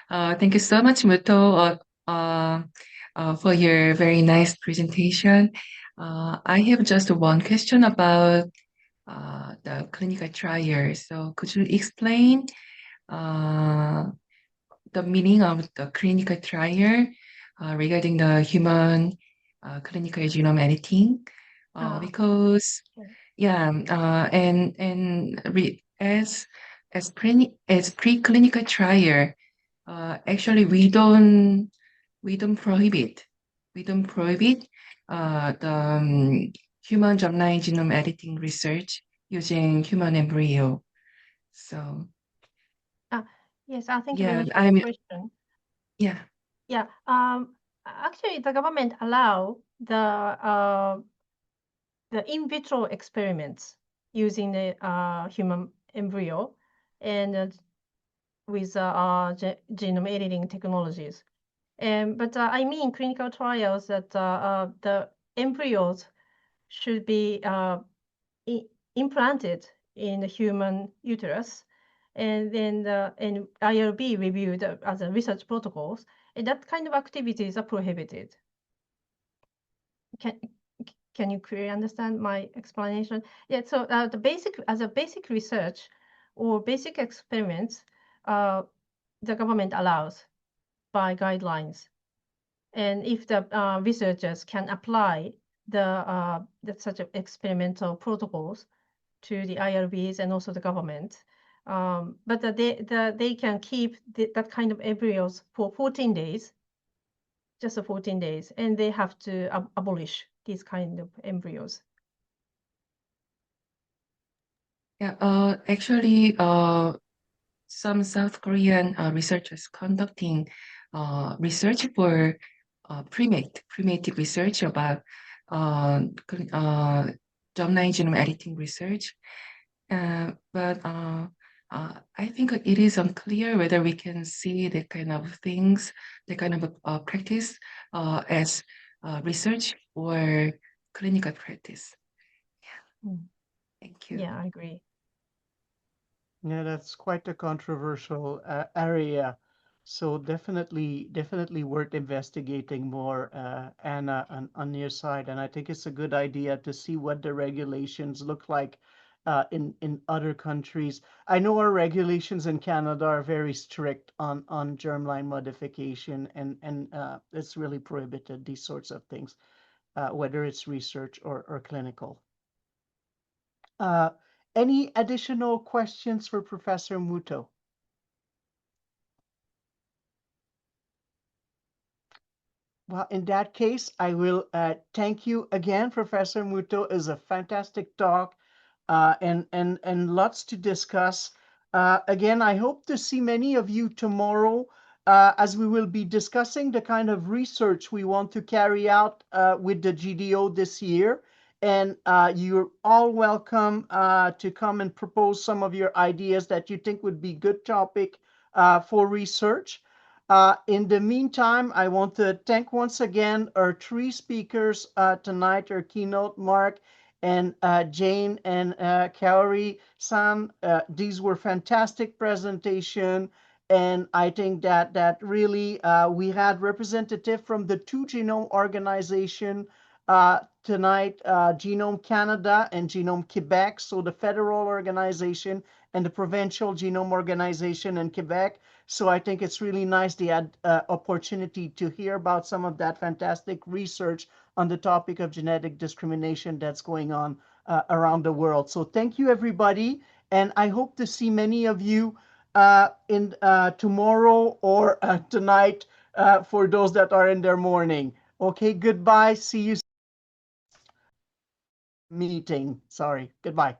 Thank you so much, Muto, for your very nice presentation. I have just one question about the clinical trial. So could you explain the meaning of the clinical trial regarding the human clinical genome editing? Because Yeah, as preclinical trial, actually we don't prohibit the human germline genome editing research using human embryo. So yes, thank you yeah, very much for the question. Yeah. Yeah. Actually, the government allow the in vitro experiments using the human embryo and with genome editing technologies. But I mean clinical trials that the embryos should be implanted in the human uterus, and then and IRB reviewed as a research protocols, and that kind of activities are prohibited. Can you clearly understand my explanation? Yeah. So the basic research or basic experiments, the government allows by guidelines, and if the researchers can apply the such experimental protocols to the IRBs and also the government, but they can keep that kind of embryos for 14 days, just 14 days, and they have to abolish these kind of embryos. Yeah, actually, some South Korean researchers conducting research for primitive research about germline genome editing research. But I think it is unclear whether we can see that kind of things, the kind of practice as research or clinical practice. Yeah. Thank you. Yeah, I agree. Yeah, that's quite a controversial area. So definitely worth investigating more, Anna, on your side. And I think it's a good idea to see what the regulations look like in other countries. I know our regulations in Canada are very strict on germline modification, and it's really prohibited, these sorts of things, whether it's research or clinical. Any additional questions for Professor Muto? Well, in that case, I will thank you again, Professor Muto. It was a fantastic talk and lots to discuss. Again, I hope to see many of you tomorrow as we will be discussing the kind of research we want to carry out with the GDO this year. And you're all welcome to come and propose some of your ideas that you think would be good topic for research. In the meantime, I want to thank once again our three speakers tonight, our keynote, Mark and Jane and Kaori-san. These were fantastic presentation, and I think that really we had representative from the two genome organization tonight, Genome Canada and Genome Quebec, so the federal organization and the provincial genome organization in Quebec. So I think it's really nice they had opportunity to hear about some of that fantastic research on the topic of genetic discrimination that's going on around the world. So thank you, everybody. And I hope to see many of you in tomorrow or tonight for those that are in their morning. Okay, goodbye. See you. Meeting. Sorry. Goodbye.